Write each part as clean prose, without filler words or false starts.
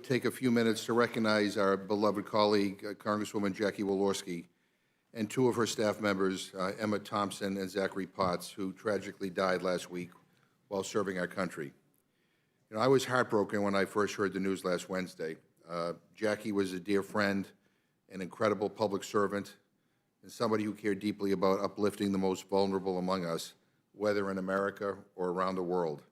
take a few minutes to recognize our beloved colleague, Congresswoman Jackie Walorski, and two of her staff members, Emma Thompson and Zachary Potts, who tragically died last week while serving our country. You know, I was heartbroken when I first heard the news last Wednesday. Jackie was a dear friend, an incredible public servant, and somebody who cared deeply about uplifting the most vulnerable among us, whether in America or around the world.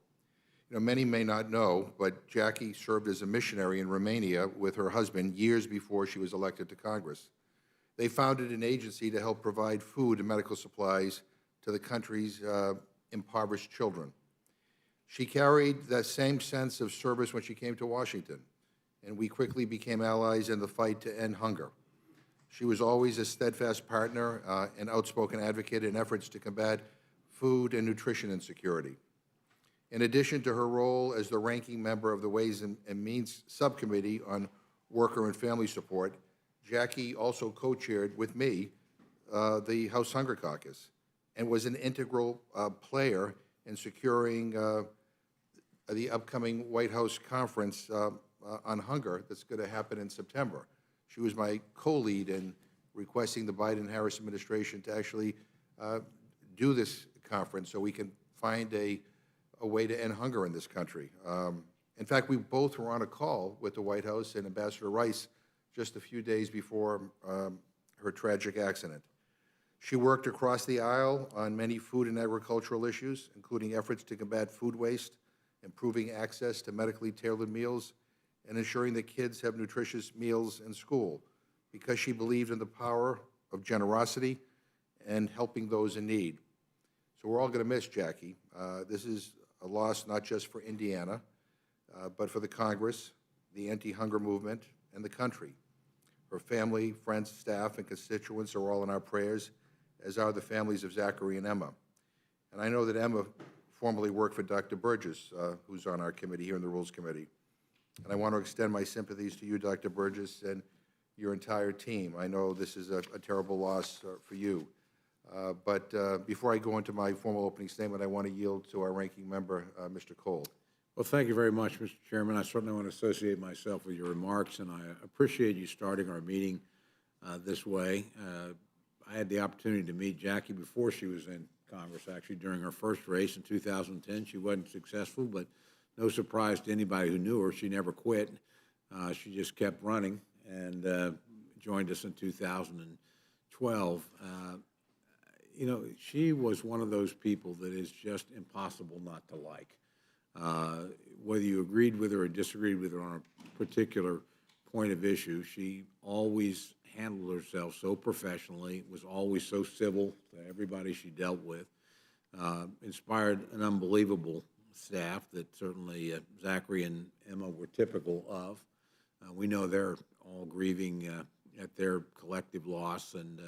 You know, many may not know, but Jackie served as a missionary in Romania with her husband years before she was elected to Congress. They founded an agency to help provide food and medical supplies to the country's impoverished children. She carried that same sense of service when she came to Washington, and we quickly became allies in the fight to end hunger. She was always a steadfast partner and outspoken advocate in efforts to combat food and nutrition insecurity. In addition to her role as the ranking member of the Ways and Means Subcommittee on Worker and Family Support, Jackie also co-chaired with me the House Hunger Caucus and was an integral player in securing the upcoming White House conference on hunger that's going to happen in September. She was my co-lead in requesting the Biden-Harris administration to actually do this conference so we can find a way to end hunger in this country. In fact, we both were on a call with the White House and Ambassador Rice just a few days before her tragic accident. She worked across the aisle on many food and agricultural issues, including efforts to combat food waste, improving access to medically tailored meals, and ensuring that kids have nutritious meals in school, because she believed in the power of generosity and helping those in need. So we're all going to miss Jackie. This is a loss not just for Indiana, but for the Congress, the anti-hunger movement, and the country. Her family, friends, staff, and constituents are all in our prayers, as are the families of Zachary and Emma. And I know that Emma formerly worked for Dr. Burgess, who's on our committee here in the Rules Committee. And I want to extend my sympathies to you, Dr. Burgess, and your entire team. I know this is a terrible loss for you. But before I go into my formal opening statement, I want to yield to our ranking member, Mr. Cole. Well, thank you very much, Mr. Chairman. I certainly want to associate myself with your remarks, and I appreciate you starting our meeting this way. I had the opportunity to meet Jackie before she was in Congress, actually, during her first race in 2010. She wasn't successful, but no surprise to anybody who knew her, she never quit. She just kept running and joined us in 2012. You know, she was one of those people that is just impossible not to like. Whether you agreed with her or disagreed with her on a particular point of issue, she always handled herself so professionally, was always so civil to everybody she dealt with, inspired an unbelievable staff that certainly Zachary and Emma were typical of. We know they're all grieving at their collective loss, and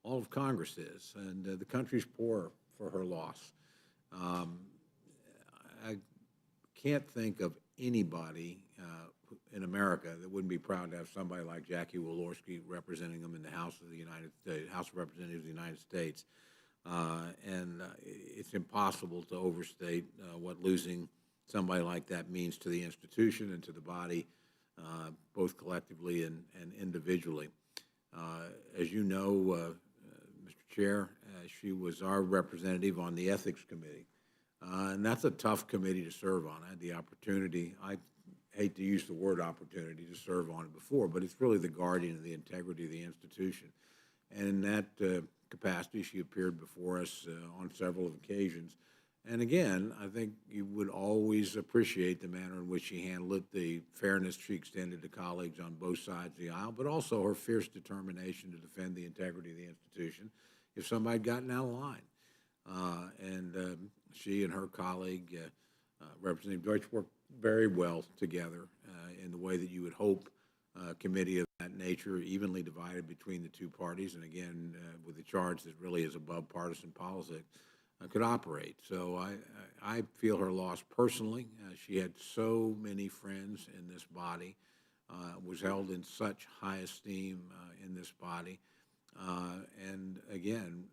all of Congress is, and the country's poor for her loss. I can't think of anybody in America that wouldn't be proud to have somebody like Jackie Walorski representing them in the House of the United States, House of Representatives of the United States. And it's impossible to overstate what losing somebody like that means to the institution and to the body, both collectively and individually. As you know, Mr. Chair, she was our representative on the Ethics Committee. And that's a tough committee to serve on. I had the opportunity, I hate to use the word opportunity, to serve on it before, but it's really the guardian of the integrity of the institution. And in that capacity, she appeared before us on several occasions. And again, I think you would always appreciate the manner in which she handled it, the fairness she extended to colleagues on both sides of the aisle, but also her fierce determination to defend the integrity of the institution if somebody had gotten out of line. She and her colleague, Representative Deutsch, worked very well together in the way that you would hope a committee of that nature, evenly divided between the two parties, and again, with the charge that really is above partisan politics, could operate. So I feel her loss personally. She had so many friends in this body, was held in such high esteem in this body, and again,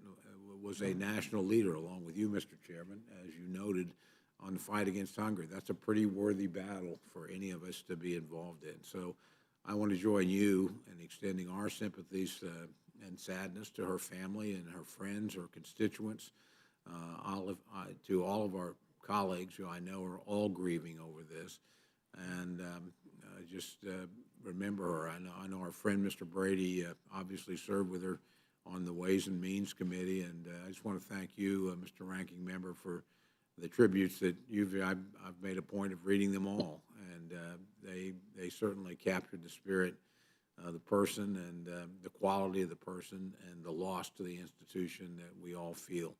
was a national leader along with you, Mr. Chairman. As you noted, on the fight against hunger. That's a pretty worthy battle for any of us to be involved in. So I want to join you in extending our sympathies and sadness to her family and her friends, her constituents, to all of our colleagues who I know are all grieving over this. And just remember her. I know our friend Mr. Brady obviously served with her on the Ways and Means Committee, and I just want to thank you, Mr. Ranking Member, for the tributes that I've made a point of reading them all, and they certainly captured the spirit of the person and the quality of the person and the loss to the institution that we all feel.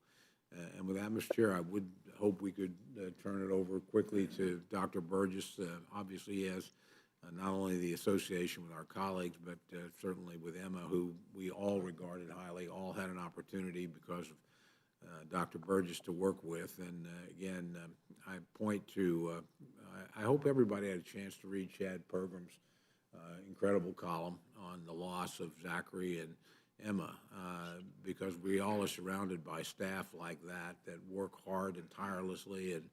And with that, Mr. Chair, I would hope we could turn it over quickly to Dr. Burgess. Obviously, he has not only the association with our colleagues, but certainly with Emma, who we all regarded highly, all had an opportunity because of Dr. Burgess to work with. And again, I point to, I hope everybody had a chance to read Chad Pergram's incredible column on the loss of Zachary and Emma, because we all are surrounded by staff like that work hard and tirelessly and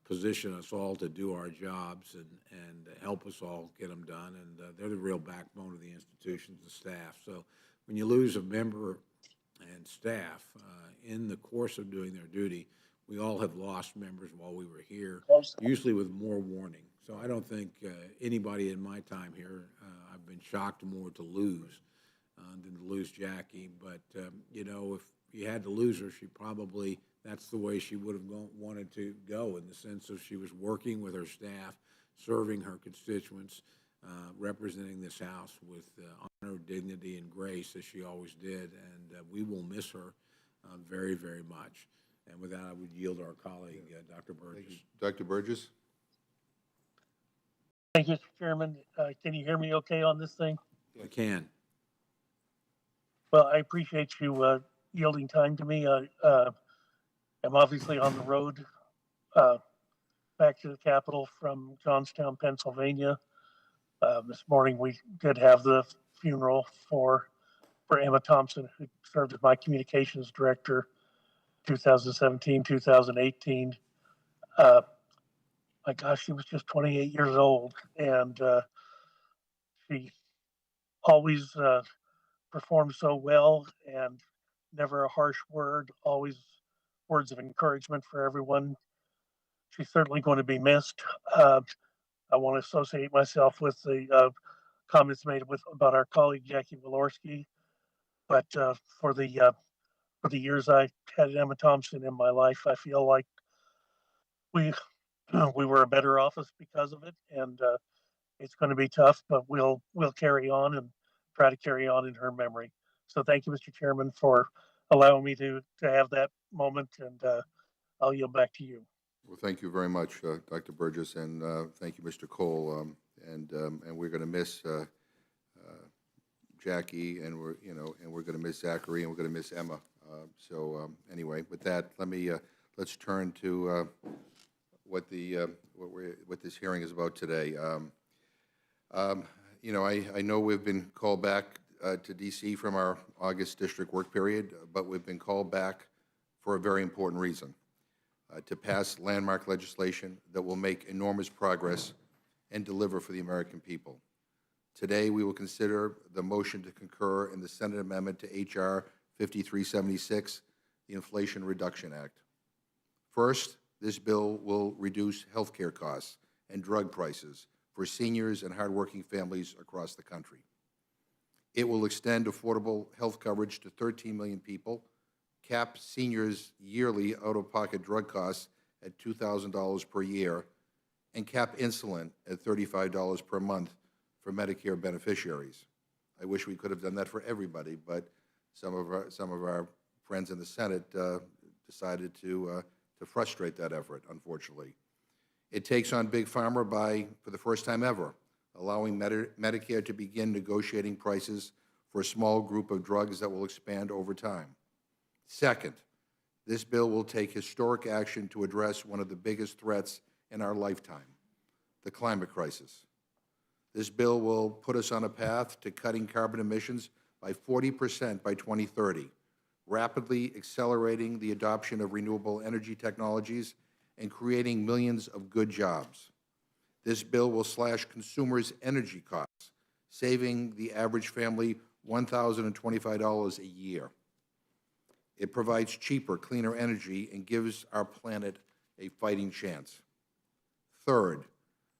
position us all to do our jobs and help us all get them done. And they're the real backbone of the institutions, the staff. So when you lose a member and staff in the course of doing their duty, we all have lost members while we were here, usually with more warning. So I don't think anybody in my time here, I've been shocked more to lose than to lose Jackie. But, you know, if you had to lose her, that's the way she would have wanted to go, in the sense of she was working with her staff, serving her constituents, representing this House with honor, dignity, and grace, as she always did. And we will miss her very, very much. And with that, I would yield to our colleague, Dr. Burgess. Dr. Burgess? Thank you, Mr. Chairman. Can you hear me okay on this thing? I can. Well, I appreciate you yielding time to me. I'm obviously on the road back to the Capitol from Johnstown, Pennsylvania. This morning we did have the funeral for Emma Thompson, who served as my communications director 2017, 2018. My gosh, she was just 28 years old, and she always performed so well, and never a harsh word, always words of encouragement for everyone. She's certainly going to be missed. I want to associate myself with the comments made about our colleague Jackie Walorski, but for the years I had Emma Thompson in my life, I feel like we we were a better office because of it, and it's going to be tough, but we'll carry on and try to carry on in her memory. So thank you, Mr. Chairman, for allowing me to have that moment, and I'll yield back to you. Well, thank you very much, Dr. Burgess, and thank you, Mr. Cole. And we're going to miss Jackie, and we're going to miss Zachary, and we're going to miss Emma. Anyway, with that, let's turn to what this hearing is about today. I know we've been called back to D.C. from our August district work period, but we've been called back for a very important reason, to pass landmark legislation that will make enormous progress and deliver for the American people. Today, we will consider the motion to concur in the Senate amendment to H.R. 5376, the Inflation Reduction Act. First, this bill will reduce health care costs and drug prices for seniors and hardworking families across the country. It will extend affordable health coverage to 13 million people, cap seniors' yearly out-of-pocket drug costs at $2,000 per year, and cap insulin at $35 per month for Medicare beneficiaries. I wish we could have done that for everybody, but some of our friends in the Senate decided to frustrate that effort, unfortunately. It takes on Big Pharma by, for the first time ever, allowing Medicare to begin negotiating prices for a small group of drugs that will expand over time. Second, this bill will take historic action to address one of the biggest threats in our lifetime, the climate crisis. This bill will put us on a path to cutting carbon emissions by 40% by 2030, rapidly accelerating the adoption of renewable energy technologies and creating millions of good jobs. This bill will slash consumers' energy costs, saving the average family $1,025 a year. It provides cheaper, cleaner energy and gives our planet a fighting chance. Third,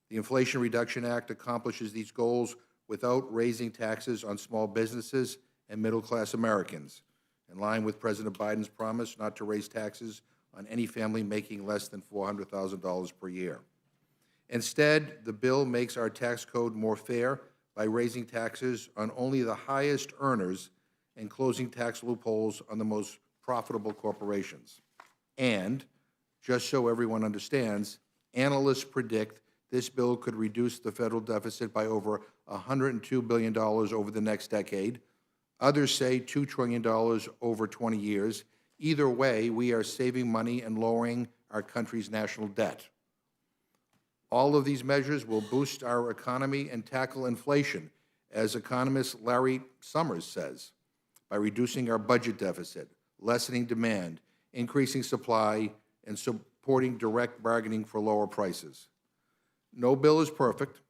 the Inflation Reduction Act accomplishes these goals without raising taxes on small businesses and middle-class Americans, in line with President Biden's promise not to raise taxes on any family making less than $400,000 per year. Instead, the bill makes our tax code more fair by raising taxes on only the highest earners and closing tax loopholes on the most profitable corporations. And, just so everyone understands, analysts predict this bill could reduce the federal deficit by over $102 billion over the next decade. Others say $2 trillion over 20 years. Either way, we are saving money and lowering our country's national debt. All of these measures will boost our economy and tackle inflation, as economist Larry Summers says, by reducing our budget deficit, lessening demand, increasing supply, and supporting direct bargaining for lower prices. No bill is perfect.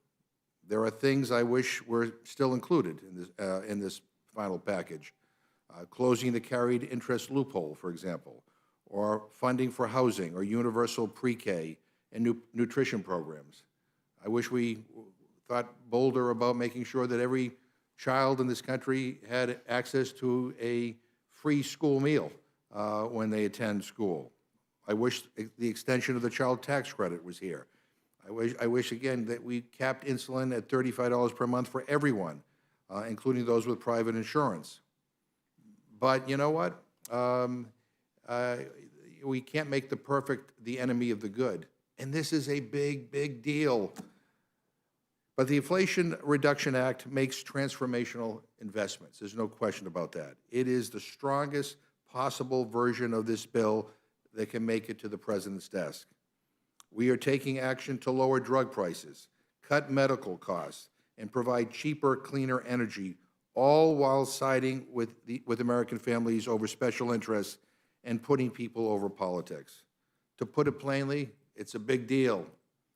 There are things I wish were still included in this final package. Closing the carried interest loophole, for example, or funding for housing or universal pre-K and nutrition programs. I wish we thought bolder about making sure that every child in this country had access to a free school meal when they attend school. I wish the extension of the child tax credit was here. I wish again, that we capped insulin at $35 per month for everyone, including those with private insurance. But you know what? We can't make the perfect the enemy of the good. And this is a big, big deal. But the Inflation Reduction Act makes transformational investments. There's no question about that. It is the strongest possible version of this bill that can make it to the President's desk. We are taking action to lower drug prices, cut medical costs, and provide cheaper, cleaner energy, all while siding with American families over special interests and putting people over politics. To put it plainly, it's a big deal.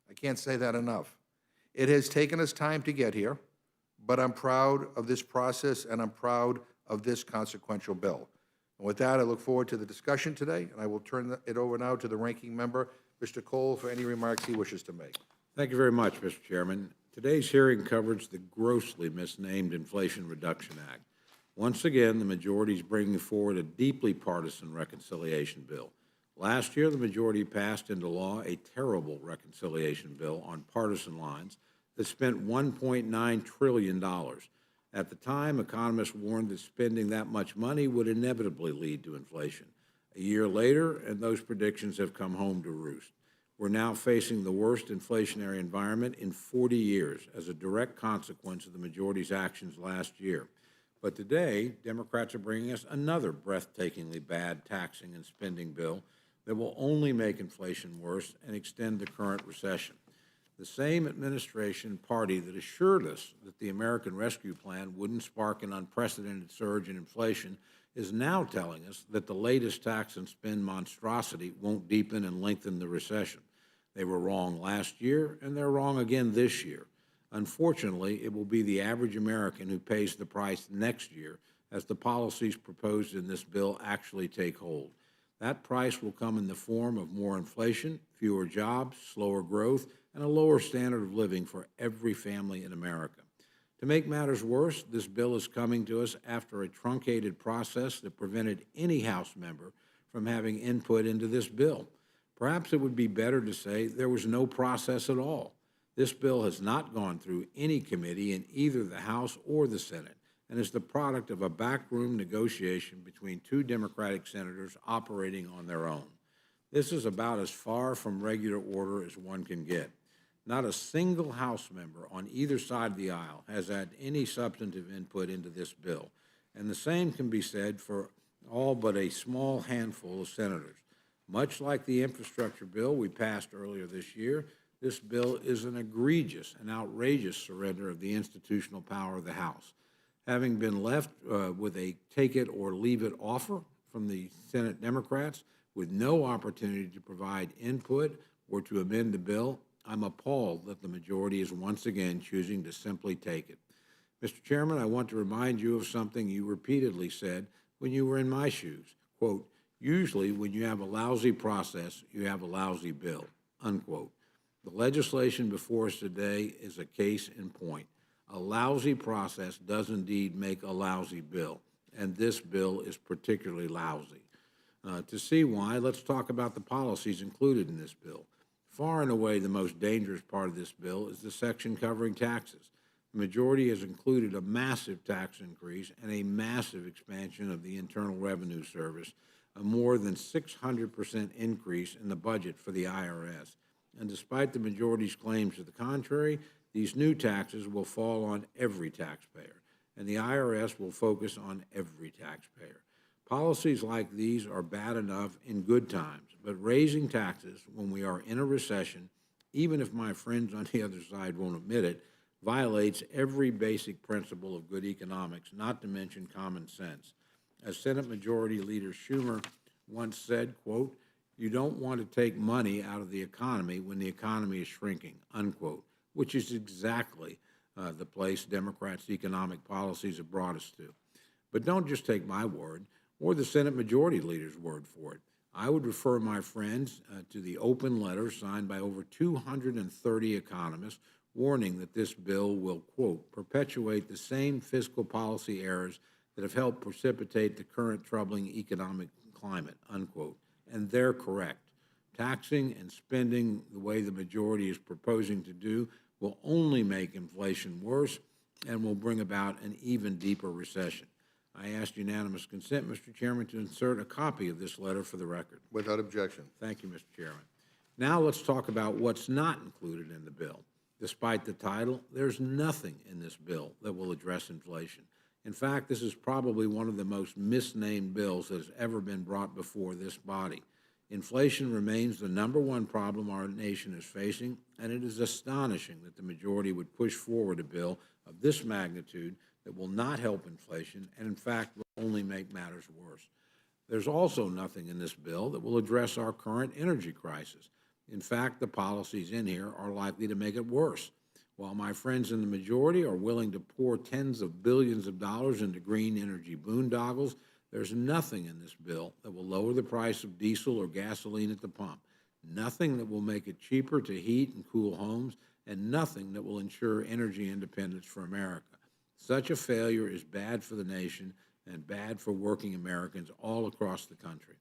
I can't say that enough. It has taken us time to get here, but I'm proud of this process and I'm proud of this consequential bill. And with that, I look forward to the discussion today, and I will turn it over now to the ranking member, Mr. Cole, for any remarks he wishes to make. Thank you very much, Mr. Chairman. Today's hearing covers the grossly misnamed Inflation Reduction Act. Once again, the majority is bringing forward a deeply partisan reconciliation bill. Last year, the majority passed into law a terrible reconciliation bill on partisan lines that spent $1.9 trillion. At the time, economists warned that spending that much money would inevitably lead to inflation. A year later, and those predictions have come home to roost. We're now facing the worst inflationary environment in 40 years as a direct consequence of the majority's actions last year. But today, Democrats are bringing us another breathtakingly bad taxing and spending bill that will only make inflation worse and extend the current recession. The same administration party that assured us that the American Rescue Plan wouldn't spark an unprecedented surge in inflation is now telling us that the latest tax and spend monstrosity won't deepen and lengthen the recession. They were wrong last year, and they're wrong again this year. Unfortunately, it will be the average American who pays the price next year as the policies proposed in this bill actually take hold. That price will come in the form of more inflation, fewer jobs, slower growth, and a lower standard of living for every family in America. To make matters worse, this bill is coming to us after a truncated process that prevented any House member from having input into this bill. Perhaps it would be better to say there was no process at all. This bill has not gone through any committee in either the House or the Senate and is the product of a backroom negotiation between two Democratic senators operating on their own. This is about as far from regular order as one can get. Not a single House member on either side of the aisle has had any substantive input into this bill, and the same can be said for all but a small handful of senators. Much like the infrastructure bill we passed earlier this year, this bill is an egregious and outrageous surrender of the institutional power of the House. Having been left with a take-it-or-leave-it offer from the Senate Democrats, with no opportunity to provide input or to amend the bill, I'm appalled that the majority is once again choosing to simply take it. Mr. Chairman, I want to remind you of something you repeatedly said when you were in my shoes. Quote, usually when you have a lousy process, you have a lousy bill, unquote. The legislation before us today is a case in point. A lousy process does indeed make a lousy bill, and this bill is particularly lousy. To see why, let's talk about the policies included in this bill. Far and away the most dangerous part of this bill is the section covering taxes. The majority has included a massive tax increase and a massive expansion of the Internal Revenue Service, a more than 600% increase in the budget for the IRS. And despite the majority's claims to the contrary, these new taxes will fall on every taxpayer, and the IRS will focus on every taxpayer. Policies like these are bad enough in good times, but raising taxes when we are in a recession, even if my friends on the other side won't admit it, violates every basic principle of good economics, not to mention common sense. As Senate Majority Leader Schumer once said, quote, you don't want to take money out of the economy when the economy is shrinking, unquote, which is exactly the place Democrats' economic policies have brought us to. But don't just take my word or the Senate Majority Leader's word for it. I would refer my friends to the open letter signed by over 230 economists warning that this bill will, quote, perpetuate the same fiscal policy errors that have helped precipitate the current troubling economic climate, unquote. And they're correct. Taxing and spending the way the majority is proposing to do will only make inflation worse and will bring about an even deeper recession. I ask unanimous consent, Mr. Chairman, to insert a copy of this letter for the record. Without objection. Thank you, Mr. Chairman. Now let's talk about what's not included in the bill. Despite the title, there's nothing in this bill that will address inflation. In fact, this is probably one of the most misnamed bills that has ever been brought before this body. Inflation remains the #1 problem our nation is facing, and it is astonishing that the majority would push forward a bill of this magnitude that will not help inflation and, in fact, will only make matters worse. There's also nothing in this bill that will address our current energy crisis. In fact, the policies in here are likely to make it worse. While my friends in the majority are willing to pour tens of billions of dollars into green energy boondoggles, there's nothing in this bill that will lower the price of diesel or gasoline at the pump, nothing that will make it cheaper to heat and cool homes, and nothing that will ensure energy independence for America. Such a failure is bad for the nation and bad for working Americans all across the country.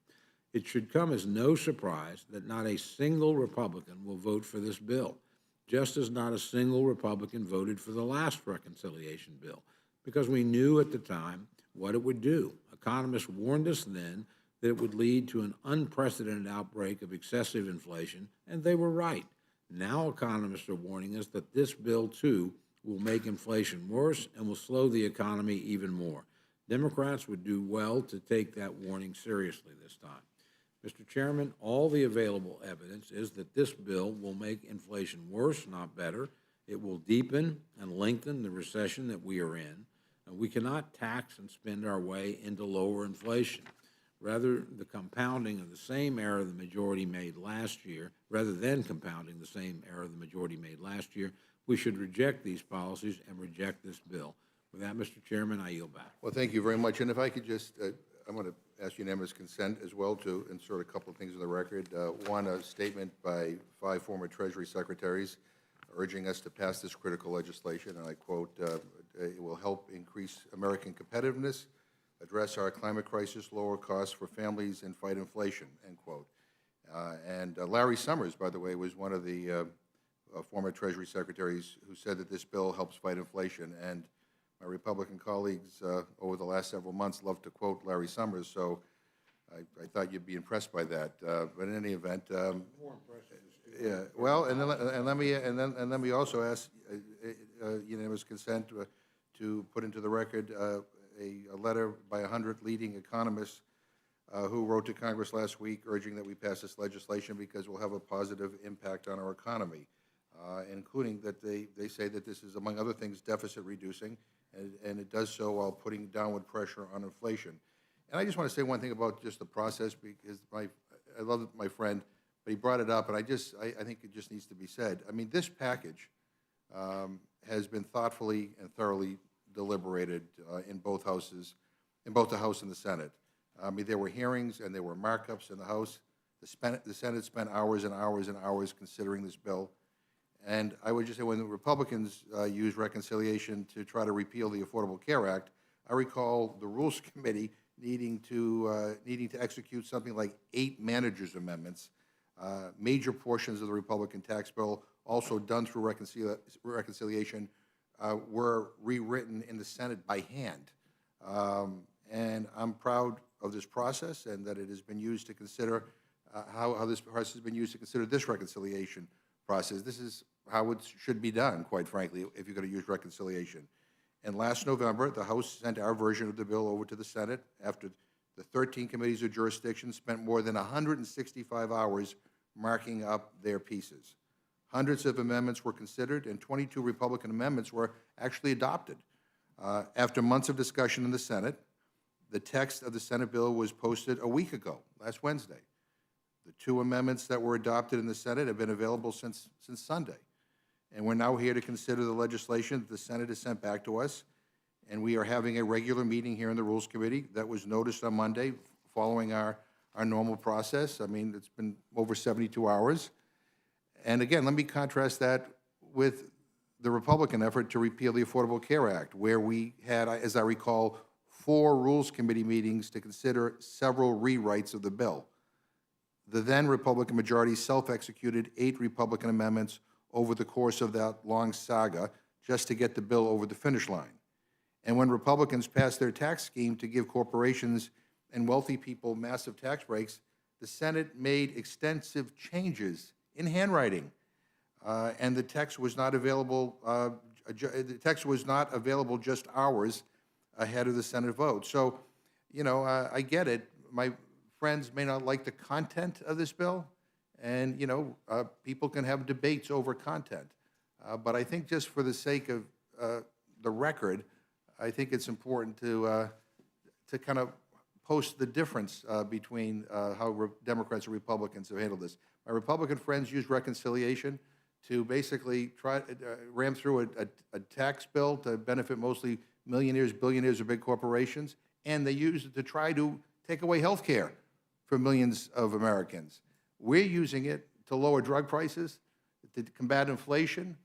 It should come as no surprise that not a single Republican will vote for this bill, just as not a single Republican voted for the last reconciliation bill, because we knew at the time what it would do. Economists warned us then that it would lead to an unprecedented outbreak of excessive inflation, and they were right. Now economists are warning us that this bill, too, will make inflation worse and will slow the economy even more. Democrats would do well to take that warning seriously this time. Mr. Chairman, all the available evidence is that this bill will make inflation worse, not better. It will deepen and lengthen the recession that we are in. We cannot tax and spend our way into lower inflation. Rather, the compounding of the same error the majority made last year, rather than compounding the same error the majority made last year, we should reject these policies and reject this bill. With that, Mr. Chairman, I yield back. Well, thank you very much. And if I could just, I'm going to ask unanimous consent as well to insert a couple of things in the record. One, a statement by 5 former Treasury secretaries urging us to pass this critical legislation, and I quote, it will help increase American competitiveness, address our climate crisis, lower costs for families, and fight inflation, end quote. And Larry Summers, by the way, was one of the former Treasury secretaries who said that this bill helps fight inflation. And my Republican colleagues over the last several months love to quote Larry Summers, so I thought you'd be impressed by that. But in any event, More impressive. yeah. Well, and let me also ask unanimous consent to put into the record a letter by 100 leading economists who wrote to Congress last week urging that we pass this legislation because it will have a positive impact on our economy, including that they say that this is, among other things, deficit reducing, and it does so while putting downward pressure on inflation. And I just want to say one thing about just the process, because I love my friend, but he brought it up, and I think it just needs to be said. I mean, this package has been thoughtfully and thoroughly deliberated in both houses, in both the House and the Senate. I mean, there were hearings and there were markups in the House. The Senate spent hours and hours and hours considering this bill. And I would just say when the Republicans used reconciliation to try to repeal the Affordable Care Act, I recall the Rules Committee needing to execute something like 8 managers' amendments. Major portions of the Republican tax bill, also done through reconciliation, were rewritten in the Senate by hand. And I'm proud of this process and that it has been used to consider how this process has been used to consider this reconciliation process. This is how it should be done, quite frankly, if you're going to use reconciliation. And last November, the House sent our version of the bill over to the Senate after the 13 committees of jurisdiction spent more than 165 hours marking up their pieces. Hundreds of amendments were considered, and 22 Republican amendments were actually adopted. After months of discussion in the Senate, the text of the Senate bill was posted a week ago, last Wednesday. The 2 amendments that were adopted in the Senate have been available since Sunday. And we're now here to consider the legislation that the Senate has sent back to us. And we are having a regular meeting here in the Rules Committee that was noticed on Monday following our normal process. I mean, it's been over 72 hours. And again, let me contrast that with the Republican effort to repeal the Affordable Care Act, where we had, as I recall, 4 Rules Committee meetings to consider several rewrites of the bill. The then Republican majority self-executed 8 Republican amendments over the course of that long saga just to get the bill over the finish line. And when Republicans passed their tax scheme to give corporations and wealthy people massive tax breaks, the Senate made extensive changes in handwriting, and the text was not available. The text was not available just hours ahead of the Senate vote. So, you know, I get it. My friends may not like the content of this bill, and, you know, people can have debates over content. But I think just for the sake of the record, I think it's important to kind of post the difference between how Democrats and Republicans have handled this. My Republican friends used reconciliation to basically try ram through a tax bill to benefit mostly millionaires, billionaires, or big corporations, and they used it to try to take away health care for millions of Americans. We're using it to lower drug prices, to combat inflation,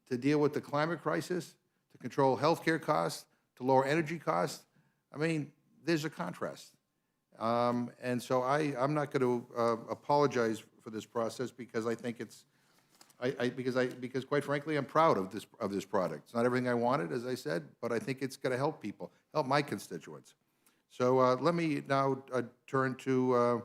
to deal with the climate crisis, to control health care costs, to lower energy costs. I mean, there's a contrast. And so I'm not going to apologize for this process because I think it's, because quite frankly, I'm proud of this product. It's not everything I wanted, as I said, but I think it's going to help people, help my constituents. So let me now turn to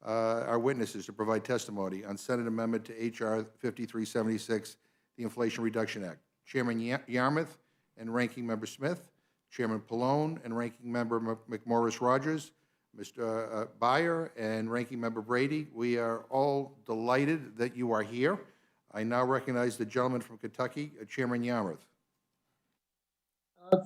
our witnesses to provide testimony on Senate Amendment to H.R. 5376, the Inflation Reduction Act. Chairman Yarmouth and Ranking Member Smith, Chairman Pallone and Ranking Member McMorris-Rogers, Mr. Beyer and Ranking Member Brady, we are all delighted that you are here. I now recognize the gentleman from Kentucky, Chairman Yarmouth.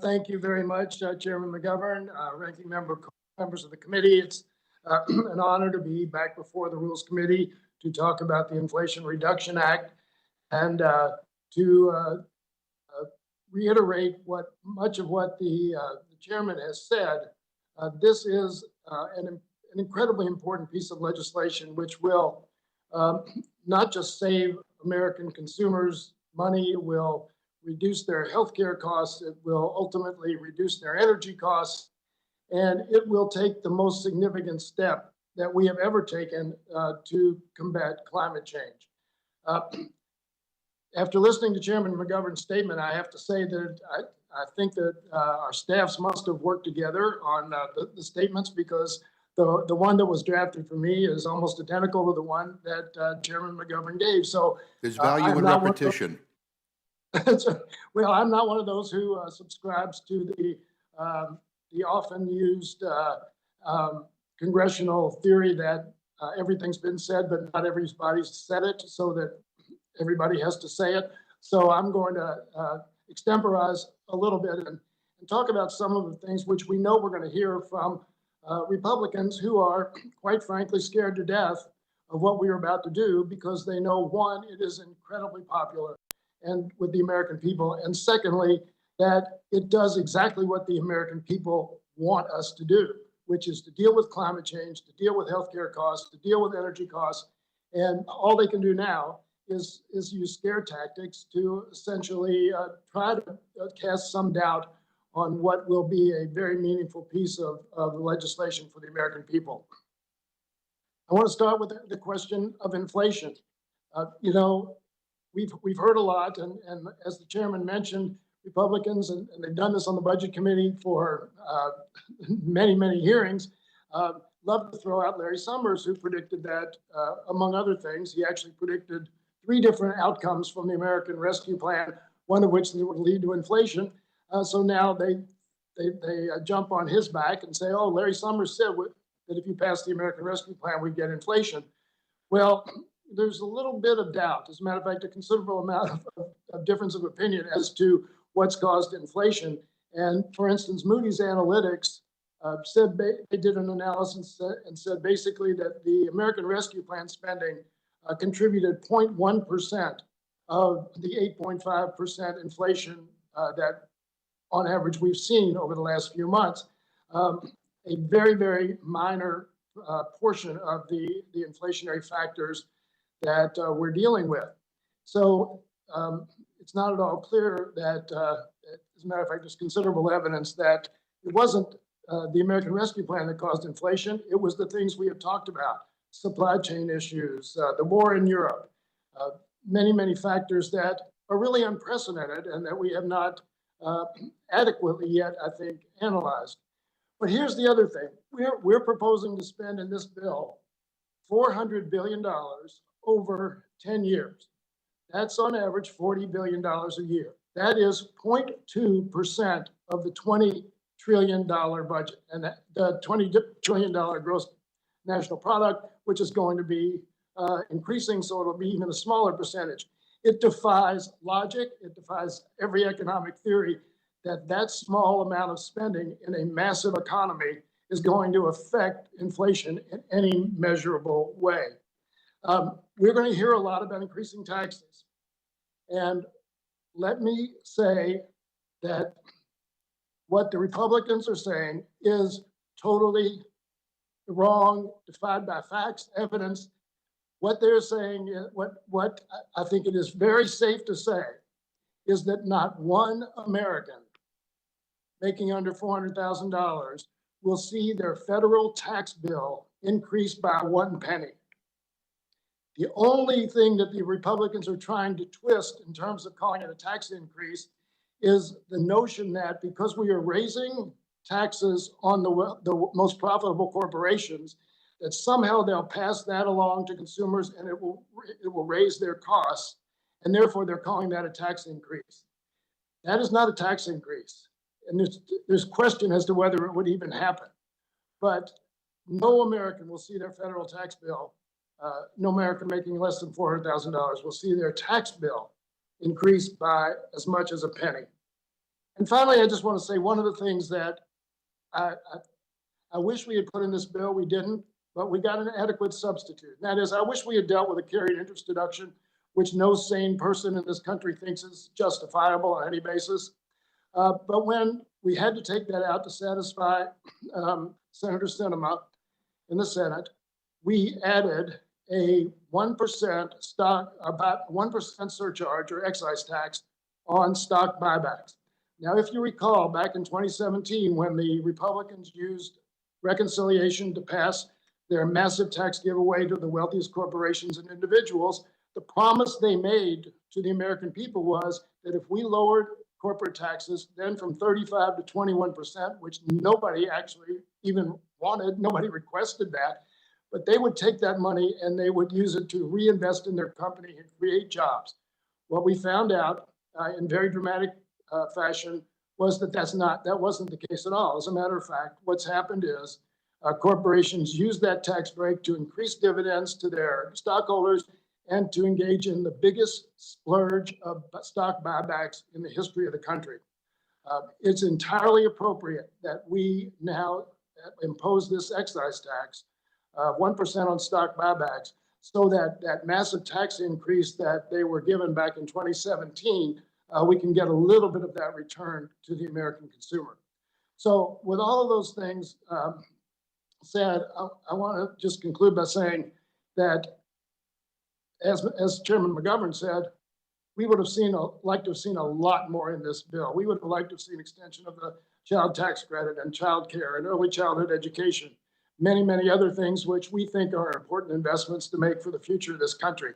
Thank you very much, Chairman McGovern, Ranking Member, members of the committee. It's an honor to be back before the Rules Committee to talk about the Inflation Reduction Act and to reiterate much of what the chairman has said. This is an incredibly important piece of legislation which will not just save American consumers money, it will reduce their healthcare costs, it will ultimately reduce their energy costs, and it will take the most significant step that we have ever taken to combat climate change. After listening to Chairman McGovern's statement, I have to say that I think that our staffs must have worked together on the statements, because the one that was drafted for me is almost identical to the one that Chairman McGovern gave. So there's value in repetition. Well, I'm not one of those who subscribes to the often used congressional theory that everything's been said, but not everybody's said it, so that everybody has to say it. So I'm going to extemporize a little bit and talk about some of the things which we know we're going to hear from Republicans who are, quite frankly, scared to death of what we are about to do because they know, one, it is incredibly popular and with the American people, and secondly, that it does exactly what the American people want us to do, which is to deal with climate change, to deal with healthcare costs, to deal with energy costs. And all they can do now is use scare tactics to essentially try to cast some doubt on what will be a very meaningful piece of legislation for the American people. I want to start with the question of inflation. You know, we've heard a lot, and as the chairman mentioned, Republicans, and they've done this on the budget committee for many hearings, love to throw out Larry Summers, who predicted that, among other things. He actually predicted 3 different outcomes from the American Rescue Plan, one of which would lead to inflation. So now they jump on his back and say, oh, Larry Summers said that if you pass the American Rescue Plan, we'd get inflation. Well, there's a little bit of doubt. As a matter of fact, a considerable amount of difference of opinion as to what's caused inflation. And for instance, Moody's Analytics said they did an analysis and said basically that the American Rescue Plan spending contributed 0.1% of the 8.5% inflation that on average we've seen over the last few months. A very minor portion of the inflationary factors that we're dealing with. So it's not at all clear that, as a matter of fact, there's considerable evidence that it wasn't the American Rescue Plan that caused inflation. It was the things we have talked about: supply chain issues, the war in Europe, many factors that are really unprecedented and that we have not adequately yet, I think, analyzed. But here's the other thing. We're proposing to spend in this bill $400 billion over 10 years. That's on average $40 billion a year. That is 0.2% of the $20 trillion budget, and the $20 trillion gross national product, which is going to be increasing, so it'll be even a smaller percentage. It defies logic. It defies every economic theory that small amount of spending in a massive economy is going to affect inflation in any measurable way. We're going to hear a lot about increasing taxes. And let me say that what the Republicans are saying is totally wrong, defied by facts, evidence. What they're saying, what I think it is very safe to say, is that not one American making under $400,000 will see their federal tax bill increase by 1 penny. The only thing that the Republicans are trying to twist in terms of calling it a tax increase is the notion that because we are raising taxes on the most profitable corporations, that somehow they'll pass that along to consumers and it will raise their costs, and therefore they're calling that a tax increase. That is not a tax increase. And there's question as to whether it would even happen. But no American will see their federal tax bill, no American making less than $400,000 will see their tax bill increase by as much as a penny. And finally, I just want to say one of the things that I wish we had put in this bill, we didn't, but we got an adequate substitute. And that is, I wish we had dealt with a carried interest deduction, which no sane person in this country thinks is justifiable on any basis. But when we had to take that out to satisfy Senator Sinema in the Senate, we added a 1% about 1% surcharge or excise tax on stock buybacks. Now, if you recall, back in 2017, when the Republicans used reconciliation to pass their massive tax giveaway to the wealthiest corporations and individuals, the promise they made to the American people was that if we lowered corporate taxes then from 35 to 21%, which nobody actually even wanted, nobody requested that, but they would take that money and they would use it to reinvest in their company and create jobs. What we found out in very dramatic fashion was that that wasn't the case at all. As a matter of fact, what's happened is corporations use that tax break to increase dividends to their stockholders and to engage in the biggest splurge of stock buybacks in the history of the country. It's entirely appropriate that we now impose this excise tax, 1% on stock buybacks, so that that massive tax increase that they were given back in 2017, we can get a little bit of that return to the American consumer. So with all of those things said, I want to just conclude by saying that, as Chairman McGovern said, we would have liked to have seen a lot more in this bill. We would have liked to have seen extension of the child tax credit and child care and early childhood education, many, many other things which we think are important investments to make for the future of this country.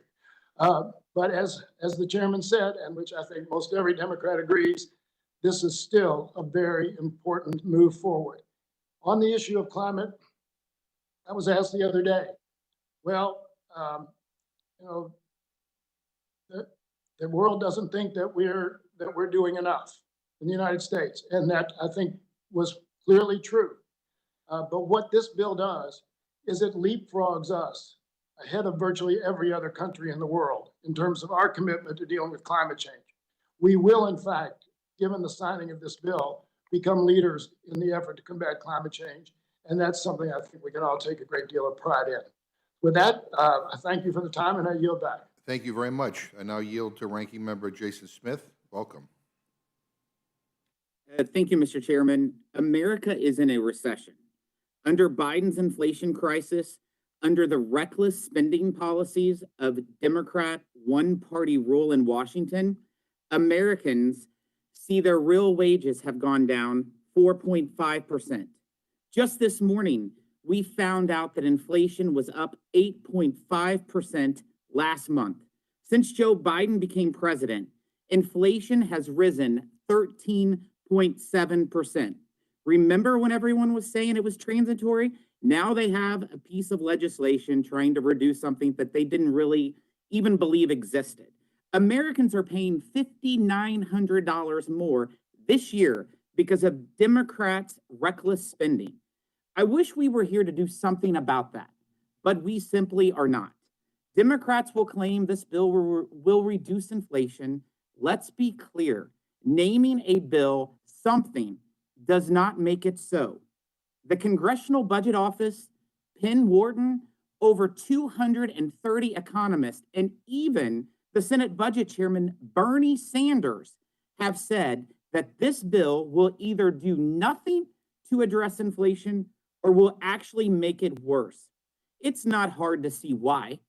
But as the chairman said, and which I think most every Democrat agrees, this is still a very important move forward. On the issue of climate, I was asked the other day, well, the world doesn't think that we're doing enough in the United States, and that I think was clearly true. But what this bill does is it leapfrogs us ahead of virtually every other country in the world in terms of our commitment to dealing with climate change. We will, in fact, given the signing of this bill, become leaders in the effort to combat climate change. And that's something I think we can all take a great deal of pride in. With that, I thank you for the time, and I yield back. Thank you very much. I now yield to Ranking Member Jason Smith. Welcome. Thank you, Mr. Chairman. America is in a recession. Under Biden's inflation crisis, under the reckless spending policies of Democrat one-party rule in Washington, Americans see their real wages have gone down 4.5%. Just this morning, we found out that inflation was up 8.5% last month. Since Joe Biden became president, inflation has risen 13.7%. Remember when everyone was saying it was transitory? Now they have a piece of legislation trying to reduce something that they didn't really even believe existed. Americans are paying $5,900 more this year because of Democrats' reckless spending. I wish we were here to do something about that, but we simply are not. Democrats will claim this bill will reduce inflation. Let's be clear, naming a bill something does not make it so. The Congressional Budget Office, Penn Wharton, over 230 economists, and even the Senate Budget Chairman, Bernie Sanders, have said that this bill will either do nothing to address inflation or will actually make it worse. It's not hard to see why.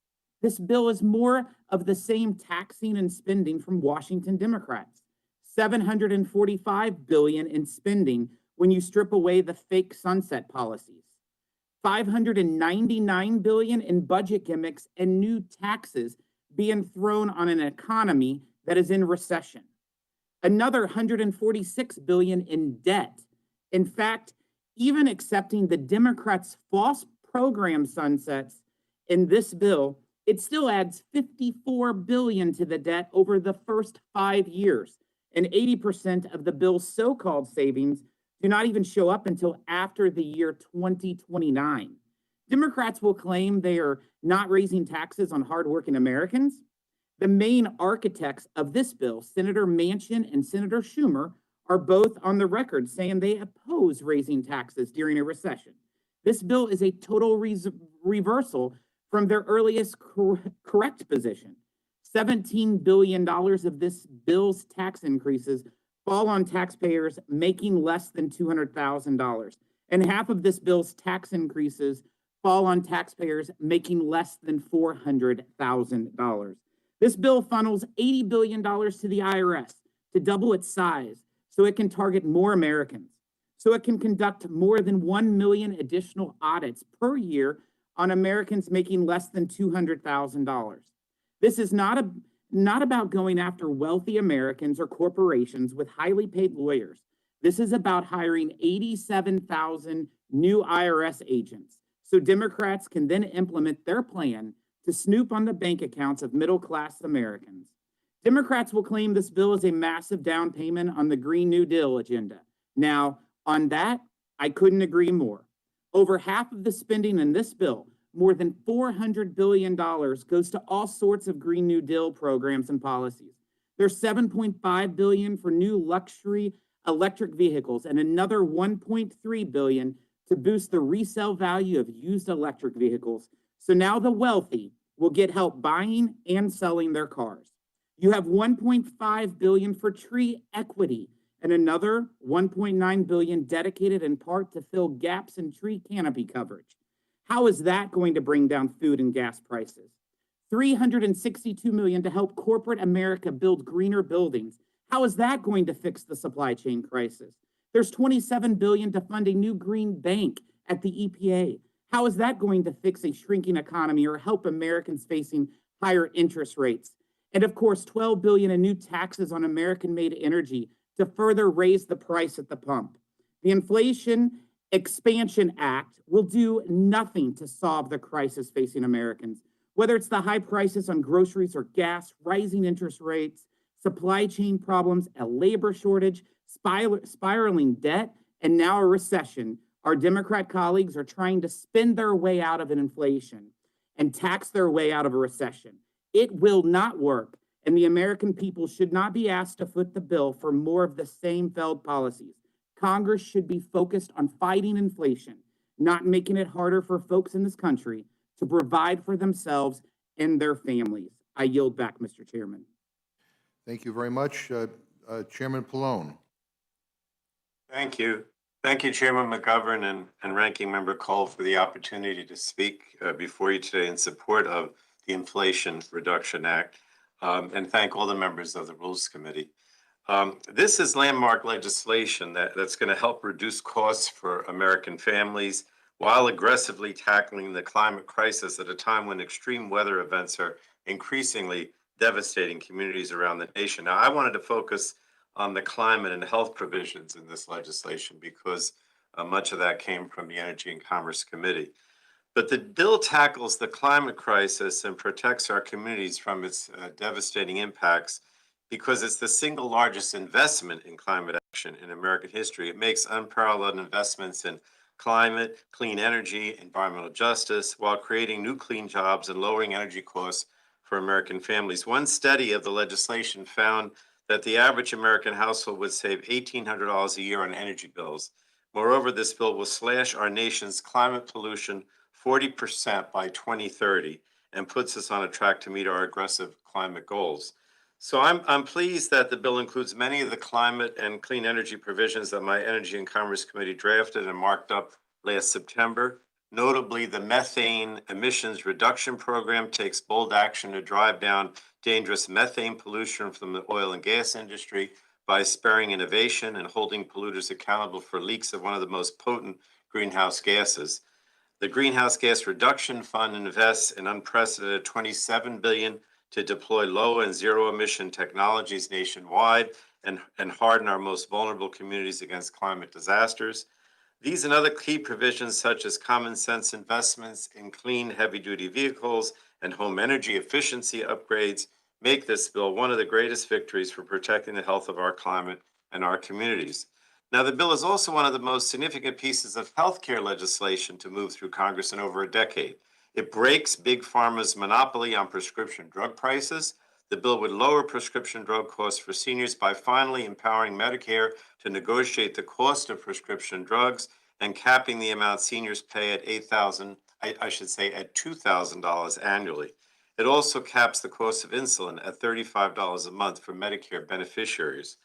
This bill is more of the same taxing and spending from Washington Democrats. $745 billion in spending when you strip away the fake sunset policies. $599 billion in budget gimmicks and new taxes being thrown on an economy that is in recession. Another $146 billion in debt. In fact, even accepting the Democrats' false program sunsets in this bill, it still adds $54 billion to the debt over the first 5 years. And 80% of the bill's so-called savings do not even show up until after the year 2029. Democrats will claim they are not raising taxes on hardworking Americans. The main architects of this bill, Senator Manchin and Senator Schumer, are both on the record saying they oppose raising taxes during a recession. This bill is a total reversal from their earliest correct position. $17 billion of this bill's tax increases fall on taxpayers making less than $200,000. And half of this bill's tax increases fall on taxpayers making less than $400,000. This bill funnels $80 billion to the IRS to double its size so it can target more Americans, so it can conduct more than 1 million additional audits per year on Americans making less than $200,000. This is not about going after wealthy Americans or corporations with highly paid lawyers. This is about hiring 87,000 new IRS agents so Democrats can then implement their plan to snoop on the bank accounts of middle-class Americans. Democrats will claim this bill is a massive down payment on the Green New Deal agenda. Now, on that, I couldn't agree more. Over half of the spending in this bill, more than $400 billion, goes to all sorts of Green New Deal programs and policies. There's $7.5 billion for new luxury electric vehicles and another $1.3 billion to boost the resale value of used electric vehicles. So now the wealthy will get help buying and selling their cars. You have $1.5 billion for tree equity and another $1.9 billion dedicated in part to fill gaps in tree canopy coverage. How is that going to bring down food and gas prices? $362 million to help corporate America build greener buildings. How is that going to fix the supply chain crisis? There's $27 billion to fund a new green bank at the EPA. How is that going to fix a shrinking economy or help Americans facing higher interest rates? And of course, $12 billion in new taxes on American-made energy to further raise the price at the pump. The Inflation Expansion Act will do nothing to solve the crisis facing Americans, whether it's the high prices on groceries or gas, rising interest rates, supply chain problems, a labor shortage, spiraling debt, and now a recession. Our Democrat colleagues are trying to spend their way out of an inflation and tax their way out of a recession. It will not work, and the American people should not be asked to foot the bill for more of the same failed policies. Congress should be focused on fighting inflation, not making it harder for folks in this country to provide for themselves and their families. I yield back, Mr. Chairman. Thank you very much. Chairman Pallone. Thank you. Thank you, Chairman McGovern and Ranking Member Cole, for the opportunity to speak before you today in support of the Inflation Reduction Act, and thank all the members of the Rules Committee. This is landmark legislation that's going to help reduce costs for American families while aggressively tackling the climate crisis at a time when extreme weather events are increasingly devastating communities around the nation. Now, I wanted to focus on the climate and health provisions in this legislation because much of that came from the Energy and Commerce Committee. But the bill tackles the climate crisis and protects our communities from its devastating impacts because it's the single largest investment in climate action in American history. It makes unparalleled investments in climate, clean energy, environmental justice, while creating new clean jobs and lowering energy costs for American families. One study of the legislation found that the average American household would save $1,800 a year on energy bills. Moreover, this bill will slash our nation's climate pollution 40% by 2030 and puts us on a track to meet our aggressive climate goals. So I'm pleased that the bill includes many of the climate and clean energy provisions that my Energy and Commerce Committee drafted and marked up last September. Notably, the methane emissions reduction program takes bold action to drive down dangerous methane pollution from the oil and gas industry by sparing innovation and holding polluters accountable for leaks of one of the most potent greenhouse gases. The Greenhouse Gas Reduction Fund invests an unprecedented $27 billion to deploy low and zero emission technologies nationwide and harden our most vulnerable communities against climate disasters. These and other key provisions, such as common sense investments in clean heavy-duty vehicles and home energy efficiency upgrades, make this bill one of the greatest victories for protecting the health of our climate and our communities. Now, the bill is also one of the most significant pieces of healthcare legislation to move through Congress in over a decade. It breaks Big Pharma's monopoly on prescription drug prices. The bill would lower prescription drug costs for seniors by finally empowering Medicare to negotiate the cost of prescription drugs and capping the amount seniors pay at at $2,000 annually. It also caps the cost of insulin at $35 a month for Medicare beneficiaries.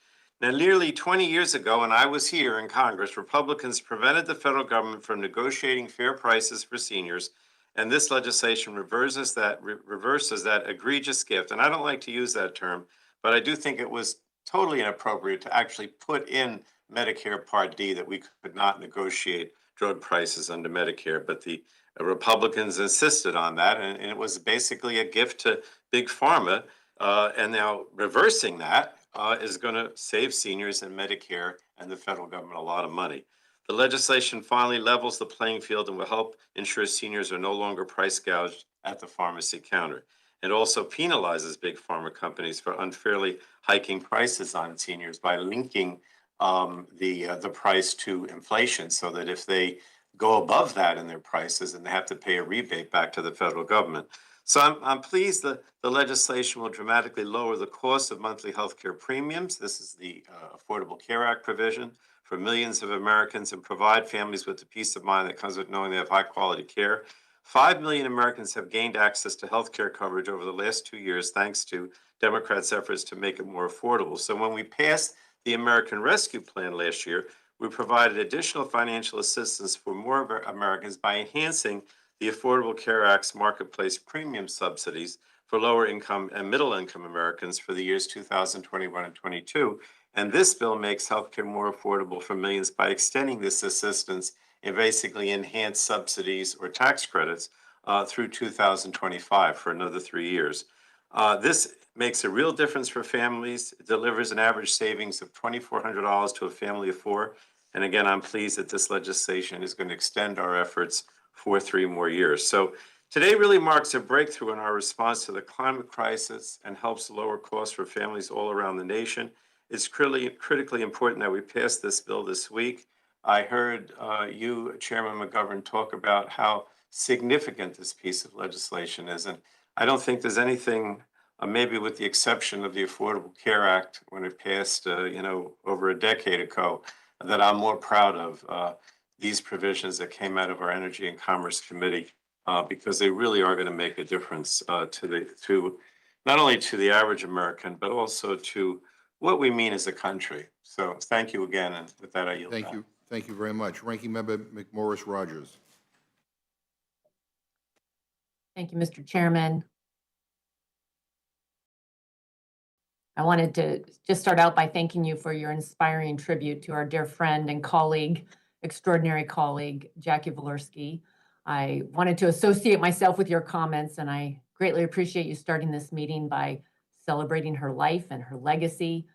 Now, nearly 20 years ago, when I was here in Congress, Republicans prevented the federal government from negotiating fair prices for seniors, and this legislation reverses that egregious gift. And I don't like to use that term, but I do think it was totally inappropriate to actually put in Medicare Part D that we could not negotiate drug prices under Medicare. But the Republicans insisted on that, and it was basically a gift to Big Pharma. And now reversing that is going to save seniors and Medicare and the federal government a lot of money. The legislation finally levels the playing field and will help ensure seniors are no longer price gouged at the pharmacy counter. It also penalizes big pharma companies for unfairly hiking prices on seniors by linking the price to inflation, so that if they go above that in their prices, then they have to pay a rebate back to the federal government. So I'm pleased that the legislation will dramatically lower the cost of monthly health care premiums. This is the Affordable Care Act provision for millions of Americans, and provide families with the peace of mind that comes with knowing they have high quality care. 5 million Americans have gained access to health care coverage over the last 2 years, thanks to Democrats' efforts to make it more affordable. So when we passed the American Rescue Plan last year, we provided additional financial assistance for more Americans by enhancing the Affordable Care Act's marketplace premium subsidies for lower income and middle income Americans for the years 2021 and 22. And this bill makes healthcare more affordable for millions by extending this assistance and basically enhanced subsidies or tax credits through 2025 for another 3 years. This makes a real difference for families. It delivers an average savings of $2,400 to a family of four. And again, I'm pleased that this legislation is going to extend our efforts for 3 more years. So today really marks a breakthrough in our response to the climate crisis and helps lower costs for families all around the nation. It's critically important that we pass this bill this week. I heard you, Chairman McGovern, talk about how significant this piece of legislation is. And I don't think there's anything, maybe with the exception of the Affordable Care Act when it passed, over a decade ago, that I'm more proud of these provisions that came out of our Energy and Commerce Committee, because they really are going to make a difference to not only to the average American, but also to what we mean as a country. So thank you again, and with that, I yield back. Thank you. Thank you very much. Ranking Member McMorris Rogers. Thank you, Mr. Chairman. I wanted to just start out by thanking you for your inspiring tribute to our dear friend and colleague, extraordinary colleague, Jackie Walorski. I wanted to associate myself with your comments, and I greatly appreciate you starting this meeting by celebrating her life and her legacy,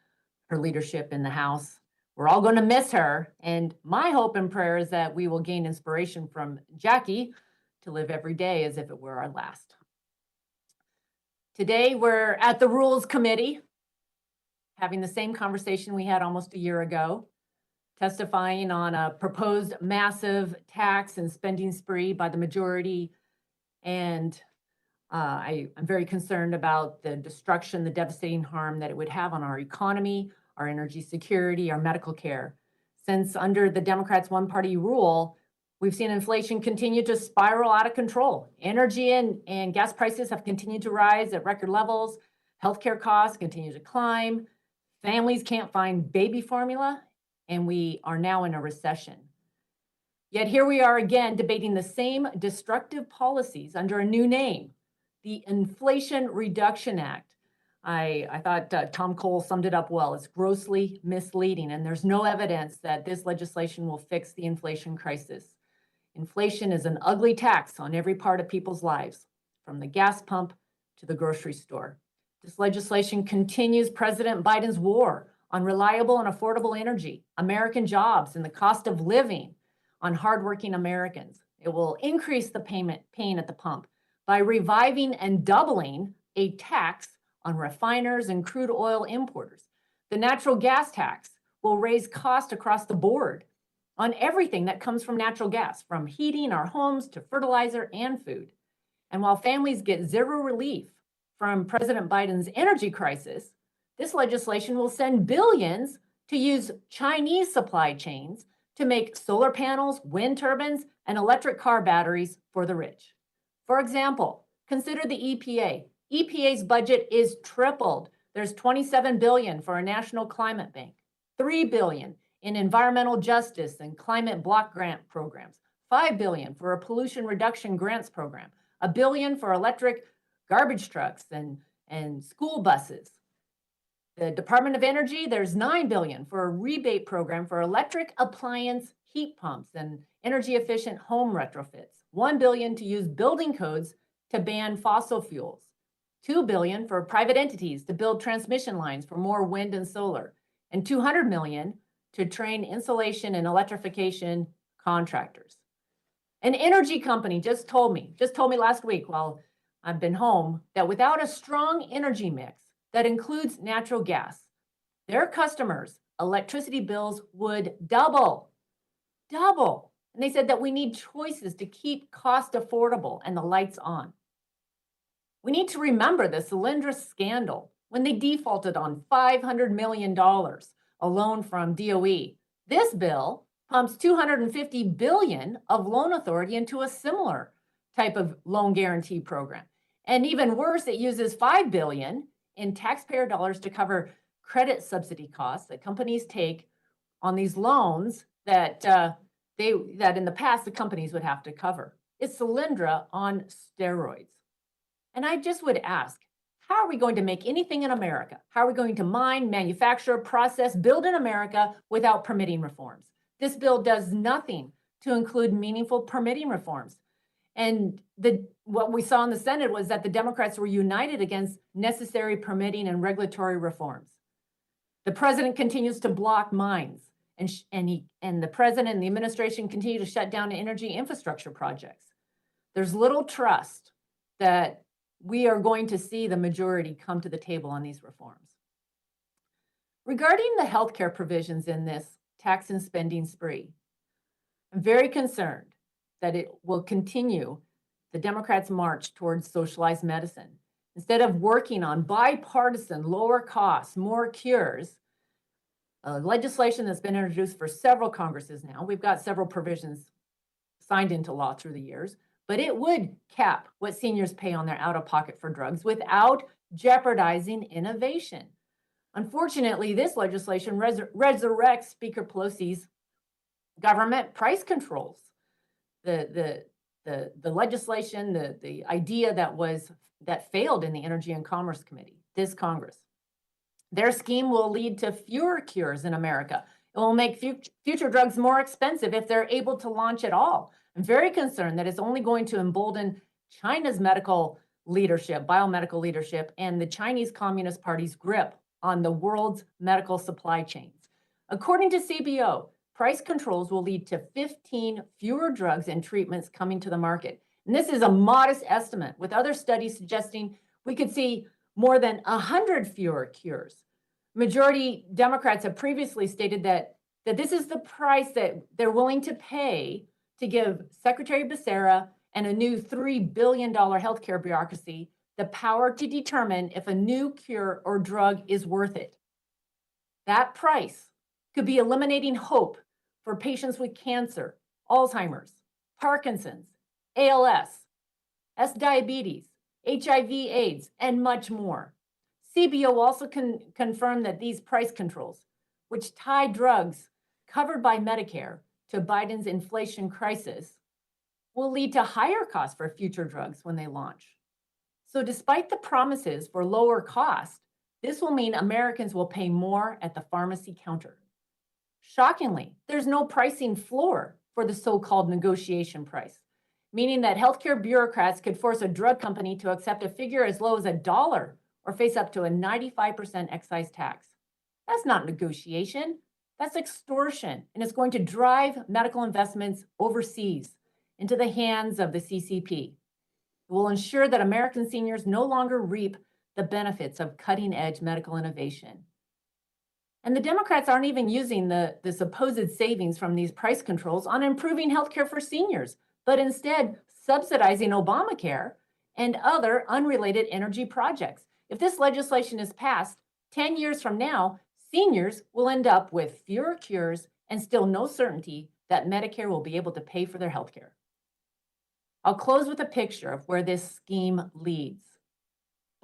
her leadership in the House. We're all going to miss her, and my hope and prayer is that we will gain inspiration from Jackie to live every day as if it were our last. Today, we're at the Rules Committee, having the same conversation we had almost a year ago, testifying on a proposed massive tax and spending spree by the majority. And I'm very concerned about the destruction, the devastating harm that it would have on our economy, our energy security, our medical care. Since under the Democrats' one-party rule, we've seen inflation continue to spiral out of control. Energy and gas prices have continued to rise at record levels. Healthcare costs continue to climb. Families can't find baby formula, and we are now in a recession. Yet here we are again debating the same destructive policies under a new name, the Inflation Reduction Act. I thought Tom Cole summed it up well. It's grossly misleading, and there's no evidence that this legislation will fix the inflation crisis. Inflation is an ugly tax on every part of people's lives, from the gas pump to the grocery store. This legislation continues President Biden's war on reliable and affordable energy, American jobs, and the cost of living on hardworking Americans. It will increase the pain at the pump by reviving and doubling a tax on refiners and crude oil importers. The natural gas tax will raise costs across the board on everything that comes from natural gas, from heating our homes to fertilizer and food. And while families get zero relief from President Biden's energy crisis, this legislation will send billions to use Chinese supply chains to make solar panels, wind turbines, and electric car batteries for the rich. For example, consider the EPA. EPA's budget is tripled. There's $27 billion for a national climate bank, $3 billion in environmental justice and climate block grant programs, $5 billion for a pollution reduction grants program, $1 billion for electric garbage trucks and school buses. The Department of Energy, there's $9 billion for a rebate program for electric appliance heat pumps and energy efficient home retrofits, $1 billion to use building codes to ban fossil fuels, $2 billion for private entities to build transmission lines for more wind and solar, and $200 million to train insulation and electrification contractors. An energy company just told me last week while I've been home that without a strong energy mix that includes natural gas, their customers' electricity bills would double. And they said that we need choices to keep cost affordable and the lights on. We need to remember the Solyndra scandal when they defaulted on $500 million, a loan from DOE. This bill pumps $250 billion of loan authority into a similar type of loan guarantee program. And even worse, it uses $5 billion in taxpayer dollars to cover credit subsidy costs that companies take on these loans that that in the past the companies would have to cover. It's Solyndra on steroids. And I just would ask, how are we going to make anything in America? How are we going to mine, manufacture, process, build in America without permitting reforms? This bill does nothing to include meaningful permitting reforms. And what we saw in the Senate was that the Democrats were united against necessary permitting and regulatory reforms. The president continues to block mines, and the president and the administration continue to shut down energy infrastructure projects. There's little trust that we are going to see the majority come to the table on these reforms. Regarding the healthcare provisions in this tax and spending spree, I'm very concerned that it will continue the Democrats' march towards socialized medicine. Instead of working on bipartisan, lower costs, more cures, legislation that's been introduced for several Congresses now, we've got several provisions signed into law through the years, but it would cap what seniors pay on their out-of-pocket for drugs without jeopardizing innovation. Unfortunately, this legislation resurrects Speaker Pelosi's government price controls. The legislation, the idea that failed in the Energy and Commerce Committee, this Congress. Their scheme will lead to fewer cures in America. It will make future drugs more expensive if they're able to launch at all. I'm very concerned that it's only going to embolden China's medical leadership, biomedical leadership, and the Chinese Communist Party's grip on the world's medical supply chains. According to CBO, price controls will lead to 15 fewer drugs and treatments coming to the market. And this is a modest estimate, with other studies suggesting we could see more than 100 fewer cures. Majority Democrats have previously stated that this is the price that they're willing to pay to give Secretary Becerra and a new $3 billion healthcare bureaucracy the power to determine if a new cure or drug is worth it. That price could be eliminating hope for patients with cancer, Alzheimer's, Parkinson's, ALS, diabetes, HIV/AIDS, and much more. CBO also confirmed that these price controls, which tie drugs covered by Medicare to Biden's inflation crisis, will lead to higher costs for future drugs when they launch. So despite the promises for lower cost, this will mean Americans will pay more at the pharmacy counter. Shockingly, there's no pricing floor for the so-called negotiation price, meaning that healthcare bureaucrats could force a drug company to accept a figure as low as $1 or face up to a 95% excise tax. That's not negotiation, that's extortion, and it's going to drive medical investments overseas into the hands of the CCP. It will ensure that American seniors no longer reap the benefits of cutting-edge medical innovation. And the Democrats aren't even using the supposed savings from these price controls on improving healthcare for seniors, but instead subsidizing Obamacare and other unrelated energy projects. If this legislation is passed, 10 years from now, seniors will end up with fewer cures and still no certainty that Medicare will be able to pay for their healthcare. I'll close with a picture of where this scheme leads.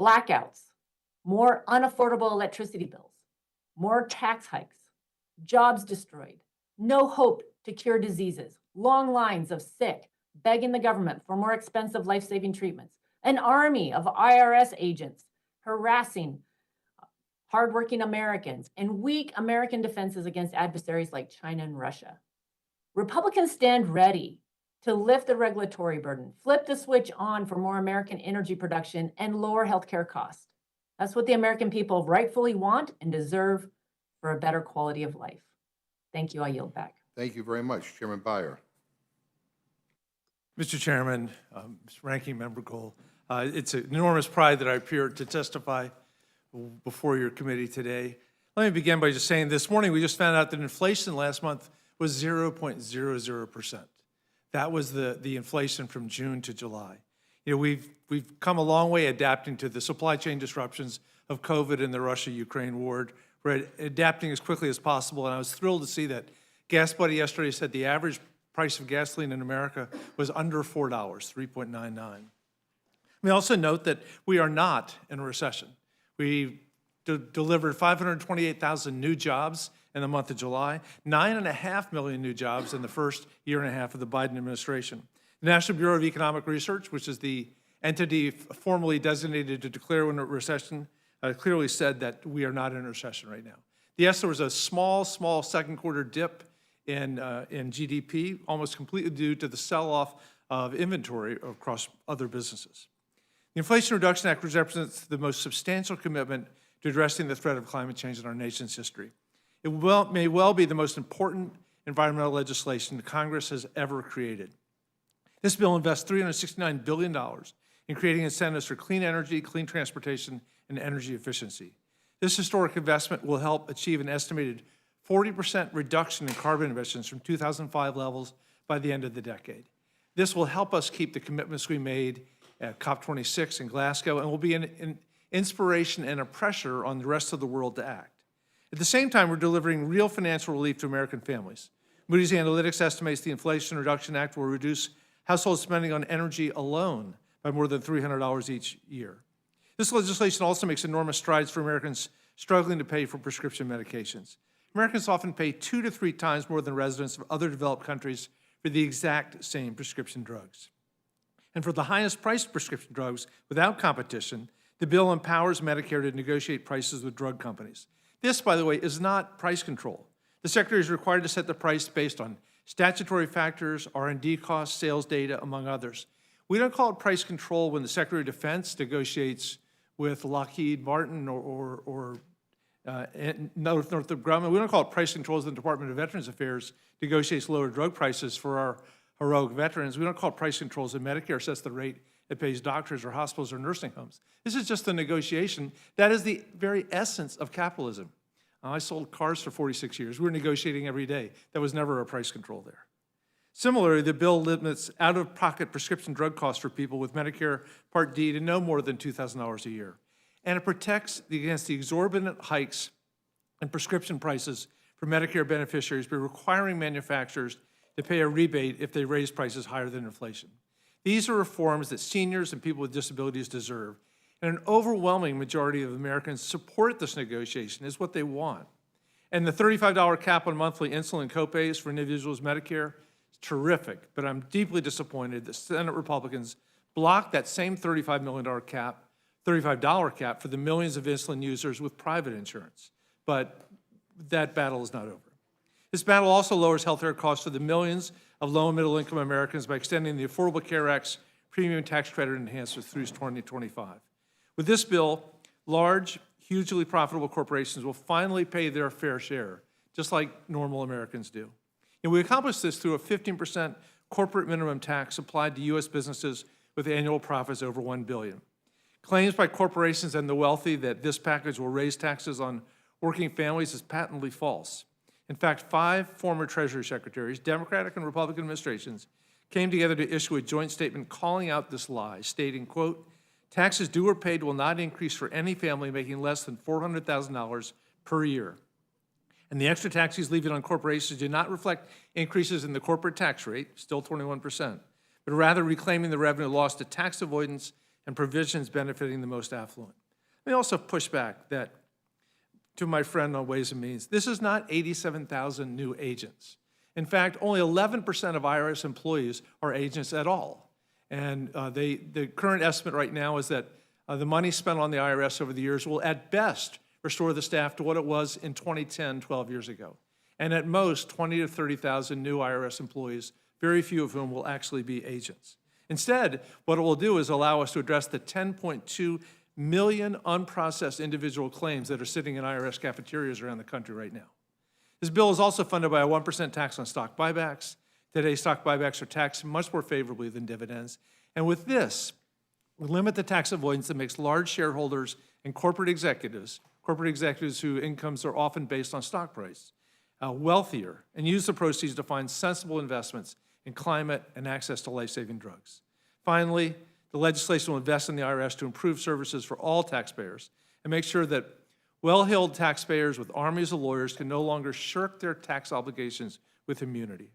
Blackouts, more unaffordable electricity bills, more tax hikes, jobs destroyed, no hope to cure diseases, long lines of sick begging the government for more expensive life-saving treatments, an army of IRS agents harassing hardworking Americans, and weak American defenses against adversaries like China and Russia. Republicans stand ready to lift the regulatory burden, flip the switch on for more American energy production, and lower healthcare costs. That's what the American people rightfully want and deserve for a better quality of life. Thank you. I yield back. Thank you very much. Chairman Byer. Mr. Chairman, Mr. Ranking Member Cole, it's an enormous pride that I appear to testify before your committee today. Let me begin by just saying this morning we just found out that inflation last month was 0.00%. That was the inflation from June to July. You know, we've come a long way adapting to the supply chain disruptions of COVID and the Russia-Ukraine war. We're adapting as quickly as possible, and I was thrilled to see that Gas Buddy yesterday said the average price of gasoline in America was under $4, 3.99. We also note that we are not in a recession. We delivered 528,000 new jobs in the month of July, 9.5 million new jobs in the first year and a half of the Biden administration. The National Bureau of Economic Research, which is the entity formally designated to declare when a recession, clearly said that we are not in a recession right now. Yes, there was a small second quarter dip in GDP, almost completely due to the sell-off of inventory across other businesses. The Inflation Reduction Act represents the most substantial commitment to addressing the threat of climate change in our nation's history. It may well be the most important environmental legislation that Congress has ever created. This bill invests $369 billion in creating incentives for clean energy, clean transportation, and energy efficiency. This historic investment will help achieve an estimated 40% reduction in carbon emissions from 2005 levels by the end of the decade. This will help us keep the commitments we made at COP26 in Glasgow and will be an inspiration and a pressure on the rest of the world to act. At the same time, we're delivering real financial relief to American families. Moody's Analytics estimates the Inflation Reduction Act will reduce household spending on energy alone by more than $300 each year. This legislation also makes enormous strides for Americans struggling to pay for prescription medications. Americans often pay 2 to 3 times more than residents of other developed countries for the exact same prescription drugs. And for the highest priced prescription drugs without competition, the bill empowers Medicare to negotiate prices with drug companies. This, by the way, is not price control. The Secretary is required to set the price based on statutory factors, R&D costs, sales data, among others. We don't call it price control when the Secretary of Defense negotiates with Lockheed Martin or Northrop Grumman. We don't call it price control as the Department of Veterans Affairs negotiates lower drug prices for our heroic veterans. We don't call it price controls, and Medicare sets the rate it pays doctors or hospitals or nursing homes. This is just a negotiation. That is the very essence of capitalism. I sold cars for 46 years. We were negotiating every day. There was never a price control there. Similarly, the bill limits out-of-pocket prescription drug costs for people with Medicare Part D to no more than $2,000 a year. And it protects against the exorbitant hikes in prescription prices for Medicare beneficiaries by requiring manufacturers to pay a rebate if they raise prices higher than inflation. These are reforms that seniors and people with disabilities deserve, and an overwhelming majority of Americans support this negotiation. It's what they want. And the $35 cap on monthly insulin copays for individuals with Medicare is terrific, but I'm deeply disappointed that Senate Republicans blocked that same $35 cap for the millions of insulin users with private insurance. But that battle is not over. This battle also lowers health care costs for the millions of low and middle income Americans by extending the Affordable Care Act's premium tax credit enhancements through 2025. With this bill, large, hugely profitable corporations will finally pay their fair share, just like normal Americans do. And we accomplish this through a 15% corporate minimum tax applied to U.S. businesses with annual profits over $1 billion. Claims by corporations and the wealthy that this package will raise taxes on working families is patently false. In fact, 5 former Treasury Secretaries, Democratic and Republican administrations, came together to issue a joint statement calling out this lie, stating, quote, "Taxes due or paid will not increase for any family making less than $400,000 per year. And the extra taxes levied on corporations do not reflect increases in the corporate tax rate, still 21%, but rather reclaiming the revenue lost to tax avoidance and provisions benefiting the most affluent." Let me also push back that to my friend on Ways and Means. This is not 87,000 new agents. In fact, only 11% of IRS employees are agents at all. And the current estimate right now is that the money spent on the IRS over the years will at best restore the staff to what it was in 2010, 12 years ago. And at most, 20 to 30,000 new IRS employees, very few of whom will actually be agents. Instead, what it will do is allow us to address the 10.2 million unprocessed individual claims that are sitting in IRS cafeterias around the country right now. This bill is also funded by a 1% tax on stock buybacks. Today, stock buybacks are taxed much more favorably than dividends. And with this, we limit the tax avoidance that makes large shareholders and corporate executives whose incomes are often based on stock price, wealthier, and use the proceeds to find sensible investments in climate and access to life-saving drugs. Finally, the legislation will invest in the IRS to improve services for all taxpayers and make sure that well-heeled taxpayers with armies of lawyers can no longer shirk their tax obligations with immunity.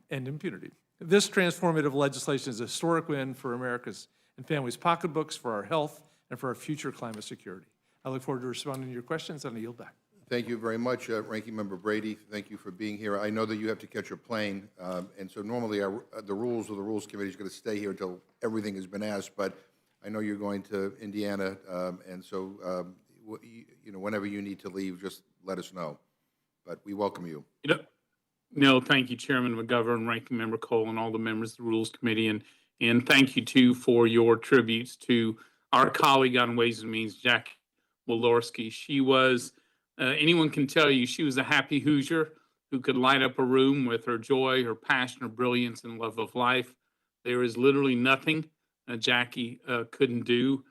and impunity. This transformative legislation is a historic win for America's and families' pocketbooks, for our health, and for our future climate security. I look forward to responding to your questions, and I yield back. Thank you very much, Ranking Member Brady. Thank you for being here. I know that you have to catch a plane, and so normally the rules of the Rules Committee is going to stay here until everything has been asked, but I know you're going to Indiana, and so whenever you need to leave, just let us know. But we welcome you. No, thank you, Chairman McGovern, Ranking Member Cole, and all the members of the Rules Committee, and thank you too for your tributes to our colleague on Ways and Means, Jackie Walorski. She was, anyone can tell you, she was a happy Hoosier who could light up a room with her joy, her passion, her brilliance, and love of life. There is literally nothing Jackie couldn't do.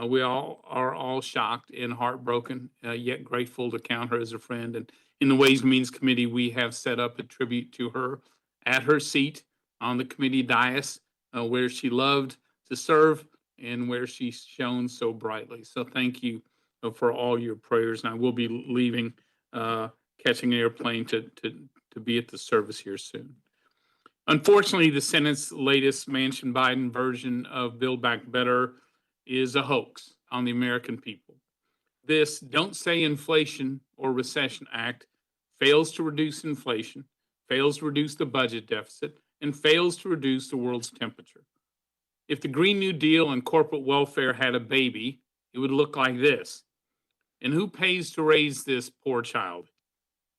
We all are all shocked and heartbroken, yet grateful to count her as a friend. And in the Ways and Means Committee, we have set up a tribute to her at her seat on the committee dais, where she loved to serve and where she shone so brightly. So thank you for all your prayers. And I will be leaving, catching an airplane to be at the service here soon. Unfortunately, the Senate's latest Manchin-Biden version of Build Back Better is a hoax on the American people. This Don't Say Inflation or Recession Act fails to reduce inflation, fails to reduce the budget deficit, and fails to reduce the world's temperature. If the Green New Deal and corporate welfare had a baby, it would look like this. And who pays to raise this poor child?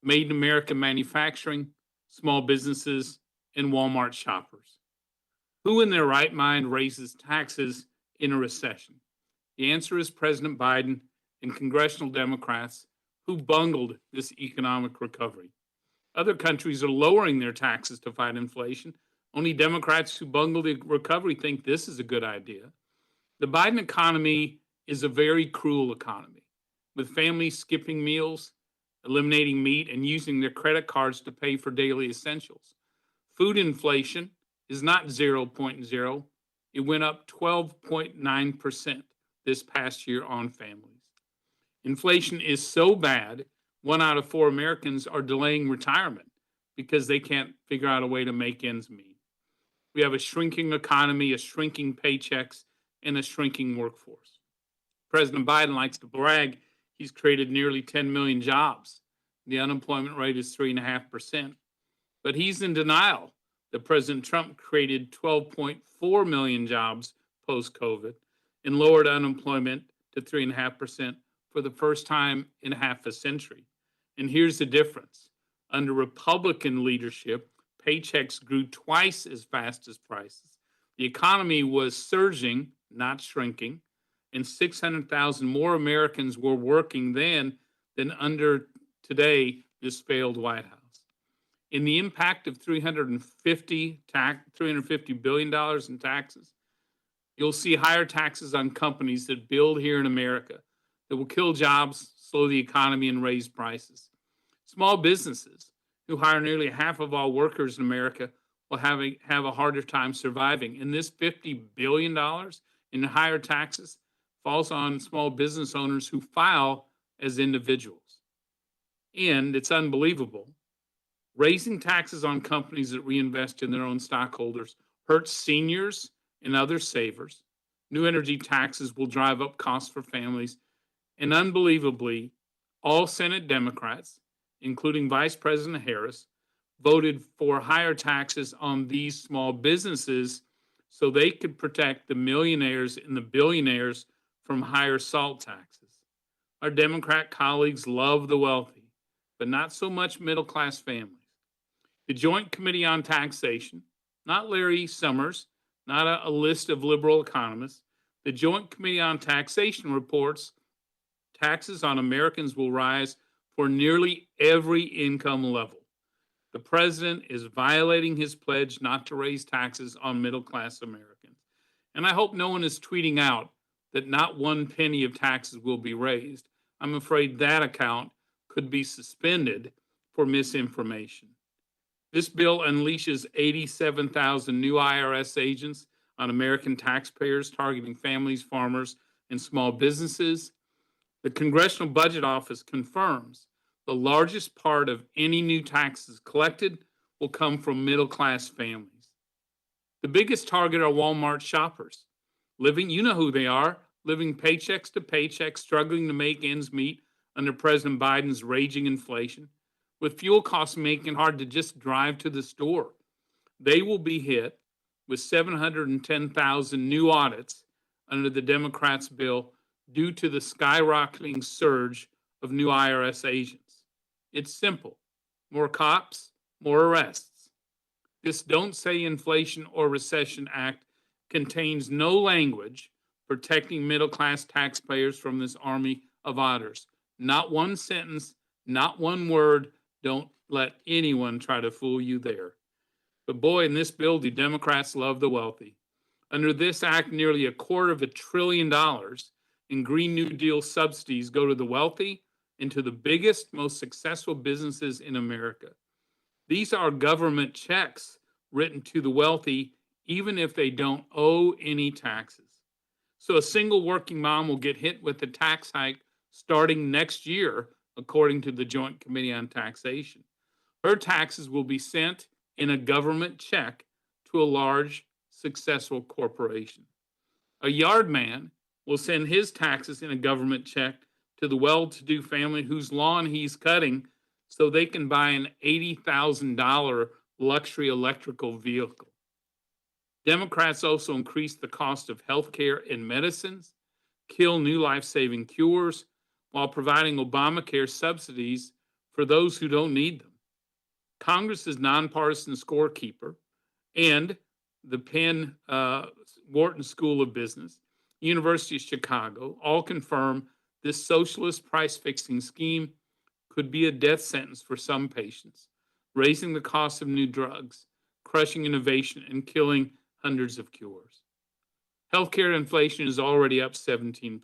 Made in America manufacturing, small businesses, and Walmart shoppers. Who in their right mind raises taxes in a recession? The answer is President Biden and congressional Democrats who bungled this economic recovery. Other countries are lowering their taxes to fight inflation. Only Democrats who bungled the recovery think this is a good idea. The Biden economy is a very cruel economy, with families skipping meals, eliminating meat, and using their credit cards to pay for daily essentials. Food inflation is not 0.0. It went up 12.9% this past year on families. Inflation is so bad, 1 out of 4 Americans are delaying retirement because they can't figure out a way to make ends meet. We have a shrinking economy, a shrinking paychecks, and a shrinking workforce. President Biden likes to brag he's created nearly 10 million jobs. The unemployment rate is 3.5%. But he's in denial that President Trump created 12.4 million jobs post-COVID and lowered unemployment to 3.5% for the first time in half a century. And here's the difference. Under Republican leadership, paychecks grew twice as fast as prices. The economy was surging, not shrinking, and 600,000 more Americans were working then than under today, this failed White House. In the impact of $350 billion in taxes, you'll see higher taxes on companies that build here in America that will kill jobs, slow the economy, and raise prices. Small businesses, who hire nearly half of all workers in America, will have a harder time surviving. And this $50 billion in higher taxes falls on small business owners who file as individuals. And it's unbelievable. Raising taxes on companies that reinvest in their own stockholders hurts seniors and other savers. New energy taxes will drive up costs for families. And unbelievably, all Senate Democrats, including Vice President Harris, voted for higher taxes on these small businesses so they could protect the millionaires and the billionaires from higher SALT taxes. Our Democrat colleagues love the wealthy, but not so much middle-class families. The Joint Committee on Taxation, not Larry Summers, not a list of liberal economists, the Joint Committee on Taxation reports taxes on Americans will rise for nearly every income level. The president is violating his pledge not to raise taxes on middle-class Americans. And I hope no one is tweeting out that not 1 penny of taxes will be raised. I'm afraid that account could be suspended for misinformation. This bill unleashes 87,000 new IRS agents on American taxpayers, targeting families, farmers, and small businesses. The Congressional Budget Office confirms the largest part of any new taxes collected will come from middle-class families. The biggest target are Walmart shoppers, living, you know who they are, living paychecks to paychecks, struggling to make ends meet under President Biden's raging inflation, with fuel costs making it hard to just drive to the store. They will be hit with 710,000 new audits under the Democrats' bill due to the skyrocketing surge of new IRS agents. It's simple. More cops, more arrests. This Don't Say Inflation or Recession Act contains no language protecting middle-class taxpayers from this army of auditors. Not one sentence, not one word. Don't let anyone try to fool you there. But boy, in this bill, do Democrats love the wealthy. Under this act, nearly $250 billion in Green New Deal subsidies go to the wealthy and to the biggest, most successful businesses in America. These are government checks written to the wealthy, even if they don't owe any taxes. So a single working mom will get hit with a tax hike starting next year, according to the Joint Committee on Taxation. Her taxes will be sent in a government check to a large, successful corporation. A yard man will send his taxes in a government check to the well-to-do family whose lawn he's cutting so they can buy an $80,000 luxury electrical vehicle. Democrats also increase the cost of health care and medicines, kill new life-saving cures, while providing Obamacare subsidies for those who don't need them. Congress's nonpartisan scorekeeper and the Penn Wharton School of Business, University of Chicago, all confirm this socialist price-fixing scheme could be a death sentence for some patients, raising the cost of new drugs, crushing innovation, and killing hundreds of cures. Healthcare inflation is already up 17%.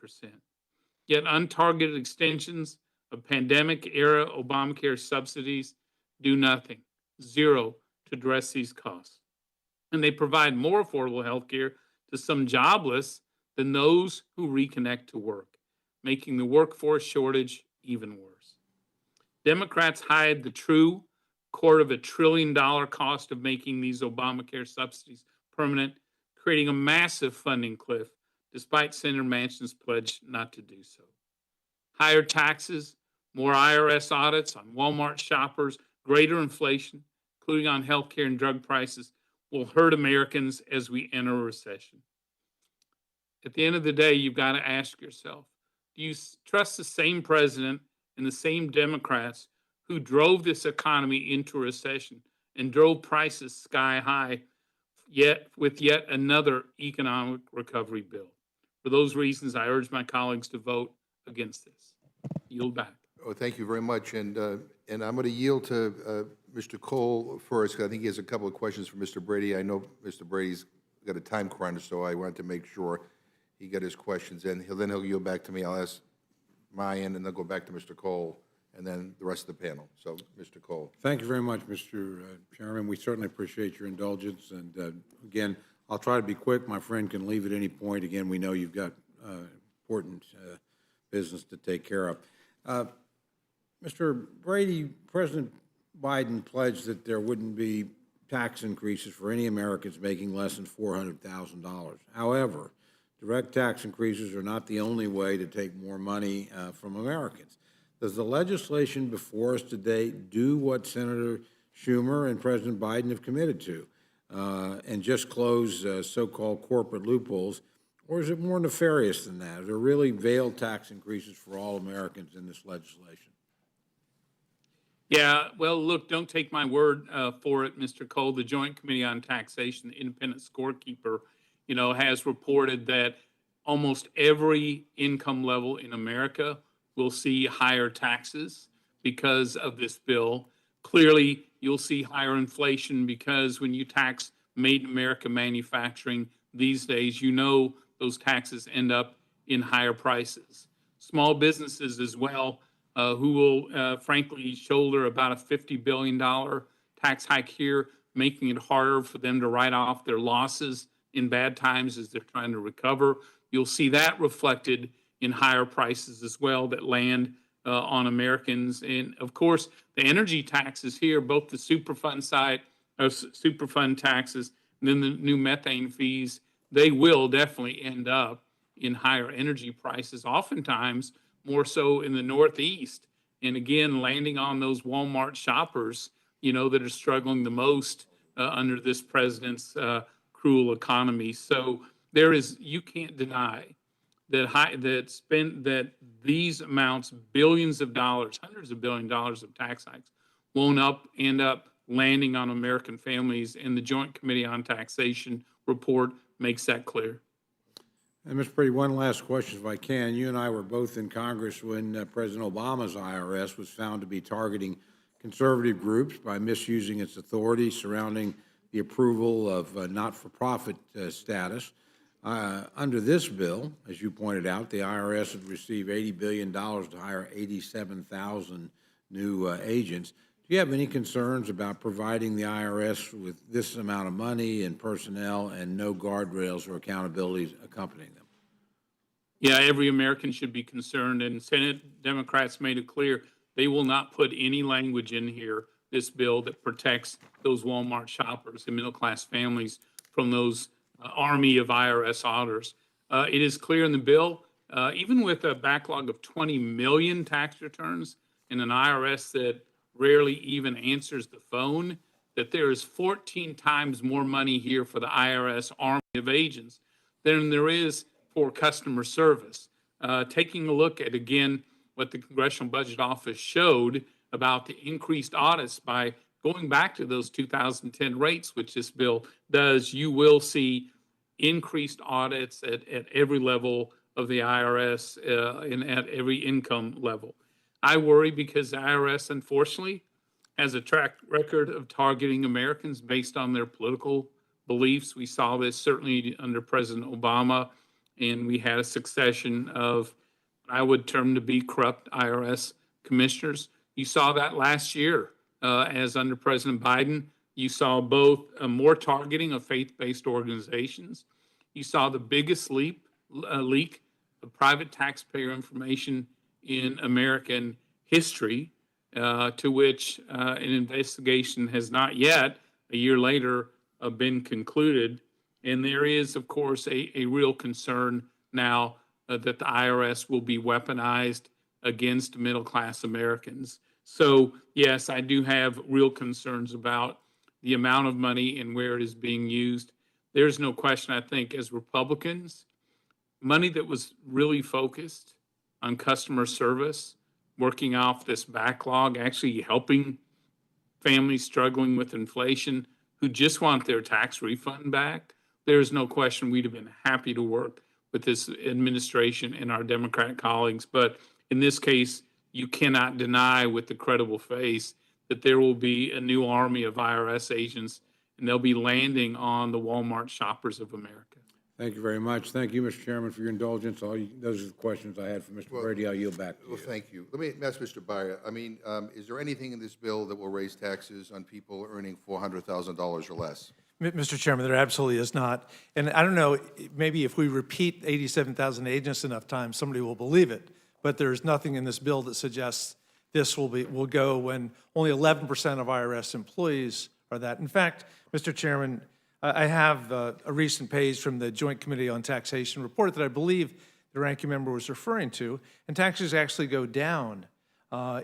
Yet untargeted extensions of pandemic-era Obamacare subsidies do nothing, zero, to address these costs. And they provide more affordable health care to some jobless than those who reconnect to work, making the workforce shortage even worse. Democrats hide the true $250 billion cost of making these Obamacare subsidies permanent, creating a massive funding cliff, despite Senator Manchin's pledge not to do so. Higher taxes, more IRS audits on Walmart shoppers, greater inflation, including on healthcare and drug prices, will hurt Americans as we enter a recession. At the end of the day, you've got to ask yourself, do you trust the same president and the same Democrats who drove this economy into a recession and drove prices sky high with yet another economic recovery bill? For those reasons, I urge my colleagues to vote against this. Yield back. Oh, thank you very much. And I'm going to yield to Mr. Cole first, 'cause I think he has a couple of questions for Mr. Brady. I know Mr. Brady's got a time crunch, so I wanted to make sure he got his questions in. Then he'll yield back to me. I'll ask mine, and then go back to Mr. Cole, and then the rest of the panel. So, Mr. Cole. Thank you very much, Mr. Chairman. We certainly appreciate your indulgence. And again, I'll try to be quick. My friend can leave at any point. Again, we know you've got important business to take care of. Mr. Brady, President Biden pledged that there wouldn't be tax increases for any Americans making less than $400,000. However, direct tax increases are not the only way to take more money from Americans. Does the legislation before us today do what Senator Schumer and President Biden have committed to, and just close so-called corporate loopholes, or is it more nefarious than that? Are there really veiled tax increases for all Americans in this legislation? Yeah, well, look, don't take my word for it, Mr. Cole. The Joint Committee on Taxation, the independent scorekeeper, has reported that almost every income level in America will see higher taxes because of this bill. Clearly, you'll see higher inflation because when you tax made in America manufacturing these days, those taxes end up in higher prices. Small businesses as well, who will frankly shoulder about a $50 billion tax hike here, making it harder for them to write off their losses in bad times as they're trying to recover. You'll see that reflected in higher prices as well that land on Americans. And of course, the energy taxes here, both the Superfund side of Superfund taxes, and then the new methane fees, they will definitely end up in higher energy prices, oftentimes more so in the Northeast. And again, landing on those Walmart shoppers, that are struggling the most under this president's cruel economy. So you can't deny that these amounts, billions of dollars, hundreds of billion dollars of tax hikes, won't end up landing on American families. And the Joint Committee on Taxation report makes that clear. And Mr. Brady, one last question, if I can. You and I were both in Congress when President Obama's IRS was found to be targeting conservative groups by misusing its authority surrounding the approval of not-for-profit status. Under this bill, as you pointed out, the IRS would receive $80 billion to hire 87,000 new agents. Do you have any concerns about providing the IRS with this amount of money and personnel and no guardrails or accountability accompanying them? Yeah, every American should be concerned, and Senate Democrats made it clear they will not put any language in here, this bill, that protects those Walmart shoppers and middle-class families from those army of IRS auditors. It is clear in the bill, even with a backlog of 20 million tax returns and an IRS that rarely even answers the phone, that there is 14 times more money here for the IRS army of agents than there is for customer service. Taking a look at, again, what the Congressional Budget Office showed about the increased audits by going back to those 2010 rates, which this bill does, you will see increased audits at every level of the IRS and at every income level. I worry because the IRS, unfortunately, has a track record of targeting Americans based on their political beliefs. We saw this certainly under President Obama, and we had a succession of what I would term to be corrupt IRS commissioners. You saw that last year as under President Biden. You saw both more targeting of faith-based organizations. You saw the biggest leak of private taxpayer information in American history, to which an investigation has not yet, a year later, been concluded. And there is, of course, a real concern now that the IRS will be weaponized against middle-class Americans. So, yes, I do have real concerns about the amount of money and where it is being used. There's no question, I think, as Republicans, money that was really focused on customer service, working off this backlog, actually helping families struggling with inflation who just want their tax refund back, there's no question we'd have been happy to work with this administration and our Democrat colleagues. But in this case, you cannot deny with a credible face that there will be a new army of IRS agents, and they'll be landing on the Walmart shoppers of America. Thank you very much. Thank you, Mr. Chairman, for your indulgence. Those are the questions I had for Mr. Brady. I'll yield back to you. Well, thank you. Let me ask Mr. Byer, is there anything in this bill that will raise taxes on people earning $400,000 or less? Mr. Chairman, there absolutely is not. And I don't know, maybe if we repeat 87,000 agents enough times, somebody will believe it. But there's nothing in this bill that suggests this will go when only 11% of IRS employees are that. In fact, Mr. Chairman, I have a recent page from the Joint Committee on Taxation report that I believe the ranking member was referring to, and taxes actually go down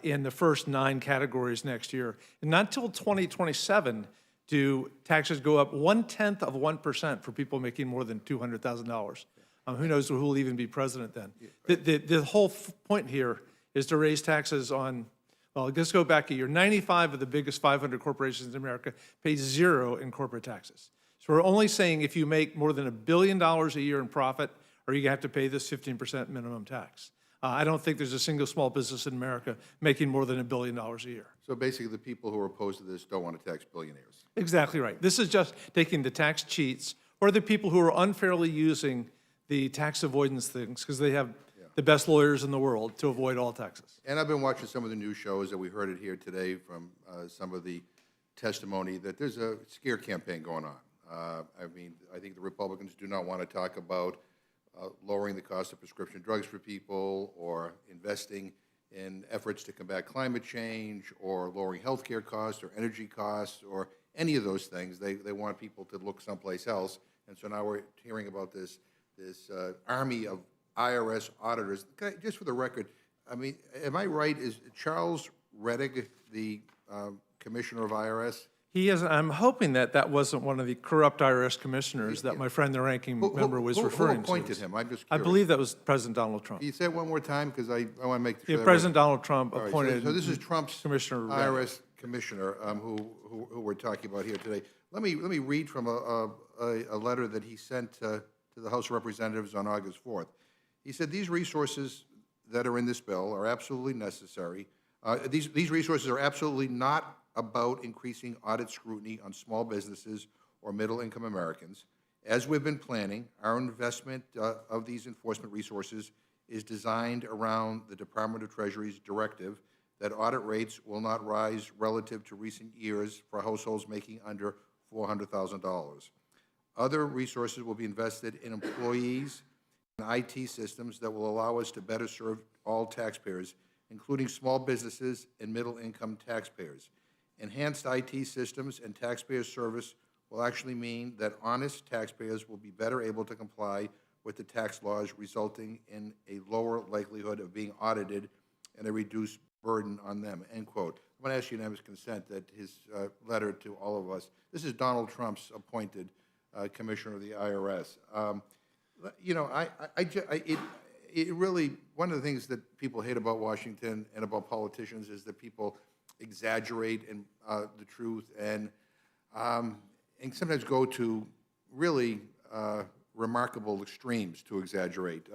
in the first 9 categories next year. And not until 2027 do taxes go up 0.1% for people making more than $200,000. Who knows who will even be president then? The whole point here is to raise taxes on, well, let's go back a year. 95 of the biggest 500 corporations in America pay 0 in corporate taxes. So we're only saying if you make more than $1 billion a year in profit, or you have to pay this 15% minimum tax. I don't think there's a single small business in America making more than $1 billion a year. So basically, the people who are opposed to this don't want to tax billionaires. Exactly right. This is just taking the tax cheats or the people who are unfairly using the tax avoidance things because they have the best lawyers in the world to avoid all taxes. And I've been watching some of the news shows, and we heard it here today from some of the testimony that there's a scare campaign going on. I think the Republicans do not want to talk about lowering the cost of prescription drugs for people or investing in efforts to combat climate change or lowering healthcare costs or energy costs or any of those things. They want people to look someplace else. And so now we're hearing about this army of IRS auditors. Just for the record, I mean, am I right? Is Charles Rettig the commissioner of IRS? He is, I'm hoping that that wasn't one of the corrupt IRS commissioners that my friend, the ranking member, was referring to. Who appointed him? I'm just I curious. believe that was President Donald Trump. Can you say it one more time? Because I want to make sure. Yeah, that President Donald Trump All right, appointed. so this is Trump's Commissioner Rettig. IRS commissioner who we're talking about here today. Let me read from a letter that he sent to the House of Representatives on August 4th. He said, these resources that are in this bill are absolutely necessary. These resources are absolutely not about increasing audit scrutiny on small businesses or middle-income Americans. As we've been planning, our investment of these enforcement resources is designed around the Department of Treasury's directive that audit rates will not rise relative to recent years for households making under $400,000. Other resources will be invested in employees and IT systems that will allow us to better serve all taxpayers, including small businesses and middle-income taxpayers. Enhanced IT systems and taxpayer service will actually mean that honest taxpayers will be better able to comply with the tax laws, resulting in a lower likelihood of being audited and a reduced burden on them, end quote. I'm going to ask unanimous consent that his letter to all of us, this is Donald Trump's appointed commissioner of the IRS. You know, it really, one of the things that people hate about Washington and about politicians is that people exaggerate the truth and sometimes go to really remarkable extremes to exaggerate.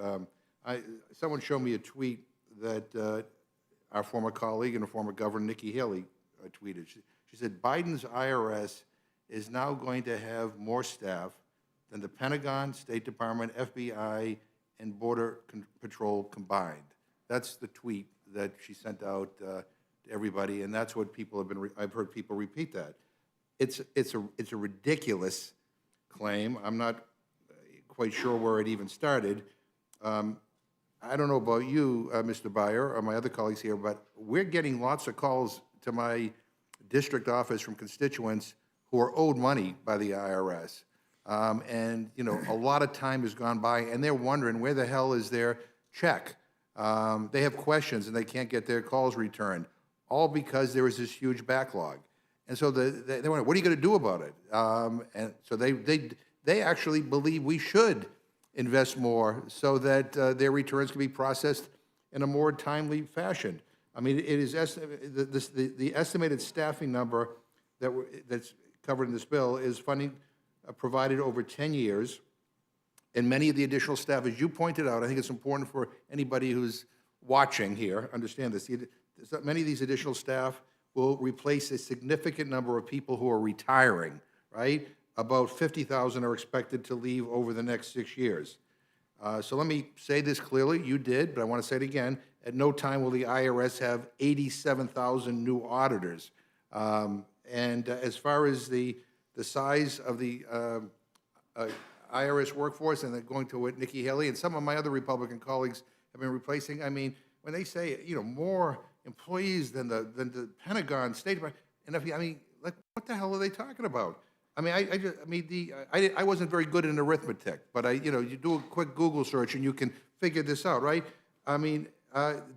Someone showed me a tweet that our former colleague and former Governor Nikki Haley tweeted. She said, Biden's IRS is now going to have more staff than the Pentagon, State Department, FBI, and Border Patrol combined. That's the tweet that she sent out to everybody, and that's what people have been, I've heard people repeat that. It's a ridiculous claim. I'm not quite sure where it even started. I don't know about you, Mr. Byer, or my other colleagues here, but we're getting lots of calls to my district office from constituents who are owed money by the IRS. And, you know, a lot of time has gone by, and they're wondering where the hell is their check. They have questions, and they can't get their calls returned, all because there is this huge backlog. And so they wonder, what are you going to do about it? And so they actually believe we should invest more so that their returns can be processed in a more timely fashion. I mean, it is the estimated staffing number that's covered in this bill is funding provided over 10 years, and many of the additional staff, as you pointed out, I think it's important for anybody who's watching here, understand this, many of these additional staff will replace a significant number of people who are retiring, right? About 50,000 are expected to leave over the next 6 years. So let me say this clearly, you did, but I want to say it again, at no time will the IRS have 87,000 new auditors. And as far as the size of the IRS workforce, and then going to what Nikki Haley and some of my other Republican colleagues have been replacing, I mean, when they say, you know, more employees than the Pentagon, State Department, and I mean, like, what the hell are they talking about? I mean, I wasn't very good in arithmetic, but you know, you do a quick Google search and you can figure this out, right? I mean,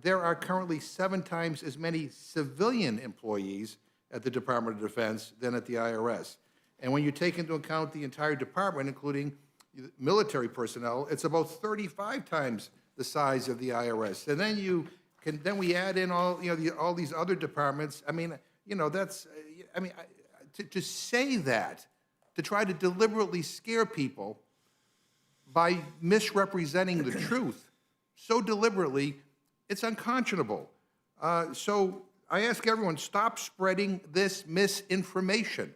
there are currently 7 times as many civilian employees at the Department of Defense than at the IRS. And when you take into account the entire department, including military personnel, it's about 35 times the size of the IRS. And then then we add in all, you know, all these other departments. I mean, you know, that's, I mean, to say that, to try to deliberately scare people by misrepresenting the truth so deliberately, it's unconscionable. So I ask everyone, stop spreading this misinformation.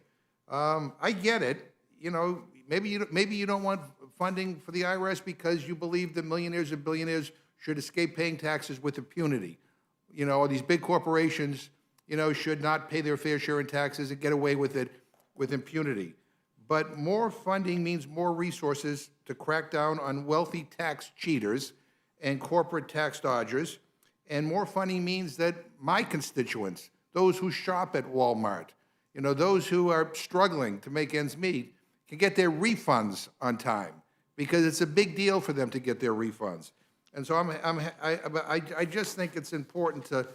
I get it. You know, maybe you don't want funding for the IRS because you believe that millionaires and billionaires should escape paying taxes with impunity. You know, or these big corporations, you know, should not pay their fair share in taxes and get away with it with impunity. But more funding means more resources to crack down on wealthy tax cheaters and corporate tax dodgers. And more funding means that my constituents, those who shop at Walmart, those who are struggling to make ends meet, can get their refunds on time, because it's a big deal for them to get their refunds. And so I just think it's important to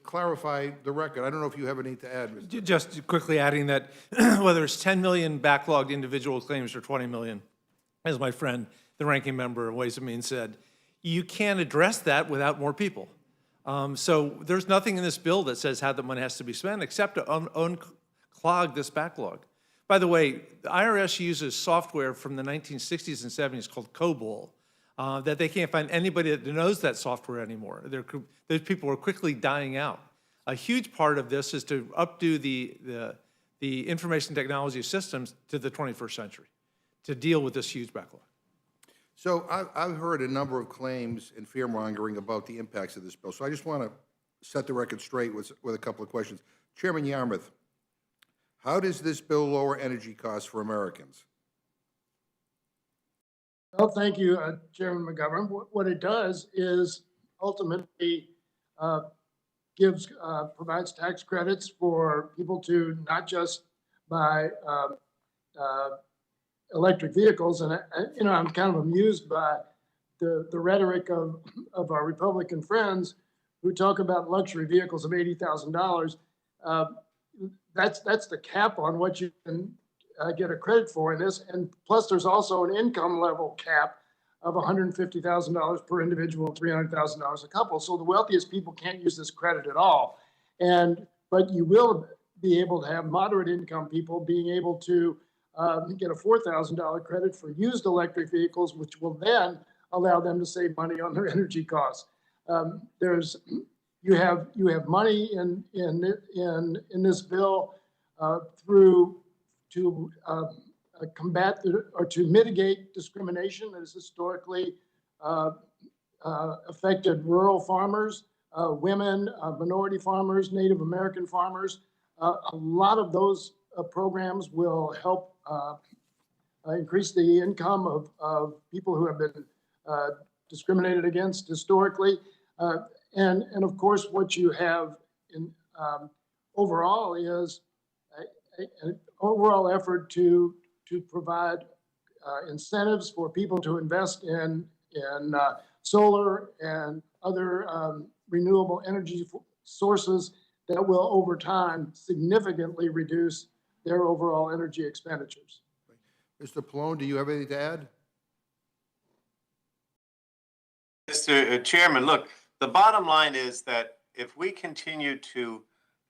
clarify the record. I don't know if you have anything to add, Mr. Just quickly adding that whether it's 10 million backlogged individual claims or 20 million, as my friend, the ranking member of Ways and Means said, you can't address that without more people. So there's nothing in this bill that says how the money has to be spent except to unclog this backlog. By the way, the IRS uses software from the 1960s and 70s called COBOL that they can't find anybody that knows that software anymore. Those people are quickly dying out. A huge part of this is to updo the information technology systems to the 21st century to deal with this huge backlog. So I've heard a number of claims and fear-mongering about the impacts of this bill. So I just want to set the record straight with a couple of questions. Chairman Yarmouth, how does this bill lower energy costs for Americans? Well, thank you, Chairman McGovern. What it does is ultimately provides tax credits for people to not just buy electric vehicles. And I'm kind of amused by the rhetoric of our Republican friends who talk about luxury vehicles of $80,000. That's the cap on what you can get a credit for in this. And plus there's also an income level cap of $150,000 per individual, $300,000 a couple. So the wealthiest people can't use this credit at all. But you will be able to have moderate income people being able to get a $4,000 credit for used electric vehicles, which will then allow them to save money on their energy costs. You have money in this bill to combat or to mitigate discrimination that has historically affected rural farmers, women, minority farmers, Native American farmers. A lot of those programs will help increase the income of people who have been discriminated against historically. And of course, what you have in overall is an overall effort to provide incentives for people to invest in solar and other renewable energy sources that will over time significantly reduce their overall energy expenditures. Mr. Pallone, do you have anything to add? Mr. Chairman, look, the bottom line is that if we continue to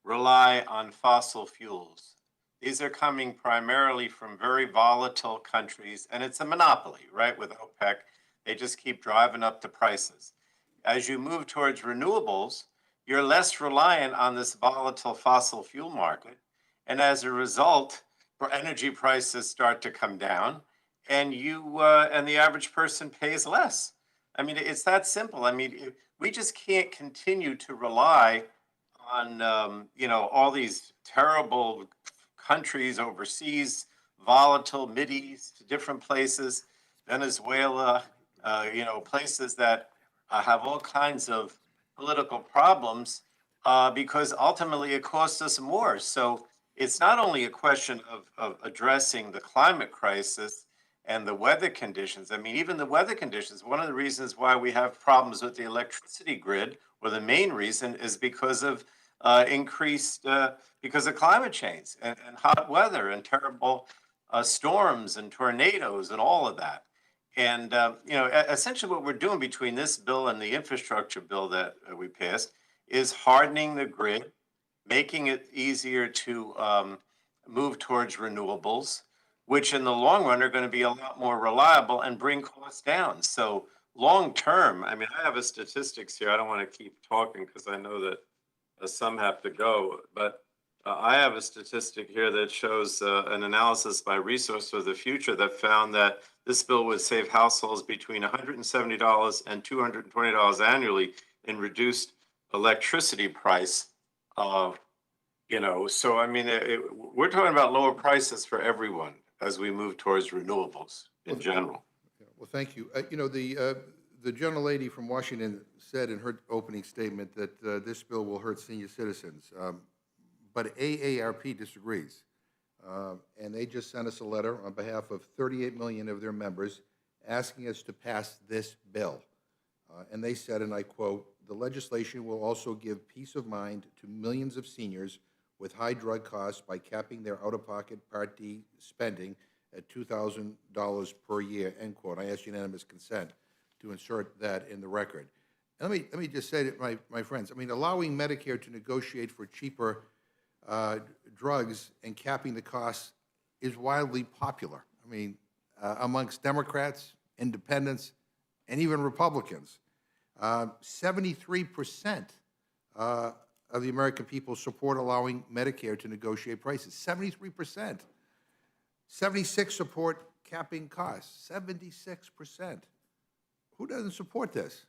rely on fossil fuels, these are coming primarily from very volatile countries, and it's a monopoly, right, with OPEC. They just keep driving up the prices. As you move towards renewables, you're less reliant on this volatile fossil fuel market. And as a result, energy prices start to come down, and the average person pays less. I mean, it's that simple. I mean, we just can't continue to rely on, all these terrible countries overseas, volatile, Mideast, different places, Venezuela, places that have all kinds of political problems because ultimately it costs us more. So it's not only a question of addressing the climate crisis and the weather conditions. I mean, even the weather conditions, one of the reasons why we have problems with the electricity grid, or the main reason, is because of because of climate change and hot weather and terrible storms and tornadoes and all of that. And, essentially what we're doing between this bill and the infrastructure bill that we passed is hardening the grid, making it easier to move towards renewables, which in the long run are going to be a lot more reliable and bring costs down. So long term, I mean, I have a statistics here. I don't want to keep talking because I know that some have to go, but I have a statistic here that shows an analysis by Resource for the Future that found that this bill would save households between $170 and $220 annually in reduced electricity price. So I mean, we're talking about lower prices for everyone as we move towards renewables in general. Well, thank you. The gentlelady from Washington said in her opening statement that this bill will hurt senior citizens, but AARP disagrees. And they just sent us a letter on behalf of 38 million of their members asking us to pass this bill. And they said, and I quote, "The legislation will also give peace of mind to millions of seniors with high drug costs by capping their out-of-pocket Part D spending at $2,000 per year," end quote. I ask unanimous consent to insert that in the record. And let me just say to my friends, I mean, allowing Medicare to negotiate for cheaper drugs and capping the costs is wildly popular. I mean, amongst Democrats, independents, and even Republicans. 73% of the American people support allowing Medicare to negotiate prices. 73%. 76 support capping costs. 76%. Who doesn't support this?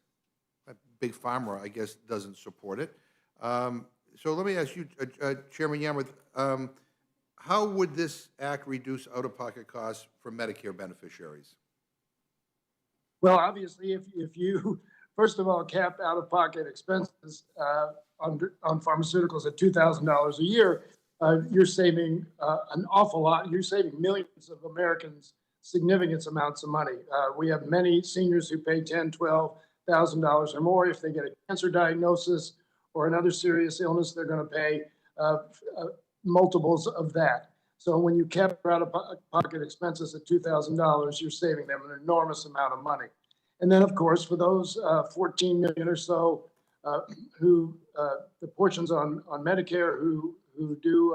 Big Pharma, I guess, doesn't support it. So let me ask you, Chairman Yamworth, how would this act reduce out-of-pocket costs for Medicare beneficiaries? Well, obviously, if you, first of all, cap out-of-pocket expenses on pharmaceuticals at $2,000 a year, you're saving an awful lot. You're saving millions of Americans significant amounts of money. We have many seniors who pay $10,000, $12,000 or more. If they get a cancer diagnosis or another serious illness, they're going to pay multiples of that. So when you cap out-of-pocket expenses at $2,000, you're saving them an enormous amount of money. And then, of course, for those 14 million or so who the portions on Medicare who do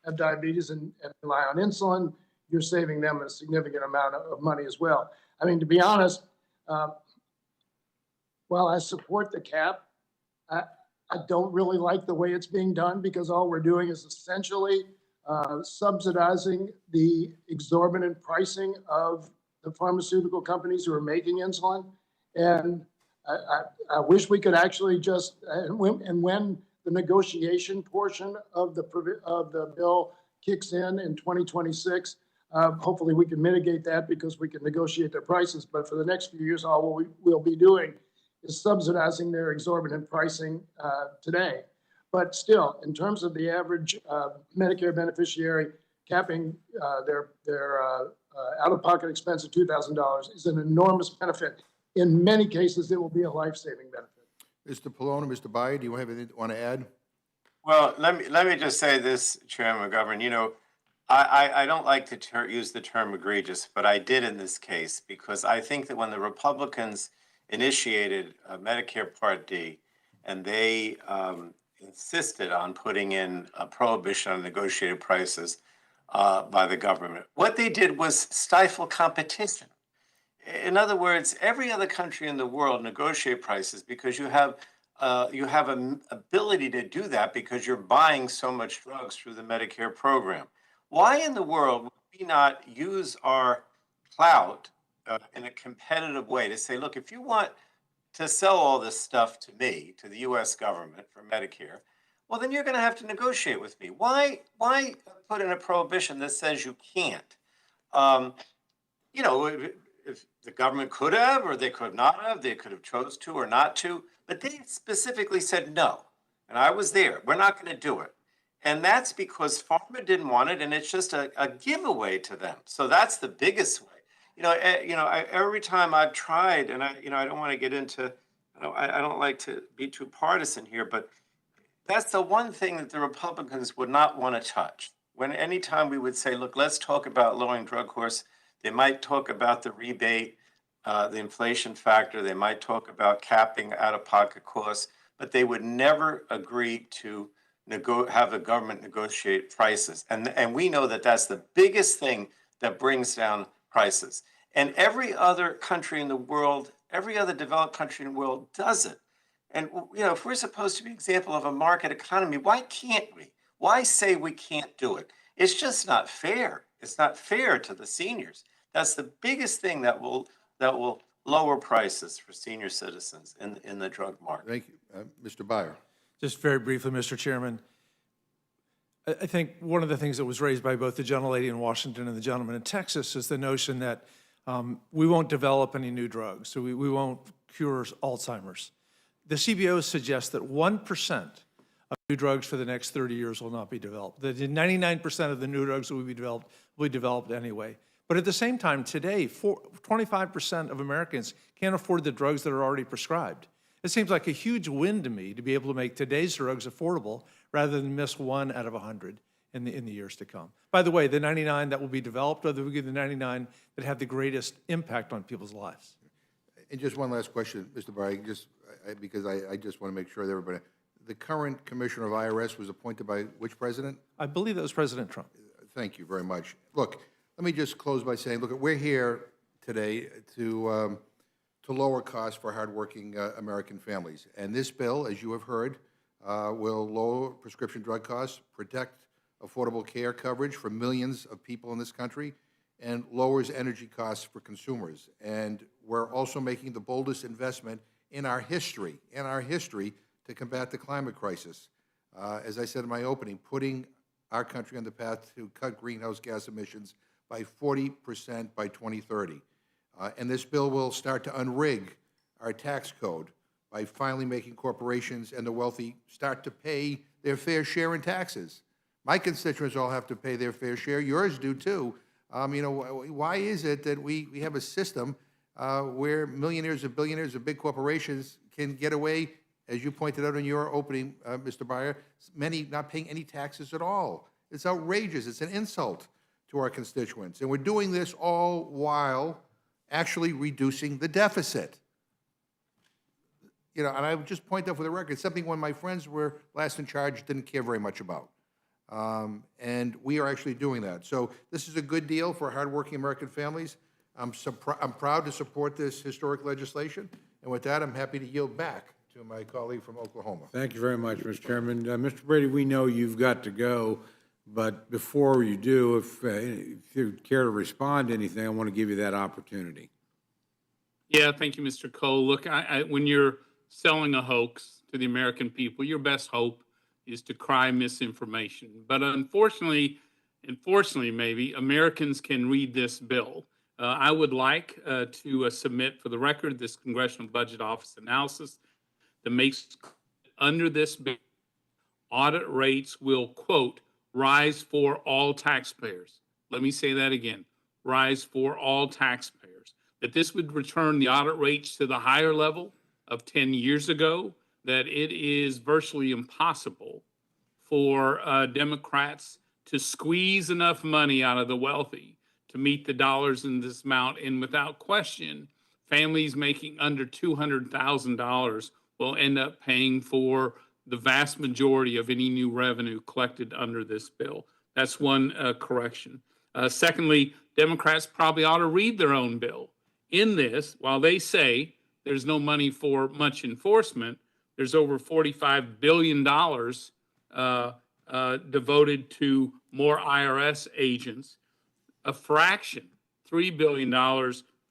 have diabetes and rely on insulin, you're saving them a significant amount of money as well. I mean, to be honest, while I support the cap, I don't really like the way it's being done, because all we're doing is essentially subsidizing the exorbitant pricing of the pharmaceutical companies who are making insulin. And I wish we could actually just, and when the negotiation portion of the bill kicks in 2026, hopefully we can mitigate that because we can negotiate their prices. But for the next few years, all we'll be doing is subsidizing their exorbitant pricing today. But still, in terms of the average Medicare beneficiary, capping their out-of-pocket expense of $2,000 is an enormous benefit. In many cases, it will be a life-saving benefit. Mr. Pallone, Mr. Byer, do you have anything you want to add? Well, let me just say this, Chairman McGovern. You know, I don't like to use the term egregious, but I did in this case, because I think that when the Republicans initiated Medicare Part D and they insisted on putting in a prohibition on negotiated prices by the government, what they did was stifle competition. In other words, every other country in the world negotiate prices because you have an ability to do that because you're buying so much drugs through the Medicare program. Why in the world would we not use our clout in a competitive way to say, look, if you want to sell all this stuff to me, to the U.S. government for Medicare, well, then you're going to have to negotiate with me. Why put in a prohibition that says you can't? You know, if the government could have, or they could not have, they could have chose to or not to, but they specifically said no. And I was there. We're not going to do it. And that's because pharma didn't want it, and it's just a giveaway to them. So that's the biggest way. Every time I've tried, and I don't want to get into, I don't like to be too partisan here, but that's the one thing that the Republicans would not want to touch. When anytime we would say, look, let's talk about lowering drug costs, they might talk about the rebate, the inflation factor, they might talk about capping out-of-pocket costs, but they would never agree to have the government negotiate prices. And we know that that's the biggest thing that brings down prices. And every other country in the world, every other developed country in the world does it. And, if we're supposed to be an example of a market economy, why can't we? Why say we can't do it? It's just not fair. It's not fair to the seniors. That's the biggest thing that will lower prices for senior citizens in the drug market. Thank you. Mr. Byer. Just very briefly, Mr. Chairman, I think one of the things that was raised by both the gentlelady in Washington and the gentleman in Texas is the notion that we won't develop any new drugs. So we won't cures Alzheimer's. The CBO suggests that 1% of new drugs for the next 30 years will not be developed. That 99% of the new drugs that will be developed anyway. But at the same time, today, 25% of Americans can't afford the drugs that are already prescribed. It seems like a huge win to me to be able to make today's drugs affordable rather than miss 1 out of 100 in the years to come. By the way, the 99 that will be developed are the 99 that have the greatest impact on people's lives. And just one last question, Mr. Barr, because I just want to make sure that everybody, the current commissioner of IRS was appointed by which president? I believe that was President Trump. Thank you very much. Look, let me just close by saying, look, we're here today to lower costs for hardworking American families. And this bill, as you have heard, will lower prescription drug costs, protect affordable care coverage for millions of people in this country, and lowers energy costs for consumers. And we're also making the boldest investment in our history, to combat the climate crisis. As I said in my opening, putting our country on the path to cut greenhouse gas emissions by 40% by 2030. And this bill will start to unrig our tax code by finally making corporations and the wealthy start to pay their fair share in taxes. My constituents all have to pay their fair share. Yours do too. Why is it that we have a system where millionaires and billionaires and big corporations can get away, as you pointed out in your opening, Mr. Beyer, many not paying any taxes at all? It's outrageous. It's an insult to our constituents. And we're doing this all while actually reducing the deficit. And I would just point out for the record, something when my friends were last in charge didn't care very much about. And we are actually doing that. So this is a good deal for hardworking American families. I'm proud to support this historic legislation. And with that, I'm happy to yield back to my colleague from Oklahoma. Thank you very much, Mr. Chairman. Mr. Brady, we know you've got to go, but before you do, if you care to respond to anything, I want to give you that opportunity. Yeah, thank you, Mr. Cole. Look, when you're selling a hoax to the American people, your best hope is to cry misinformation. But unfortunately, maybe, Americans can read this bill. I would like to submit for the record this Congressional Budget Office analysis that makes under this bill, audit rates will, quote, rise for all taxpayers. Let me say that again, rise for all taxpayers. That this would return the audit rates to the higher level of 10 years ago, that it is virtually impossible for Democrats to squeeze enough money out of the wealthy to meet the dollars in this amount. And without question, families making under $200,000 will end up paying for the vast majority of any new revenue collected under this bill. That's one correction. Secondly, Democrats probably ought to read their own bill. In this, while they say there's no money for much enforcement, there's over $45 billion devoted to more IRS agents, a fraction, $3 billion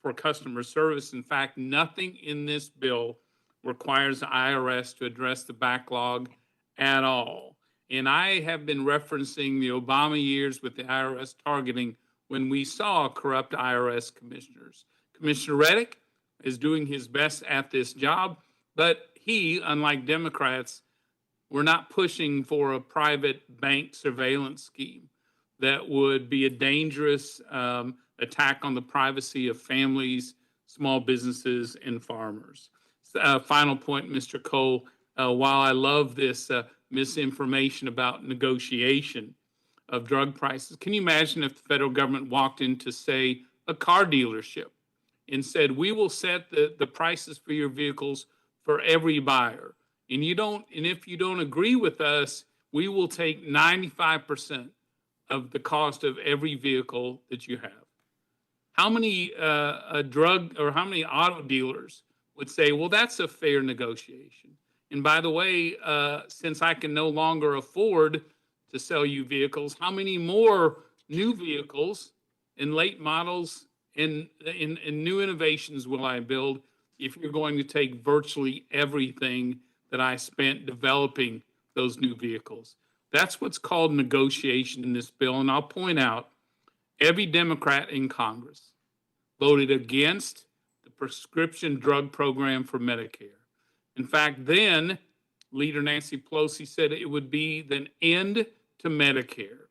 for customer service. In fact, nothing in this bill requires the IRS to address the backlog at all. And I have been referencing the Obama years with the IRS targeting when we saw corrupt IRS commissioners. Commissioner Reddick is doing his best at this job, but he, unlike Democrats, we're not pushing for a private bank surveillance scheme that would be a dangerous attack on the privacy of families, small businesses, and farmers. Final point, Mr. Cole, while I love this misinformation about negotiation of drug prices, can you imagine if the federal government walked into, say, a car dealership and said, we will set the prices for your vehicles for every buyer. And if you don't agree with us, we will take 95% of the cost of every vehicle that you have. How many how many auto dealers would say, well, that's a fair negotiation? And by the way, since I can no longer afford to sell you vehicles, how many more new vehicles and late models and new innovations will I build if you're going to take virtually everything that I spent developing those new vehicles? That's what's called negotiation in this bill. And I'll point out, every Democrat in Congress voted against the prescription drug program for Medicare. In fact, then Leader Nancy Pelosi said it would be the end to Medicare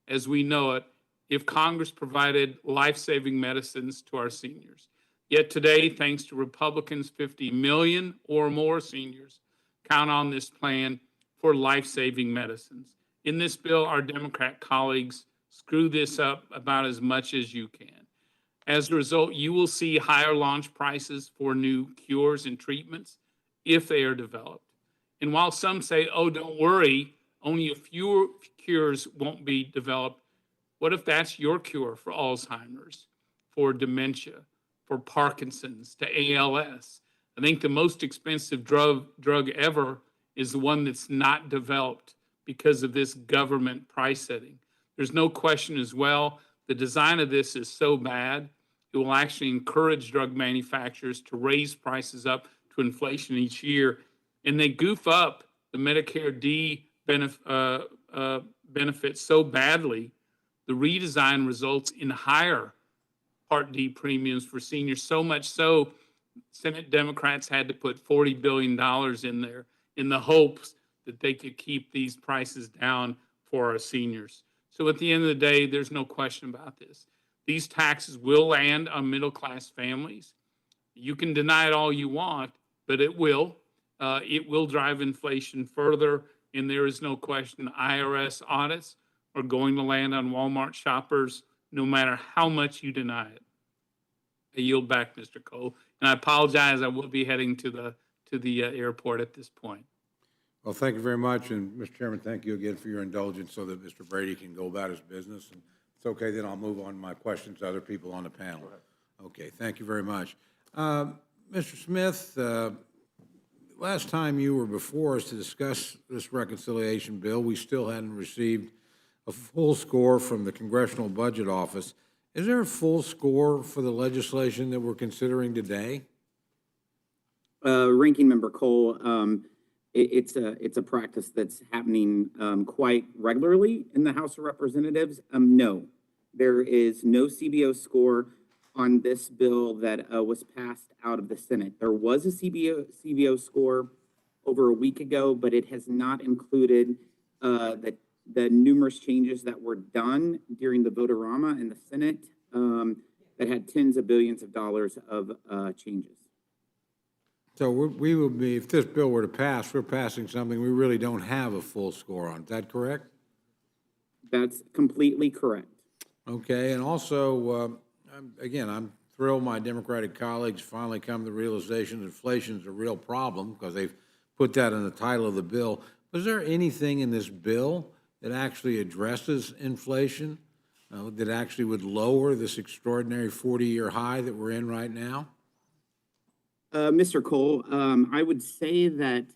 as we know it if Congress provided life-saving medicines to our seniors. Yet today, thanks to Republicans, 50 million or more seniors count on this plan for life-saving medicines. In this bill, our Democrat colleagues screw this up about as much as you can. As a result, you will see higher launch prices for new cures and treatments if they are developed. And while some say, oh, don't worry, only a few cures won't be developed, what if that's your cure for Alzheimer's, for dementia, for Parkinson's, to ALS? I think the most expensive drug ever is the one that's not developed because of this government price setting. There's no question as well, the design of this is so bad, it will actually encourage drug manufacturers to raise prices up to inflation each year. And they goof up the Medicare D benefits so badly, the redesign results in higher Part D premiums for seniors, so much so Senate Democrats had to put $40 billion in there in the hopes that they could keep these prices down for our seniors. So at the end of the day, there's no question about this. These taxes will land on middle-class families. You can deny it all you want, but it will. It will drive inflation further, and there is no question IRS audits are going to land on Walmart shoppers no matter how much you deny it. I yield back, Mr. Cole, and I apologize. I will be heading to the airport at this point. Well, thank you very much, and Mr. Chairman, thank you again for your indulgence so that Mr. Brady can go about his business. And it's okay, then I'll move on to my questions to other people on the panel. Okay, thank you very much. Mr. Smith, last time you were before us to discuss this reconciliation bill, we still hadn't received a full score from the Congressional Budget Office. Is there a full score for the legislation that we're considering today? Ranking Member Cole, it's a practice that's happening quite regularly in the House of Representatives. No, there is no CBO score on this bill that was passed out of the Senate. There was a CBO score over a week ago, but it has not included the numerous changes that were done during the vote-a-rama in the Senate that had tens of billions of dollars of changes. So we will be, if this bill were to pass, we're passing something we really don't have a full score on. Is that correct? That's completely correct. Okay, and also, I'm thrilled my Democratic colleagues finally come to the realization that inflation is a real problem because they've put that in the title of the bill. Was there anything in this bill that actually addresses inflation, that actually would lower this extraordinary 40-year high that we're in right now? Mr. Cole, I would say that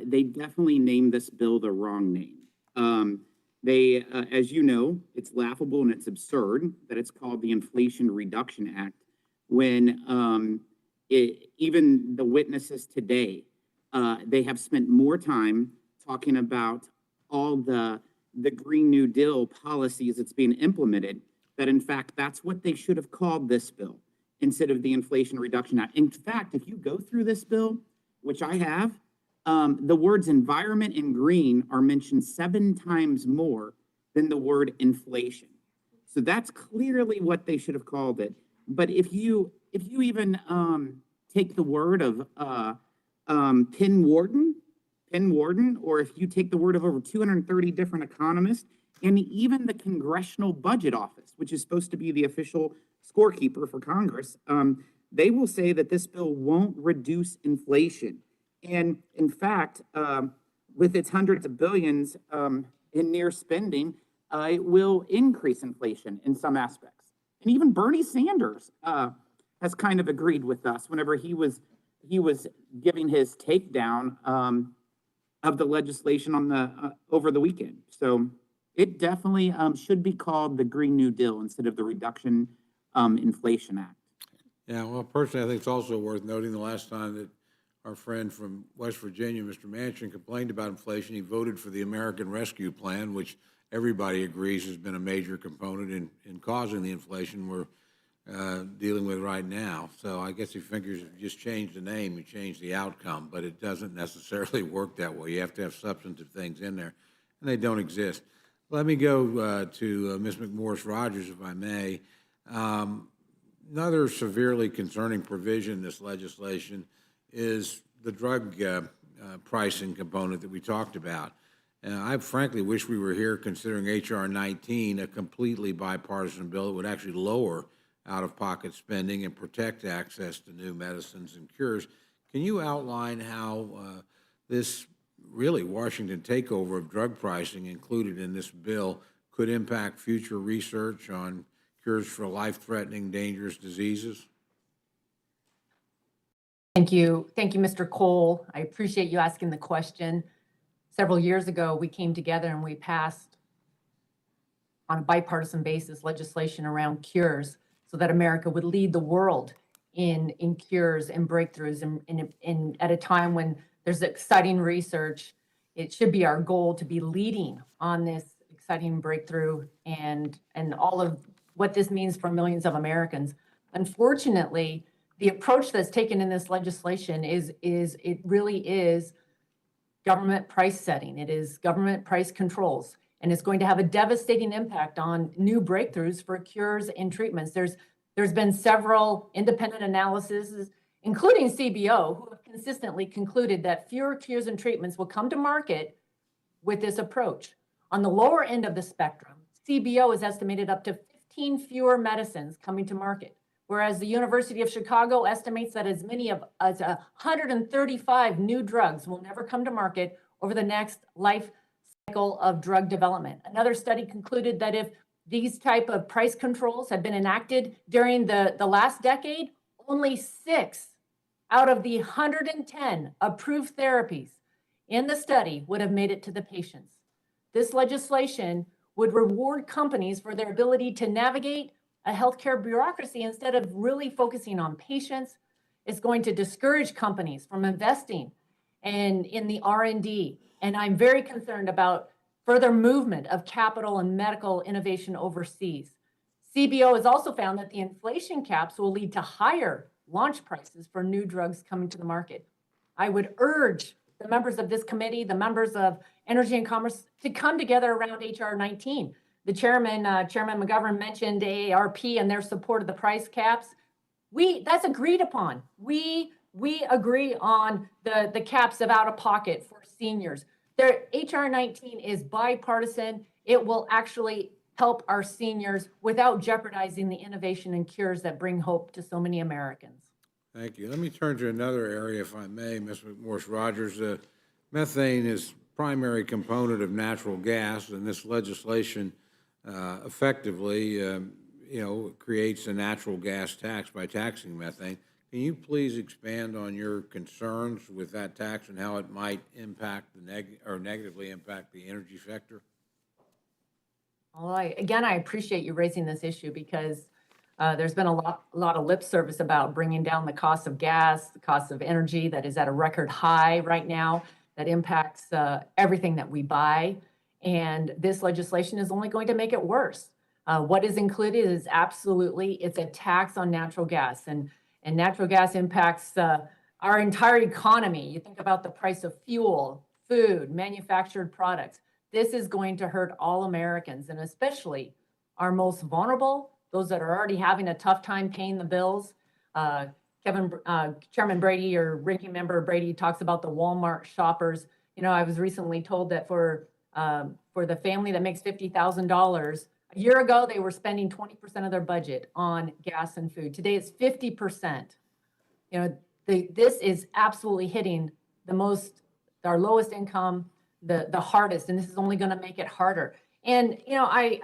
they definitely named this bill the wrong name. They, as you know, it's laughable and it's absurd that it's called the Inflation Reduction Act when even the witnesses today, they have spent more time talking about all the Green New Deal policies that's being implemented, that in fact, that's what they should have called this bill instead of the Inflation Reduction Act. In fact, if you go through this bill, which I have, the words environment and green are mentioned 7 times more than the word inflation. So that's clearly what they should have called it. But if you even take the word of Penn Warden, or if you take the word of over 230 different economists, and even the Congressional Budget Office, which is supposed to be the official scorekeeper for Congress, they will say that this bill won't reduce inflation. And in fact, with its hundreds of billions in near spending, it will increase inflation in some aspects. And even Bernie Sanders has kind of agreed with us whenever he was giving his takedown of the legislation on the over the weekend. So it definitely should be called the Green New Deal instead of the Reduction Inflation Act. Yeah, well, personally, I think it's also worth noting the last time that our friend from West Virginia, Mr. Manchin, complained about inflation, he voted for the American Rescue Plan, which everybody agrees has been a major component in causing the inflation we're dealing with right now. So I guess he figures if you just change the name, you change the outcome, but it doesn't necessarily work that way. You have to have substantive things in there, and they don't exist. Let me go to Ms. McMorris-Rogers, if I may. Another severely concerning provision in this legislation is the drug pricing component that we talked about. I frankly wish we were here considering H.R. 19, a completely bipartisan bill that would actually lower out-of-pocket spending and protect access to new medicines and cures. Can you outline how this really Washington takeover of drug pricing included in this bill could impact future research on cures for life-threatening, dangerous diseases? Thank you. Thank you, Mr. Cole. I appreciate you asking the question. Several years ago, we came together and we passed on a bipartisan basis legislation around cures so that America would lead the world in cures and breakthroughs. And at a time when there's exciting research, it should be our goal to be leading on this exciting breakthrough and all of what this means for millions of Americans. Unfortunately, the approach that's taken in this legislation is it really is government price setting. It is government price controls, and it's going to have a devastating impact on new breakthroughs for cures and treatments. There's been several independent analyses, including CBO, who have consistently concluded that fewer cures and treatments will come to market with this approach. On the lower end of the spectrum, CBO has estimated up to 15 fewer medicines coming to market, whereas the University of Chicago estimates that as many as 135 new drugs will never come to market over the next life cycle of drug development. Another study concluded that if these type of price controls had been enacted during the last decade, only 6 out of the 110 approved therapies in the study would have made it to the patients. This legislation would reward companies for their ability to navigate a healthcare bureaucracy instead of really focusing on patients. It's going to discourage companies from investing in the R&D. And I'm very concerned about further movement of capital and medical innovation overseas. CBO has also found that the inflation caps will lead to higher launch prices for new drugs coming to the market. I would urge the members of this committee, the members of Energy and Commerce, to come together around H.R. 19. The Chairman McGovern mentioned AARP and their support of the price caps. That's agreed upon. We agree on the caps of out-of-pocket for seniors. H.R. 19 is bipartisan. It will actually help our seniors without jeopardizing the innovation and cures that bring hope to so many Americans. Thank you. Let me turn to another area, if I may, Ms. McMorris-Rogers. Methane is primary component of natural gas, and this legislation effectively, creates a natural gas tax by taxing methane. Can you please expand on your concerns with that tax and how it might impact negatively impact the energy sector? Well, I appreciate you raising this issue because there's been a lot of lip service about bringing down the cost of gas, the cost of energy that is at a record high right now that impacts everything that we buy. And this legislation is only going to make it worse. What is included is it's a tax on natural gas. And natural gas impacts our entire economy. You think about the price of fuel, food, manufactured products. This is going to hurt all Americans, and especially our most vulnerable, those that are already having a tough time paying the bills. Chairman Brady or Ranking Member Brady talks about the Walmart shoppers. I was recently told that for the family that makes $50,000, a year ago, they were spending 20% of their budget on gas and food. Today, it's 50%. This is absolutely hitting our lowest income, the hardest, and this is only going to make it harder. And, I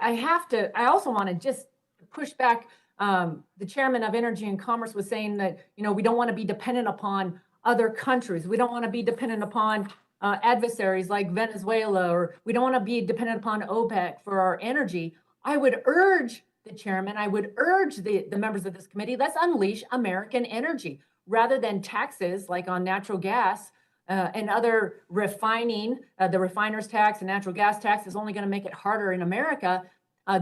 also want to just push back. The chairman of Energy and Commerce was saying that, we don't want to be dependent upon other countries. We don't want to be dependent upon adversaries like Venezuela, or we don't want to be dependent upon OPEC for our energy. I would urge the chairman, I would urge the members of this committee, let's unleash American energy rather than taxes like on natural gas and other refining. The refiner's tax and natural gas tax is only going to make it harder in America.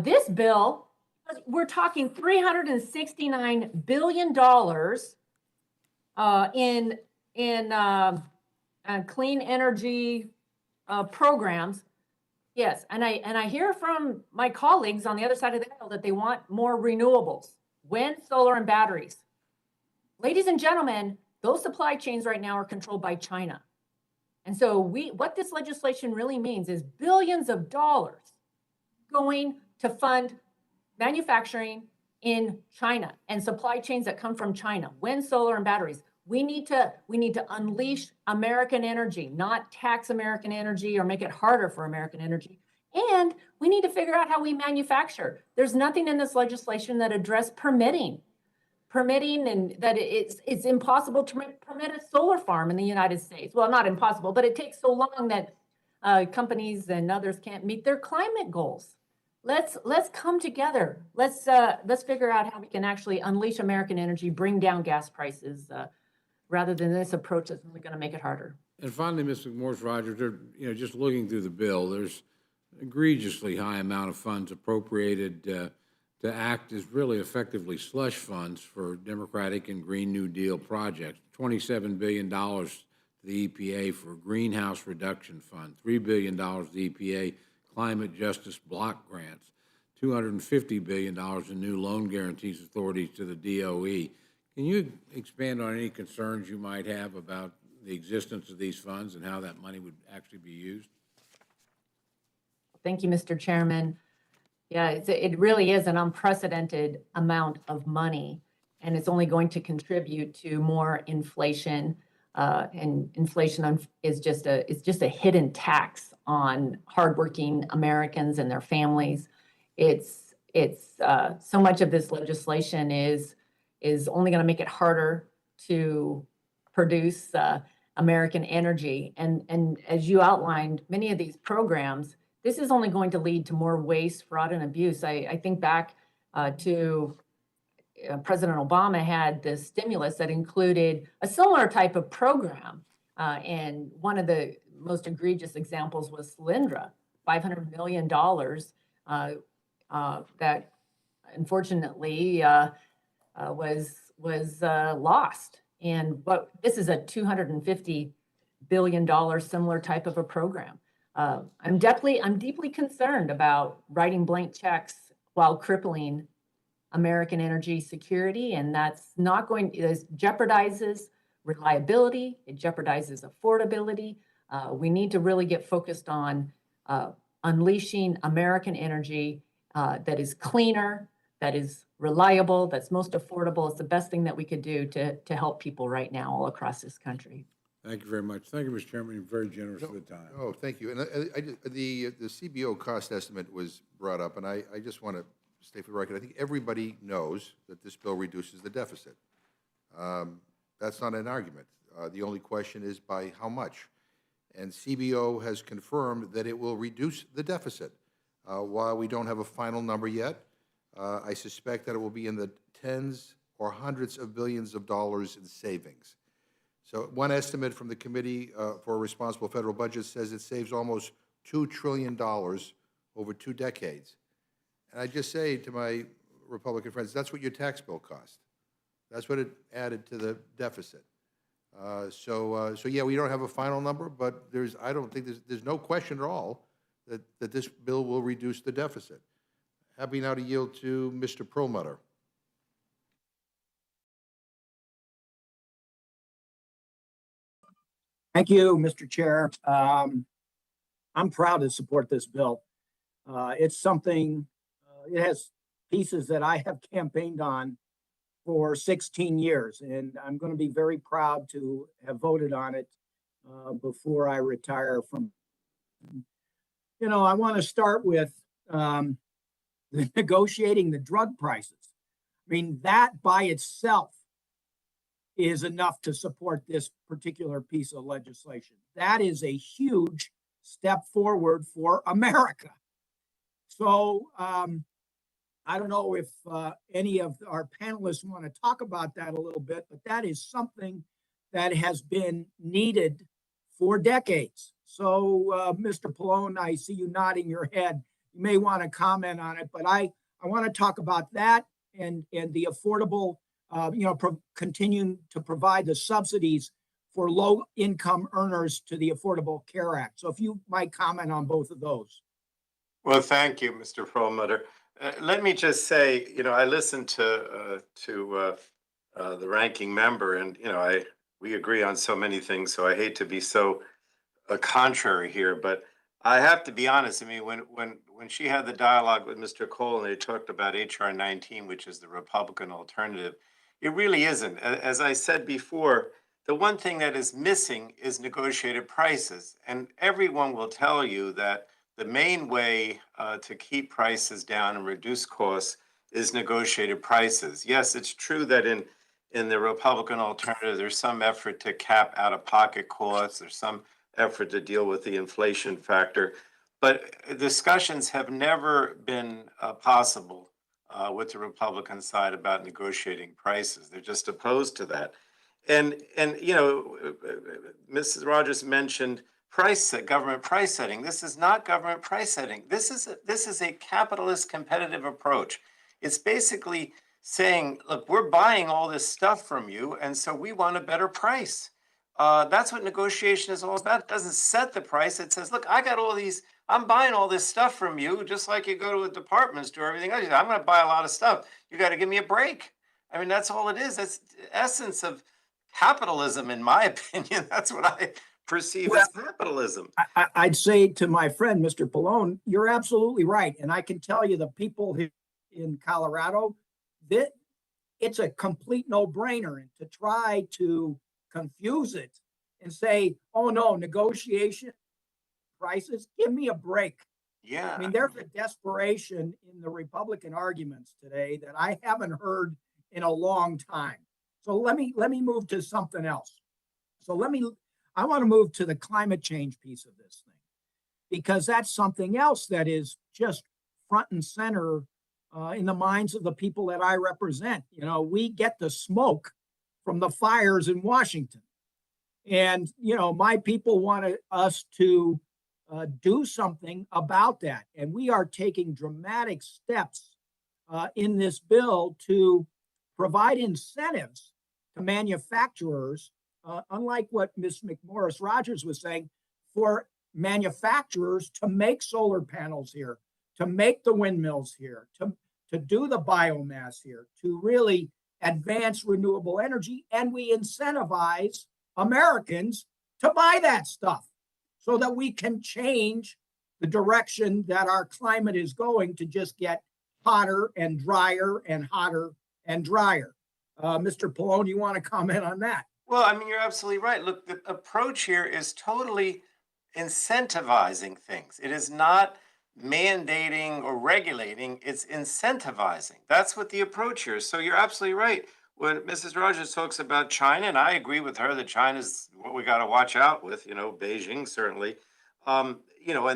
This bill we're talking $369 billion in clean energy programs. Yes, and I hear from my colleagues on the other side of the aisle that they want more renewables, wind, solar, and batteries. Ladies and gentlemen, those supply chains right now are controlled by China. And so what this legislation really means is billions of dollars going to fund manufacturing in China and supply chains that come from China, wind, solar, and batteries. We need to unleash American energy, not tax American energy or make it harder for American energy. And we need to figure out how we manufacture. There's nothing in this legislation that address permitting and that it's impossible to permit a solar farm in the United States. Well, not impossible, but it takes so long that companies and others can't meet their climate goals. Let's come together. Let's figure out how we can actually unleash American energy, bring down gas prices, rather than this approach that's only going to make it harder. And finally, Mr. Morse Rogers, just looking through the bill, there's egregiously high amount of funds appropriated to act as really effectively slush funds for Democratic and Green New Deal projects. $27 billion to the EPA for Greenhouse Reduction Fund, $3 billion to the EPA Climate Justice Block Grants, $250 billion in new loan guarantees authorities to the DOE. Can you expand on any concerns you might have about the existence of these funds and how that money would actually be used? Thank you, Mr. Chairman. Yeah, it really is an unprecedented amount of money, and it's only going to contribute to more inflation. And inflation is just a hidden tax on hardworking Americans and their families. It's so much of this legislation is only going to make it harder to produce American energy. And as you outlined, many of these programs, this is only going to lead to more waste, fraud, and abuse. I think back to President Obama had this stimulus that included a similar type of program. And one of the most egregious examples was Solyndra, $500 million that unfortunately was lost. But this is a $250 billion similar type of a program. I'm deeply concerned about writing blank checks while crippling American energy security, and that's not going. It jeopardizes reliability. It jeopardizes affordability. We need to really get focused on unleashing American energy that is cleaner, that is reliable, that's most affordable. It's the best thing that we could do to help people right now all across this country. Thank you very much. Thank you, Mr. Chairman. You're very generous with the time. Oh, thank you. And the CBO cost estimate was brought up, and I just want to state for the record, I think everybody knows that this bill reduces the deficit. That's not an argument. The only question is by how much. And CBO has confirmed that it will reduce the deficit. While we don't have a final number yet, I suspect that it will be in the tens or hundreds of billions of dollars in savings. So one estimate from the Committee for a Responsible Federal Budget says it saves almost $2 trillion over 2 decades. And I just say to my Republican friends, that's what your tax bill cost. That's what it added to the deficit. So yeah, we don't have a final number, but I don't think there's no question at all that this bill will reduce the deficit. Happy now to yield to Mr. Perlmutter. Thank you, Mr. Chair. I'm proud to support this bill. It's something, it has pieces that I have campaigned on for 16 years, and I'm going to be very proud to have voted on it before I retire from. I want to start with negotiating the drug prices. I mean, that by itself is enough to support this particular piece of legislation. That is a huge step forward for America. So I don't know if any of our panelists want to talk about that a little bit, but that is something that has been needed for decades. So Mr. Pallone, I see you nodding your head. You may want to comment on it, but I I want to talk about that and the affordable, continuing to provide the subsidies for low income earners to the Affordable Care Act. So if you might comment on both of those. Well, thank you, Mr. Perlmutter. Let me just say, I listened to the ranking member, and we agree on so many things. So I hate to be so contrary here, but I have to be honest. I mean, when she had the dialogue with Mr. Cole and they talked about HR 19, which is the Republican alternative, it really isn't. As I said before, the one thing that is missing is negotiated prices, and everyone will tell you that the main way to keep prices down and reduce costs is negotiated prices. Yes, it's true that in the Republican alternative, there's some effort to cap out-of-pocket costs. There's some effort to deal with the inflation factor. But discussions have never been possible with the Republican side about negotiating prices. They're just opposed to that. And Mrs. Rogers mentioned government price setting. This is not government price setting. This is a capitalist competitive approach. It's basically saying, look, we're buying all this stuff from you, and so we want a better price. That's what negotiation is all about. It doesn't set the price. It says, look, I'm buying all this stuff from you, just like you go to a department store, everything else. I'm going to buy a lot of stuff. You got to give me a break. I mean, that's all it is. That's the essence of capitalism, in my opinion. That's what I perceive as capitalism. I'd say to my friend, Mr. Pallone, you're absolutely right. And I can tell you the people in Colorado, that it's a complete no-brainer. And to try to confuse it and say, oh no, negotiation prices, give me a break. Yeah. I mean, there's a desperation in the Republican arguments today that I haven't heard in a long time. So let me move to something else. I want to move to the climate change piece of this thing, because that's something else that is just front and center in the minds of the people that I represent. We get the smoke from the fires in Washington. And, my people want us to do something about that. And we are taking dramatic steps in this bill to provide incentives to manufacturers, unlike what Ms. McMorris Rogers was saying, for manufacturers to make solar panels here, to make the windmills here, to do the biomass here, to really advance renewable energy. And we incentivize Americans to buy that stuff so that we can change the direction that our climate is going to just get hotter and drier and hotter and drier. Mr. Pallone, you want to comment on that? Well, I mean, you're absolutely right. Look, the approach here is totally incentivizing things. It is not mandating or regulating, it's incentivizing. That's what the approach here is. So you're absolutely right. When Mrs. Rogers talks about China, and I agree with her that China's what we got to watch out with, Beijing certainly, and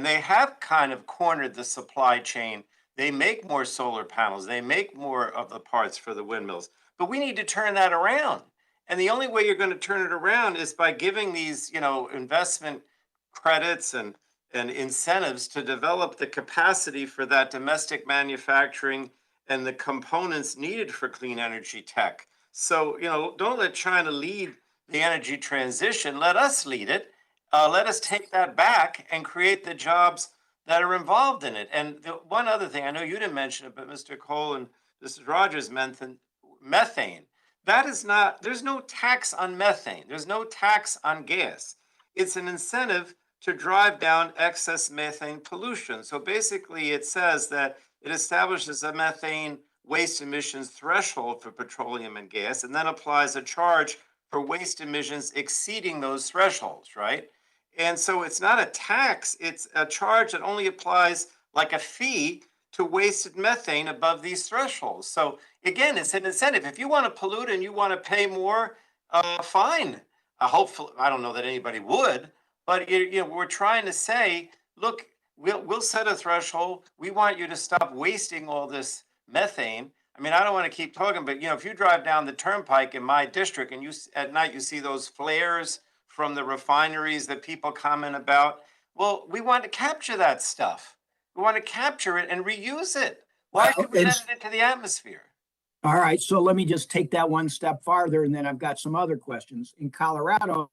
they have kind of cornered the supply chain. They make more solar panels. They make more of the parts for the windmills. But we need to turn that around. And the only way you're going to turn it around is by giving these, investment credits and incentives to develop the capacity for that domestic manufacturing and the components needed for clean energy tech. So, don't let China lead the energy transition. Let us lead it. Let us take that back and create the jobs that are involved in it. And one other thing, I know you didn't mention it, but Mr. Cole and Mrs. Rogers mentioned methane. That is not, there's no tax on methane. There's no tax on gas. It's an incentive to drive down excess methane pollution. So basically it says that it establishes a methane waste emissions threshold for petroleum and gas, and then applies a charge for waste emissions exceeding those thresholds, right? And so it's not a tax, it's a charge that only applies like a fee to wasted methane above these thresholds. So again, it's an incentive. If you want to pollute and you want to pay more, fine. Hopefully, I don't know that anybody would, but we're trying to say, look, we'll set a threshold. We want you to stop wasting all this methane. I mean, I don't want to keep talking, but if you drive down the turnpike in my district and at night you see those flares from the refineries that people comment about, well, we want to capture that stuff. We want to capture it and reuse it. Why should we and let it into the atmosphere? All right, so let me just take that one step farther, and then I've got some other questions. In Colorado,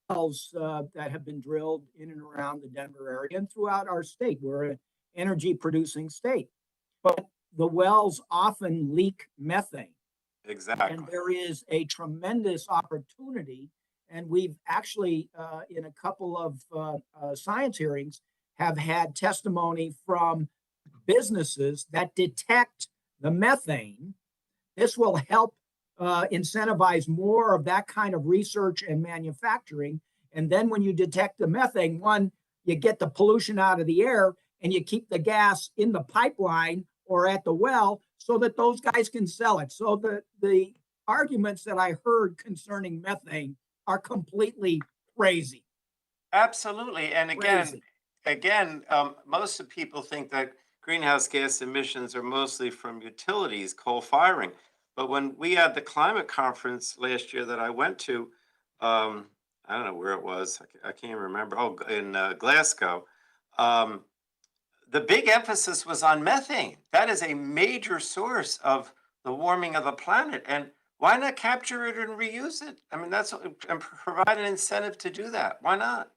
wells that have been drilled in and around the Denver area and throughout our state. We're an energy producing state, but the wells often leak methane. Exactly. And there is a tremendous opportunity. And we've actually, in a couple of science hearings, have had testimony from businesses that detect the methane. This will help incentivize more of that kind of research and manufacturing. And then when you detect the methane, one, you get the pollution out of the air and you keep the gas in the pipeline or at the well so that those guys can sell it. So the arguments that I heard concerning methane are completely crazy. Absolutely. And Crazy. again, most of people think that greenhouse gas emissions are mostly from utilities, coal firing. But when we had the climate conference last year that I went to, I don't know where it was. I can't remember. Oh, in Glasgow. The big emphasis was on methane. That is a major source of the warming of the planet. And why not capture it and reuse it? I mean, and provide an incentive to do that. Why not?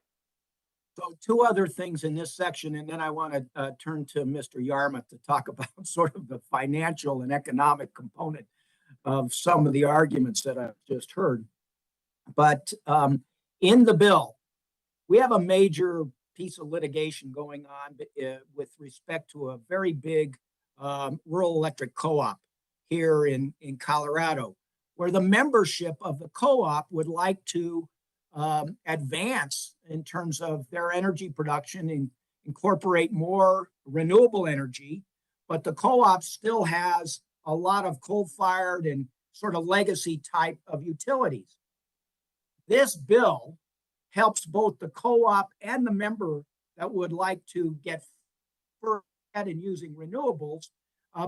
So two other things in this section, and then I want to turn to Mr. Yarmouth to talk about sort of the financial and economic component of some of the arguments that I've just heard. But in the bill, we have a major piece of litigation going on with respect to a very big rural electric co-op here in Colorado, where the membership of the co-op would like to advance in terms of their energy production and incorporate more renewable energy, but the co-op still has a lot of coal-fired and sort of legacy type of utilities. This bill helps both the co-op and the member that would like to get further ahead in using renewables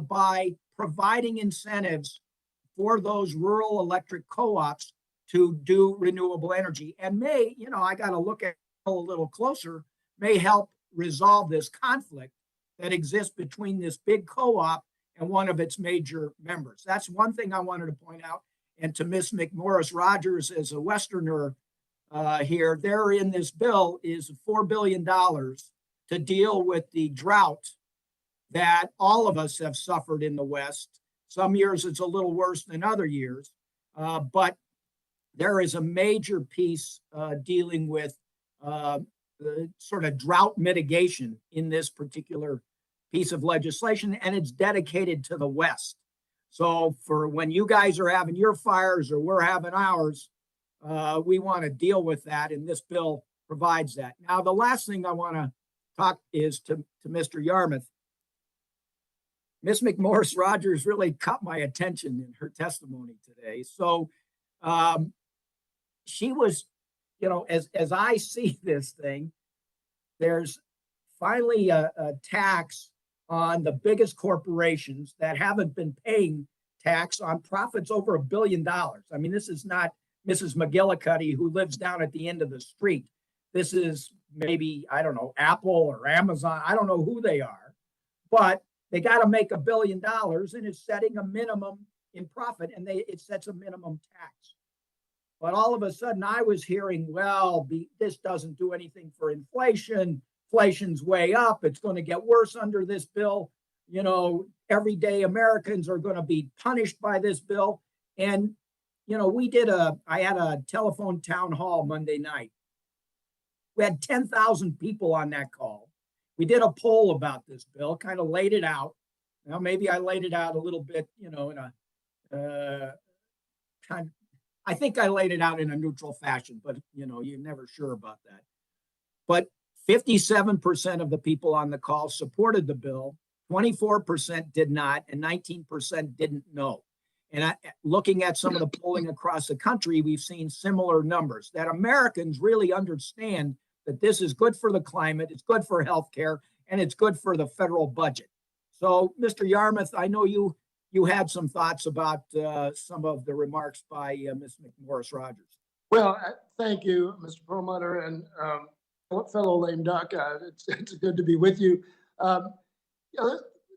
by providing incentives for those rural electric co-ops to do renewable energy, and may, I got to look at it a little closer, may help resolve this conflict that exists between this big co-op and one of its major members. That's one thing I wanted to point out. And to Ms. McMorris Rogers, as a Westerner here, there in this bill is $4 billion to deal with the drought that all of us have suffered in the West. Some years it's a little worse than other years, but there is a major piece dealing with the sort of drought mitigation in this particular piece of legislation, and it's dedicated to the West. So for when you guys are having your fires or we're having ours, we want to deal with that, and this bill provides that. Now, the last thing I want to talk is to Mr. Yarmouth. Ms. McMorris Rogers really caught my attention in her testimony today. So she was, as I see this thing, there's finally a tax on the biggest corporations that haven't been paying tax on profits over $1 billion. I mean, this is not Mrs. McGillicuddy who lives down at the end of the street. This is maybe, I don't know, Apple or Amazon. I don't know who they are, but they got to make $1 billion, and it's setting a minimum in profit, and it sets a minimum tax. But all of a sudden I was hearing, well, this doesn't do anything for inflation. Inflation's way up. It's going to get worse under this bill. Everyday Americans are going to be punished by this bill. And, I had a telephone town hall Monday night. We had 10,000 people on that call. We did a poll about this bill, kind of laid it out. Now, maybe I laid it out a little bit, in a I think I laid it out in a neutral fashion, but, you're never sure about that. But 57% of the people on the call supported the bill, 24% did not, and 19% didn't know. And looking at some of the polling across the country, we've seen similar numbers, that Americans really understand that this is good for the climate, it's good for healthcare, and it's good for the federal budget. So, Mr. Yarmouth, I know you had some thoughts about some of the remarks by Ms. McMorris Rogers. Well, thank you, Mr. Perlmutter, and fellow lame duck. It's good to be with you.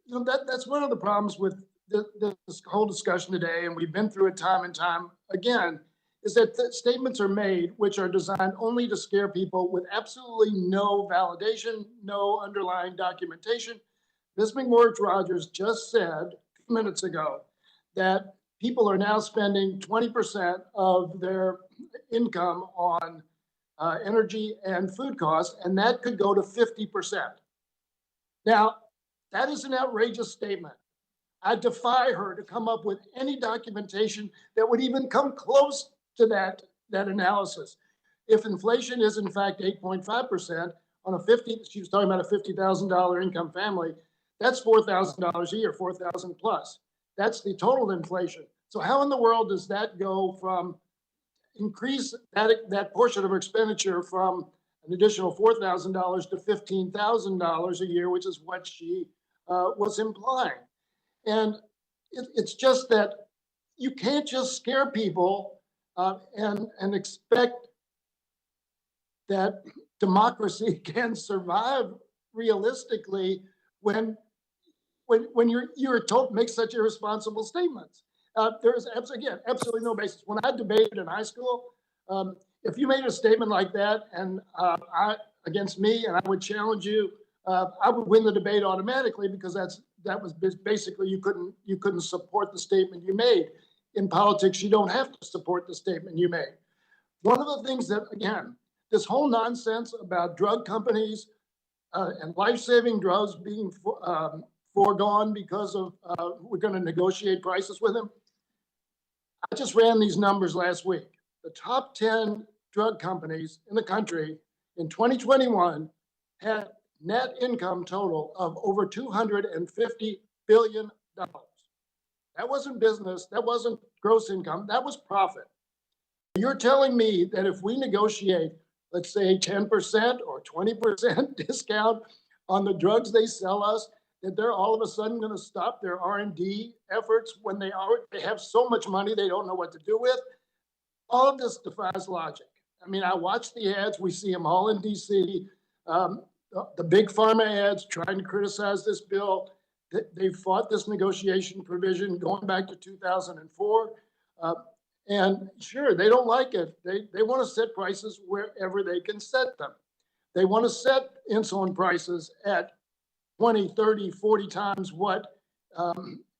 that's one of the problems with this whole discussion today, and we've been through it time and time again, is that the statements are made which are designed only to scare people with absolutely no validation, no underlying documentation. Ms. McMorris Rogers just said a few minutes ago that people are now spending 20% of their income on energy and food costs, and that could go to 50%. Now, that is an outrageous statement. I defy her to come up with any documentation that would even come close to that analysis. If inflation is in fact 8.5% on a she was talking about a $50,000 income family, that's $4,000 a year, 4,000 plus. That's the total inflation. So how in the world does that go from increase that portion of expenditure from an additional $4,000 to $15,000 a year, which is what she was implying? And it's just that you can't just scare people and expect that democracy can survive realistically when you're told to make such irresponsible statements. There's again absolutely no basis. When I debated in high school, if you made a statement like that and against me, and I would challenge you, I would win the debate automatically because that was basically you couldn't support the statement you made. In politics, you don't have to support the statement you made. One of the things that, again, this whole nonsense about drug companies and life-saving drugs being foregone because of we're going to negotiate prices with them. I just ran these numbers last week. The top 10 drug companies in the country in 2021 had net income total of over $250 billion. That wasn't business. That wasn't gross income. That was profit. You're telling me that if we negotiate, let's say 10% or 20% discount on the drugs they sell us, that they're all of a sudden going to stop their R&D efforts when they have so much money they don't know what to do with? All of this defies logic. I mean, I watch the ads. We see them all in D.C. The big pharma ads trying to criticize this bill. They fought this negotiation provision going back to 2004. And sure, they don't like it. They want to set prices wherever they can set them. They want to set insulin prices at 20, 30, 40 times what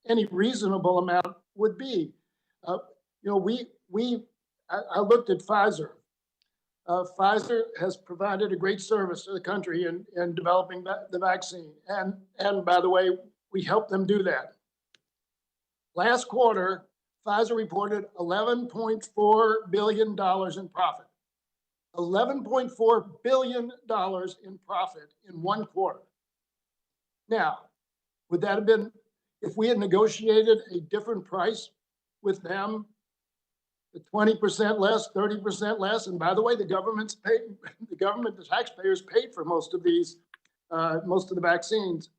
any reasonable amount would be. I looked at Pfizer. Pfizer has provided a great service to the country in developing the vaccine. And by the way, we helped them do that. Last quarter, Pfizer reported $11.4 billion in profit. $11.4 billion in profit in one quarter. Now, would that have been, if we had negotiated a different price with them, the 20% less, 30% less, and by the way, the taxpayers paid for most of the vaccines.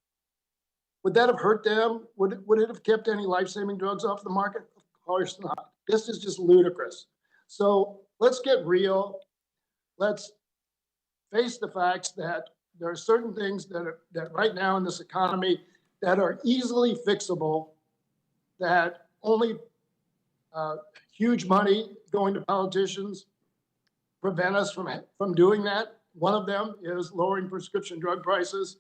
Would that have hurt them? Would it have kept any life-saving drugs off the market? Of course not. This is just ludicrous. So let's get real. Let's face the facts that there are certain things that right now in this economy that are easily fixable, that only huge money going to politicians prevent us from doing that. One of them is lowering prescription drug prices.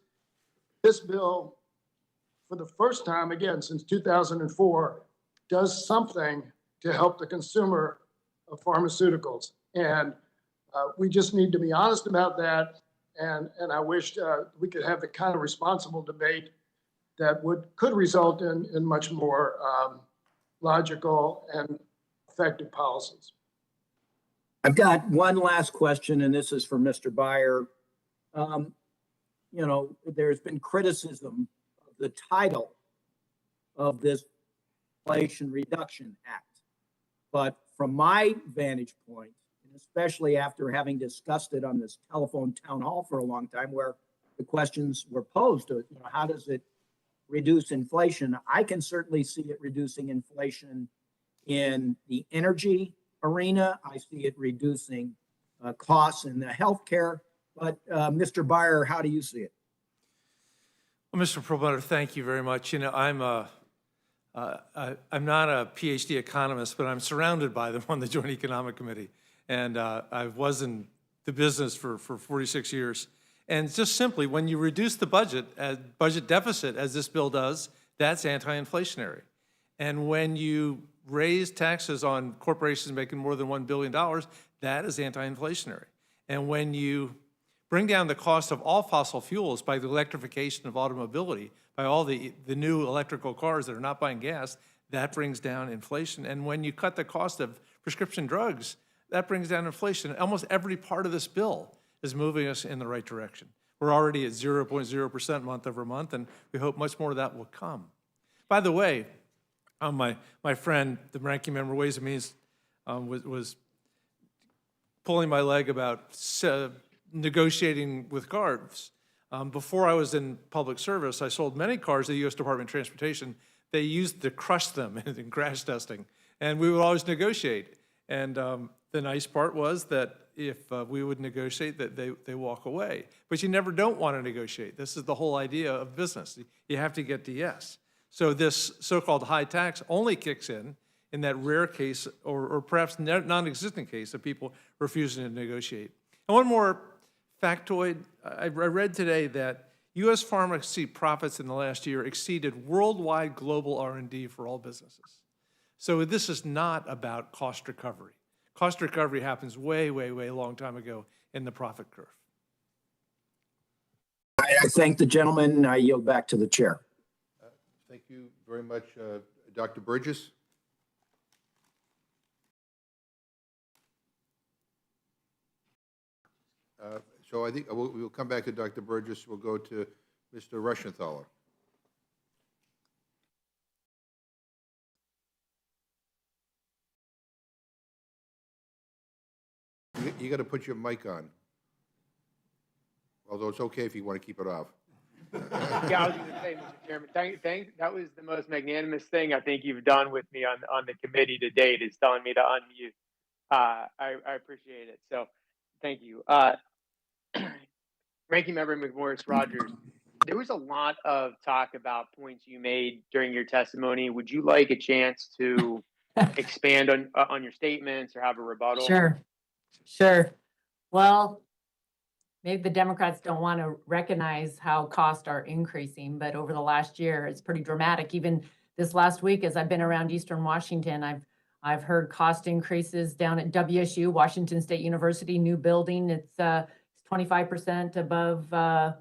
This bill, for the first time, again, since 2004, does something to help the consumer of pharmaceuticals. And we just need to be honest about that. And I wish we could have the kind of responsible debate that could result in much more logical and effective policies. I've got one last question, and this is for Mr. Byer. There's been criticism of the title of this Inflation Reduction Act. But from my vantage point, and especially after having discussed it on this telephone town hall for a long time, where the questions were posed, how does it reduce inflation? I can certainly see it reducing inflation in the energy arena. I see it reducing costs in the healthcare. But Mr. Byer, how do you see it? Well, Mr. Promoter, thank you very much. You know, I'm not a PhD economist, but I'm surrounded by them on the Joint Economic Committee. And I was in the business for 46 years. And just simply, when you reduce the budget deficit, as this bill does, that's anti-inflationary. And when you raise taxes on corporations making more than $1 billion, that is anti-inflationary. And when you bring down the cost of all fossil fuels by the electrification of automobility, by all the new electrical cars that are not buying gas, that brings down inflation. And when you cut the cost of prescription drugs, that brings down inflation. Almost every part of this bill is moving us in the right direction. We're already at 0.0% month over month, and we hope much more of that will come. By the way, my friend, the ranking member Ways and Means, was pulling my leg about negotiating with cars. Before I was in public service, I sold many cars to the U.S. Department of Transportation. They used to crush them in crash testing, and we would always negotiate. And the nice part was that if we would negotiate, that they walk away. But you never don't want to negotiate. This is the whole idea of business. You have to get to yes. So this so-called high tax only kicks in that rare case, or perhaps non-existent case, of people refusing to negotiate. And one more factoid. I read today that U.S. pharmacy profits in the last year exceeded worldwide global R&D for all businesses. So this is not about cost recovery. Cost recovery happens way, way, way long time ago in the profit curve. I thank the gentleman. I yield back to the chair. Thank you very much, Dr. Burgess. So I think we'll come back to Dr. Burgess. We'll go to Mr. Rushenthaler. You got to put your mic on. Although it's okay if you want to keep it off. Yeah, I was going to say, Mr. Chairman, that was the most magnanimous thing I think you've done with me on the committee to date, is telling me to unmute. I appreciate it. So thank you. Ranking Member McMorris-Rodgers, there was a lot of talk about points you made during your testimony. Would you like a chance to expand on your statements or have a rebuttal? Sure. Well, maybe the Democrats don't want to recognize how costs are increasing, but over the last year, it's pretty dramatic. Even this last week, as I've been around Eastern Washington, I've heard cost increases down at WSU, Washington State University, new building. It's 25% above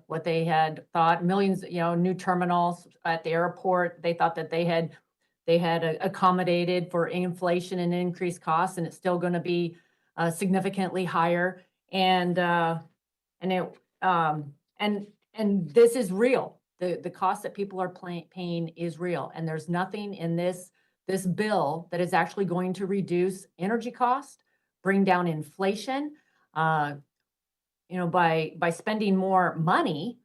what they had thought. Millions, new terminals at the airport. They thought that they had accommodated for inflation and increased costs, and it's still going to be significantly higher. And this is real. The cost that people are paying is real, and there's nothing in this bill that is actually going to reduce energy costs, bring down inflation. By spending more money,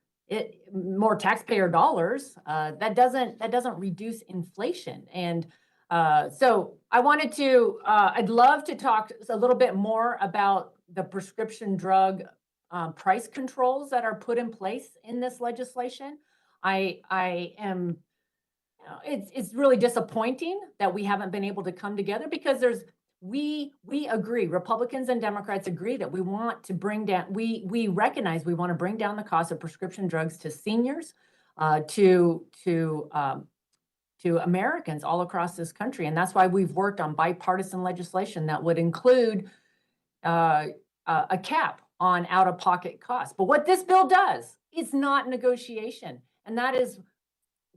more taxpayer dollars, that doesn't reduce inflation. And so I wanted to, I'd love to talk a little bit more about the prescription drug price controls that are put in place in this legislation. It's really disappointing that we haven't been able to come together, because we agree, Republicans and Democrats agree that we want to bring down, we recognize we want to bring down the cost of prescription drugs to seniors, to Americans all across this country. And that's why we've worked on bipartisan legislation that would include a cap on out-of-pocket costs. But what this bill does is not negotiation. And that is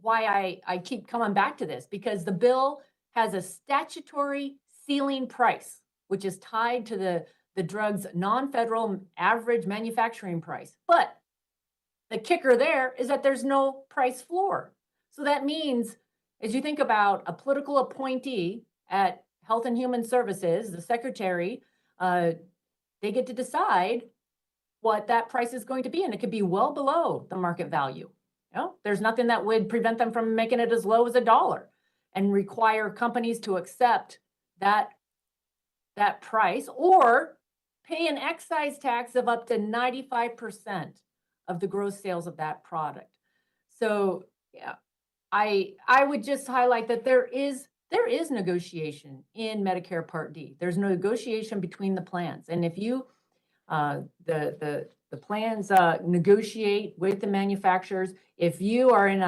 why I keep coming back to this, because the bill has a statutory ceiling price, which is tied to the drug's non-federal average manufacturing price. But the kicker there is that there's no price floor. So that means, as you think about a political appointee at Health and Human Services, the secretary, they get to decide what that price is going to be, and it could be well below the market value. There's nothing that would prevent them from making it as low as $1 and require companies to accept that price, or pay an excise tax of up to 95% of the gross sales of that product. So, yeah, I would just highlight that there is negotiation in Medicare Part D. There's no negotiation between the plans. And if you, the plans negotiate with the manufacturers, if you are in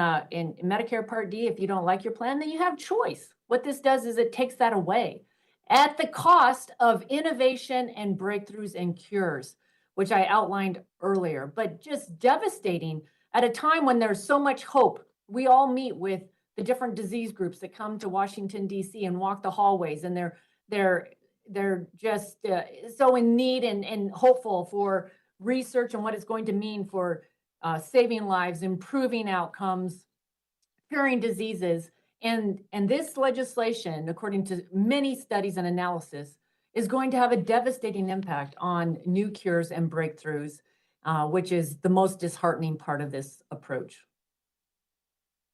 Medicare Part D, if you don't like your plan, then you have choice. What this does is it takes that away at the cost of innovation and breakthroughs and cures, which I outlined earlier, but just devastating at a time when there's so much hope. We all meet with the different disease groups that come to Washington, D.C. and walk the hallways, and they're just so in need and hopeful for research and what it's going to mean for saving lives, improving outcomes, curing diseases. And this legislation, according to many studies and analysis, is going to have a devastating impact on new cures and breakthroughs, which is the most disheartening part of this approach.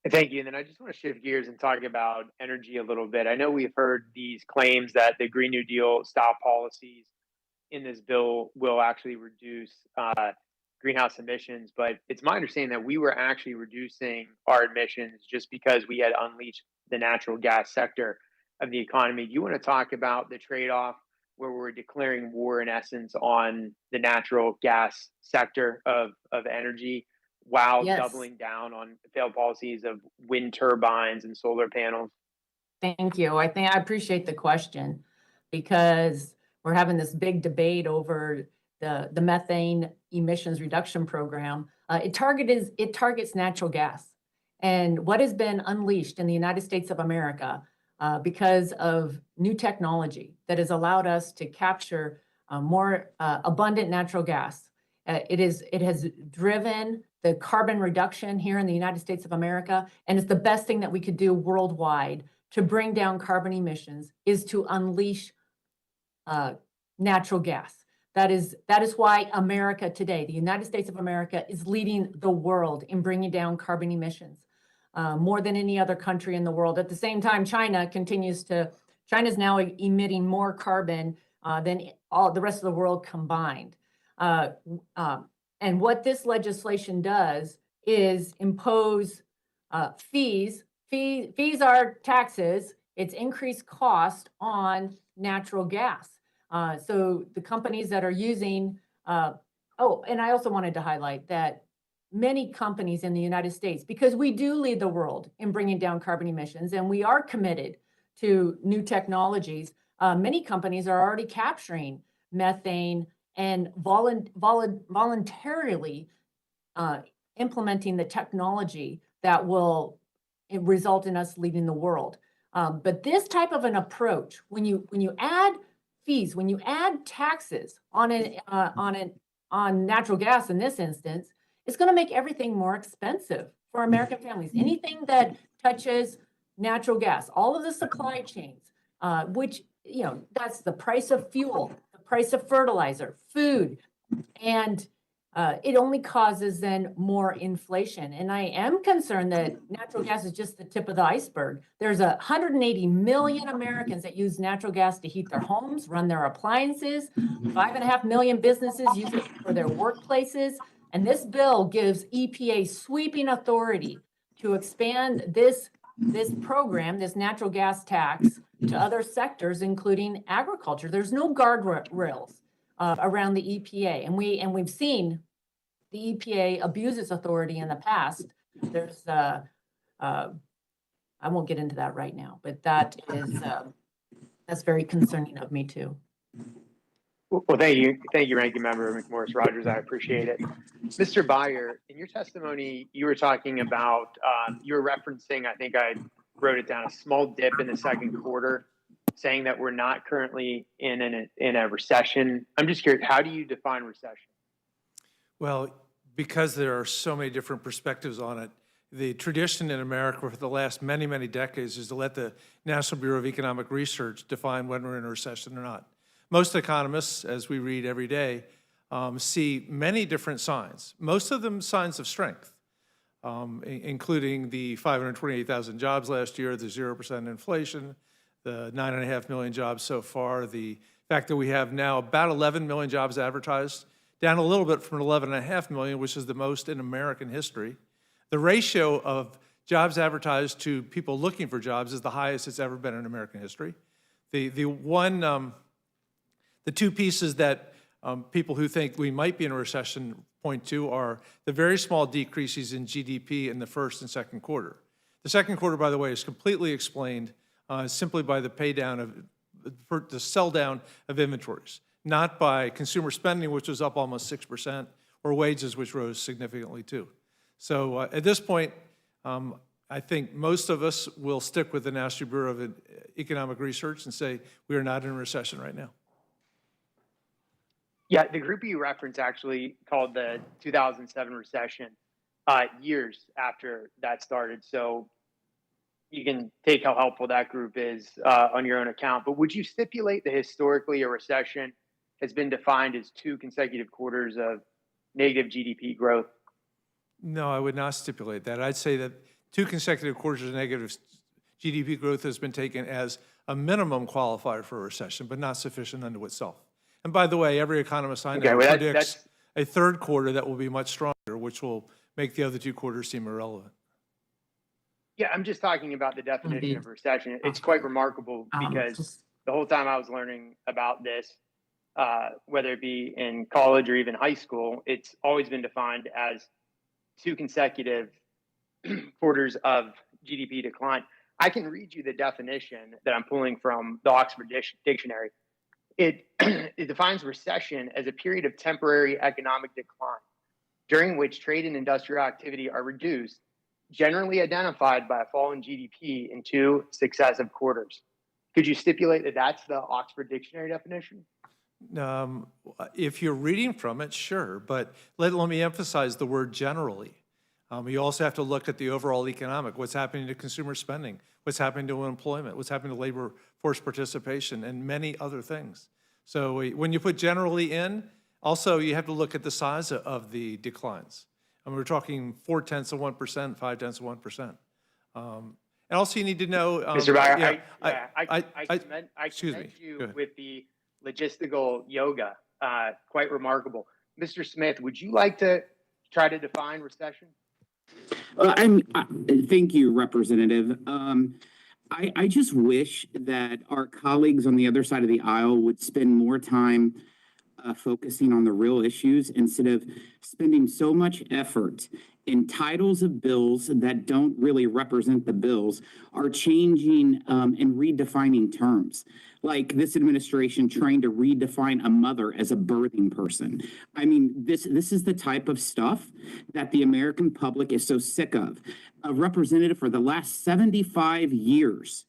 Thank you. And then I just want to shift gears and talk about energy a little bit. I know we've heard these claims that the Green New Deal stop policies in this bill will actually reduce greenhouse emissions, but it's my understanding that we were actually reducing our emissions just because we had unleashed the natural gas sector of the economy. Do you want to talk about the trade-off where we're declaring war, in essence, on the natural gas sector of energy while Yes. doubling down on failed policies of wind turbines and solar panels? Thank you. I appreciate the question, because we're having this big debate over the methane emissions reduction program. It targets natural gas, and what has been unleashed in the United States of America because of new technology that has allowed us to capture more abundant natural gas. It has driven the carbon reduction here in the United States of America, and it's the best thing that we could do worldwide to bring down carbon emissions is to unleash natural gas. That is why America today, the United States of America, is leading the world in bringing down carbon emissions more than any other country in the world. At the same time, China's now emitting more carbon than all the rest of the world combined. And what this legislation does is impose fees. Fees are taxes. It's increased cost on natural gas. So the companies that are using, and I also wanted to highlight that many companies in the United States, because we do lead the world in bringing down carbon emissions, and we are committed to new technologies, many companies are already capturing methane and voluntarily implementing the technology that will result in us leading the world. But this type of an approach, when you add fees, when you add taxes on natural gas in this instance, it's going to make everything more expensive for American families. Anything that touches natural gas, all of the supply chains, which, that's the price of fuel, the price of fertilizer, food, and it only causes then more inflation. And I am concerned that natural gas is just the tip of the iceberg. There's 180 million Americans that use natural gas to heat their homes, run their appliances. 5.5 million businesses use it for their workplaces. And this bill gives EPA sweeping authority to expand this program, this natural gas tax, to other sectors, including agriculture. There's no guardrails around the EPA, and we've seen the EPA abuse its authority in the past. There's I won't get into that right now, but that's very concerning of me too. Well, thank you, Ranking Member McMorris Rogers. I appreciate it. Mr. Byer, in your testimony, you were talking about, you were referencing, I think I wrote it down, a small dip in the second quarter, saying that we're not currently in a recession. I'm just curious, how do you define recession? Well, because there are so many different perspectives on it, the tradition in America for the last many, many decades is to let the National Bureau of Economic Research define when we're in a recession or not. Most economists, as we read every day, see many different signs, most of them signs of strength, including the 528,000 jobs last year, the 0% inflation, the 9.5 million jobs so far, the fact that we have now about 11 million jobs advertised, down a little bit from 11.5 million, which is the most in American history. The ratio of jobs advertised to people looking for jobs is the highest it's ever been in American history. The two pieces that people who think we might be in a recession point to are the very small decreases in GDP in the first and second quarter. The second quarter, by the way, is completely explained simply by the pay down of the sell down of inventories, not by consumer spending, which was up almost 6%, or wages, which rose significantly too. So at this point, I think most of us will stick with the National Bureau of Economic Research and say we are not in a recession right now. Yeah, the group you referenced actually called the 2007 recession years after that started. So you can take how helpful that group is on your own account. But would you stipulate that historically a recession has been defined as 2 consecutive quarters of negative GDP growth? No, I would not stipulate that. I'd say that 2 consecutive quarters of negative GDP growth has been taken as a minimum qualifier for a recession, but not sufficient unto itself. And by the way, every economist I know predicts a third quarter that will be much stronger, which will make the other 2 quarters seem irrelevant. Yeah, I'm just talking about the definition of recession. It's quite remarkable because the whole time I was learning about this, whether it be in college or even high school, it's always been defined as 2 consecutive quarters of GDP decline. I can read you the definition that I'm pulling from the Oxford Dictionary. It defines recession as a period of temporary economic decline during which trade and industrial activity are reduced, generally identified by a fall in GDP in 2 successive quarters. Could you stipulate that that's the Oxford Dictionary definition? If you're reading from it, sure, but let me emphasize the word generally. You also have to look at the overall economic, what's happening to consumer spending, what's happening to employment, what's happening to labor force participation, and many other things. So when you put generally in, also you have to look at the size of the declines. And we're talking 0.4%, 0.5%. And also you need to know— Mr. Byer, I excuse commend me. you with the logistical yoga, quite remarkable. Mr. Smith, would you like to try to define recession? Thank you, Representative. I just wish that our colleagues on the other side of the aisle would spend more time focusing on the real issues instead of spending so much effort in titles of bills that don't really represent the bills, are changing and redefining terms. Like this administration trying to redefine a mother as a birthing person. I mean, this is the type of stuff that the American public is so sick of. A representative, for the last 75 years,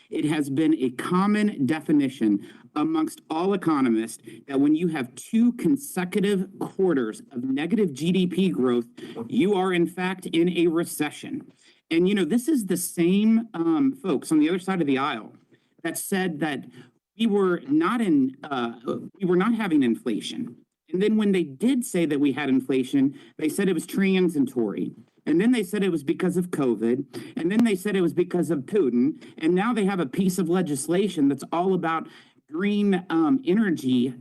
it has been a common definition amongst all economists that when you have 2 consecutive quarters of negative GDP growth, you are in fact in a recession. And you know, this is the same folks on the other side of the aisle that said that we were not having inflation. And then when they did say that we had inflation, they said it was transitory. And then they said it was because of COVID. And then they said it was because of Putin. And now they have a piece of legislation that's all about green energy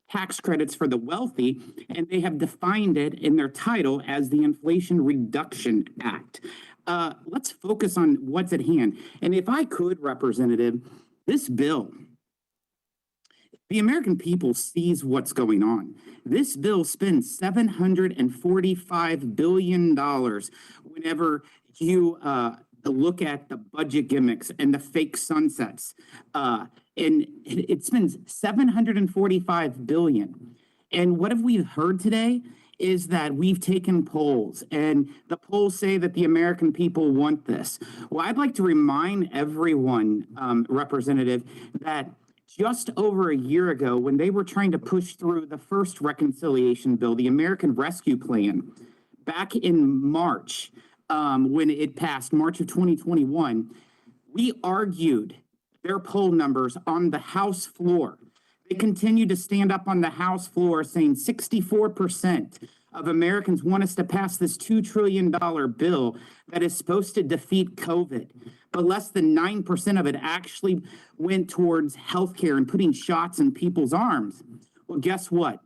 tax credits for the wealthy. And they have defined it in their title as the Inflation Reduction Act. Let's focus on what's at hand. And if I could, Representative, this bill, the American people sees what's going on. This bill spends $745 billion whenever you look at the budget gimmicks and the fake sunsets. And it spends $745 billion. And what have we heard today is that we've taken polls, and the polls say that the American people want this. Well, I'd like to remind everyone, Representative, that just over a year ago, when they were trying to push through the first reconciliation bill, the American Rescue Plan, back in March, when it passed, March of 2021, we argued their poll numbers on the House floor. They continue to stand up on the House floor saying 64% of Americans want us to pass this $2 trillion bill that is supposed to defeat COVID. But less than 9% of it actually went towards healthcare and putting shots in people's arms. Well, guess what?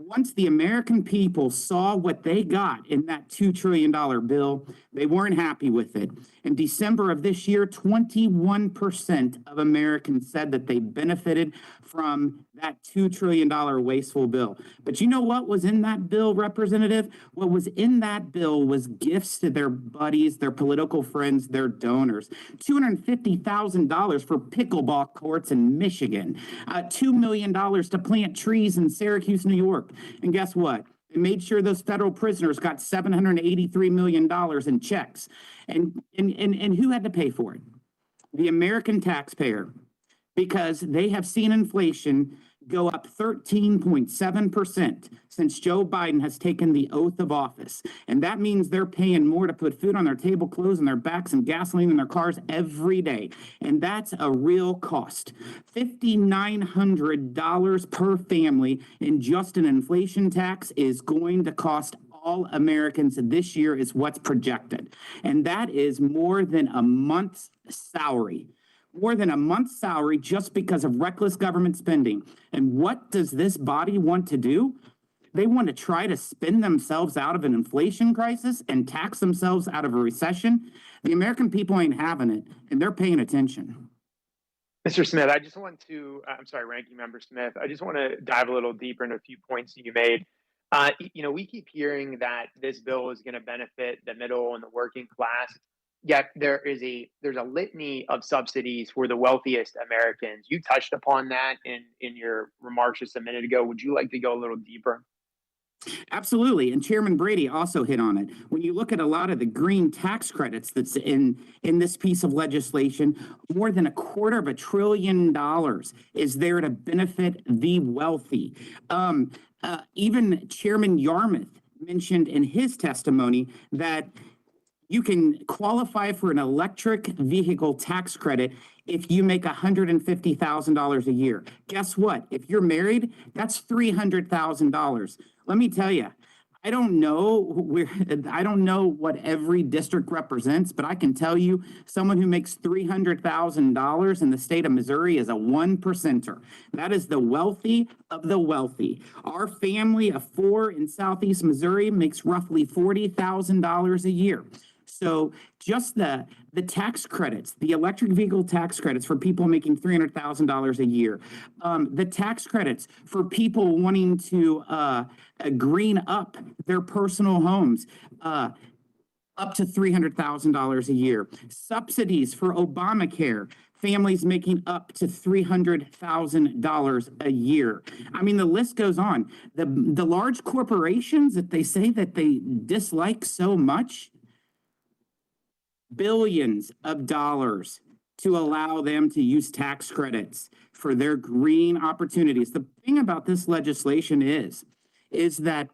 Once the American people saw what they got in that $2 trillion bill, they weren't happy with it. In December of this year, 21% of Americans said that they benefited from that $2 trillion wasteful bill. But you know what was in that bill, Representative? What was in that bill was gifts to their buddies, their political friends, their donors. $250,000 for pickleball courts in Michigan, $2 million to plant trees in Syracuse, New York. And guess what? It made sure those federal prisoners got $783 million in checks. And who had to pay for it? The American taxpayer, because they have seen inflation go up 13.7% since Joe Biden has taken the oath of office. And that means they're paying more to put food on their table, clothes on their backs, and gasoline in their cars every day. And that's a real cost. $5,900 per family in just an inflation tax is going to cost all Americans this year, is what's projected. And that is more than a month's salary. More than a month's salary just because of reckless government spending. And what does this body want to do? They want to try to spin themselves out of an inflation crisis and tax themselves out of a recession. The American people ain't having it, and they're paying attention. Mr. Smith, I just want to, I'm sorry, Ranking Member Smith, I just want to dive a little deeper into a few points that you made. We keep hearing that this bill is going to benefit the middle and the working class. Yet there's a litany of subsidies for the wealthiest Americans. You touched upon that in your remarks just a minute ago. Would you like to go a little deeper? Absolutely. And Chairman Brady also hit on it. When you look at a lot of the green tax credits that's in this piece of legislation, more than $250 billion is there to benefit the wealthy. Even Chairman Yarmouth mentioned in his testimony that you can qualify for an electric vehicle tax credit if you make $150,000 a year. Guess what? If you're married, that's $300,000. Let me tell you, I don't know what every district represents, but I can tell you someone who makes $300,000 in the state of Missouri is a 1%er. That is the wealthy of the wealthy. Our family of 4 in Southeast Missouri makes roughly $40,000 a year. So just the tax credits, the electric vehicle tax credits for people making $300,000 a year, the tax credits for people wanting to green up their personal homes, up to $300,000 a year, subsidies for Obamacare, families making up to $300,000 a year. I mean, the list goes on. The large corporations that they say that they dislike so much, billions of dollars to allow them to use tax credits for their green opportunities. The thing about this legislation is that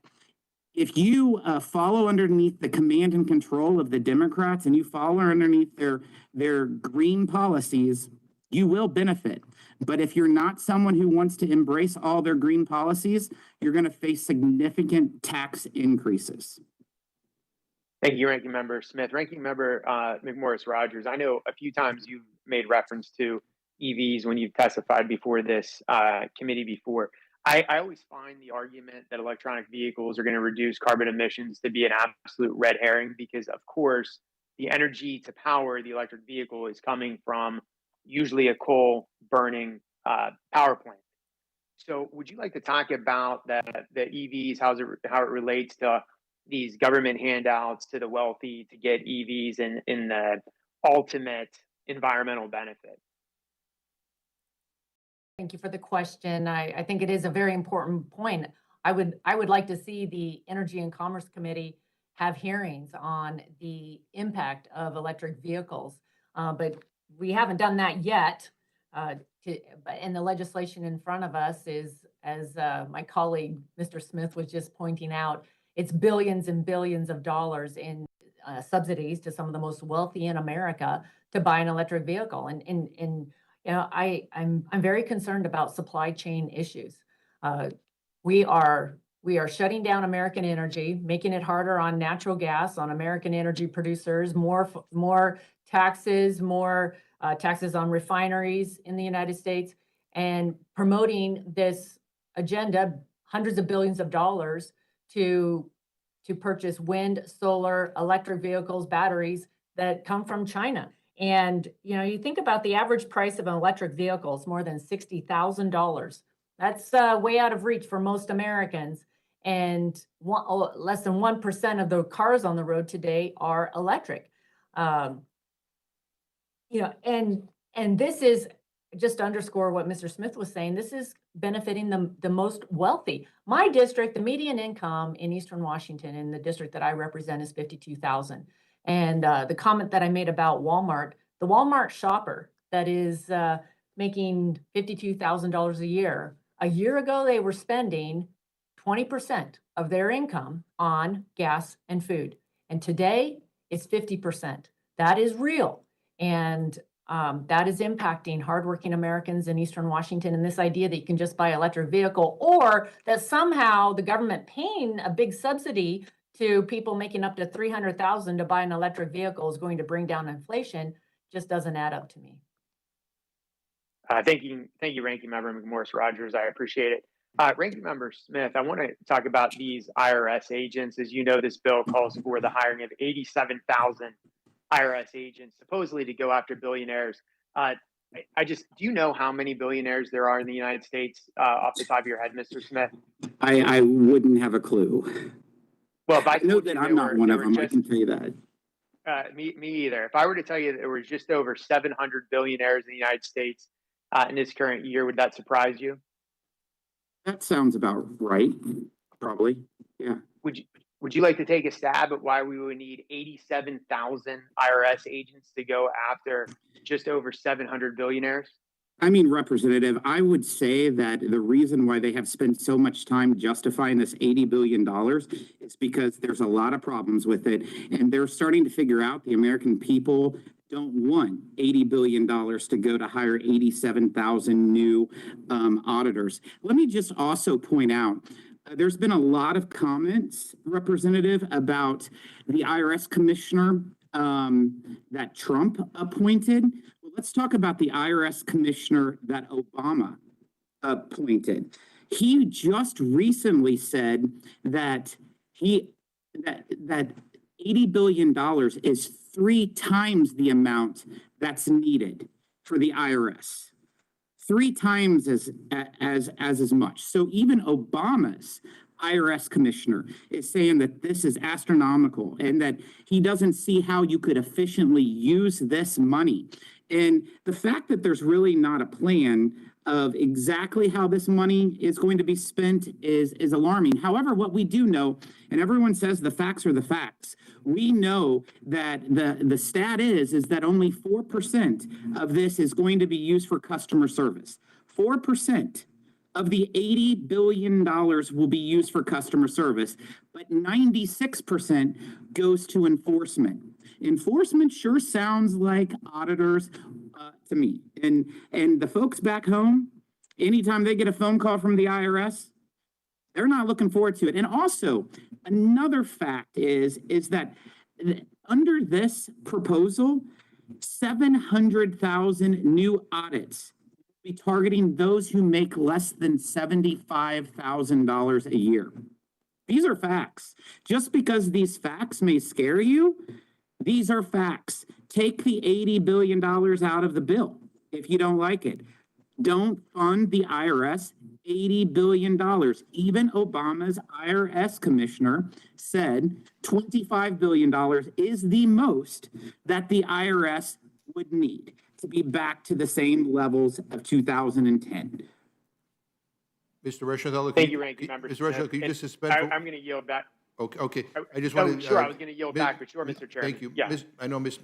if you follow underneath the command and control of the Democrats and you follow underneath their green policies, you will benefit. But if you're not someone who wants to embrace all their green policies, you're going to face significant tax increases. Thank you, Ranking Member Smith. Ranking Member McMorris Rogers, I know a few times you've made reference to EVs when you've testified before this committee before. I always find the argument that electronic vehicles are going to reduce carbon emissions to be an absolute red herring because, of course, the energy to power the electric vehicle is coming from usually a coal-burning power plant. So would you like to talk about the EVs, how it relates to these government handouts to the wealthy to get EVs in the ultimate environmental benefit? Thank you for the question. I think it is a very important point. I would like to see the Energy and Commerce Committee have hearings on the impact of electric vehicles, but we haven't done that yet. And the legislation in front of us is, as my colleague, Mr. Smith, was just pointing out, it's billions and billions of dollars in subsidies to some of the most wealthy in America to buy an electric vehicle. And I'm very concerned about supply chain issues. We are shutting down American energy, making it harder on natural gas, on American energy producers, more taxes, taxes on refineries in the United States, and promoting this agenda, hundreds of billions of dollars to purchase wind, solar, electric vehicles, batteries that come from China. And, you know, you think about the average price of an electric vehicle is more than $60,000. That's way out of reach for most Americans. And less than 1% of the cars on the road today are electric. You know, and this is, just to underscore what Mr. Smith was saying, this is benefiting the most wealthy. My district, the median income in Eastern Washington, in the district that I represent, is 52,000. And the comment that I made about Walmart, the Walmart shopper that is making $52,000 a year ago, they were spending 20% of their income on gas and food. And today it's 50%. That is real. And that is impacting hardworking Americans in Eastern Washington. And this idea that you can just buy an electric vehicle, or that somehow the government paying a big subsidy to people making up to $300,000 to buy an electric vehicle is going to bring down inflation, just doesn't add up to me. Thank you, Ranking Member McMorris Rogers. I appreciate it. Ranking Member Smith, I want to talk about these IRS agents. As you know, this bill calls for the hiring of 87,000 IRS agents, supposedly to go after billionaires. Do you know how many billionaires there are in the United States off the top of your head, Mr. Smith? I wouldn't have a clue. Well, if I know that I'm not one of them, I can tell you that. Me either. If I were to tell you that there was just over 700 billionaires in the United States in this current year, would that surprise you? That sounds about right, probably, yeah. Would you like to take a stab at why we would need 87,000 IRS agents to go after just over 700 billionaires? I mean, Representative, I would say that the reason why they have spent so much time justifying this $80 billion is because there's a lot of problems with it. And they're starting to figure out the American people don't want $80 billion to go to hire 87,000 new auditors. Let me just also point out, there's been a lot of comments, Representative, about the IRS commissioner that Trump appointed. Well, let's talk about the IRS commissioner that Obama appointed. He just recently said that that $80 billion is 3 times the amount that's needed for the IRS. 3 times as much. So even Obama's IRS commissioner is saying that this is astronomical and that he doesn't see how you could efficiently use this money. And the fact that there's really not a plan of exactly how this money is going to be spent is alarming. However, what we do know, and everyone says the facts are the facts, we know that the stat is that only 4% of this is going to be used for customer service. 4% of the $80 billion will be used for customer service, but 96% goes to enforcement. Enforcement sure sounds like auditors to me. And the folks back home, anytime they get a phone call from the IRS, they're not looking forward to it. And also, another fact is that under this proposal, 700,000 new audits will be targeting those who make less than $75,000 a year. These are facts. Just because these facts may scare you, these are facts. Take the $80 billion out of the bill if you don't like it. Don't fund the IRS $80 billion. Even Obama's IRS commissioner said $25 billion is the most that the IRS would need to be back to the same levels of 2010. Mr. Reschel, Thank you, Ranking Member. Mr. Reschel, can you just suspend? I'm going to yield back. Okay. I just Oh, wanted. sure, I was going to yield back, but sure, Mr. Chairman. Thank you. Yeah. I know Ms.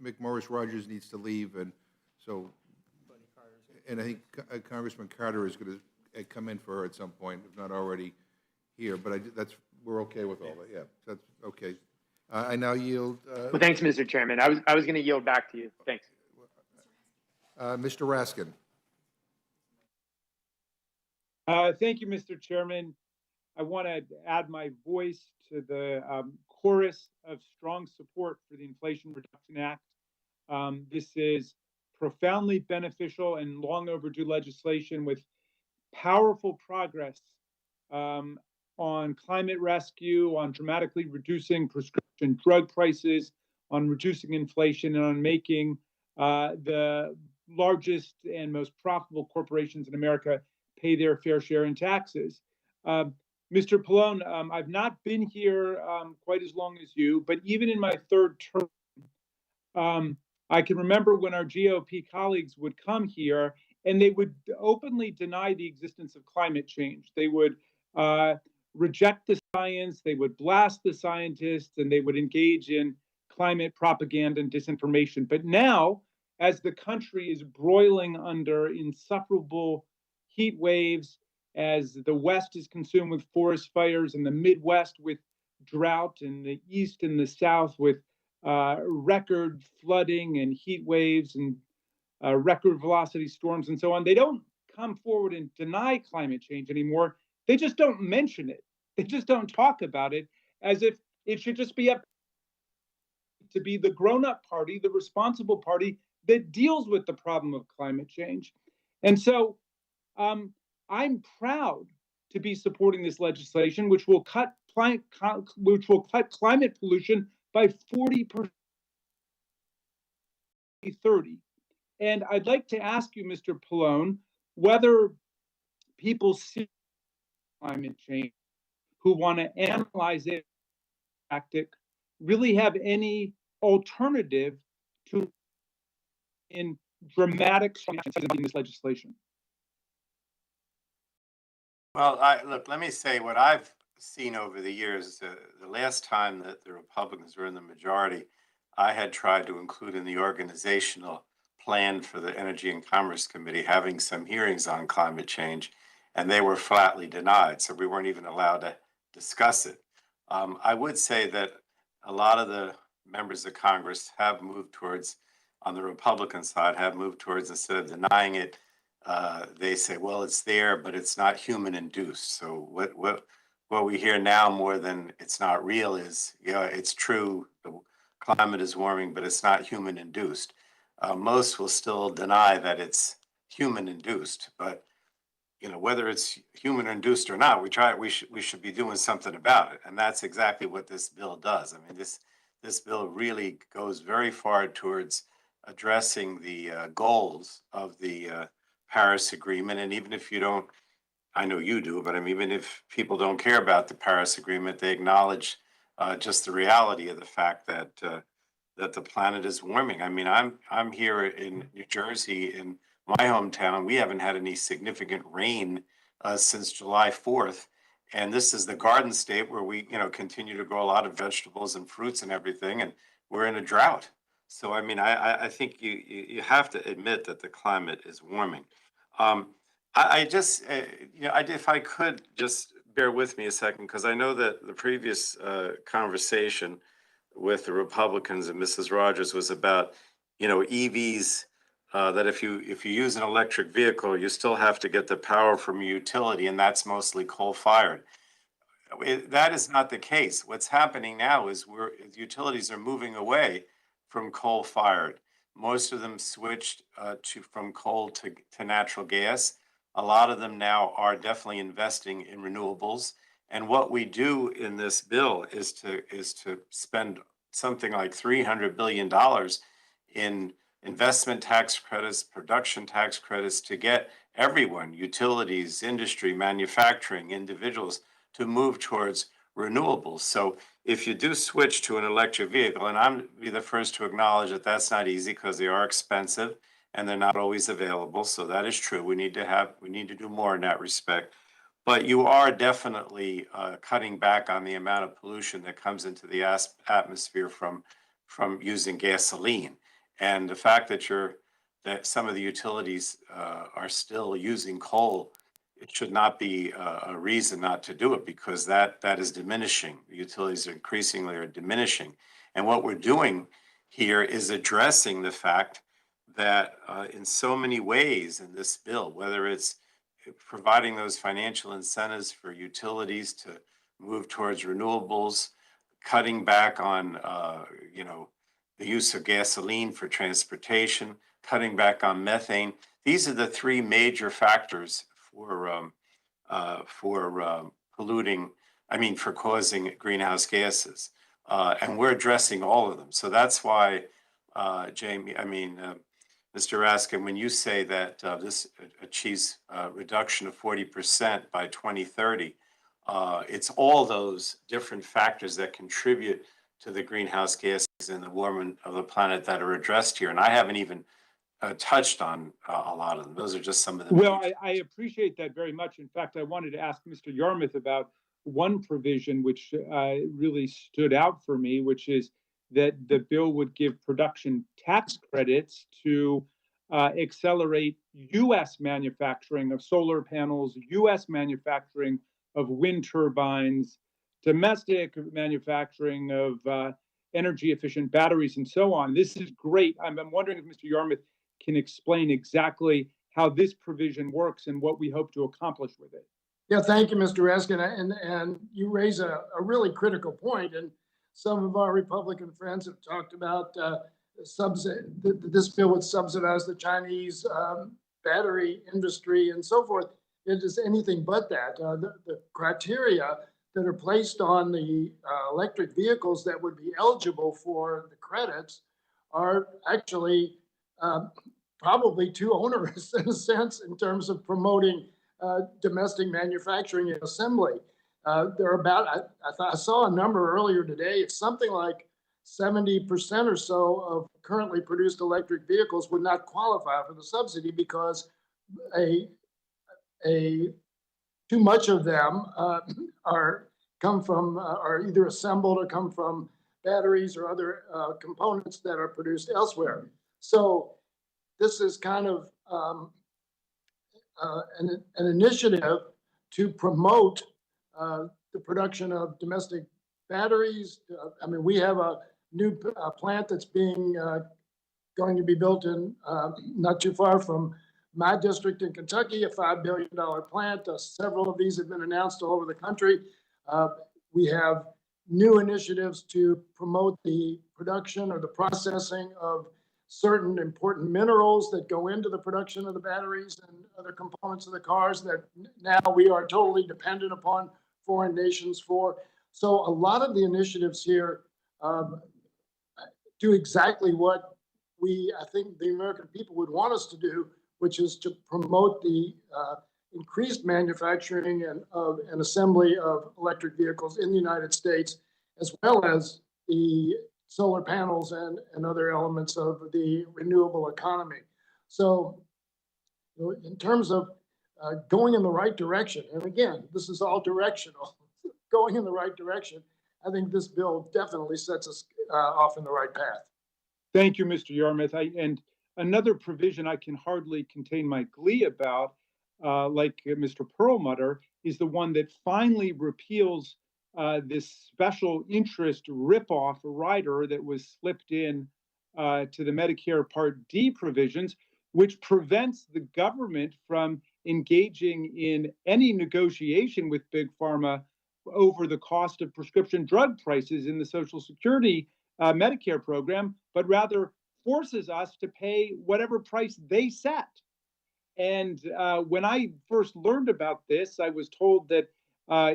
McMorris Rogers needs to leave, and so, and I think Congressman Carter is going to come in for her at some point, if not already here, but we're okay with all that, yeah, that's okay. I now yield. Well, thanks, Mr. Chairman. I was going to yield back to you. Thanks. Mr. Raskin. Thank you, Mr. Chairman. I want to add my voice to the chorus of strong support for the Inflation Reduction Act. This is profoundly beneficial and long overdue legislation with powerful progress on climate rescue, on dramatically reducing prescription drug prices, on reducing inflation, and on making the largest and most profitable corporations in America pay their fair share in taxes. Mr. Pallone, I've not been here quite as long as you, but even in my third term, I can remember when our GOP colleagues would come here and they would openly deny the existence of climate change. They would reject the science, they would blast the scientists, and they would engage in climate propaganda and disinformation. But now, as the country is broiling under insufferable heat waves, as the West is consumed with forest fires, and the Midwest with drought, and the East and the South with record flooding and heat waves and record velocity storms and so on, they don't come forward and deny climate change anymore. They just don't mention it. They just don't talk about it, as if it should just be up to be the grown-up party, the responsible party that deals with the problem of climate change. And so I'm proud to be supporting this legislation, which will cut climate pollution by 40% 2030. And I'd like to ask you, Mr. Pallone, whether people see climate change who want to analyze it tactic really have any alternative to in dramatic in this legislation. Well, look, let me say what I've seen over the years. The last time that the Republicans were in the majority, I had tried to include in the organizational plan for the Energy and Commerce Committee having some hearings on climate change, and they were flatly denied. So we weren't even allowed to discuss it. I would say that a lot of the members of Congress have moved towards, on the Republican side, have moved towards, instead of denying it, they say, well, it's there, but it's not human induced. So what we hear now more than it's not real is, yeah, it's true, the climate is warming, but it's not human induced. Most will still deny that it's human induced, but whether it's human induced or not, we should be doing something about it, and that's exactly what this bill does. I mean, this bill really goes very far towards addressing the goals of the Paris Agreement, and even if you don't, I know you do, but I mean, even if people don't care about the Paris Agreement, they acknowledge just the reality of the fact that that the planet is warming. I mean, I'm here in New Jersey, in my hometown. We haven't had any significant rain since July 4th, and this is the garden state where we continue to grow a lot of vegetables and fruits and everything, and we're in a drought. So I mean, I think you have to admit that the climate is warming. I just, if I could just bear with me a second, because I know that the previous conversation with the Republicans and Mrs. Rogers was about, EVs, that if you use an electric vehicle, you still have to get the power from a utility, and that's mostly coal-fired. That is not the case. What's happening now is utilities are moving away from coal-fired. Most of them switched from coal to natural gas. A lot of them now are definitely investing in renewables. And what we do in this bill is to spend something like $300 billion in investment tax credits, production tax credits, to get everyone, utilities, industry, manufacturing, individuals, to move towards renewables. So if you do switch to an electric vehicle, and I'm be the first to acknowledge that that's not easy because they are expensive and they're not always available. So that is true. We need to do more in that respect. But you are definitely cutting back on the amount of pollution that comes into the atmosphere from using gasoline. And the fact that some of the utilities are still using coal, it should not be a reason not to do it, because that is diminishing. The utilities increasingly are diminishing. And what we're doing here is addressing the fact that in so many ways in this bill, whether it's providing those financial incentives for utilities to move towards renewables, cutting back on the use of gasoline for transportation, cutting back on methane. These are the three major factors for for causing greenhouse gases. And we're addressing all of them. So that's why, Mr. Raskin, when you say that this achieves reduction of 40% by 2030, it's all those different factors that contribute to the greenhouse gases and the warming of the planet that are addressed here. And I haven't even touched on a lot of them. Those are just some of them. Well, I appreciate that very much. In fact, I wanted to ask Mr. Yarmouth about one provision which really stood out for me, which is that the bill would give production tax credits to accelerate U.S. manufacturing of solar panels, U.S. manufacturing of wind turbines, domestic manufacturing of energy efficient batteries, and so on. This is great. I'm wondering if Mr. Yarmouth can explain exactly how this provision works and what we hope to accomplish with it. Yeah, thank you, Mr. Raskin. And you raise a really critical point. And some of our Republican friends have talked about this bill would subsidize the Chinese battery industry and so forth. It is anything but that. The criteria that are placed on the electric vehicles that would be eligible for the credits are actually probably too onerous in a sense in terms of promoting domestic manufacturing and assembly. There are about, I saw a number earlier today, it's something like 70% or so of currently produced electric vehicles would not qualify for the subsidy because too much of them are either assembled or come from batteries or other components that are produced elsewhere. So this is kind of an initiative to promote the production of domestic batteries. We have a new plant that's going to be built in not too far from my district in Kentucky, a $5 billion plant. Several of these have been announced all over the country. We have new initiatives to promote the production or the processing of certain important minerals that go into the production of the batteries and other components of the cars that now we are totally dependent upon foreign nations for. So a lot of the initiatives here do exactly what I think the American people would want us to do, which is to promote the increased manufacturing and assembly of electric vehicles in the United States, as well as the solar panels and other elements of the renewable economy. So in terms of going in the right direction, and again, this is all directional, going in the right direction, I think this bill definitely sets us off in the right path. Thank you, Mr. Yarmouth. And another provision I can hardly contain my glee about, like Mr. Perlmutter, is the one that finally repeals this special interest ripoff rider that was slipped in to the Medicare Part D provisions, which prevents the government from engaging in any negotiation with Big Pharma over the cost of prescription drug prices in the Social Security Medicare program, but rather forces us to pay whatever price they set. And when I first learned about this, I was told that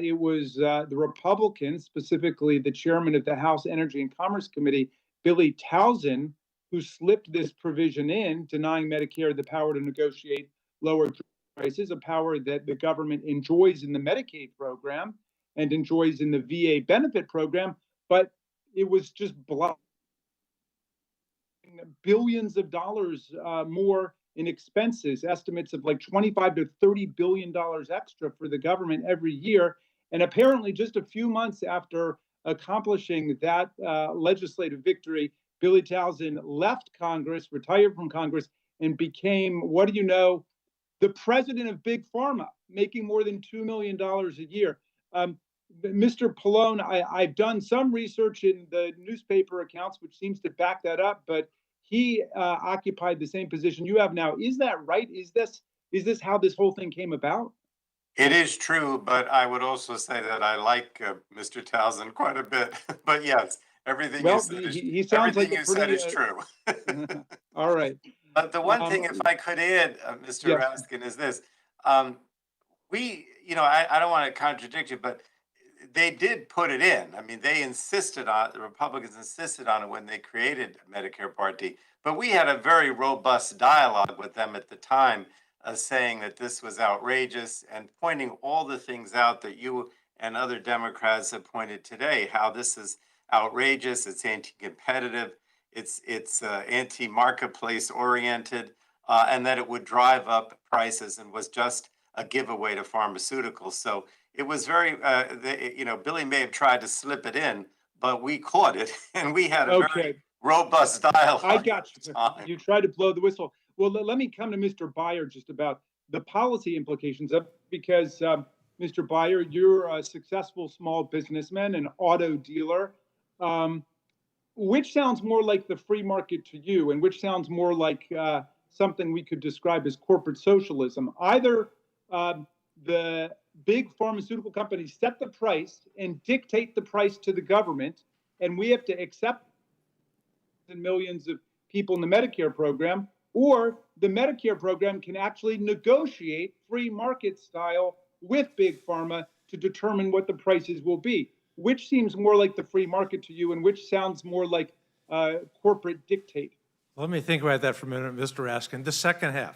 it was the Republicans, specifically the chairman of the House Energy and Commerce Committee, Billy Towson, who slipped this provision in, denying Medicare the power to negotiate lower prices, a power that the government enjoys in the Medicaid program and enjoys in the VA benefit program, but it was just blocking billions of dollars more in expenses, estimates of like $25 to $30 billion extra for the government every year. And apparently just a few months after accomplishing that legislative victory, Billy Towson left Congress, retired from Congress, and became, what do you know, the president of Big Pharma, making more than $2 million a year. Mr. Pallone, I've done some research in the newspaper accounts, which seems to back that up, but he occupied the same position you have now. Is that right? Is this how this whole thing came about? It is true, but I would also say that I like Mr. Towson quite a bit. But yes, everything you said is true. All right. But the one thing, if I could add, Mr. Yes. Raskin, is this. I don't want to contradict you, but they did put it in. I mean, the Republicans insisted on it when they created Medicare Part D. But we had a very robust dialogue with them at the time, saying that this was outrageous and pointing all the things out that you and other Democrats have pointed today, how this is outrageous, it's anti-competitive, it's anti-marketplace oriented, and that it would drive up prices and was just a giveaway to pharmaceuticals. So it was very, Billy may have tried to slip it in, but we caught it and we had a very Okay, robust dialogue I got at the you. time. You tried to blow the whistle. Well, let me come to Mr. Byer just about the policy implications of, because Mr. Byer, you're a successful small businessman, an auto dealer. Which sounds more like the free market to you, and which sounds more like something we could describe as corporate socialism? Either the big pharmaceutical companies set the price and dictate the price to the government, and we have to accept millions of people in the Medicare program, or the Medicare program can actually negotiate free market style with big pharma to determine what the prices will be. Which seems more like the free market to you, and which sounds more like corporate dictate? Let me think about that for a minute, Mr. Raskin. The second half.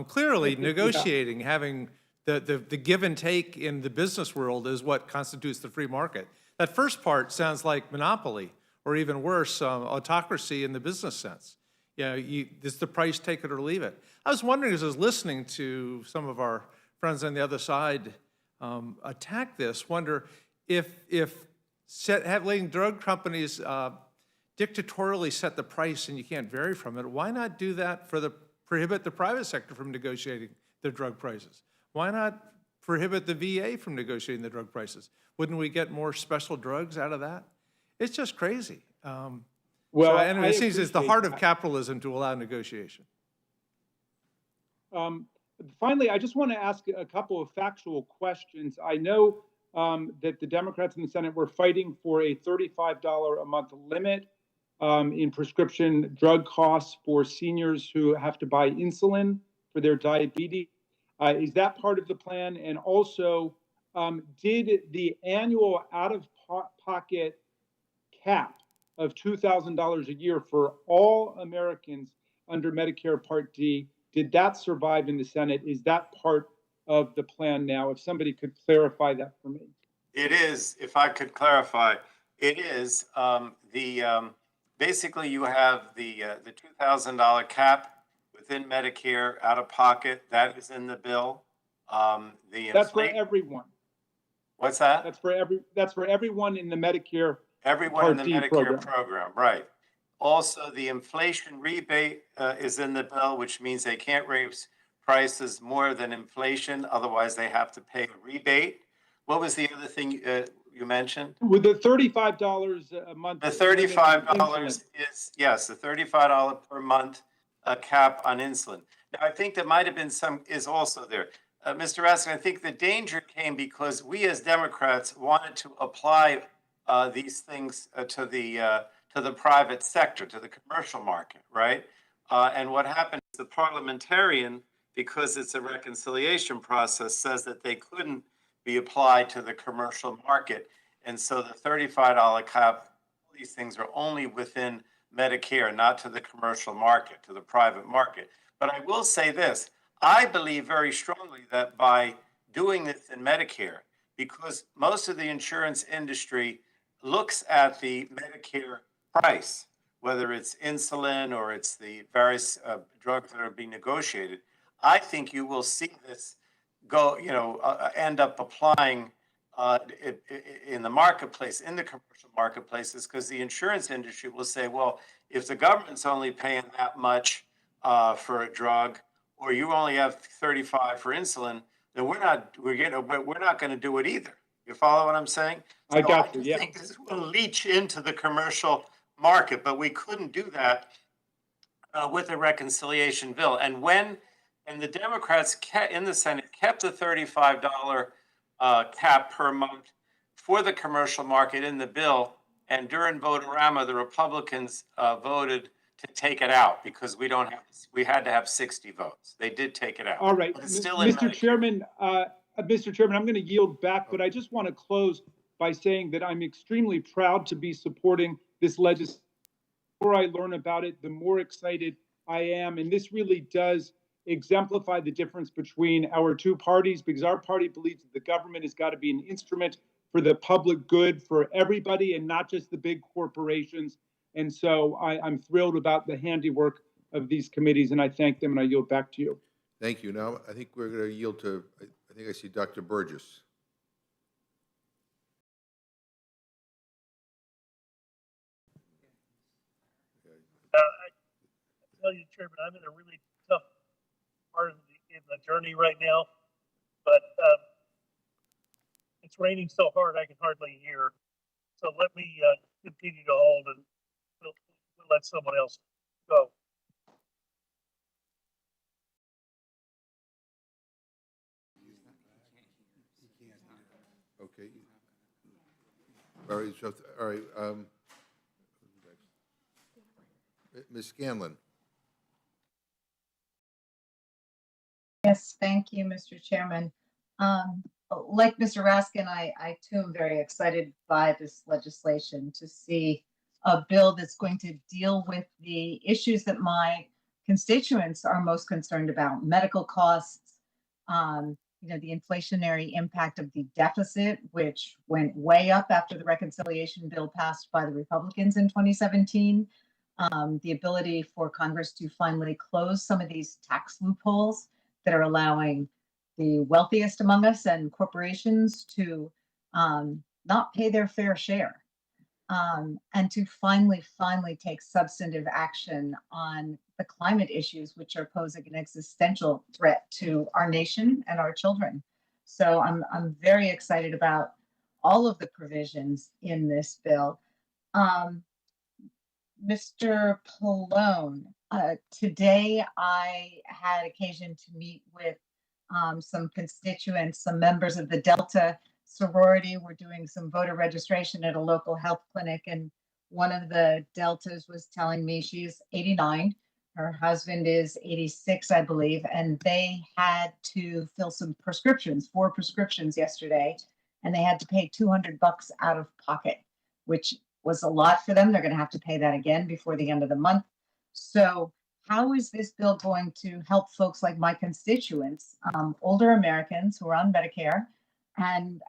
Clearly, negotiating, having the give and take in the business world is what constitutes the free market. That first part sounds like monopoly, or even worse, autocracy in the business sense. It's the price, take it or leave it. I was wondering, as I was listening to some of our friends on the other side attack this, wonder if letting drug companies dictatorially set the price and you can't vary from it, why not do that prohibit the private sector from negotiating their drug prices? Why not prohibit the VA from negotiating the drug prices? Wouldn't we get more special drugs out of that? It's just crazy. It seems it's the heart of capitalism to allow negotiation. Finally, I just want to ask a couple of factual questions. I know that the Democrats in the Senate were fighting for a $35 a month limit in prescription drug costs for seniors who have to buy insulin for their diabetes. Is that part of the plan? And also, did the annual out-of-pocket cap of $2,000 a year for all Americans under Medicare Part D, did that survive in the Senate? Is that part of the plan now? If somebody could clarify that for me. It is, if I could clarify, it is basically you have the $2,000 cap within Medicare out of pocket. That is in the bill. That's for everyone. What's that? That's for everyone in the Medicare. Everyone in the Medicare program, right. Also, the inflation rebate is in the bill, which means they can't raise prices more than inflation. Otherwise, they have to pay a rebate. What was the other thing you mentioned? With the $35 a month. The $35 is, yes, the $35 per month cap on insulin. Now, I think there might have been is also there. Mr. Raskin, I think the danger came because we as Democrats wanted to apply these things to the private sector, to the commercial market, right? And what happened is the parliamentarian, because it's a reconciliation process, says that they couldn't be applied to the commercial market. And so the $35 cap, these things are only within Medicare, not to the commercial market, to the private market. But I will say this, I believe very strongly that by doing this in Medicare, because most of the insurance industry looks at the Medicare price, whether it's insulin or it's the various drugs that are being negotiated, I think you will see this end up applying in the marketplace, in the commercial marketplaces, because the insurance industry will say, well, if the government's only paying that much for a drug, or you only have 35 for insulin, then we're not going to do it either. You follow what I'm saying? So I got you. I think this will leach into the commercial market, but we couldn't do that with a reconciliation bill. And the Democrats in the Senate kept the $35 cap per month for the commercial market in the bill, and during vote-a-rama, the Republicans voted to take it out because we had to have 60 votes. They did take it out. All right, But it's still in Mr. Medicare. Chairman, Mr. Chairman, I'm going to yield back, but I just want to close by saying that I'm extremely proud to be supporting this legislation. The more I learn about it, the more excited I am. And this really does exemplify the difference between our two parties, because our party believes that the government has got to be an instrument for the public good for everybody and not just the big corporations. And so I'm thrilled about the handiwork of these committees, and I thank them, and I yield back to you. Thank you. Now, I think we're going to yield to, I think I see Dr. Burgess. I tell you, Chairman, I'm in a really tough part of in the journey right now, but it's raining so hard I can hardly hear. So let me continue to hold, and we'll let someone else go. Okay. All right, so, all right, Ms. Scanlon. Yes, thank you, Mr. Chairman. Like Mr. Raskin, I too am very excited by this legislation to see a bill that's going to deal with the issues that my constituents are most concerned about: medical costs, the inflationary impact of the deficit, which went way up after the reconciliation bill passed by the Republicans in 2017. The ability for Congress to finally close some of these tax loopholes that are allowing the wealthiest among us and corporations to not pay their fair share, and to finally take substantive action on the climate issues, which are posing an existential threat to our nation and our children. So I'm very excited about all of the provisions in this bill. Mr. Pallone, today I had occasion to meet with some constituents, some members of the Delta sorority. We're doing some voter registration at a local health clinic, and one of the Deltas was telling me she's 89. Her husband is 86, I believe, and they had to fill some prescriptions, 4 prescriptions yesterday, and they had to pay $200 out of pocket, which was a lot for them. They're going to have to pay that again before the end of the month. So how is this bill going to help folks like my constituents, older Americans who are on Medicare and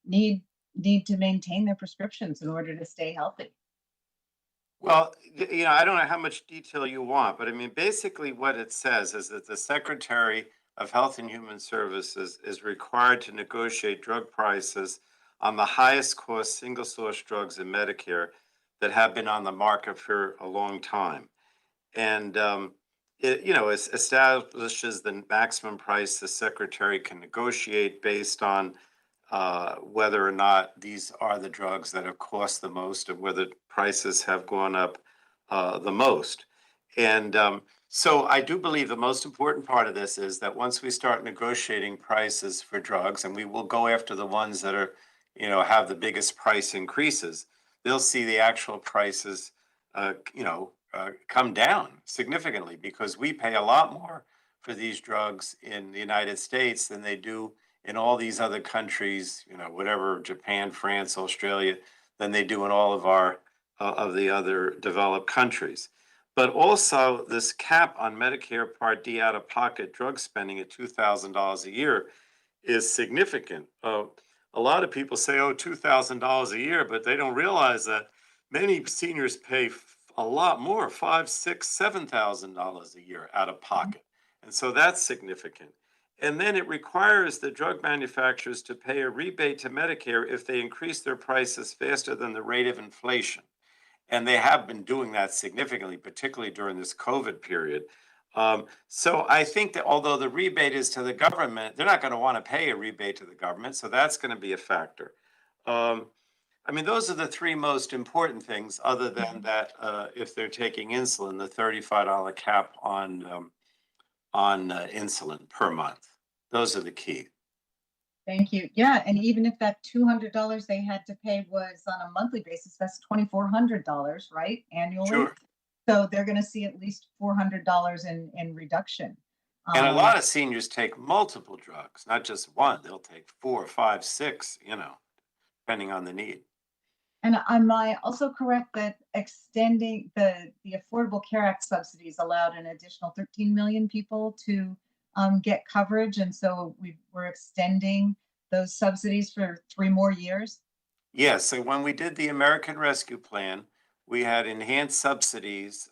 need to maintain their prescriptions in order to stay healthy? Well, I don't know how much detail you want, but I mean, basically what it says is that the Secretary of Health and Human Services is required to negotiate drug prices on the highest cost single source drugs in Medicare that have been on the market for a long time. And it establishes the maximum price the Secretary can negotiate based on whether or not these are the drugs that have cost the most and whether prices have gone up the most. And so I do believe the most important part of this is that once we start negotiating prices for drugs, and we will go after the ones that are, have the biggest price increases, they'll see the actual prices, come down significantly, because we pay a lot more for these drugs in the United States than they do in all these other countries, whatever, Japan, France, Australia, than they do in all of of the other developed countries. But also this cap on Medicare Part D out-of-pocket drug spending at $2,000 a year is significant. A lot of people say, oh, $2,000 a year, but they don't realize that many seniors pay a lot more, $5,000, $6,000, $7,000 a year out of pocket. And so that's significant. And then it requires the drug manufacturers to pay a rebate to Medicare if they increase their prices faster than the rate of inflation. And they have been doing that significantly, particularly during this COVID period. So I think that although the rebate is to the government, they're not going to want to pay a rebate to the government. So that's going to be a factor. I mean, those are the 3 most important things, other than that, if they're taking insulin, the $35 cap on insulin per month. Those are the key. Thank you. Yeah, and even if that $200 they had to pay was on a monthly basis, that's $2,400, right, annually? Sure. So they're going to see at least $400 in reduction. And a lot of seniors take multiple drugs, not just one. They'll take 4, 5, 6, depending on the need. And am I also correct that extending the Affordable Care Act subsidies allowed an additional 13 million people to get coverage? And so we're extending those subsidies for 3 more years? Yes, so when we did the American Rescue Plan, we had enhanced subsidies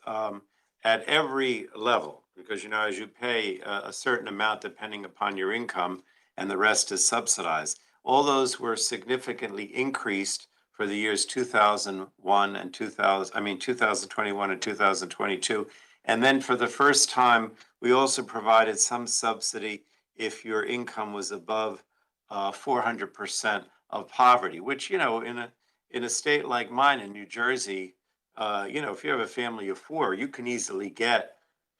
at every level because, as you pay a certain amount depending upon your income and the rest is subsidized. All those were significantly increased for the years 2001 and 2021 and 2022. And then for the first time, we also provided some subsidy if your income was above 400% of poverty, which, in a state like mine in New Jersey, if you have a family of 4, you can easily get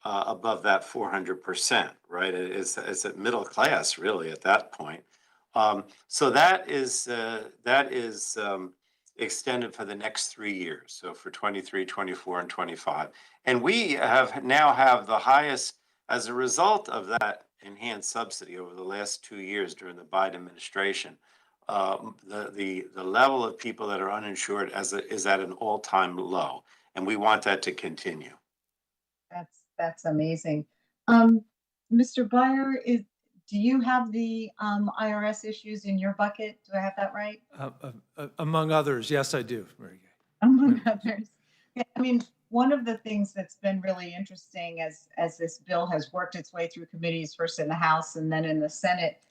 above that 400%, right? It's a middle class, really, at that point. So that is extended for the next 3 years. So for 23, 24, and 25. And we now have the highest, as a result of that enhanced subsidy over the last 2 years during the Biden administration, the level of people that are uninsured is at an all-time low. And we want that to continue. That's amazing. Mr. Byer, do you have the IRS issues in your bucket? Do I have that right? Among others, yes, I do. Very good. Among others. Yeah, I mean, one of the things that's been really interesting as this bill has worked its way through committees, first in the House and then in the Senate,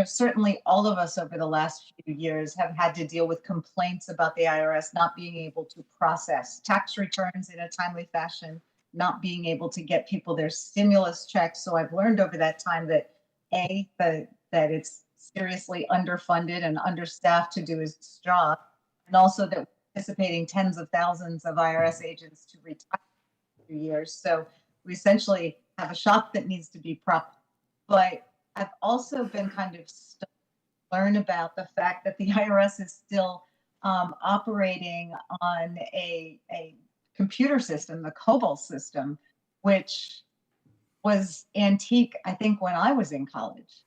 certainly all of us over the last few years have had to deal with complaints about the IRS not being able to process tax returns in a timely fashion, not being able to get people their stimulus checks. So I've learned over that time that that it's seriously underfunded and understaffed to do its job, and also that we're anticipating tens of thousands of IRS agents to retire in 2 years. So we essentially have a shop that needs to be propped. But I've also been kind of stunned to learn about the fact that the IRS is still operating on a computer system, the COBOL system, which was antique, I think, when I was in college.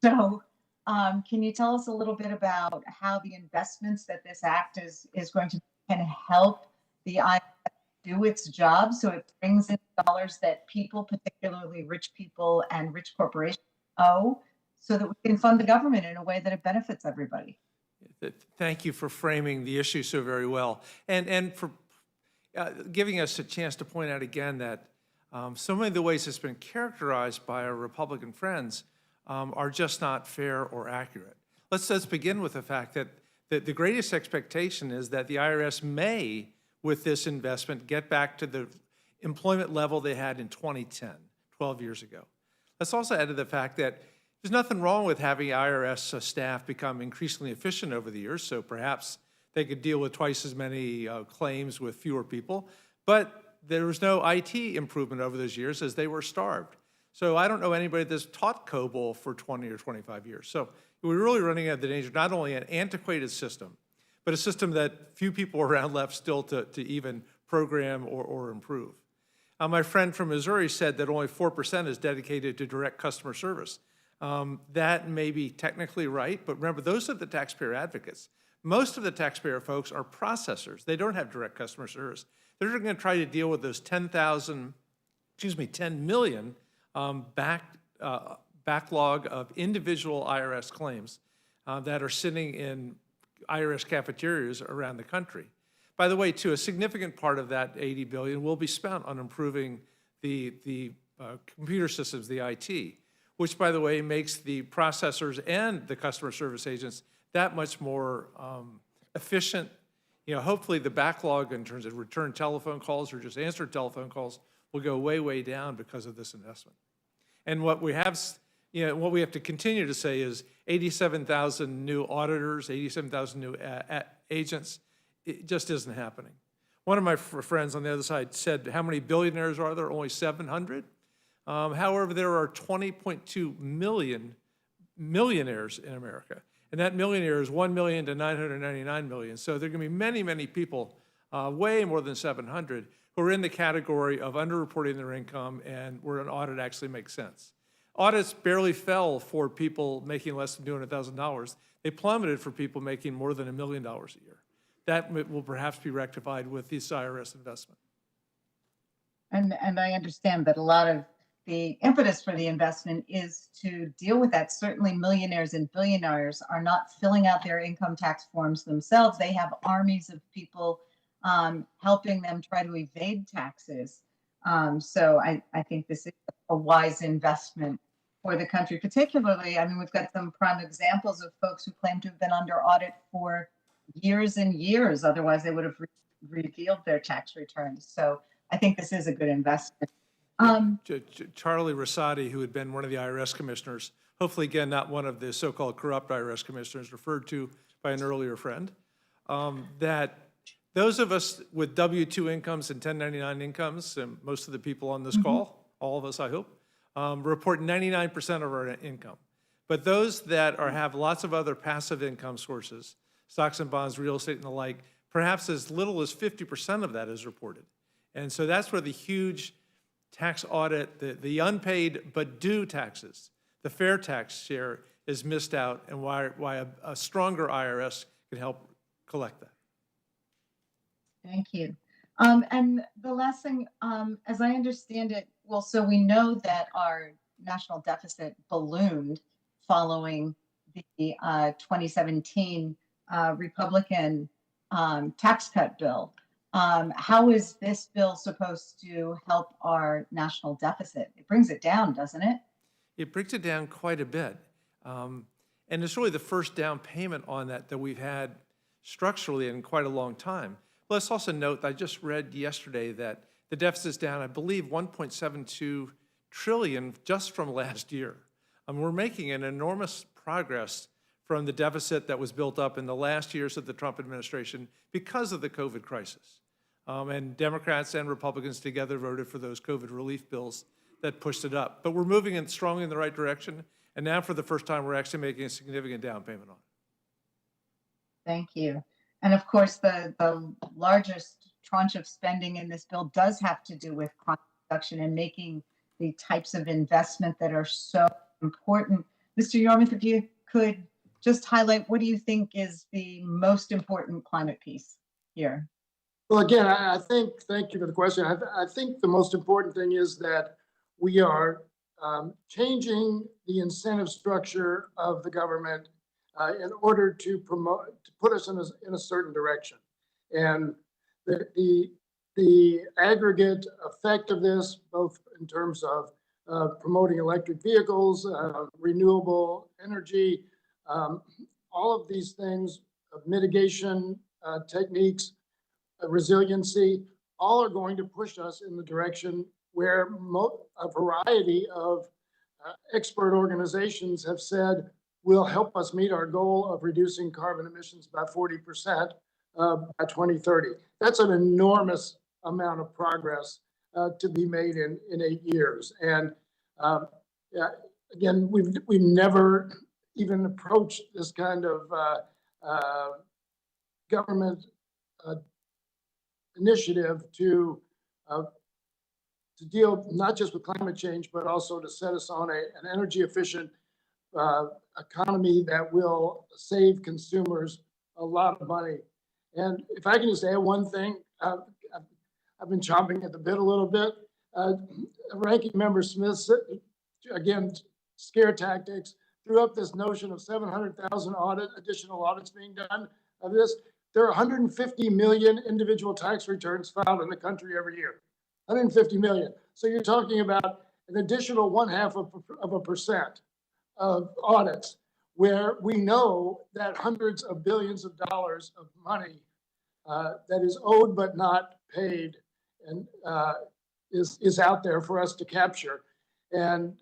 So can you tell us a little bit about how the investments that this act is going to can help the IRS do its job so it brings in dollars that people, particularly rich people and rich corporations, owe, so that we can fund the government in a way that it benefits everybody? Thank you for framing the issue so very well, and for giving us a chance to point out again that so many of the ways it's been characterized by our Republican friends are just not fair or accurate. Let's begin with the fact that the greatest expectation is that the IRS may, with this investment, get back to the employment level they had in 2010, 12 years ago. Let's also add to the fact that there's nothing wrong with having IRS staff become increasingly efficient over the years, so perhaps they could deal with twice as many claims with fewer people, but there was no IT improvement over those years as they were starved. So I don't know anybody that's taught COBOL for 20 or 25 years. So we're really running into the danger, not only an antiquated system, but a system that few people around left still to even program or improve. My friend from Missouri said that only 4% is dedicated to direct customer service. That may be technically right, but remember, those are the taxpayer advocates. Most of the taxpayer folks are processors. They don't have direct customer service. They're going to try to deal with those 10 million backlog of individual IRS claims that are sitting in IRS cafeterias around the country. By the way, too, a significant part of that $80 billion will be spent on improving the computer systems, the IT, which, by the way, makes the processors and the customer service agents that much more efficient. Hopefully the backlog in terms of return telephone calls or just answered telephone calls will go way, way down because of this investment. And what we have to continue to say is 87,000 new auditors, 87,000 new agents, it just isn't happening. One of my friends on the other side said, how many billionaires are there? Only 700. However, there are 20.2 million millionaires in America. And that millionaire is 1 million to 999 million. So there are going to be many, many people, way more than 700, who are in the category of underreporting their income and where an audit actually makes sense. Audits barely fell for people making less than $200,000. They plummeted for people making more than $1 million a year. That will perhaps be rectified with this IRS investment. And I understand that a lot of the impetus for the investment is to deal with that. Certainly millionaires and billionaires are not filling out their income tax forms themselves. They have armies of people helping them try to evade taxes. So I think this is a wise investment for the country, particularly, I mean, we've got some prime examples of folks who claim to have been under audit for years and years. Otherwise, they would have revealed their tax returns. So I think this is a good investment. Charlie Rosati, who had been one of the IRS commissioners, hopefully again not one of the so-called corrupt IRS commissioners referred to by an earlier friend, that those of us with W-2 incomes and 1099 incomes, and most of the people on this call, all of us I hope, report 99% of our income. But those that have lots of other passive income sources, stocks and bonds, real estate and the like, perhaps as little as 50% of that is reported. And so that's where the huge tax audit, the unpaid but due taxes, the fair tax share is missed out, and why a stronger IRS can help collect that. Thank you. And the last thing, as I understand it, well, so we know that our national deficit ballooned following the 2017 Republican tax cut bill. How is this bill supposed to help our national deficit? It brings it down, doesn't it? It brings it down quite a bit. And it's really the first down payment on that we've had structurally in quite a long time. Let's also note, I just read yesterday that the deficit's down, I believe, $1.72 trillion just from last year. We're making an enormous progress from the deficit that was built up in the last years of the Trump administration because of the COVID crisis. And Democrats and Republicans together voted for those COVID relief bills that pushed it up. But we're moving strongly in the right direction, and now for the first time, we're actually making a significant down payment on it. Thank you. And of course, the largest tranche of spending in this bill does have to do with crime reduction and making the types of investment that are so important. Mr. Yarmuth, if you could just highlight, what do you think is the most important climate piece here? Well, again, I think, thank you for the question. I think the most important thing is that we are changing the incentive structure of the government in order to put us in a certain direction. And the aggregate effect of this, both in terms of promoting electric vehicles, renewable energy, all of these things, mitigation techniques, resiliency, all are going to push us in the direction where a variety of expert organizations have said will help us meet our goal of reducing carbon emissions by 40% by 2030. That's an enormous amount of progress to be made in 8 years. And again, we've never even approached this kind of government initiative to deal not just with climate change, but also to set us on an energy efficient economy that will save consumers a lot of money. And if I can just add one thing, I've been chomping at the bit a little bit. Ranking Member Smith, again, scare tactics, threw up this notion of 700,000 additional audits being done of this. There are 150 million individual tax returns filed in the country every year. 150 million. So you're talking about an additional 0.5% of audits, where we know that hundreds of billions of dollars of money that is owed but not paid and is out there for us to capture. And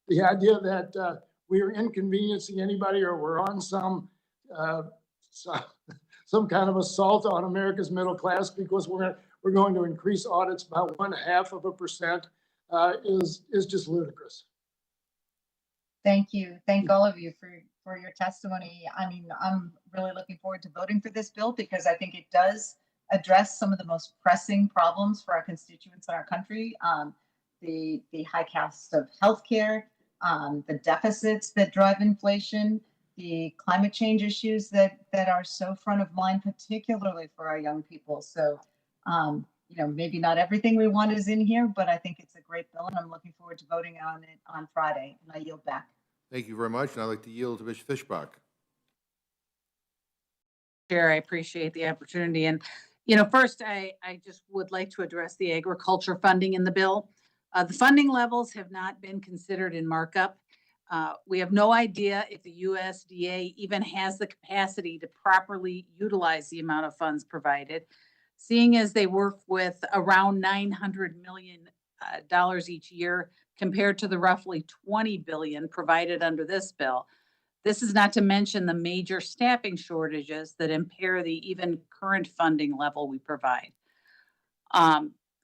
the idea that we are inconveniencing anybody or we're on some kind of assault on America's middle class because we're going to increase audits by 0.5% is just ludicrous. Thank you. Thank all of you for your testimony. I mean, I'm really looking forward to voting for this bill because I think it does address some of the most pressing problems for our constituents in our country. The high cost of healthcare, the deficits that drive inflation, the climate change issues that are so front of mind, particularly for our young people. So, maybe not everything we want is in here, but I think it's a great bill, and I'm looking forward to voting on it on Friday. And I yield back. Thank you very much, and I'd like to yield to Ms. Fishbach. Chair, I appreciate the opportunity. And, first, I just would like to address the agriculture funding in the bill. The funding levels have not been considered in markup. We have no idea if the USDA even has the capacity to properly utilize the amount of funds provided, seeing as they work with around $900 million each year compared to the roughly $20 billion provided under this bill. This is not to mention the major staffing shortages that impair the even current funding level we provide.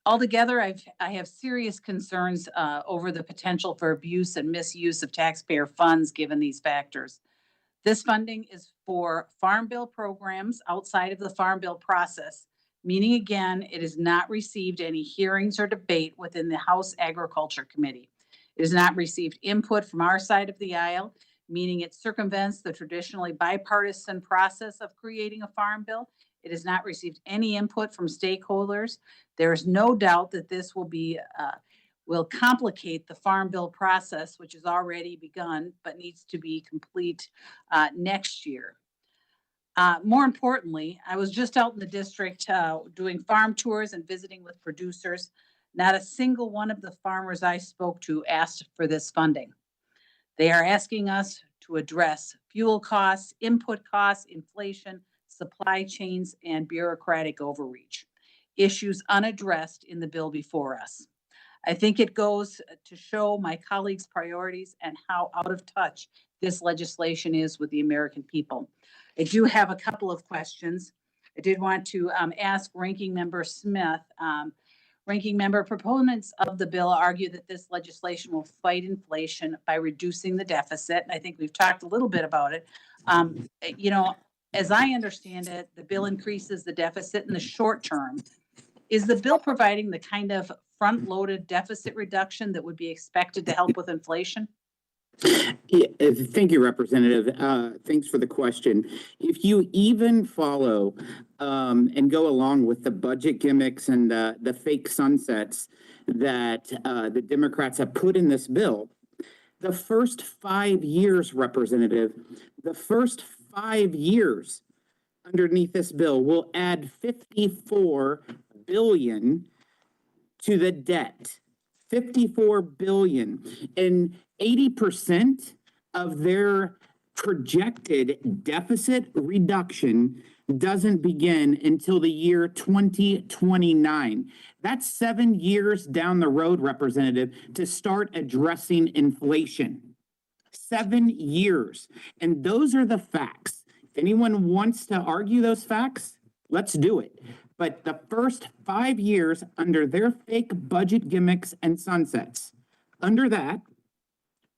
Altogether, I have serious concerns over the potential for abuse and misuse of taxpayer funds given these factors. This funding is for Farm Bill programs outside of the Farm Bill process, meaning again, it has not received any hearings or debate within the House Agriculture Committee. It has not received input from our side of the aisle, meaning it circumvents the traditionally bipartisan process of creating a farm bill. It has not received any input from stakeholders. There is no doubt that this will complicate the farm bill process, which has already begun, but needs to be complete next year. More importantly, I was just out in the district doing farm tours and visiting with producers. Not a single one of the farmers I spoke to asked for this funding. They are asking us to address fuel costs, input costs, inflation, supply chains, and bureaucratic overreach, issues unaddressed in the bill before us. I think it goes to show my colleagues' priorities and how out of touch this legislation is with the American people. I do have a couple of questions. I did want to ask Ranking Member Smith. Ranking Member, proponents of the bill argue that this legislation will fight inflation by reducing the deficit. And I think we've talked a little bit about it. As I understand it, the bill increases the deficit in the short term. Is the bill providing the kind of front-loaded deficit reduction that would be expected to help with inflation? Yeah, thank you, Representative. Thanks for the question. If you even follow and go along with the budget gimmicks and the fake sunsets that the Democrats have put in this bill, the first 5 years, Representative, the first 5 years underneath this bill will add $54 billion to the debt. $54 billion, and 80% of their projected deficit reduction doesn't begin until the year 2029. That's 7 years down the road, Representative, to start addressing inflation. 7 years. And those are the facts. If anyone wants to argue those facts, let's do it. But the first 5 years under their fake budget gimmicks and sunsets, under that,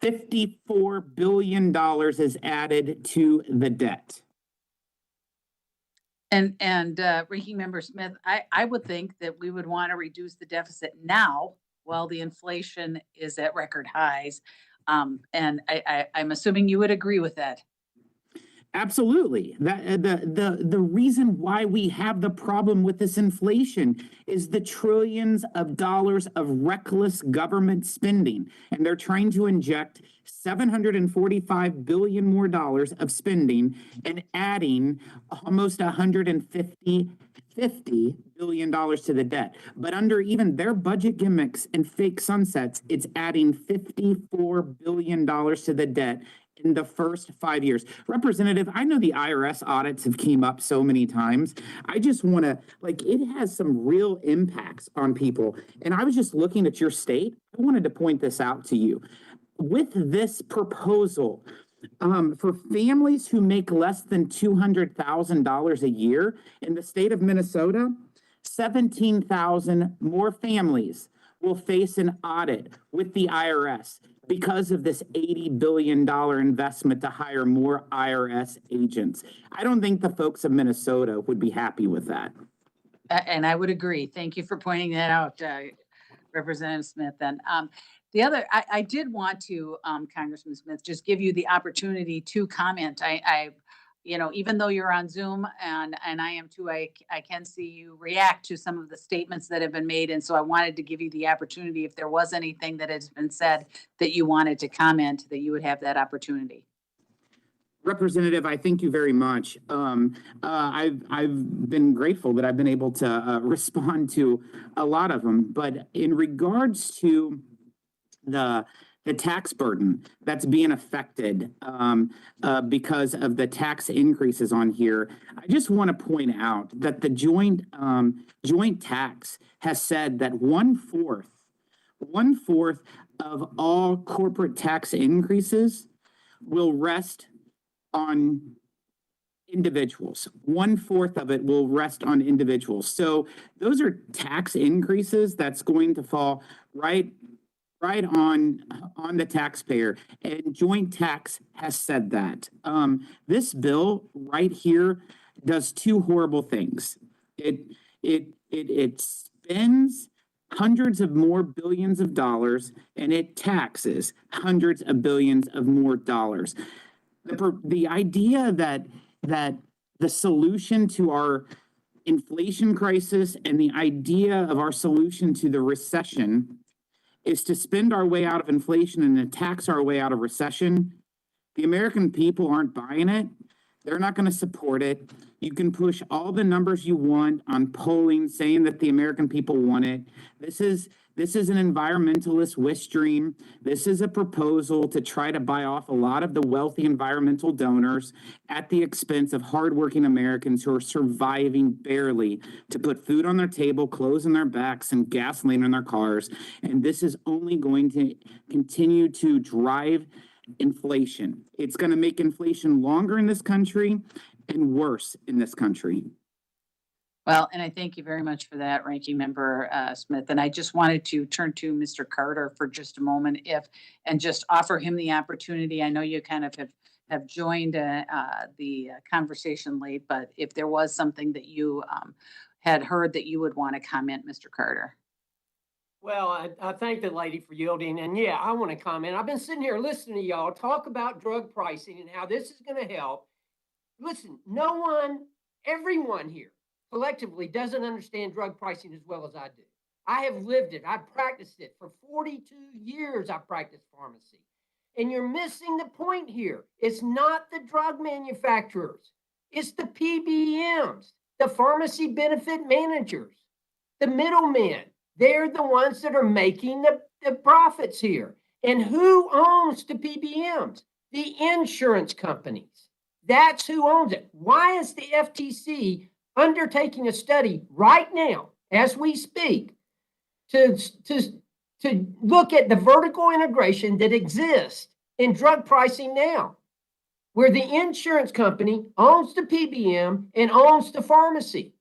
$54 billion is added to the debt. And Ranking Member Smith, I would think that we would want to reduce the deficit now while the inflation is at record highs. And I'm assuming you would agree with that. Absolutely. The reason why we have the problem with this inflation is the trillions of dollars of reckless government spending. And they're trying to inject $745 billion more dollars of spending and adding almost $150 billion to the debt. But under even their budget gimmicks and fake sunsets, it's adding $54 billion to the debt in the first 5 years. Representative, I know the IRS audits have came up so many times. I just want to, it has some real impacts on people. And I was just looking at your state. I wanted to point this out to you. With this proposal, for families who make less than $200,000 a year in the state of Minnesota, 17,000 more families will face an audit with the IRS because of this $80 billion investment to hire more IRS agents. I don't think the folks of Minnesota would be happy with that. And I would agree. Thank you for pointing that out, Representative Smith. And the other, I did want to, Congressman Smith, just give you the opportunity to comment. You know, even though you're on Zoom and I am too, I can see you react to some of the statements that have been made. And so I wanted to give you the opportunity, if there was anything that has been said that you wanted to comment, that you would have that opportunity. Representative, I thank you very much. I've been grateful that I've been able to respond to a lot of them, but in regards to the tax burden that's being affected because of the tax increases on here, I just want to point out that the joint tax has said that one fourth of all corporate tax increases will rest on individuals. One fourth of it will rest on individuals. So those are tax increases that's going to fall right on the taxpayer, and joint tax has said that. This bill right here does two horrible things. It spends hundreds of more billions of dollars, and it taxes hundreds of billions of more dollars. The idea that the solution to our inflation crisis and the idea of our solution to the recession is to spend our way out of inflation and to tax our way out of recession, the American people aren't buying it. They're not going to support it. You can push all the numbers you want on polling saying that the American people want it. This is an environmentalist wish dream. This is a proposal to try to buy off a lot of the wealthy environmental donors at the expense of hardworking Americans who are surviving barely to put food on their table, clothes on their backs, and gasoline in their cars. And this is only going to continue to drive inflation. It's going to make inflation longer in this country and worse in this country. Well, and I thank you very much for that, Ranking Member Smith. And I just wanted to turn to Mr. Carter for just a moment, and just offer him the opportunity. I know you kind of have joined the conversation late, but if there was something that you had heard that you would want to comment, Mr. Carter. Well, I thank the lady for yielding. And yeah, I want to comment. I've been sitting here listening to y'all talk about drug pricing and how this is going to help. Listen, everyone here collectively doesn't understand drug pricing as well as I do. I have lived it. I've practiced it for 42 years. I practiced pharmacy. And you're missing the point here. It's not the drug manufacturers. It's the PBMs, the pharmacy benefit managers, the middlemen. They're the ones that are making the profits here. And who owns the PBMs? The insurance companies. That's who owns it. Why is the FTC undertaking a study right now, as we speak, to look at the vertical integration that exists in drug pricing now, where the insurance company owns the PBM and owns the pharmacy?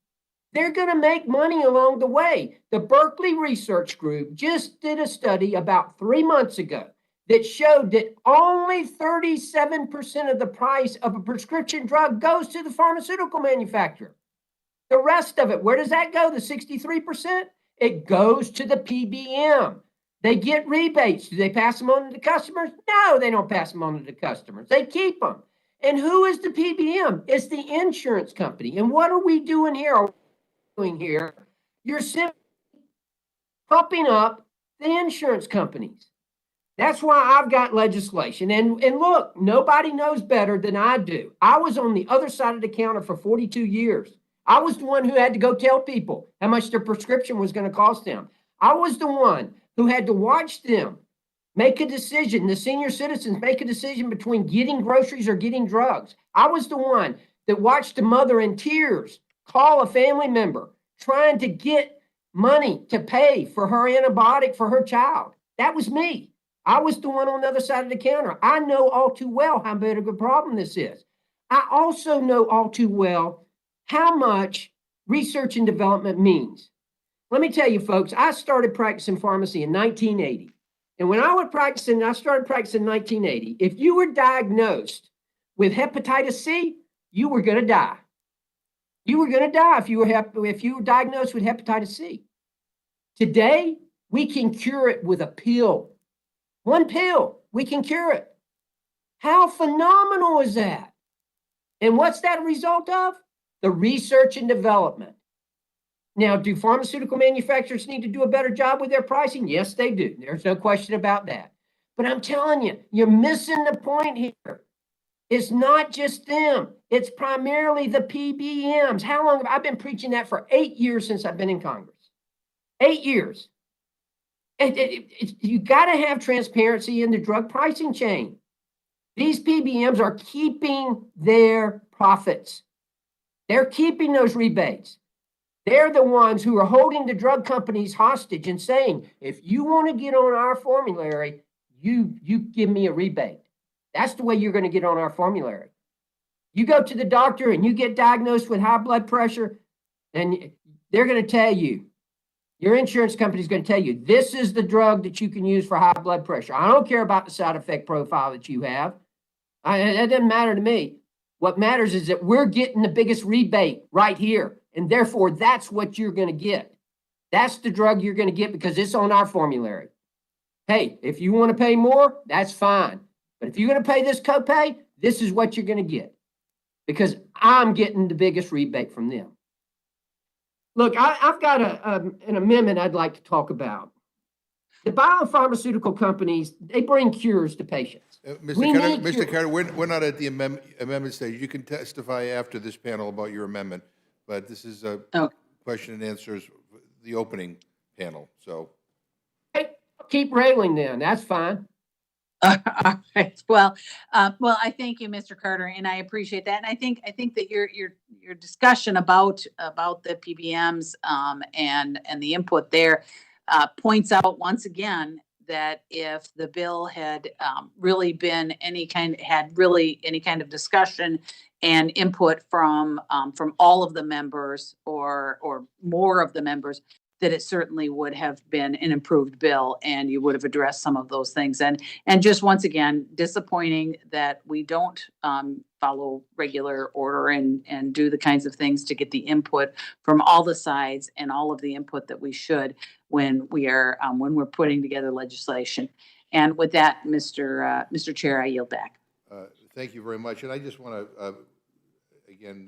They're going to make money along the way. The Berkeley Research Group just did a study about 3 months ago that showed that only 37% of the price of a prescription drug goes to the pharmaceutical manufacturer. The rest of it, where does that go? The 63%? It goes to the PBM. They get rebates. Do they pass them on to the customers? No, they don't pass them on to the customers. They keep them. And who is the PBM? It's the insurance company. And what are we doing here? You're simply pumping up the insurance companies. That's why I've got legislation. And look, nobody knows better than I do. I was on the other side of the counter for 42 years. I was the one who had to go tell people how much their prescription was going to cost them. I was the one who had to watch them make a decision, the senior citizens make a decision between getting groceries or getting drugs. I was the one that watched a mother in tears call a family member trying to get money to pay for her antibiotic for her child. That was me. I was the one on the other side of the counter. I know all too well how big of a problem this is. I also know all too well how much research and development means. Let me tell you, folks, I started practicing pharmacy in 1980. And when I started practicing in 1980, if you were diagnosed with hepatitis C, you were going to die. You were going to die if you were diagnosed with hepatitis C. Today, we can cure it with a pill. One pill, we can cure it. How phenomenal is that? And what's that a result of? The research and development. Now, do pharmaceutical manufacturers need to do a better job with their pricing? Yes, they do. There's no question about that. But I'm telling you, you're missing the point here. It's not just them. It's primarily the PBMs. How long have I been preaching that? For 8 years since I've been in Congress. 8 years. You got to have transparency in the drug pricing chain. These PBMs are keeping their profits. They're keeping those rebates. They're the ones who are holding the drug companies hostage and saying, if you want to get on our formulary, you give me a rebate. That's the way you're going to get on our formulary. You go to the doctor and you get diagnosed with high blood pressure, and they're going to tell you, your insurance company is going to tell you, this is the drug that you can use for high blood pressure. I don't care about the side effect profile that you have. That doesn't matter to me. What matters is that we're getting the biggest rebate right here. And therefore, that's what you're going to get. That's the drug you're going to get because it's on our formulary. Hey, if you want to pay more, that's fine. But if you're going to pay this copay, this is what you're going to get because I'm getting the biggest rebate from them. Look, I've got an amendment I'd like to talk about. The biopharmaceutical companies, they bring cures to patients. Mr. Carter, we're not at the amendment stage. You can testify after this panel about your amendment, but this is a question and answers, the opening panel, so. Hey, keep railing then, that's fine. All right. Well, I thank you, Mr. Carter, and I appreciate that. And I think that your discussion about the PBMs and the input there points out once again that if the bill had really been any kind of discussion and input from all of the members or more of the members, that it certainly would have been an improved bill and you would have addressed some of those things. And just once again, disappointing that we don't follow regular order and do the kinds of things to get the input from all the sides and all of the input that we should when we're putting together legislation. And with that, Mr. Chair, I yield back. Thank you very much. And I just want to, again,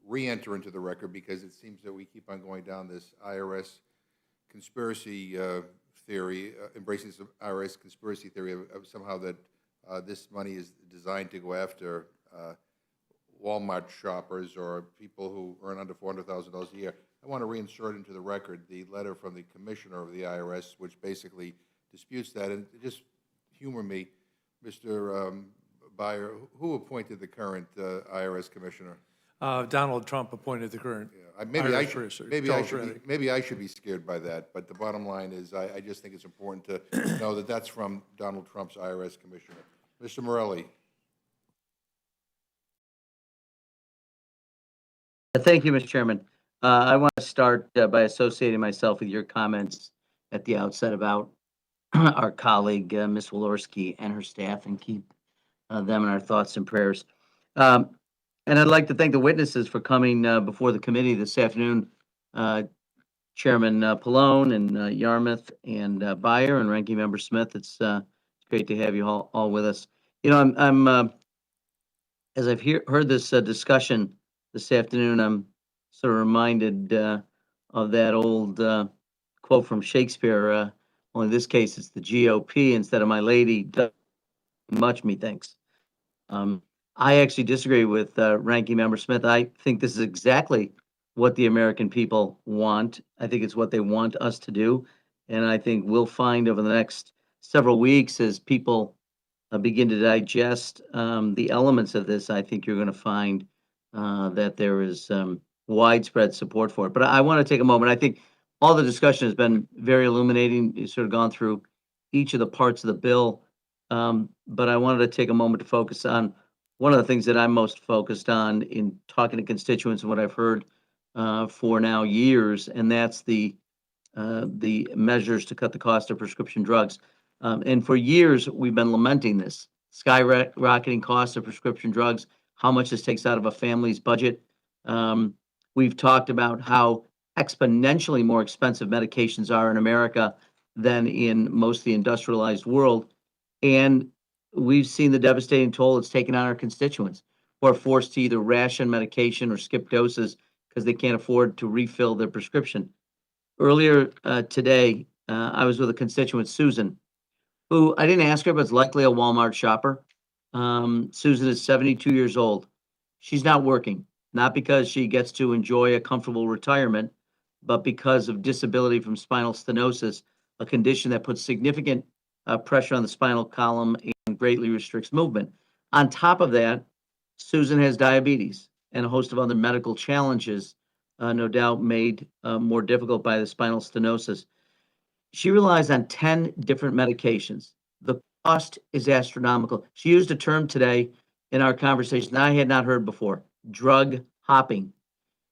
re-enter into the record because it seems that we keep on going down this IRS conspiracy theory, embracing some IRS conspiracy theory of somehow that this money is designed to go after Walmart shoppers or people who earn under $400,000 a year. I want to reinsert into the record the letter from the commissioner of the IRS, which basically disputes that. And just humor me, Mr. Byer, who appointed the current IRS commissioner? Donald Trump appointed the current. Yeah, maybe I should be scared by that. But the bottom line is, I just think it's important to know that that's from Donald Trump's IRS commissioner. Mr. Morelli. Thank you, Mr. Chairman. I want to start by associating myself with your comments at the outset about our colleague, Ms. Walorski, and her staff, and keep them in our thoughts and prayers. And I'd like to thank the witnesses for coming before the committee this afternoon, Chairman Pallone and Yarmouth and Byer and Ranking Member Smith. It's great to have you all with us. You know, I'm as I've heard this discussion this afternoon, I'm sort of reminded of that old quote from Shakespeare. Only in this case, it's the GOP instead of my lady. Much, methinks. I actually disagree with Ranking Member Smith. I think this is exactly what the American people want. I think it's what they want us to do. And I think we'll find over the next several weeks as people begin to digest the elements of this, I think you're going to find that there is widespread support for it. But I want to take a moment. I think all the discussion has been very illuminating. You've sort of gone through each of the parts of the bill. But I wanted to take a moment to focus on one of the things that I'm most focused on in talking to constituents and what I've heard for now years, and that's the measures to cut the cost of prescription drugs. And for years, we've been lamenting this skyrocketing cost of prescription drugs, how much this takes out of a family's budget. We've talked about how exponentially more expensive medications are in America than in most of the industrialized world. And we've seen the devastating toll it's taken on our constituents who are forced to either ration medication or skip doses because they can't afford to refill their prescription. Earlier today, I was with a constituent, Susan, who I didn't ask her, but is likely a Walmart shopper. Susan is 72 years old. She's not working, not because she gets to enjoy a comfortable retirement, but because of disability from spinal stenosis, a condition that puts significant pressure on the spinal column and greatly restricts movement. On top of that, Susan has diabetes and a host of other medical challenges, no doubt made more difficult by the spinal stenosis. She relies on 10 different medications. The cost is astronomical. She used a term today in our conversation that I had not heard before, drug hopping.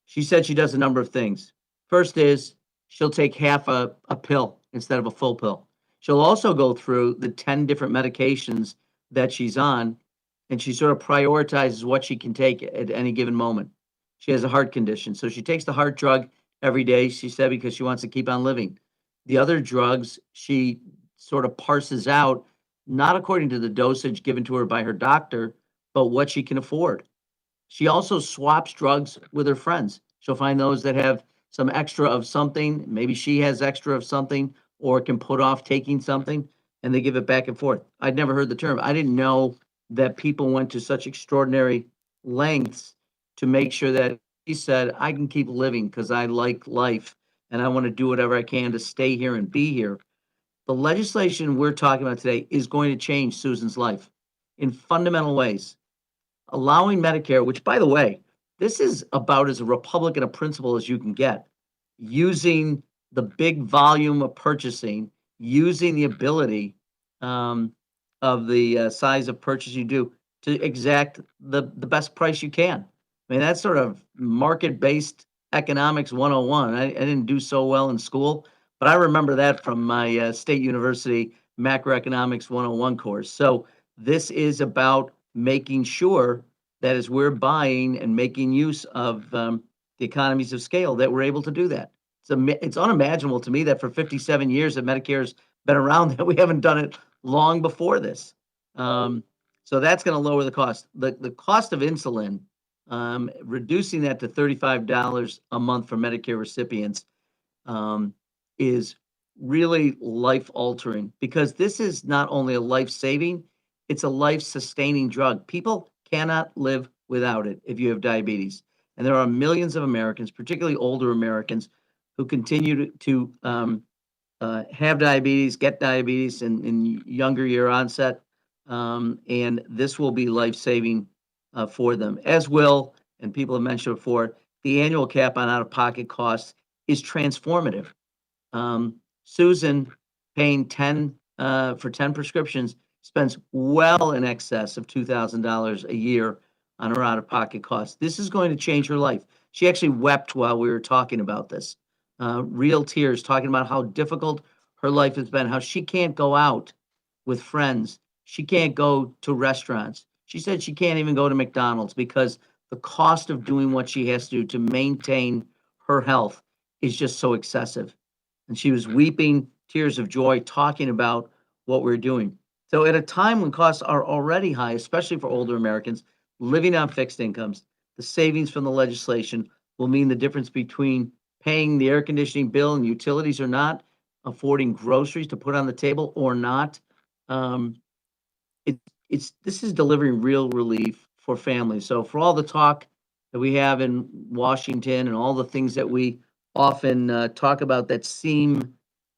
She said she does a number of things. First is she'll take half a pill instead of a full pill. She'll also go through the 10 different medications that she's on, and she sort of prioritizes what she can take at any given moment. She has a heart condition, so she takes the heart drug every day, she said, because she wants to keep on living. The other drugs she sort of parses out, not according to the dosage given to her by her doctor, but what she can afford. She also swaps drugs with her friends. She'll find those that have some extra of something. Maybe she has extra of something or can put off taking something, and they give it back and forth. I'd never heard the term. I didn't know that people went to such extraordinary lengths to make sure that she said, I can keep living because I like life and I want to do whatever I can to stay here and be here. The legislation we're talking about today is going to change Susan's life in fundamental ways. Allowing Medicare, which, by the way, this is about as a Republican a principle as you can get, using the big volume of purchasing, using the ability of the size of purchase you do to exact the best price you can. I mean, that's sort of market-based economics 101. I didn't do so well in school, but I remember that from my State University Macroeconomics 101 course. So this is about making sure that as we're buying and making use of the economies of scale, that we're able to do that. It's unimaginable to me that for 57 years that Medicare's been around, that we haven't done it long before this. So that's going to lower the cost. The cost of insulin, reducing that to $35 a month for Medicare recipients is really life altering, because this is not only a life saving, it's a life sustaining drug. People cannot live without it if you have diabetes. And there are millions of Americans, particularly older Americans, who continue to have diabetes, get diabetes in younger year onset. And this will be life saving for them, as will, and people have mentioned before, the annual cap on out of pocket costs is transformative. Susan, paying 10 for 10 prescriptions, spends well in excess of $2,000 a year on her out of pocket costs. This is going to change her life. She actually wept while we were talking about this. Real tears, talking about how difficult her life has been, how she can't go out with friends. She can't go to restaurants. She said she can't even go to McDonald's because the cost of doing what she has to do to maintain her health is just so excessive. And she was weeping tears of joy talking about what we're doing. So at a time when costs are already high, especially for older Americans living on fixed incomes, the savings from the legislation will mean the difference between paying the air conditioning bill and utilities or not, affording groceries to put on the table or not. This is delivering real relief for families. So for all the talk that we have in Washington and all the things that we often talk about that seem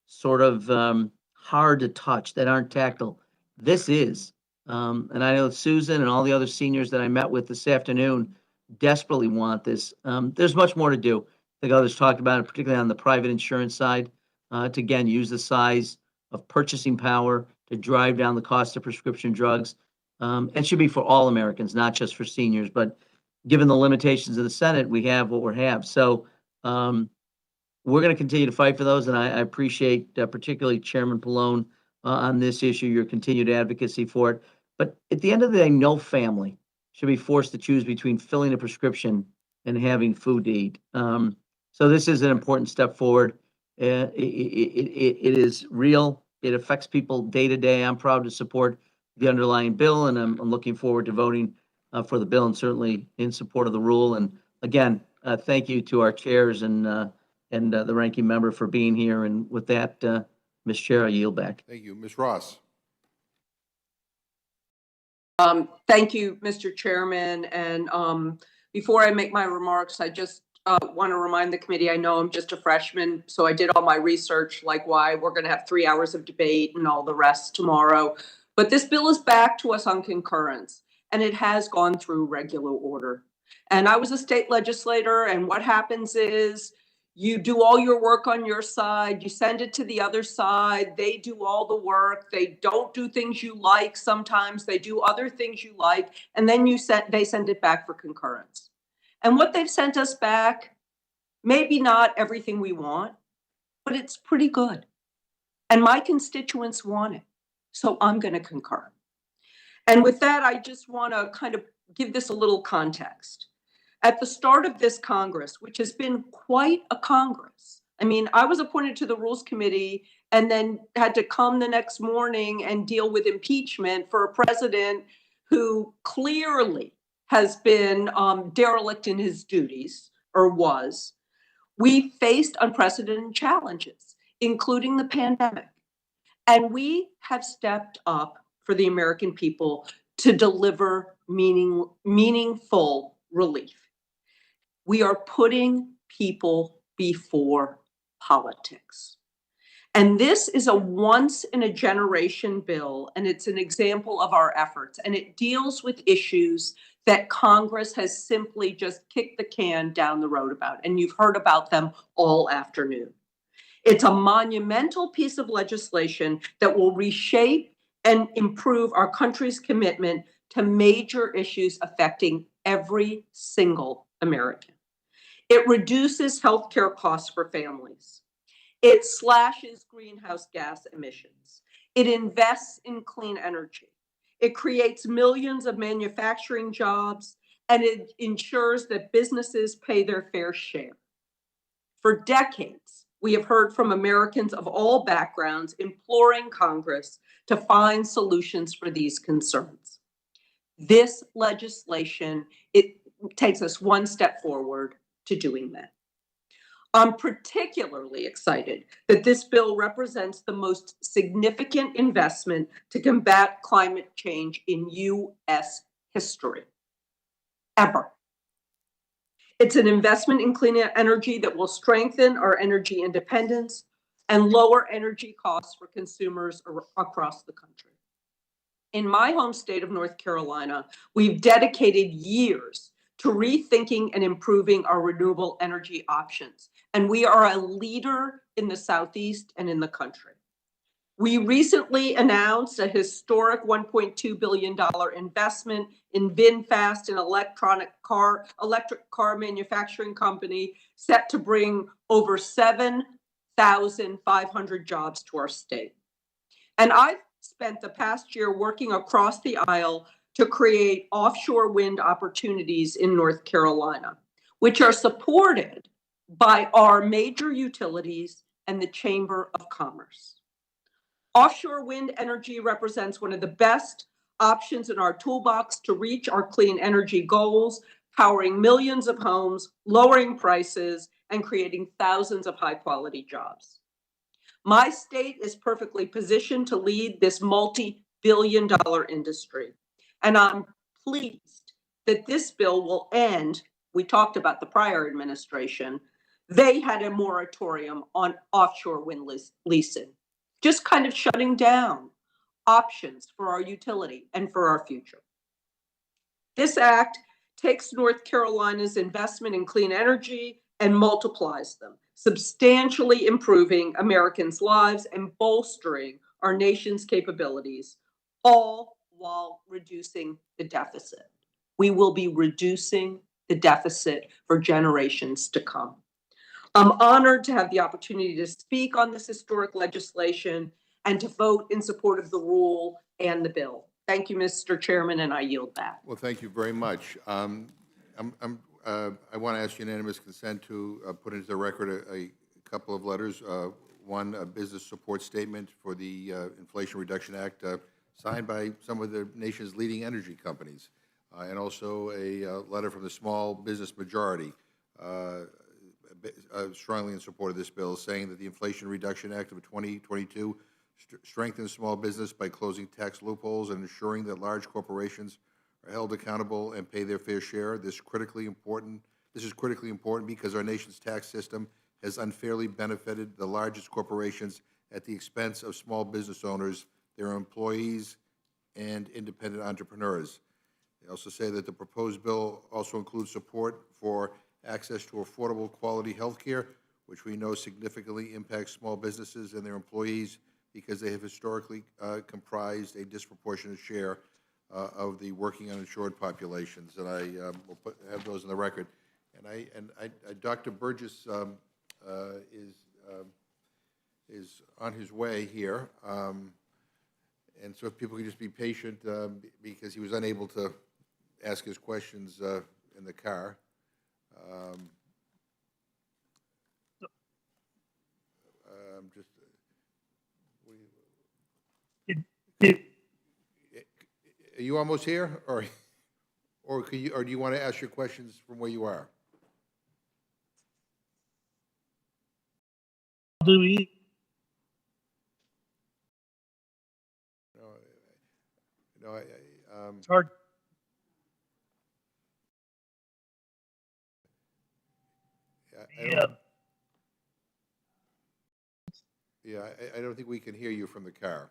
sort of hard to touch, that aren't tactile, this is. And I know Susan and all the other seniors that I met with this afternoon desperately want this. There's much more to do. I think others talked about it, particularly on the private insurance side, to again use the size of purchasing power to drive down the cost of prescription drugs. And should be for all Americans, not just for seniors. But given the limitations of the Senate, we have what we have. So we're going to continue to fight for those. And I appreciate particularly Chairman Pallone on this issue, your continued advocacy for it. But at the end of the day, no family should be forced to choose between filling a prescription and having food to eat. So this is an important step forward. It is real. It affects people day to day. I'm proud to support the underlying bill, and I'm looking forward to voting for the bill and certainly in support of the rule. And again, thank you to our chairs and the ranking member for being here. And with that, Ms. Chair, I yield back. Thank you. Ms. Ross. Thank you, Mr. Chairman. And before I make my remarks, I just want to remind the committee, I know I'm just a freshman, so I did all my research, like why we're going to have 3 hours of debate and all the rest tomorrow. But this bill is back to us on concurrence, and it has gone through regular order. And I was a state legislator, and what happens is you do all your work on your side, you send it to the other side, they do all the work, they don't do things you like, sometimes they do other things you like, and then they send it back for concurrence. And what they've sent us back, maybe not everything we want, but it's pretty good. And my constituents want it, so I'm going to concur. And with that, I just want to kind of give this a little context. At the start of this Congress, which has been quite a Congress, I mean, I was appointed to the Rules Committee and then had to come the next morning and deal with impeachment for a president who clearly has been derelict in his duties, or was. We faced unprecedented challenges, including the pandemic. And we have stepped up for the American people to deliver meaningful relief. We are putting people before politics. And this is a once in a generation bill, and it's an example of our efforts. And it deals with issues that Congress has simply just kicked the can down the road about. And you've heard about them all afternoon. It's a monumental piece of legislation that will reshape and improve our country's commitment to major issues affecting every single American. It reduces healthcare costs for families. It slashes greenhouse gas emissions. It invests in clean energy. It creates millions of manufacturing jobs, and it ensures that businesses pay their fair share. For decades, we have heard from Americans of all backgrounds imploring Congress to find solutions for these concerns. This legislation, it takes us one step forward to doing that. I'm particularly excited that this bill represents the most significant investment to combat climate change in U.S. history, ever. It's an investment in clean energy that will strengthen our energy independence and lower energy costs for consumers across the country. In my home state of North Carolina, we've dedicated years to rethinking and improving our renewable energy options, and we are a leader in the Southeast and in the country. We recently announced a historic $1.2 billion investment in VinFast, an electric car manufacturing company set to bring over 7,500 jobs to our state. And I've spent the past year working across the aisle to create offshore wind opportunities in North Carolina, which are supported by our major utilities and the Chamber of Commerce. Offshore wind energy represents one of the best options in our toolbox to reach our clean energy goals, powering millions of homes, lowering prices, and creating thousands of high-quality jobs. My state is perfectly positioned to lead this multi-billion-dollar industry. And I'm pleased that this bill will end. We talked about the prior administration. They had a moratorium on offshore wind leasing, just kind of shutting down options for our utility and for our future. This act takes North Carolina's investment in clean energy and multiplies them, substantially improving Americans' lives and bolstering our nation's capabilities, all while reducing the deficit. We will be reducing the deficit for generations to come. I'm honored to have the opportunity to speak on this historic legislation and to vote in support of the rule and the bill. Thank you, Mr. Chairman, and I yield back. Well, thank you very much. I'm I want to ask unanimous consent to put into the record a couple of letters. One, a business support statement for the Inflation Reduction Act signed by some of the nation's leading energy companies, and also a letter from the small business majority strongly in support of this bill, saying that the Inflation Reduction Act of 2022 strengthens small business by closing tax loopholes and ensuring that large corporations are held accountable and pay their fair share. This is critically important because our nation's tax system has unfairly benefited the largest corporations at the expense of small business owners, their employees, and independent entrepreneurs. They also say that the proposed bill also includes support for access to affordable quality health care, which we know significantly impacts small businesses and their employees because they have historically comprised a disproportionate share of the working uninsured populations. And I will have those in the record. And Dr. Burgess is on his way here. And so if people could just be patient because he was unable to ask his questions in the car. Are you almost here, or do you want to ask your questions from where you are? Do we? No, It's hard. I don't think we can hear you from the car.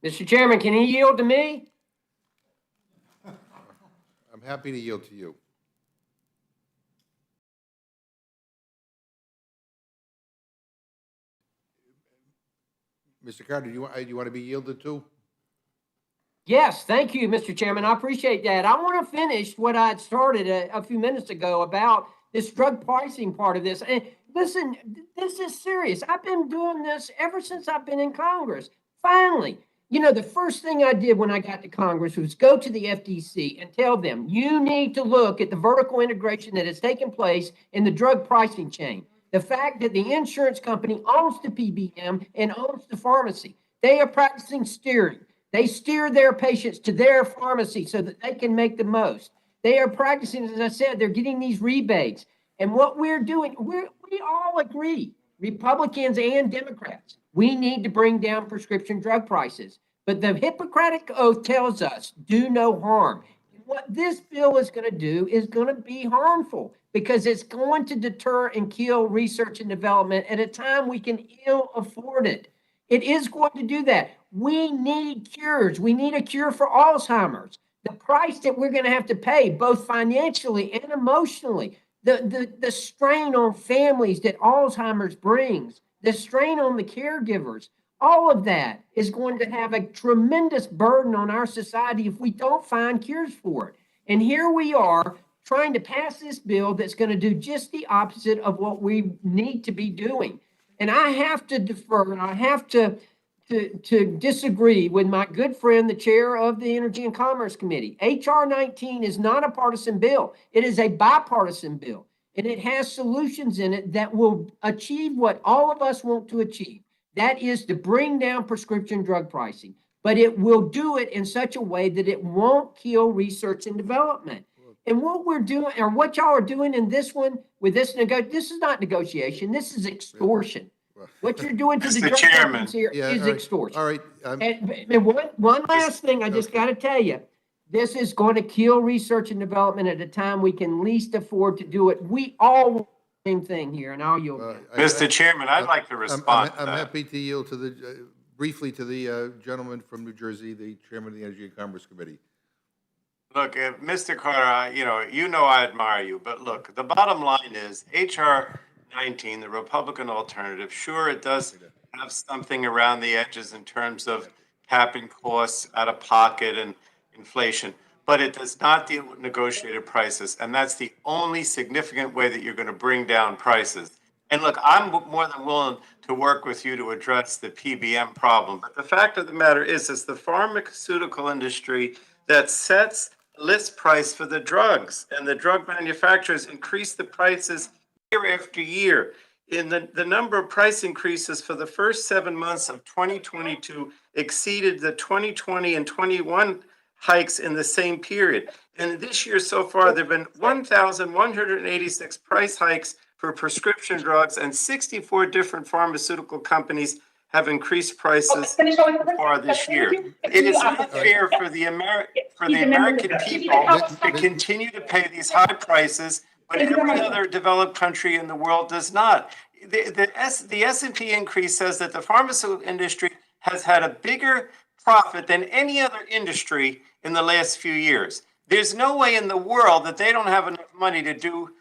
Mr. Chairman, can he yield to me? I'm happy to yield to you. Mr. Carter, do you want to be yielded to? Yes, thank you, Mr. Chairman. I appreciate that. I want to finish what I had started a few minutes ago about this drug pricing part of this. And listen, this is serious. I've been doing this ever since I've been in Congress. Finally, you know, the first thing I did when I got to Congress was go to the FTC and tell them, you need to look at the vertical integration that has taken place in the drug pricing chain. The fact that the insurance company owns the PBM and owns the pharmacy. They are practicing steering. They steer their patients to their pharmacy so that they can make the most. They are practicing, as I said, they're getting these rebates. And what we're doing, we all agree, Republicans and Democrats, we need to bring down prescription drug prices. But the Hippocratic Oath tells us, do no harm. What this bill is going to do is going to be harmful because it's going to deter and kill research and development at a time we can ill afford it. It is going to do that. We need cures. We need a cure for Alzheimer's. The price that we're going to have to pay, both financially and emotionally, the strain on families that Alzheimer's brings, the strain on the caregivers, all of that is going to have a tremendous burden on our society if we don't find cures for it. And here we are trying to pass this bill that's going to do just the opposite of what we need to be doing. And I have to defer and I have to disagree with my good friend, the chair of the Energy and Commerce Committee. HR 19 is not a partisan bill. It is a bipartisan bill. And it has solutions in it that will achieve what all of us want to achieve. That is to bring down prescription drug pricing. But it will do it in such a way that it won't kill research and development. And what we're doing, or what y'all are doing in this one, with this this is not negotiation, this is extortion. What you're doing to the drug companies here is extortion. All right. And one last thing I just got to tell you, this is going to kill research and development at a time we can least afford to do it. We all want the same thing here, and I'll yield. Mr. Chairman, I'd like to respond to that. I'm happy to yield to the briefly to the gentleman from New Jersey, the chairman of the Energy and Commerce Committee. Look, Mr. Carter, you know I admire you, but look, the bottom line is HR 19, the Republican alternative, sure, it does have something around the edges in terms of capping costs out of pocket and inflation, but it does not deal with negotiated prices, and that's the only significant way that you're going to bring down prices. And look, I'm more than willing to work with you to address the PBM problem. But the fact of the matter is, it's the pharmaceutical industry that sets list price for the drugs, and the drug manufacturers increase the prices year after year. In the number of price increases for the first 7 months of 2022 exceeded the 2020 and 21 hikes in the same period. And this year so far, there have been 1,186 price hikes for prescription drugs, and 64 different pharmaceutical companies have increased prices so far this year. It is not fair for the American people to continue to pay these high prices when every other developed country in the world does not. The S&P increase says that the pharmaceutical industry has had a bigger profit than any other industry in the last few years. There's no way in the world that they don't have enough money to do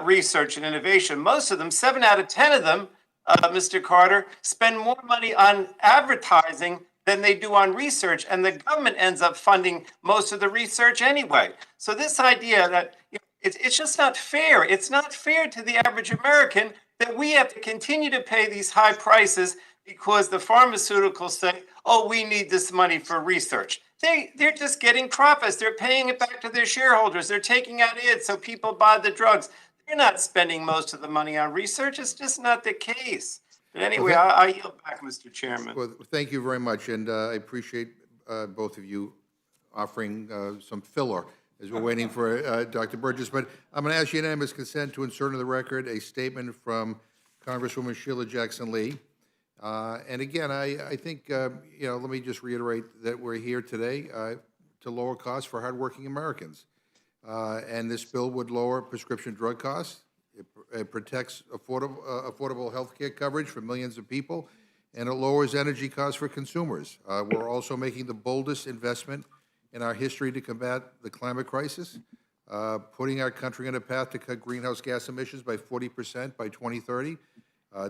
research and innovation. Most of them, 7 out of 10 of them, Mr. Carter, spend more money on advertising than they do on research, and the government ends up funding most of the research anyway. So this idea that it's just not fair. It's not fair to the average American that we have to continue to pay these high prices because the pharmaceuticals say, oh, we need this money for research. They're just getting profits. They're paying it back to their shareholders. They're taking out ads so people buy the drugs. They're not spending most of the money on research. It's just not the case. But anyway, I yield back, Mr. Chairman. Well, thank you very much, and I appreciate both of you offering some filler as we're waiting for Dr. Burgess. But I'm going to ask unanimous consent to insert into the record a statement from Congresswoman Sheila Jackson-Lee. And again, I think, let me just reiterate that we're here today to lower costs for hardworking Americans. And this bill would lower prescription drug costs. It protects affordable health care coverage for millions of people, and it lowers energy costs for consumers. We're also making the boldest investment in our history to combat the climate crisis, putting our country on a path to cut greenhouse gas emissions by 40% by 2030.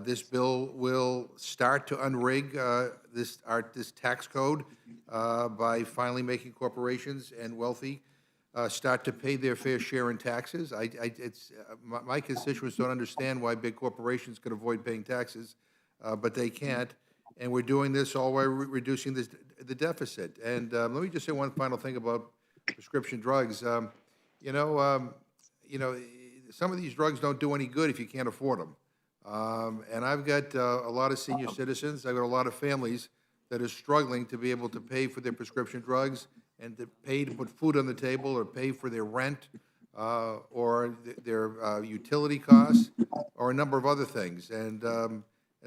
This bill will start to unrig this tax code by finally making corporations and wealthy start to pay their fair share in taxes. My constituents don't understand why big corporations could avoid paying taxes, but they can't. And we're doing this all while reducing the deficit. And let me just say one final thing about prescription drugs. Some of these drugs don't do any good if you can't afford them. And I've got a lot of senior citizens. I've got a lot of families that are struggling to be able to pay for their prescription drugs and to pay to put food on the table or pay for their rent or their utility costs or a number of other things. And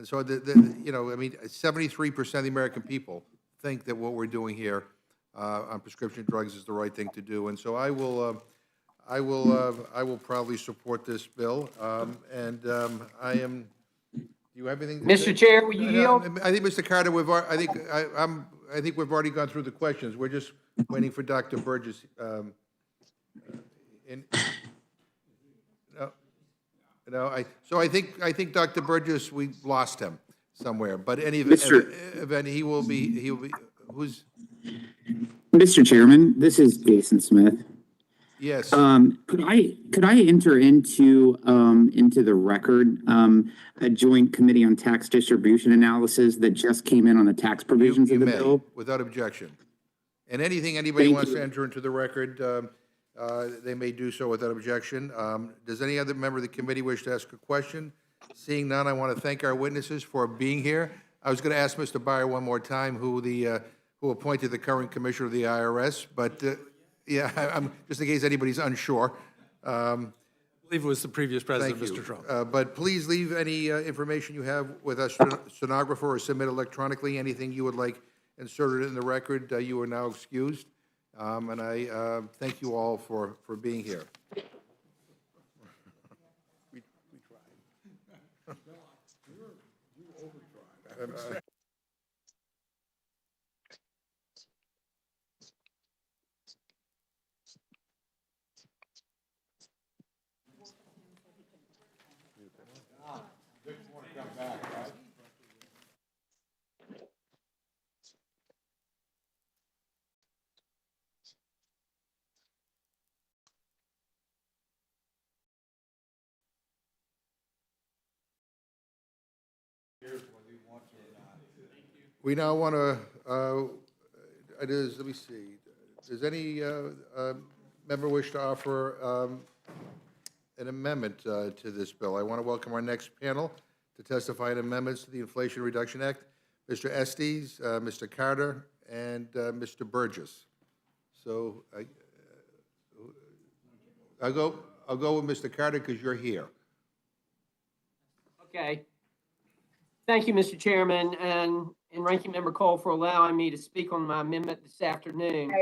so, 73% of the American people think that what we're doing here on prescription drugs is the right thing to do. And so I will proudly support this bill. I am. Do you have anything to say? Mr. Chair, will you yield? I think, Mr. Carter, I think we've already gone through the questions. We're just waiting for Dr. Burgess. So I think Dr. Burgess, we lost him somewhere. But any event, he will be. Who's? Mr. Chairman, this is Jason Smith. Yes. Could I enter into the record a joint committee on tax distribution analysis that just came in on the tax provisions of the bill? Without objection. And anything anybody wants to enter into the record, they may do so without objection. Does any other member of the committee wish to ask a question? Seeing none, I want to thank our witnesses for being here. I was going to ask Mr. Byer one more time who appointed the current commissioner of the IRS, but yeah, I'm just in case anybody's unsure. I believe it was the previous president, Thank you. Mr. Trump. But please leave any information you have with us, stenographer, or submit electronically. Anything you would like inserted in the record, you are now excused. And I thank you all for being here. We tried. We now want to, let me see, does any member wish to offer an amendment to this bill? I want to welcome our next panel to testify on amendments to the Inflation Reduction Act, Mr. Estes, Mr. Carter, and Mr. Burgess. So I'll go with Mr. Carter because you're here. Okay. Thank you, Mr. Chairman, and Ranking Member Cole for allowing me to speak on my amendment this afternoon.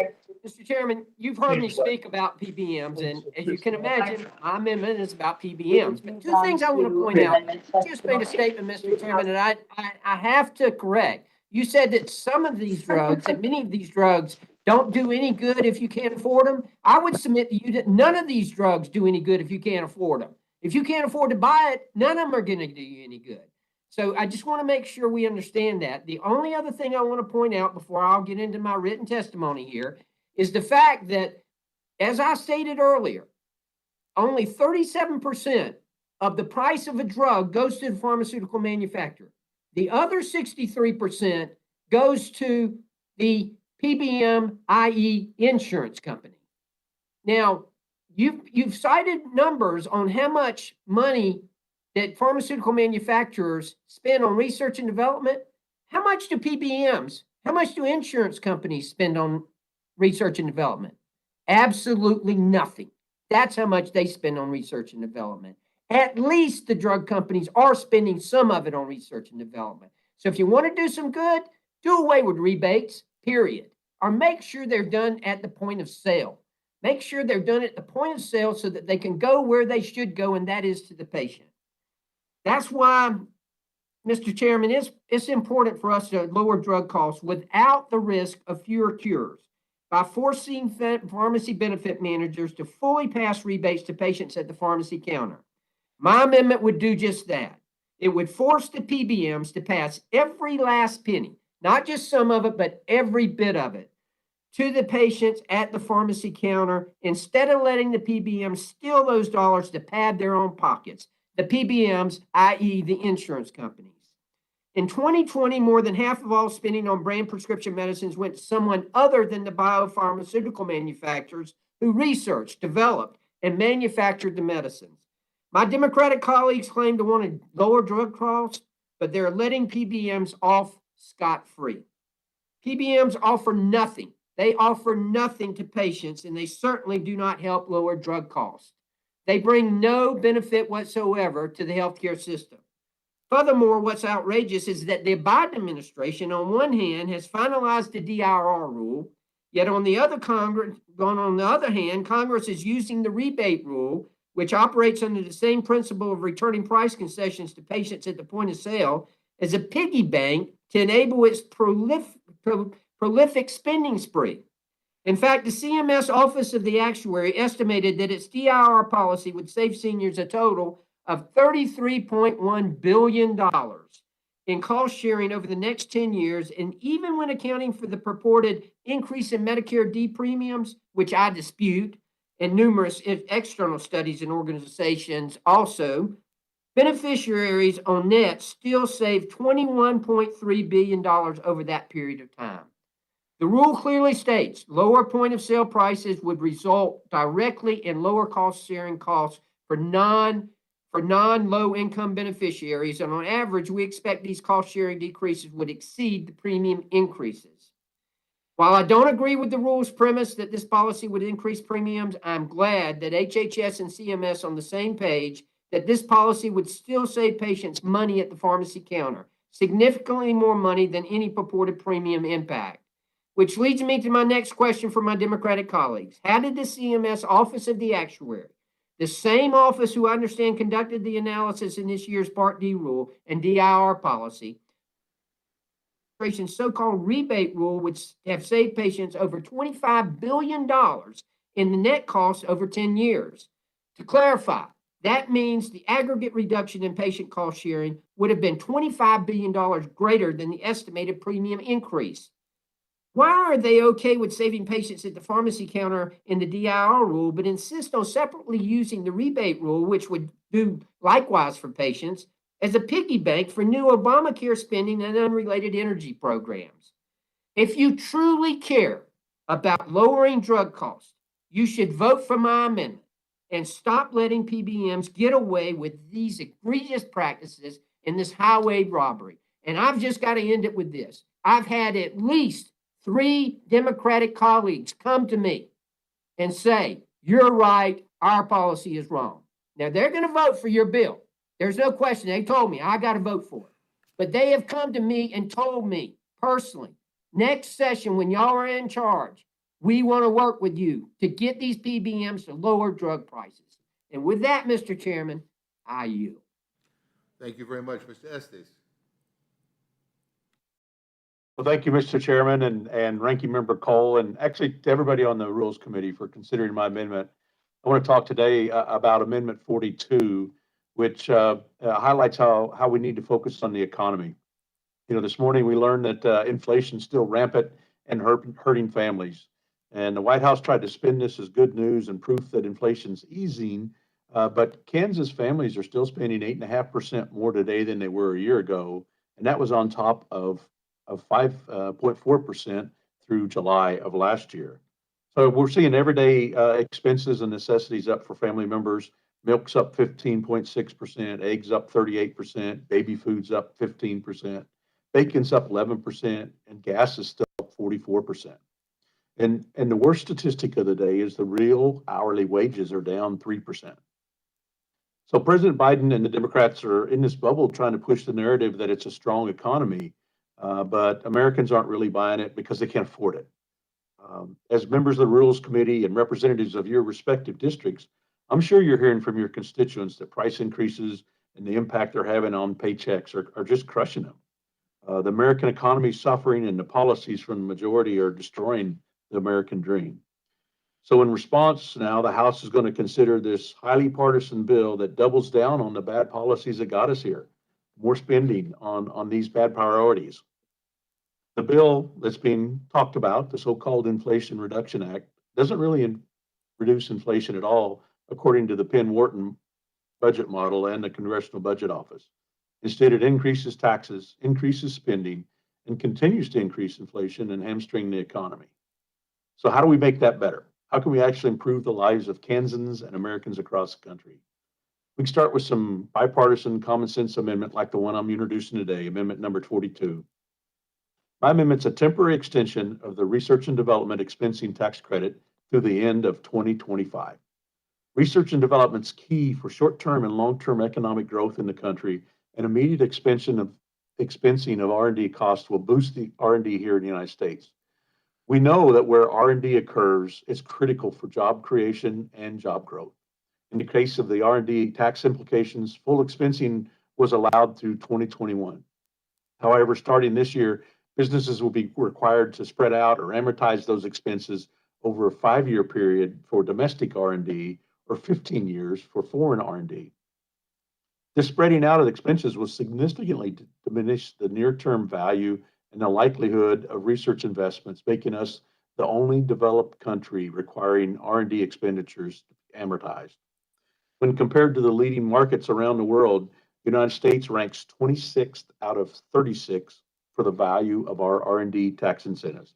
Mr. Chairman, you've heard me speak about PBMs, and as you can imagine, my amendment is about PBMs. But two things I want to point out. You just made a statement, Mr. Chairman, and I have to correct. You said that some of these drugs, that many of these drugs don't do any good if you can't afford them. I would submit to you that none of these drugs do any good if you can't afford them. If you can't afford to buy it, none of them are going to do you any good. So I just want to make sure we understand that. The only other thing I want to point out before I'll get into my written testimony here is the fact that, as I stated earlier, only 37% of the price of a drug goes to the pharmaceutical manufacturer. The other 63% goes to the PBM, i.e. insurance company. Now, you've cited numbers on how much money that pharmaceutical manufacturers spend on research and development. How much do PBMs, how much do insurance companies spend on research and development? Absolutely nothing. That's how much they spend on research and development. At least the drug companies are spending some of it on research and development. So if you want to do some good, do away with rebates, period. Or make sure they're done at the point of sale. Make sure they're done at the point of sale so that they can go where they should go, and that is to the patient. That's why, Mr. Chairman, it's important for us to lower drug costs without the risk of fewer cures by forcing pharmacy benefit managers to fully pass rebates to patients at the pharmacy counter. My amendment would do just that. It would force the PBMs to pass every last penny, not just some of it, but every bit of it, to the patients at the pharmacy counter instead of letting the PBMs steal those dollars to pad their own pockets. The PBMs, i.e. the insurance companies. In 2020, more than half of all spending on brand prescription medicines went to someone other than the biopharmaceutical manufacturers who researched, developed, and manufactured the medicines. My Democratic colleagues claim to want to lower drug costs, but they're letting PBMs off scot-free. PBMs offer nothing. They offer nothing to patients, and they certainly do not help lower drug costs. They bring no benefit whatsoever to the healthcare system. Furthermore, what's outrageous is that the Biden administration, on one hand, has finalized the DIR rule, yet on the other hand, Congress is using the rebate rule, which operates under the same principle of returning price concessions to patients at the point of sale, as a piggy bank to enable its prolific spending spree. In fact, the CMS Office of the Actuary estimated that its DIR policy would save seniors a total of $33.1 billion in cost sharing over the next 10 years. And even when accounting for the purported increase in Medicare D premiums, which I dispute, and numerous external studies and organizations also, beneficiaries on net still save $21.3 billion over that period of time. The rule clearly states lower point of sale prices would result directly in lower cost sharing costs for non-low income beneficiaries. And on average, we expect these cost sharing decreases would exceed the premium increases. While I don't agree with the rule's premise that this policy would increase premiums, I'm glad that HHS and CMS on the same page that this policy would still save patients money at the pharmacy counter, significantly more money than any purported premium impact. Which leads me to my next question for my Democratic colleagues. How did the CMS Office of the Actuary, the same office who I understand conducted the analysis in this year's Part D rule and DIR policy, so-called rebate rule would have saved patients over $25 billion in the net cost over 10 years? To clarify, that means the aggregate reduction in patient cost sharing would have been $25 billion greater than the estimated premium increase. Why are they okay with saving patients at the pharmacy counter in the DIR rule, but insist on separately using the rebate rule, which would do likewise for patients, as a piggy bank for new Obamacare spending and unrelated energy programs. If you truly care about lowering drug costs, you should vote for my amendment and stop letting PBMs get away with these egregious practices in this highway robbery. And I've just got to end it with this. I've had at least 3 Democratic colleagues come to me and say, you're right, our policy is wrong. Now, they're going to vote for your bill. There's no question. They told me I got to vote for it. But they have come to me and told me personally, next session, when y'all are in charge, we want to work with you to get these PBMs to lower drug prices. And with that, Mr. Chairman, I yield. Thank you very much. Mr. Estes. Well, thank you, Mr. Chairman and Ranking Member Cole, and actually to everybody on the Rules Committee for considering my amendment. I want to talk today about Amendment 42, which highlights how we need to focus on the economy. You know, this morning we learned that inflation is still rampant and hurting families. And the White House tried to spin this as good news and proof that inflation's easing, but Kansas families are still spending 8.5% more today than they were a year ago, and that was on top of 5.4% through July of last year. So we're seeing everyday expenses and necessities up for family members. Milk's up 15.6%, eggs up 38%, baby food's up 15%, bacon's up 11%, and gas is still up 44%. And the worst statistic of the day is the real hourly wages are down 3%. So President Biden and the Democrats are in this bubble trying to push the narrative that it's a strong economy, but Americans aren't really buying it because they can't afford it. As members of the Rules Committee and representatives of your respective districts, I'm sure you're hearing from your constituents that price increases and the impact they're having on paychecks are just crushing them. The American economy is suffering, and the policies from the majority are destroying the American dream. So in response, now the House is going to consider this highly partisan bill that doubles down on the bad policies that got us here, more spending on these bad priorities. The bill that's being talked about, the so-called Inflation Reduction Act, doesn't really reduce inflation at all, according to the Penn-Wharton budget model and the Congressional Budget Office. Instead, it increases taxes, increases spending, and continues to increase inflation and hamstring the economy. So how do we make that better? How can we actually improve the lives of Kansans and Americans across the country? We can start with some bipartisan common sense amendment like the one I'm introducing today, Amendment number 42. My amendment's a temporary extension of the Research and Development Expensing Tax Credit through the end of 2025. Research and development's key for short-term and long-term economic growth in the country, and immediate expensing of R&D costs will boost the R&D here in the United States. We know that where R&D occurs, it's critical for job creation and job growth. In the case of the R&D tax implications, full expensing was allowed through 2021. However, starting this year, businesses will be required to spread out or amortize those expenses over a 5-year period for domestic R&D or 15 years for foreign R&D. This spreading out of expenses will significantly diminish the near-term value and the likelihood of research investments, making us the only developed country requiring R&D expenditures to be amortized. When compared to the leading markets around the world, the United States ranks 26th out of 36 for the value of our R&D tax incentives.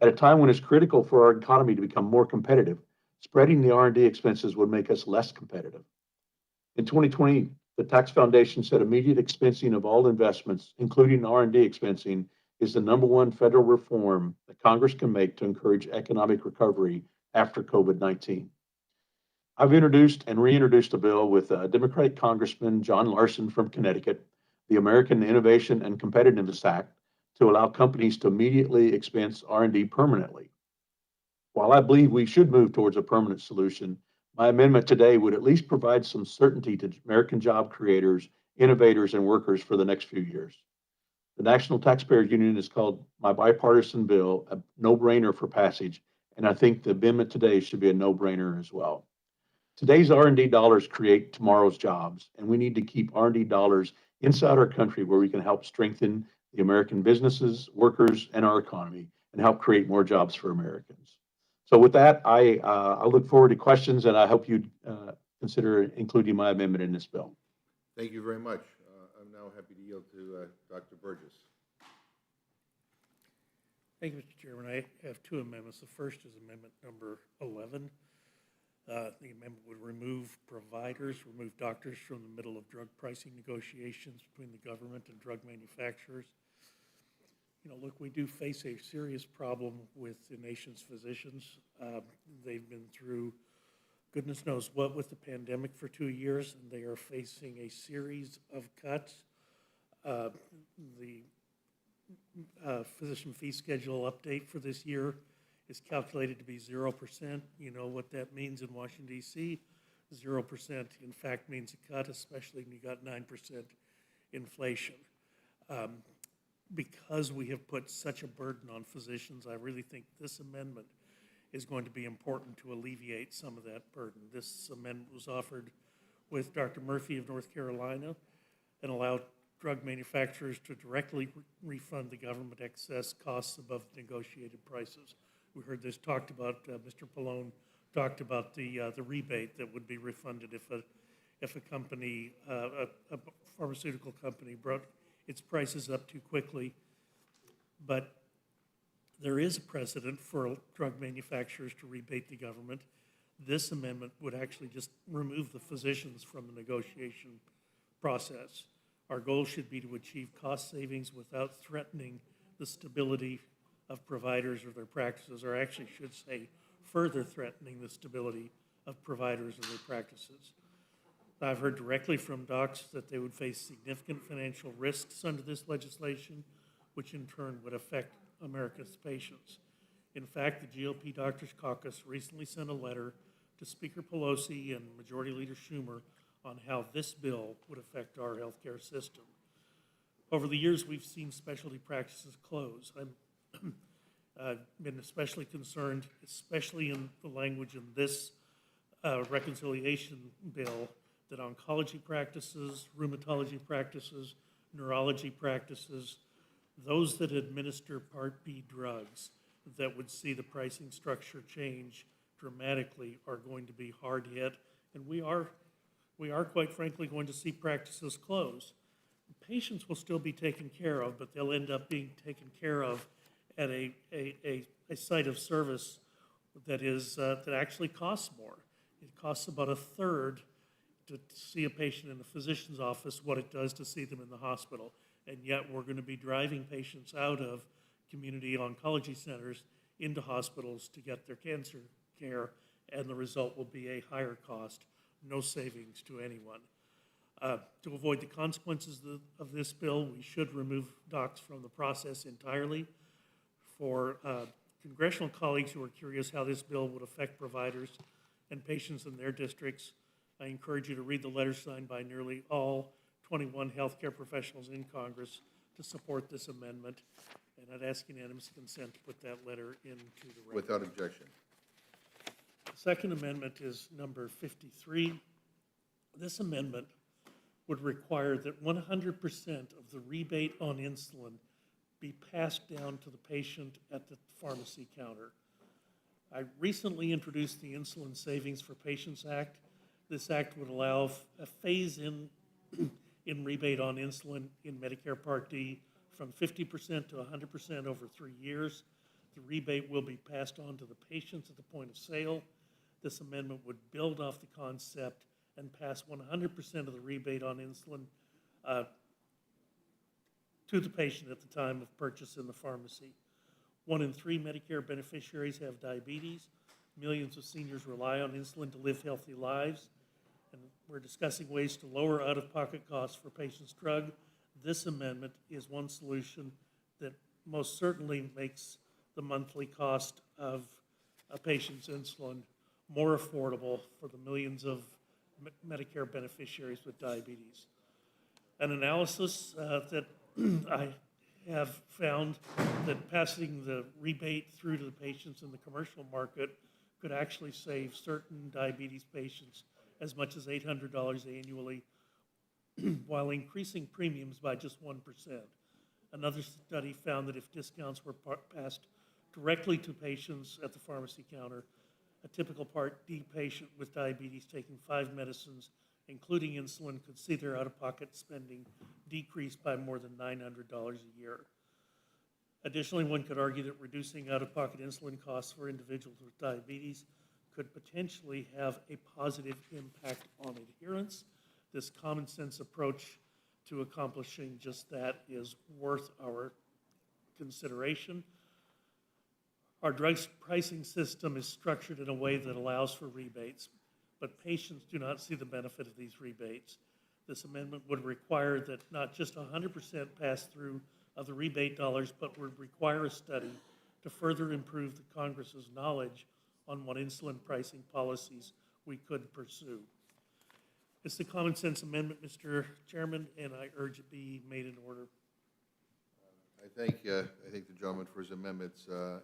At a time when it's critical for our economy to become more competitive, spreading the R&D expenses would make us less competitive. In 2020, the Tax Foundation said immediate expensing of all investments, including R&D expensing, is the #1 federal reform that Congress can make to encourage economic recovery after COVID-19. I've introduced and reintroduced a bill with Democratic Congressman John Larson from Connecticut, the American Innovation and Competitiveness Act, to allow companies to immediately expense R&D permanently. While I believe we should move towards a permanent solution, my amendment today would at least provide some certainty to American job creators, innovators, and workers for the next few years. The National Taxpayer Union has called my bipartisan bill a no-brainer for passage, and I think the amendment today should be a no-brainer as well. Today's R&D dollars create tomorrow's jobs, and we need to keep R&D dollars inside our country where we can help strengthen the American businesses, workers, and our economy, and help create more jobs for Americans. So with that, I look forward to questions, and I hope you consider including my amendment in this bill. Thank you very much. now happy to yield to Dr. Burgess. Thank you, Mr. Chairman. I have two amendments. The first is amendment number 11. The amendment would remove doctors from the middle of drug pricing negotiations between the government and drug manufacturers. You know, look, we do face a serious problem with the nation's physicians. They've been through goodness knows what with the pandemic for 2 years, and they are facing a series of cuts. The physician fee schedule update for this year is calculated to be 0%. You know what that means in Washington, D.C. 0%, in fact, means a cut, especially when you got 9% inflation. Because we have put such a burden on physicians, I really think this amendment is going to be important to alleviate some of that burden. This amendment was offered with Dr. Murphy of North Carolina and allowed drug manufacturers to directly refund the government excess costs above negotiated prices. We heard this talked about, Mr. Pallone talked about the rebate that would be refunded if a company, a pharmaceutical company brought its prices up too quickly. But there is a precedent for drug manufacturers to rebate the government. This amendment would actually just remove the physicians from the negotiation process. Our goal should be to achieve cost savings without threatening the stability of providers or their practices, or actually should say further threatening the stability of providers or their practices. I've heard directly from docs that they would face significant financial risks under this legislation, which in turn would affect America's patients. In fact, the GOP Doctors Caucus recently sent a letter to Speaker Pelosi and Majority Leader Schumer on how this bill would affect our healthcare system. Over the years, we've seen specialty practices close. I've been especially concerned, especially in the language in this reconciliation bill, that oncology practices, rheumatology practices, neurology practices, those that administer Part B drugs that would see the pricing structure change dramatically are going to be hard hit. And we are quite frankly going to see practices close. Patients will still be taken care of, but they'll end up being taken care of at a site of service that actually costs more. It costs about a third to see a patient in the physician's office what it does to see them in the hospital. And yet we're going to be driving patients out of community oncology centers into hospitals to get their cancer care, and the result will be a higher cost, no savings to anyone. To avoid the consequences of this bill, we should remove docs from the process entirely. For congressional colleagues who are curious how this bill would affect providers and patients in their districts, I encourage you to read the letter signed by nearly all 21 healthcare professionals in Congress to support this amendment. And I'd ask unanimous consent to put that letter into the record. Without objection. The second amendment is number 53. This amendment would require that 100% of the rebate on insulin be passed down to the patient at the pharmacy counter. I recently introduced the Insulin Savings for Patients Act. This act would allow a phase-in in rebate on insulin in Medicare Part D from 50% to 100% over 3 years. The rebate will be passed on to the patients at the point of sale. This amendment would build off the concept and pass 100% of the rebate on insulin to the patient at the time of purchase in the pharmacy. 1 in 3 Medicare beneficiaries have diabetes. Millions of seniors rely on insulin to live healthy lives. And we're discussing ways to lower out-of-pocket costs for patients' drug. This amendment is one solution that most certainly makes the monthly cost of a patient's insulin more affordable for the millions of Medicare beneficiaries with diabetes. An analysis that I have found that passing the rebate through to the patients in the commercial market could actually save certain diabetes patients as much as $800 annually, while increasing premiums by just 1%. Another study found that if discounts were passed directly to patients at the pharmacy counter, a typical Part D patient with diabetes taking 5 medicines including insulin, could see their out-of-pocket spending decrease by more than $900 a year. Additionally, one could argue that reducing out-of-pocket insulin costs for individuals with diabetes could potentially have a positive impact on adherence. This common sense approach to accomplishing just that is worth our consideration. Our drug pricing system is structured in a way that allows for rebates, but patients do not see the benefit of these rebates. This amendment would require that not just 100% pass through of the rebate dollars, but would require a study to further improve the Congress's knowledge on what insulin pricing policies we could pursue. It's a common sense amendment, Mr. Chairman, and I urge it be made in order. I thank the gentleman for his amendments. Let's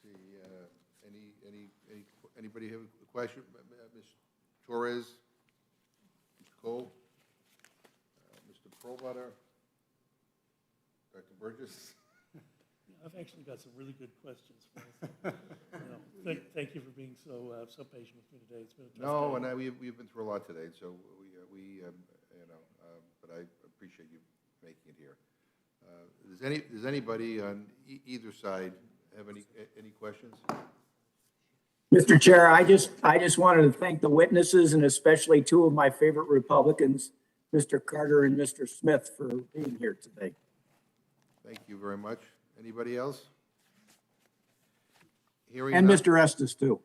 see, anybody have a question? Ms. Torres, Mr. Cole, Mr. Perlmutter, Dr. Burgess? I've actually got some really good questions for us. Thank you for being so patient with me today. It's been a tough day. No, and we've been through a lot today, so but I appreciate you making it here. Does anybody on either side have any questions? Mr. Chair, I just wanted to thank the witnesses and especially two of my favorite Republicans, Mr. Carter and Mr. Smith, for being here today. Thank you very much. Anybody else? Hearing And none- Mr. Estes, too.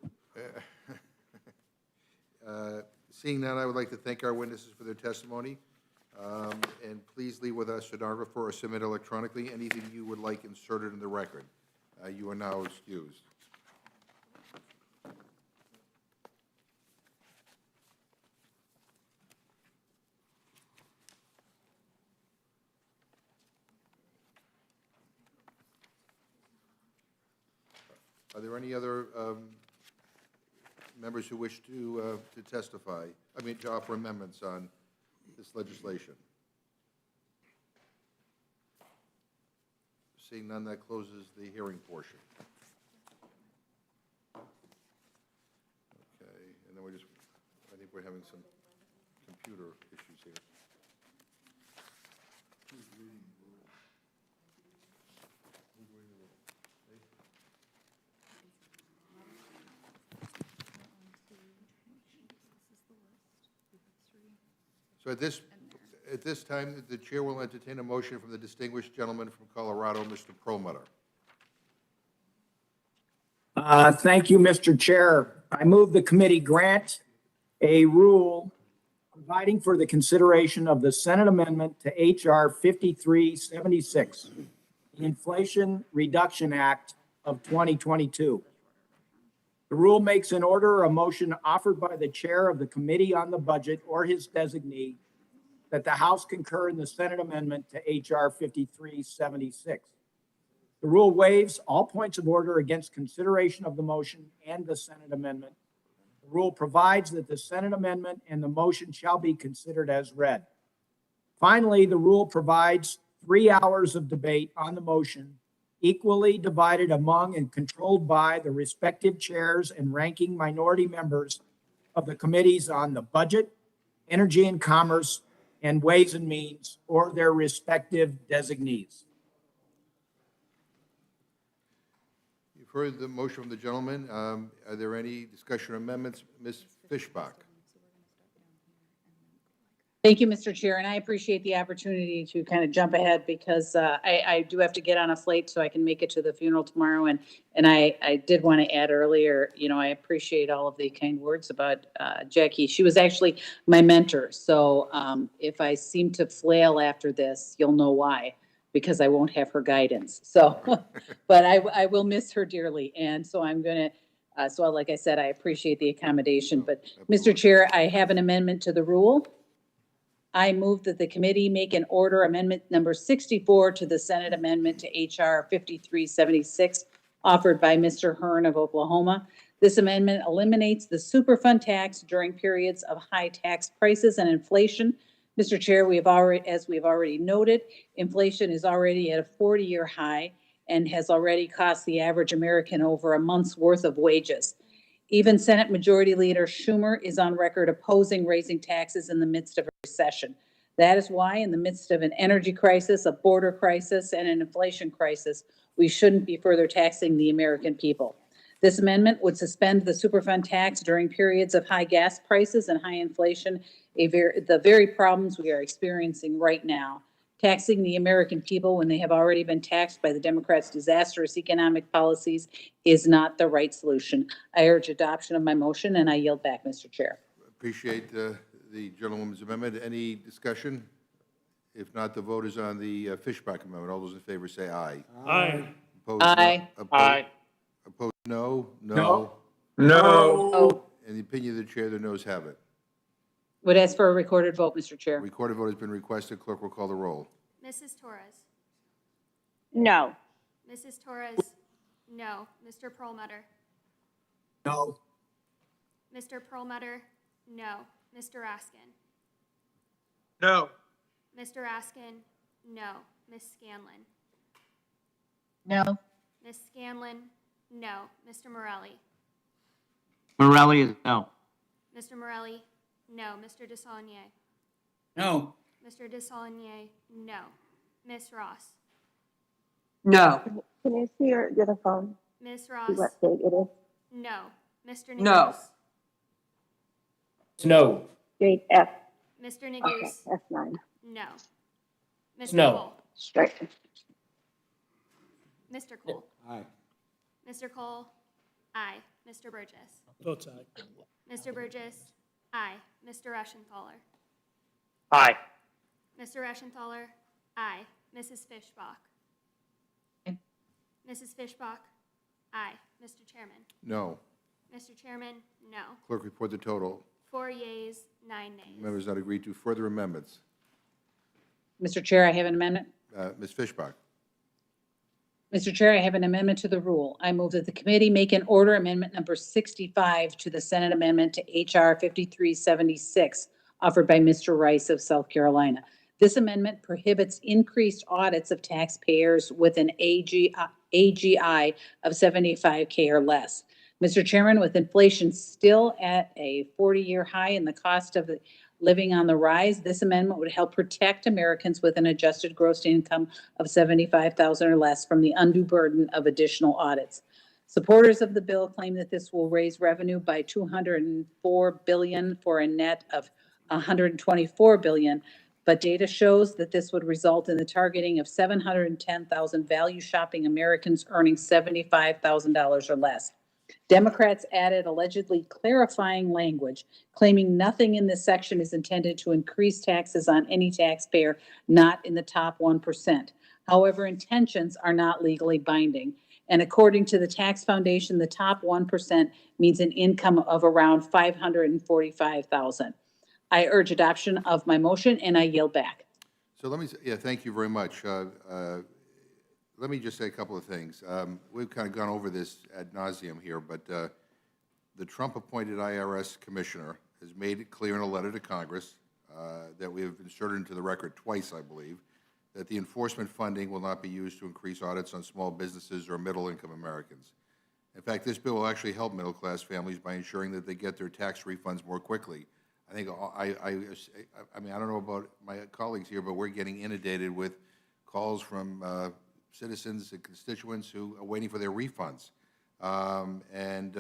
Seeing none, I would like to thank our witnesses for their testimony. And please leave with us stenographer or submit electronically anything you would like inserted in the record. You are now excused. Are there any other members who wish to testify, to offer amendments on this legislation? Seeing none, that closes the hearing portion. Okay, and then I think we're having some computer issues here. Who's reading the rules? Who's reading the rules? So at this time, the chair will entertain a motion from the distinguished gentleman from Colorado, Mr. Perlmutter. Thank you, Mr. Chair. I move the committee grant a rule providing for the consideration of the Senate amendment to H.R. 5376, the Inflation Reduction Act of 2022. The rule makes an order a motion offered by the chair of the Committee on the Budget or his designee that the House concur in the Senate amendment to H.R. 5376. The rule waives all points of order against consideration of the motion and the Senate amendment. The rule provides that the Senate amendment and the motion shall be considered as read. Finally, the rule provides 3 hours of debate on the motion, equally divided among and controlled by the respective chairs and ranking minority members of the committees on the Budget, Energy and Commerce, and Ways and Means, or their respective designees. You've heard the motion from the gentleman. Are there any discussion or amendments? Ms. Fischbach? Thank you, Mr. Chair, and I appreciate the opportunity to kind of jump ahead because I do have to get on a flight so I can make it to the funeral tomorrow. And I did want to add earlier, I appreciate all of the kind words about Jackie. She was actually my mentor. So if I seem to flail after this, you'll know why, because I won't have her guidance. So, but I will miss her dearly. And so I'm going to, so like I said, I appreciate the accommodation. But Mr. Chair, I have an amendment to the rule. I move that the committee make an order amendment number 64 to the Senate amendment to H.R. 5376 offered by Mr. Hearn of Oklahoma. This amendment eliminates the Superfund tax during periods of high tax prices and inflation. Mr. Chair, as we have already noted, inflation is already at a 40-year high and has already cost the average American over a month's worth of wages. Even Senate Majority Leader Schumer is on record opposing raising taxes in the midst of a recession. That is why, in the midst of an energy crisis, a border crisis, and an inflation crisis, we shouldn't be further taxing the American people. This amendment would suspend the Superfund tax during periods of high gas prices and high inflation, the very problems we are experiencing right now. Taxing the American people when they have already been taxed by the Democrats' disastrous economic policies is not the right solution. I urge adoption of my motion, and I yield back, Mr. Chair. Appreciate the gentlewoman's amendment. Any discussion? If not, the vote is on the Fishback amendment. All those in favor say aye. Aye. Opposed, no. Aye. Opposed, opposed, no. No. No. In the opinion of the chair, the noes have it. Would ask for a recorded vote, Mr. Chair. Recorded vote has been requested. Clerk will call the roll. Mrs. Torres? No. Mrs. Torres? No. Mr. Perlmutter? No. Mr. Perlmutter? No. Mr. Raskin? No. Mr. Raskin? No. Ms. Scanlon? No. Ms. Scanlon? No. Mr. Morelli? Morelli is no. Mr. Morelli? No. Mr. Desaulnier? No. Mr. Desaulnier? No. Ms. Ross? No. Can you see your the phone? Ms. See Ross? what date it is? No. Mr. Neguse? No. No. Date F. Mr. Okay, Neguse? F9. No. Mr. No. Cole? Strike. Mr. Cole? Aye. Mr. Cole? Aye. Mr. Burgess? Votes aye. Mr. Burgess? Aye. Mr. Reschenthaler? Aye. Mr. Reschenthaler? Aye. Mrs. Fishbach? Aye. Mrs. Fishbach? Aye. Mr. Chairman? No. Mr. Chairman? No. Clerk, report the total. 4 yeas, 9 nays. Members not agreed to. Further amendments. Mr. Chair, I have an amendment. Ms. Fishbach. Mr. Chair, I have an amendment to the rule. I move that the committee make an order amendment number 65 to the Senate amendment to H.R. 5376, offered by Mr. Rice of South Carolina. This amendment prohibits increased audits of taxpayers with an AGI of 75K or less. Mr. Chairman, with inflation still at a 40-year high and the cost of living on the rise, this amendment would help protect Americans with an adjusted gross income of $75,000 or less from the undue burden of additional audits. Supporters of the bill claim that this will raise revenue by $204 billion for a net of $124 billion, but data shows that this would result in the targeting of 710,000 value shopping Americans earning $75,000 or less. Democrats added allegedly clarifying language, claiming nothing in this section is intended to increase taxes on any taxpayer not in the top 1%. However, intentions are not legally binding. And according to the Tax Foundation, the top 1% means an income of around $545,000. I urge adoption of my motion, and I yield back. So let me, thank you very much. Let me just say a couple of things. We've kind of gone over this ad nauseum here, but the Trump-appointed IRS commissioner has made it clear in a letter to Congress that we have inserted into the record twice, I believe, that the enforcement funding will not be used to increase audits on small businesses or middle-income Americans. In fact, this bill will actually help middle-class families by ensuring that they get their tax refunds more quickly. I think, I mean, I don't know about my colleagues here, but we're getting inundated with calls from citizens and constituents who are waiting for their refunds. And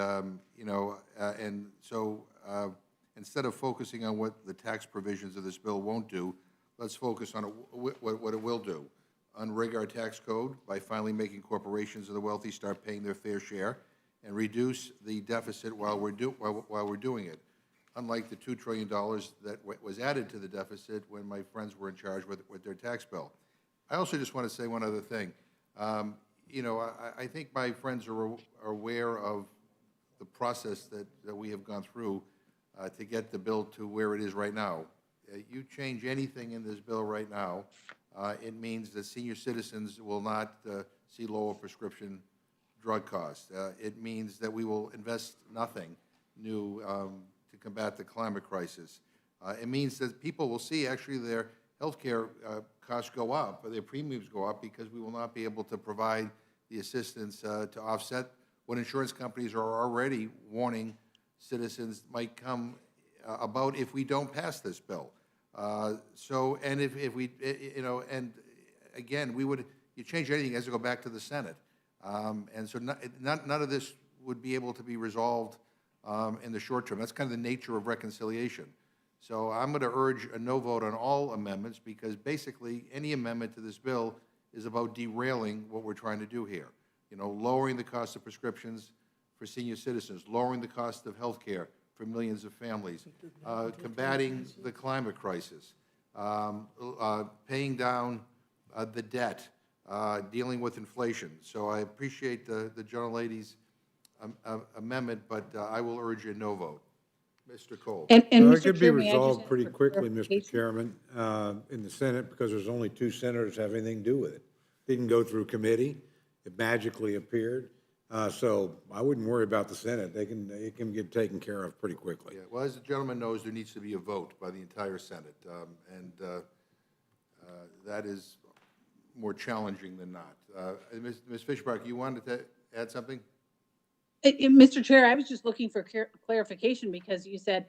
so instead of focusing on what the tax provisions of this bill won't do, let's focus on what it will do. Unrig our tax code by finally making corporations of the wealthy start paying their fair share, and reduce the deficit while we're doing it. Unlike the $2 trillion that was added to the deficit when my friends were in charge with their tax bill. I also just want to say one other thing. I think my friends are aware of the process that we have gone through to get the bill to where it is right now. You change anything in this bill right now, it means that senior citizens will not see lower prescription drug costs. It means that we will invest nothing new to combat the climate crisis. It means that people will see actually their health care costs go up, or their premiums go up, because we will not be able to provide the assistance to offset what insurance companies are already warning citizens might come about if we don't pass this bill. So, and if we, you know, and again, you change anything, it has to go back to the Senate. And so none of this would be able to be resolved in the short term. That's kind of the nature of reconciliation. So I'm going to urge a no vote on all amendments, because basically any amendment to this bill is about derailing what we're trying to do here. You know, lowering the cost of prescriptions for senior citizens, lowering the cost of health care for millions of families, combating the climate crisis, paying down the debt, dealing with inflation. So I appreciate the gentlelady's amendment, but I will urge a no vote. Mr. Cole. And It Mr. could be Chair, may I just resolved ask pretty for quickly, Mr. clarification? Chairman, in the Senate, because there's only 2 senators have anything to do with it. Didn't go through committee. It magically appeared. So I wouldn't worry about the Senate. It can get taken care of pretty quickly. Yeah, well, as the gentleman knows, there needs to be a vote by the entire Senate, and that is more challenging than not. Ms. Fishbach, you wanted to add something? Mr. Chair, I was just looking for clarification, because you said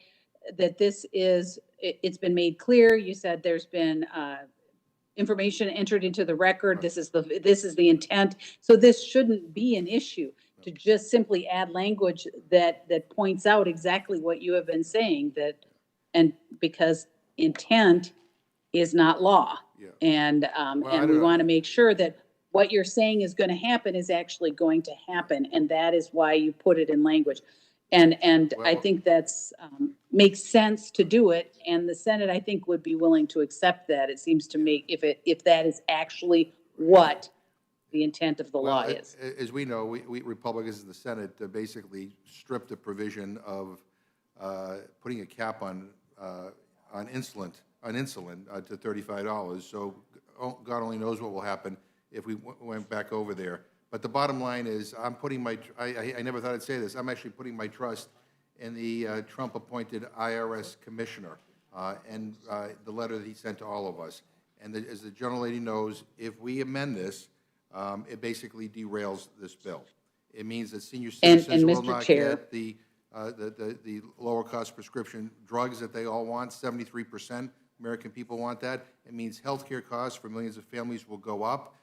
that it's been made clear. You said there's been information entered into the record. This is the intent. So this shouldn't be an issue to just simply add language that points out exactly what you have been saying, and because intent is not law. Yeah. And we want to make sure that what you're saying is going to happen is actually going to happen, and that is why you put it in language. And I think that's makes sense to do it, and the Senate, I think, would be willing to accept that. It seems to me, if that is actually what the intent of the law is. As we know, we Republicans in the Senate basically stripped the provision of putting a cap on insulin to $35. So God only knows what will happen if we went back over there. But the bottom line is, I'm putting I never thought I'd say this, I'm actually putting my trust in the Trump-appointed IRS commissioner and the letter that he sent to all of us. And as the gentlelady knows, if we amend this, it basically derails this bill. It means that senior citizens will Mr. not Chair, get the lower cost prescription drugs that they all want. 73% American people want that. It means healthcare costs for millions of families will go up.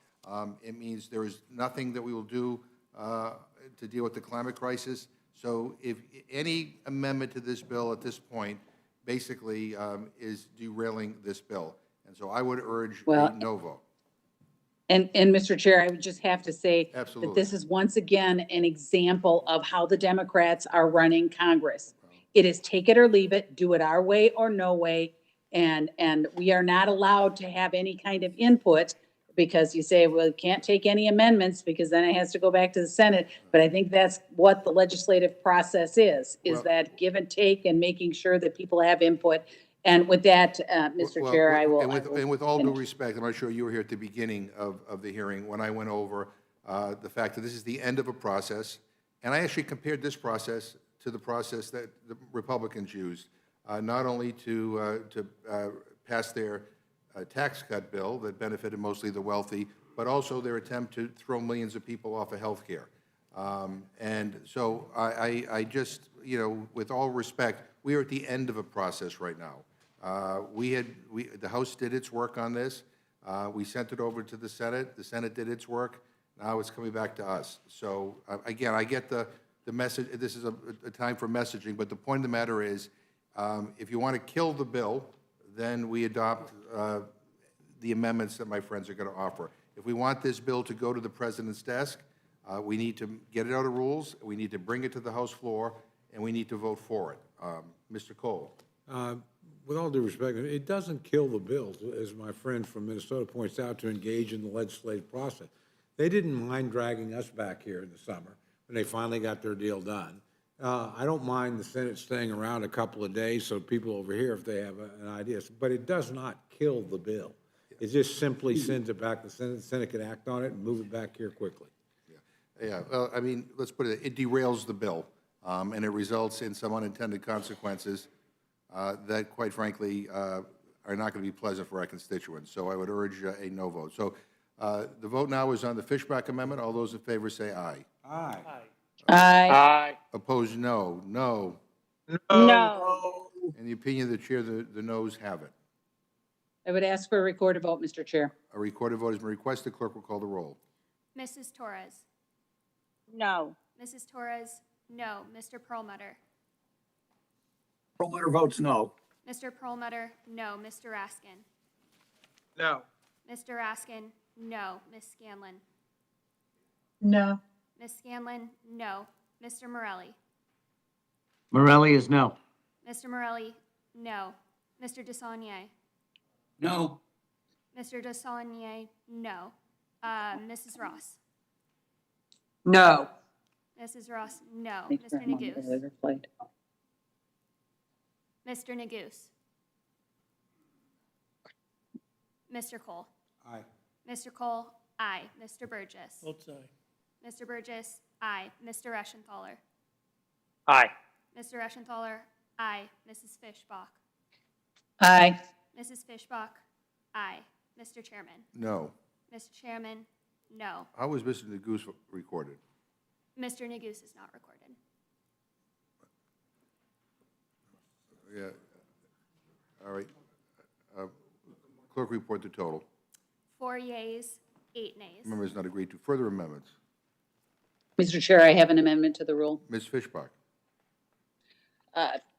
It means there is nothing that we will do to deal with the climate crisis. So if any amendment to this bill at this point basically is derailing this bill. And so I would urge a no vote. And Mr. Chair, I would just have to say Absolutely. that this is once again an example of how the Democrats are running Congress. It is take it or leave it, do it our way or no way. And we are not allowed to have any kind of input, because you say, well, you can't take any amendments because then it has to go back to the Senate. But I think that's what the legislative process is that give and take and making sure that people have input. And with that, Mr. Chair, I will. And with all due respect, I'm not sure you were here at the beginning of the hearing when I went over the fact that this is the end of a process. And I actually compared this process to the process that the Republicans used, not only to pass their tax cut bill that benefited mostly the wealthy, but also their attempt to throw millions of people off of health care. And so I just, you know, with all respect, we are at the end of a process right now. The House did its work on this. We sent it over to the Senate. The Senate did its work. Now it's coming back to us. So again, I get the message. This is a time for messaging, but the point of the matter is, if you want to kill the bill, then we adopt the amendments that my friends are going to offer. If we want this bill to go to the president's desk, we need to get it out of rules, we need to bring it to the House floor, and we need to vote for it. Mr. Cole. With all due respect, it doesn't kill the bill, as my friend from Minnesota points out, to engage in the legislative process. They didn't mind dragging us back here in the summer when they finally got their deal done. I don't mind the Senate staying around a couple of days so people over here, if they have an idea, but it does not kill the bill. It just simply sends it back to the Senate. The Senate can act on it and move it back here quickly. Yeah, well, I mean, let's put it derails the bill, and it results in some unintended consequences that, quite frankly, are not going to be pleasant for our constituents. So I would urge a no vote. So the vote now is on the Fishbach amendment. All those in favor say aye. Aye. Aye. Aye. Opposed, no. No. No. In the opinion of the chair, the noes have it. I would ask for a recorded vote, Mr. Chair. A recorded vote has been requested. Clerk will call the roll. Mrs. Torres? No. Mrs. Torres? No. Mr. Perlmutter? Perlmutter votes no. Mr. Perlmutter? No. Mr. Raskin? No. Mr. Raskin? No. Ms. Scanlon? No. Ms. Scanlon? No. Mr. Morelli? Morelli is no. Mr. Morelli? No. Mr. Desaulnier? No. Mr. Desaulnier? No. Mrs. Ross? No. Mrs. Ross? No. Thanks Mr. very much. Neguse? Mr. Neguse? Mr. Cole? Aye. Mr. Cole? Aye. Mr. Burgess? Votes aye. Mr. Burgess? Aye. Mr. Reschenthaler? Aye. Mr. Reschenthaler? Aye. Mrs. Fishbach? Aye. Mrs. Fishbach? Aye. Mr. Chairman? No. Mr. Chairman? No. How was Mr. Neguse recorded? Mr. Neguse is not recorded. Yeah. All right. Clerk report the total. 4 yeas, 8 nays. Members not agreed to. Further amendments. Mr. Chair, I have an amendment to the rule. Ms. Fishbach.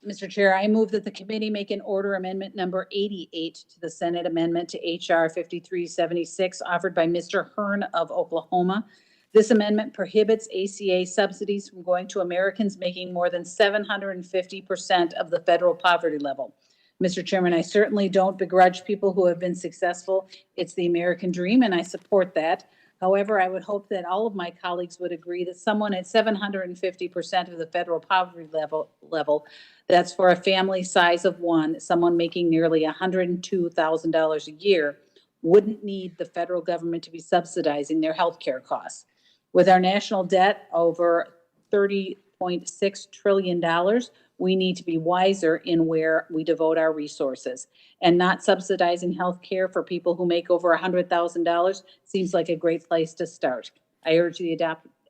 Mr. Chair, I move that the committee make an order amendment number 88 to the Senate amendment to H.R. 5376 offered by Mr. Hearn of Oklahoma. This amendment prohibits ACA subsidies from going to Americans making more than 750% of the federal poverty level. Mr. Chairman, I certainly don't begrudge people who have been successful. It's the American dream, and I support that. However, I would hope that all of my colleagues would agree that someone at 750% of the federal poverty level, that's for a family size of one, someone making nearly $102,000 a year, wouldn't need the federal government to be subsidizing their health care costs. With our national debt over $30.6 trillion, we need to be wiser in where we devote our resources. And not subsidizing health care for people who make over $100,000 seems like a great place to start. I urge the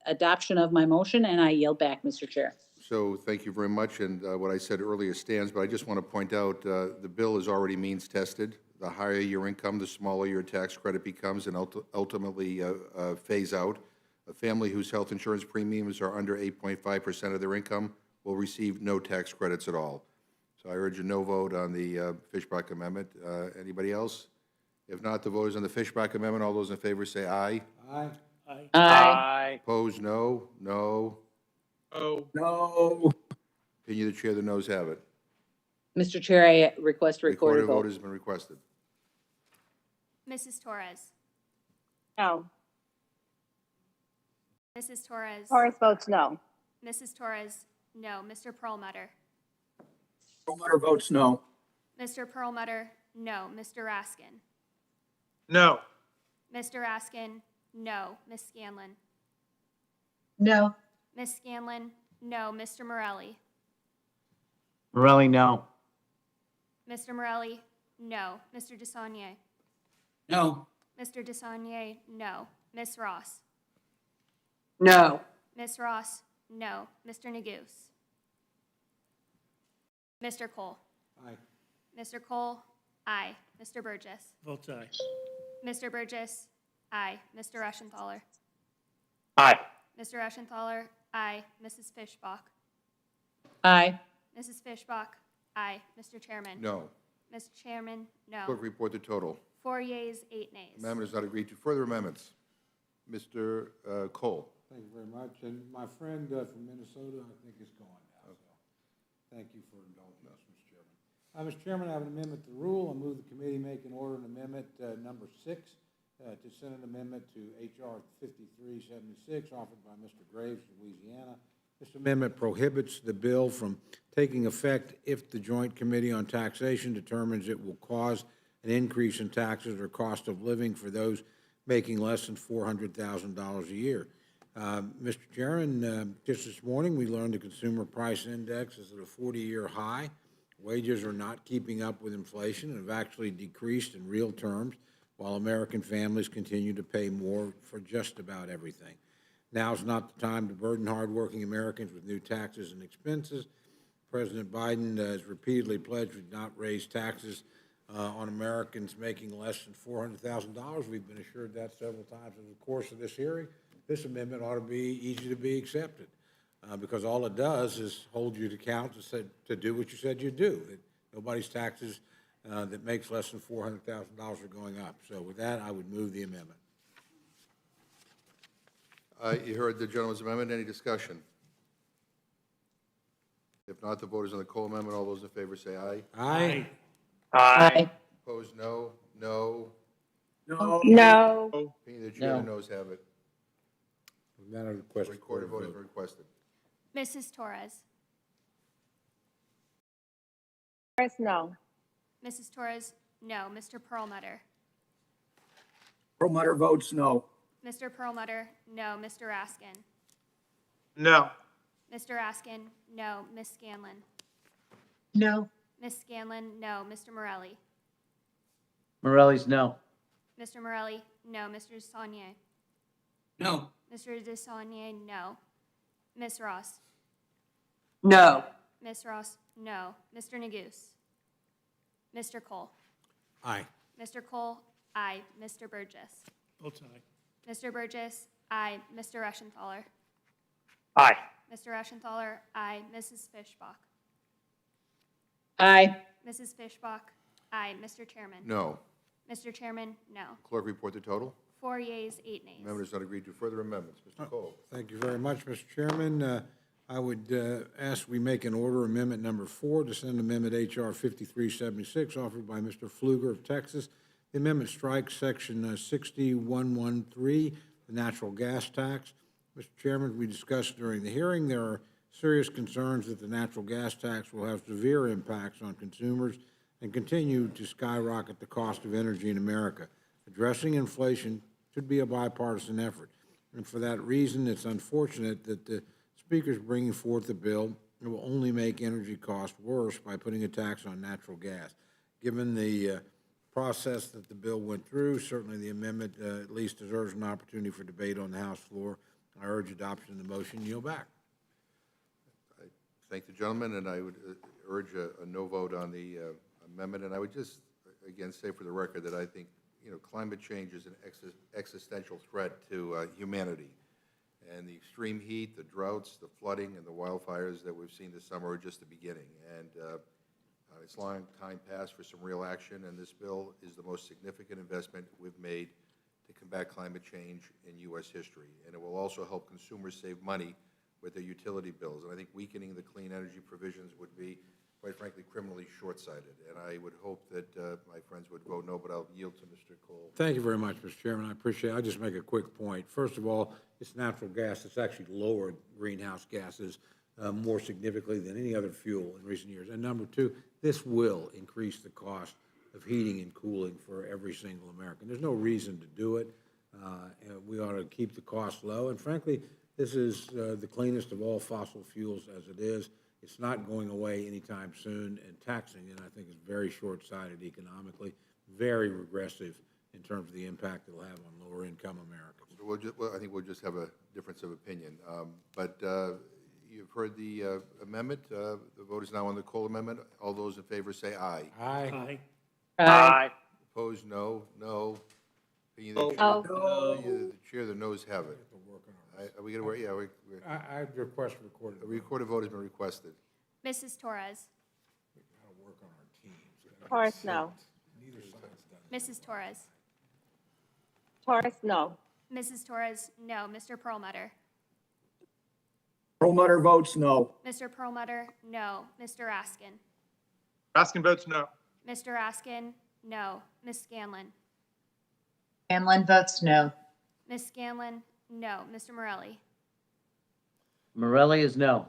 adoption of my motion, and I yield back, Mr. Chair. So thank you very much, and what I said earlier stands, but I just want to point out the bill is already means tested. The higher your income, the smaller your tax credit becomes and ultimately phase out. A family whose health insurance premiums are under 8.5% of their income will receive no tax credits at all. So I urge a no vote on the Fishbach amendment. Anybody else? If not, the vote is on the Fishbach amendment. All those in favor say aye. Aye. Aye. Aye. Opposed, no. No. Oh. No. Opinion of the chair, the noes have it. Mr. Chair, I request a recorded Vote vote. has been requested. Mrs. Torres? No. Mrs. Torres? Torres votes no. Mrs. Torres? No. Mr. Perlmutter? Perlmutter votes no. Mr. Perlmutter? No. Mr. Raskin? No. Mr. Raskin? No. Ms. Scanlon? No. Ms. Scanlon? No. Mr. Morelli? Morelli, no. Mr. Morelli? No. Mr. Desaulnier? No. Mr. Desaulnier? No. Ms. Ross? No. Ms. Ross? No. Mr. Neguse? Mr. Cole? Aye. Mr. Cole? Aye. Mr. Burgess? Votes aye. Mr. Burgess? Aye. Mr. Reschenthaler? Aye. Mr. Reschenthaler? Aye. Mrs. Fishbach? Aye. Mrs. Fishbach? Aye. Mr. Chairman? No. Mr. Chairman? No. Clerk report the total. 4 yeas, 8 nays. Amendment is not agreed to. Further amendments. Mr. Cole. Thank you very much. And my friend from Minnesota, I think, is gone now. So thank you for indulging us, Mr. Chairman. Mr. Chairman, I have an amendment to the rule. I move the committee make an order an amendment number 6 to Senate amendment to H.R. 5376 offered by Mr. Graves of Louisiana. This amendment prohibits the bill from taking effect if the Joint Committee on Taxation determines it will cause an increase in taxes or cost of living for those making less than $400,000 a year. Mr. Chairman, just this morning, we learned the Consumer Price Index is at a 40-year high. Wages are not keeping up with inflation and have actually decreased in real terms, while American families continue to pay more for just about everything. Now's not the time to burden hardworking Americans with new taxes and expenses. President Biden has repeatedly pledged to not raise taxes on Americans making less than $400,000. We've been assured that several times in the course of this hearing. This amendment ought to be easy to be accepted because all it does is hold you to account to do what you said you'd do. That nobody's taxes that makes less than $400,000 are going up. So with that, I would move the amendment. You heard the gentleman's amendment. Any discussion? If not, the vote is on the Cole Amendment. All those in favor say aye. Aye. Aye. Opposed, no. No. No. No. Opinion of the chair, the noes have it. With that, I request a Recorded vote has been requested. Mrs. Torres? Torres, no. Mrs. Torres, no. Mr. Perlmutter? Perlmutter votes no. Mr. Perlmutter, no. Mr. Raskin? No. Mr. Raskin, no. Ms. Scanlon? No. Ms. Scanlon, no. Mr. Morelli? Morelli's no. Mr. Morelli, no. Mr. Desaulnier? No. Mr. Desaulnier, no. Ms. Ross? No. Ms. Ross, no. Mr. Neguse? Mr. Cole? Aye. Mr. Cole, aye. Mr. Burgess? Votes aye. Mr. Burgess, aye. Mr. Reschenthaler? Aye. Mr. Reschenthaler, aye. Mrs. Fishbach? Aye. Mrs. Fishbach, aye. Mr. Chairman? No. Mr. Chairman, no. Clerk, report the total. 4 yeas, 8 nays. Amendment is not agreed to. Further amendments. Mr. Cole. Thank you very much, Mr. Chairman. I would ask we make an order amendment number 4 to send amendment H.R. 5376 offered by Mr. Pfluger of Texas. The amendment strikes section 6113, the natural gas tax. Mr. Chairman, we discussed during the hearing, there are serious concerns that the natural gas tax will have severe impacts on consumers and continue to skyrocket the cost of energy in America. Addressing inflation should be a bipartisan effort. And for that reason, it's unfortunate that the Speaker's bringing forth a bill that will only make energy costs worse by putting a tax on natural gas. Given the process that the bill went through, certainly the amendment at least deserves an opportunity for debate on the House floor. I urge adoption of the motion. Yield back. I thank the gentleman, and I would urge a no vote on the amendment. And I would just, again, say for the record that I think, climate change is an existential threat to humanity. And the extreme heat, the droughts, the flooding, and the wildfires that we've seen this summer are just the beginning. And it's long time past for some real action, and this bill is the most significant investment we've made to combat climate change in U.S. history. And it will also help consumers save money with their utility bills. And I think weakening the clean energy provisions would be, quite frankly, criminally short-sighted. And I would hope that my friends would vote no, but I'll yield to Mr. Cole. Thank you very much, Mr. Chairman. I appreciate it. I'll just make a quick point. First of all, it's natural gas. It's actually lowered greenhouse gases more significantly than any other fuel in recent years. And number two, this will increase the cost of heating and cooling for every single American. There's no reason to do it. We ought to keep the cost low. And frankly, this is the cleanest of all fossil fuels as it is. It's not going away anytime soon, and taxing it, I think, is very short-sighted economically, very regressive in terms of the impact it'll have on lower-income Americans. I think we'll just have a difference of opinion. But you've heard the amendment. The vote is now on the Cole Amendment. All those in favor say aye. Aye. Aye. Opposed, no. No. Opinion No. of the chair, the noes have it. Are we going to work? Yeah. I request recorded. A recorded vote has been requested. Mrs. Torres? Work on our teams. Torres, no. Mrs. Torres? Torres, no. Mrs. Torres, no. Mr. Perlmutter? Perlmutter votes no. Mr. Perlmutter, no. Mr. Raskin? Raskin votes no. Mr. Raskin, no. Ms. Scanlon? Scanlon votes no. Ms. Scanlon, no. Mr. Morelli? Morelli is no.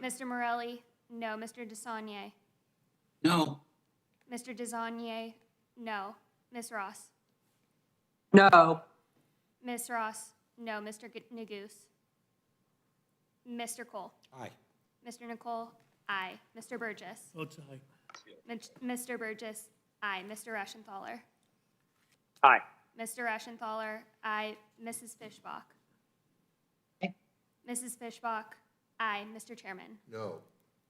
Mr. Morelli, no. Mr. Desaulnier? No. Mr. Desaulnier, no. Ms. Ross? No. Ms. Ross, no. Mr. Neguse? Mr. Cole? Aye. Mr. Nicole? Aye. Mr. Burgess? Votes aye. Mr. Burgess? Aye. Mr. Reschenthaler? Aye. Mr. Reschenthaler? Aye. Mrs. Fishbach? Mrs. Fishbach? Aye. Mr. Chairman? No.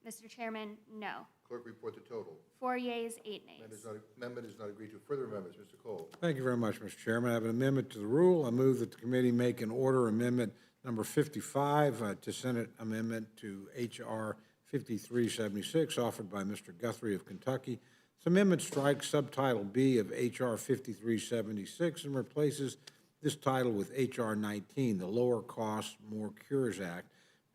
Mr. Chairman, no. Clerk, report the total. 4 yeas, 8 nays. Amendment is not agreed to. Further amendments, Mr. Cole. Thank you very much, Mr. Chairman. I have an amendment to the rule. I move that the committee make an order amendment number 55 to Senate Amendment to H.R. 5376, offered by Mr. Guthrie of Kentucky. This amendment strikes subtitle B of H.R. 5376 and replaces this title with H.R. 19, the Lower Cost, More Cures Act.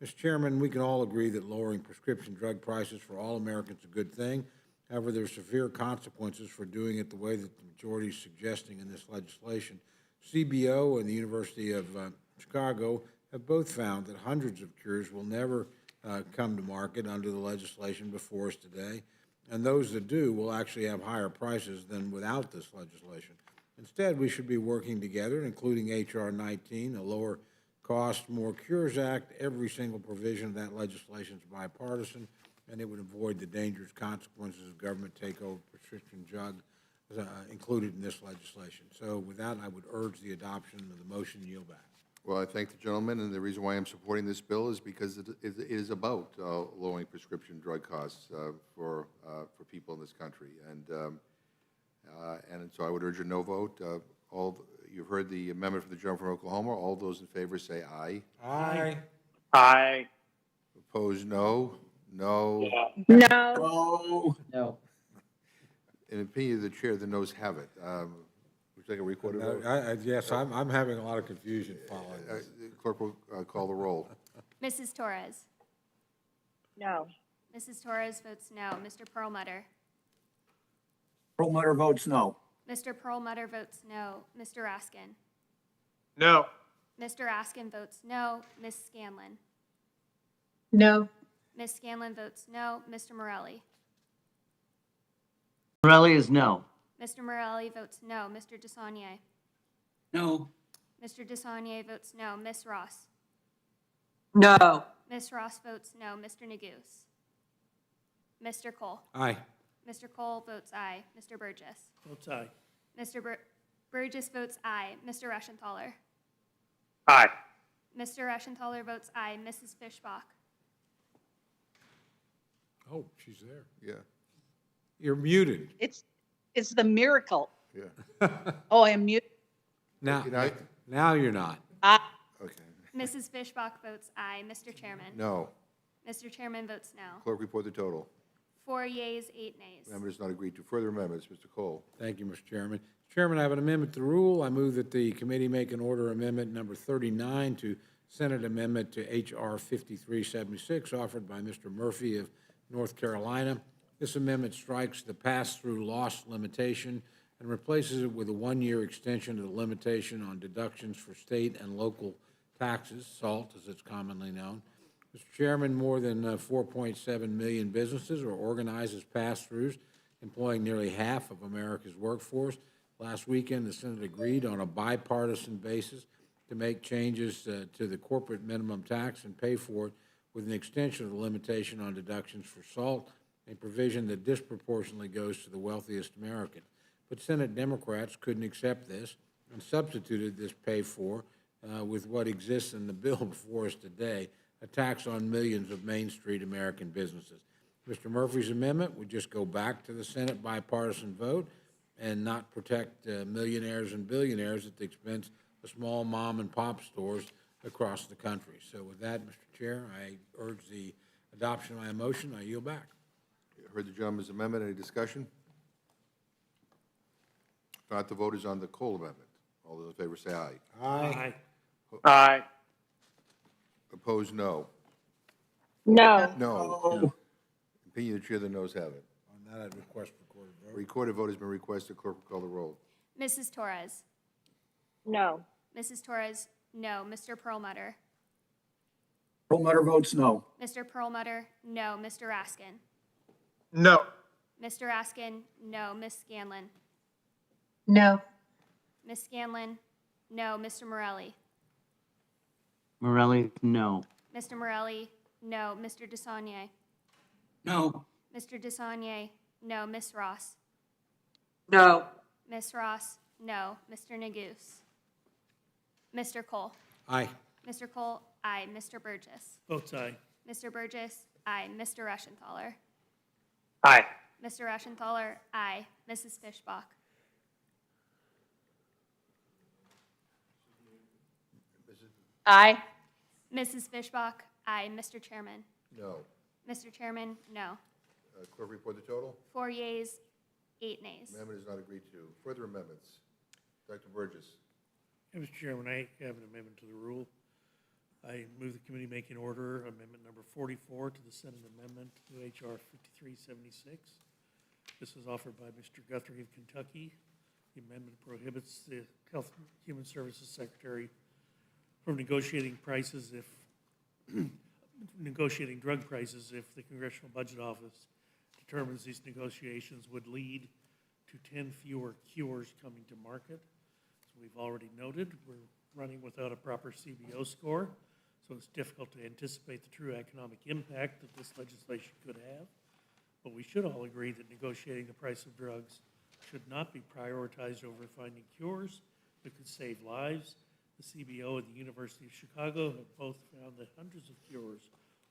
Mr. Chairman, we can all agree that lowering prescription drug prices for all Americans is a good thing. However, there are severe consequences for doing it the way that the majority is suggesting in this legislation. CBO and the University of Chicago have both found that hundreds of cures will never come to market under the legislation before us today, and those that do will actually have higher prices than without this legislation. Instead, we should be working together, including H.R. 19, a Lower Cost, More Cures Act. Every single provision of that legislation is bipartisan, and it would avoid the dangerous consequences of government takeover of prescription drugs included in this legislation. So with that, I would urge the adoption of the motion and yield back. Well, I thank the gentleman, and the reason why I'm supporting this bill is because it is about lowering prescription drug costs for people in this country. And so I would urge a no vote. You've heard the amendment from the gentleman from Oklahoma. All those in favor say aye. Aye. Aye. Opposed, no. No. No. No. In opinion of the chair, the noes have it. Would you like a recorded vote? Yes, I'm having a lot of confusion following this. Clerk will call the roll. Mrs. Torres? No. Mrs. Torres votes no. Mr. Perlmutter? Perlmutter votes no. Mr. Perlmutter votes no. Mr. Raskin? No. Mr. Raskin votes no. Ms. Scanlon? No. Ms. Scanlon votes no. Mr. Morelli? Morelli is no. Mr. Morelli votes no. Mr. DeSaulnier? No. Mr. DeSaulnier votes no. Ms. Ross? No. Ms. Ross votes no. Mr. Neguse? Mr. Cole? Aye. Mr. Cole votes aye. Mr. Burgess? Votes aye. Mr. Burgess votes aye. Mr. Reschenthaler? Aye. Mr. Reschenthaler votes aye. Mrs. Fishbach? Oh, she's there. Yeah. You're muted. It's the miracle. Yeah. Oh, I am muted. Now, Good night. now you're not. Okay. Mrs. Fishbach votes aye. Mr. Chairman? No. Mr. Chairman votes no. Clerk, report the total. 4 yeas, 8 nays. Amendment is not agreed to. Further amendments, Mr. Cole. Thank you, Mr. Chairman. Chairman, I have an amendment to the rule. I move that the committee make an order amendment number 39 to Senate Amendment to H.R. 5376, offered by Mr. Murphy of North Carolina. This amendment strikes the pass-through loss limitation and replaces it with a one-year extension of the limitation on deductions for state and local taxes, SALT as it's commonly known. Mr. Chairman, more than 4.7 million businesses are organized as pass-throughs, employing nearly half of America's workforce. Last weekend, the Senate agreed on a bipartisan basis to make changes to the corporate minimum tax and pay for it with an extension of the limitation on deductions for SALT, a provision that disproportionately goes to the wealthiest Americans. But Senate Democrats couldn't accept this and substituted this pay for with what exists in the bill before us today, a tax on millions of Main Street American businesses. Mr. Murphy's amendment would just go back to the Senate bipartisan vote and not protect millionaires and billionaires at the expense of small mom and pop stores across the country. So with that, Mr. Chair, I urge the adoption of my motion. I yield back. Heard the gentleman's amendment. Any discussion? If not, the vote is on the Cole amendment. All those in favor say aye. Aye. Aye. Opposed, no. No. No. Opinion of the chair, the noes have it. On that, I'd request recorded vote. Recorded vote has been requested. Clerk will call the roll. Mrs. Torres? No. Mrs. Torres, no. Mr. Perlmutter? Perlmutter votes no. Mr. Perlmutter, no. Mr. Raskin? No. Mr. Raskin, no. Ms. Scanlon? No. Ms. Scanlon, no. Mr. Morelli? Morelli, no. Mr. Morelli, no. Mr. DeSaulnier? No. Mr. DeSaulnier, no. Ms. Ross? No. Ms. Ross, no. Mr. Neguse? Mr. Cole? Aye. Mr. Cole, aye. Mr. Burgess. Votes aye. Mr. Burgess, aye. Mr. Reschenthaler. Aye. Mr. Reschenthaler, aye. Mrs. Fishbach. Aye. Mrs. Fishbach, aye. Mr. Chairman. No. Mr. Chairman, no. Clerk, report the total. 4 yeas, 8 nays. Amendment is not agreed to. Further amendments. Dr. Burgess. Mr. Chairman, I have an amendment to the rule. I move the committee make an order amendment number 44 to the Senate amendment to H.R. 5376. This is offered by Mr. Guthrie of Kentucky. The amendment prohibits the Health and Human Services Secretary from negotiating prices if negotiating drug prices if the Congressional Budget Office determines these negotiations would lead to 10 fewer cures coming to market. As we've already noted, we're running without a proper CBO score, so it's difficult to anticipate the true economic impact that this legislation could have. But we should all agree that negotiating the price of drugs should not be prioritized over finding cures that could save lives. The CBO and the University of Chicago have both found that hundreds of cures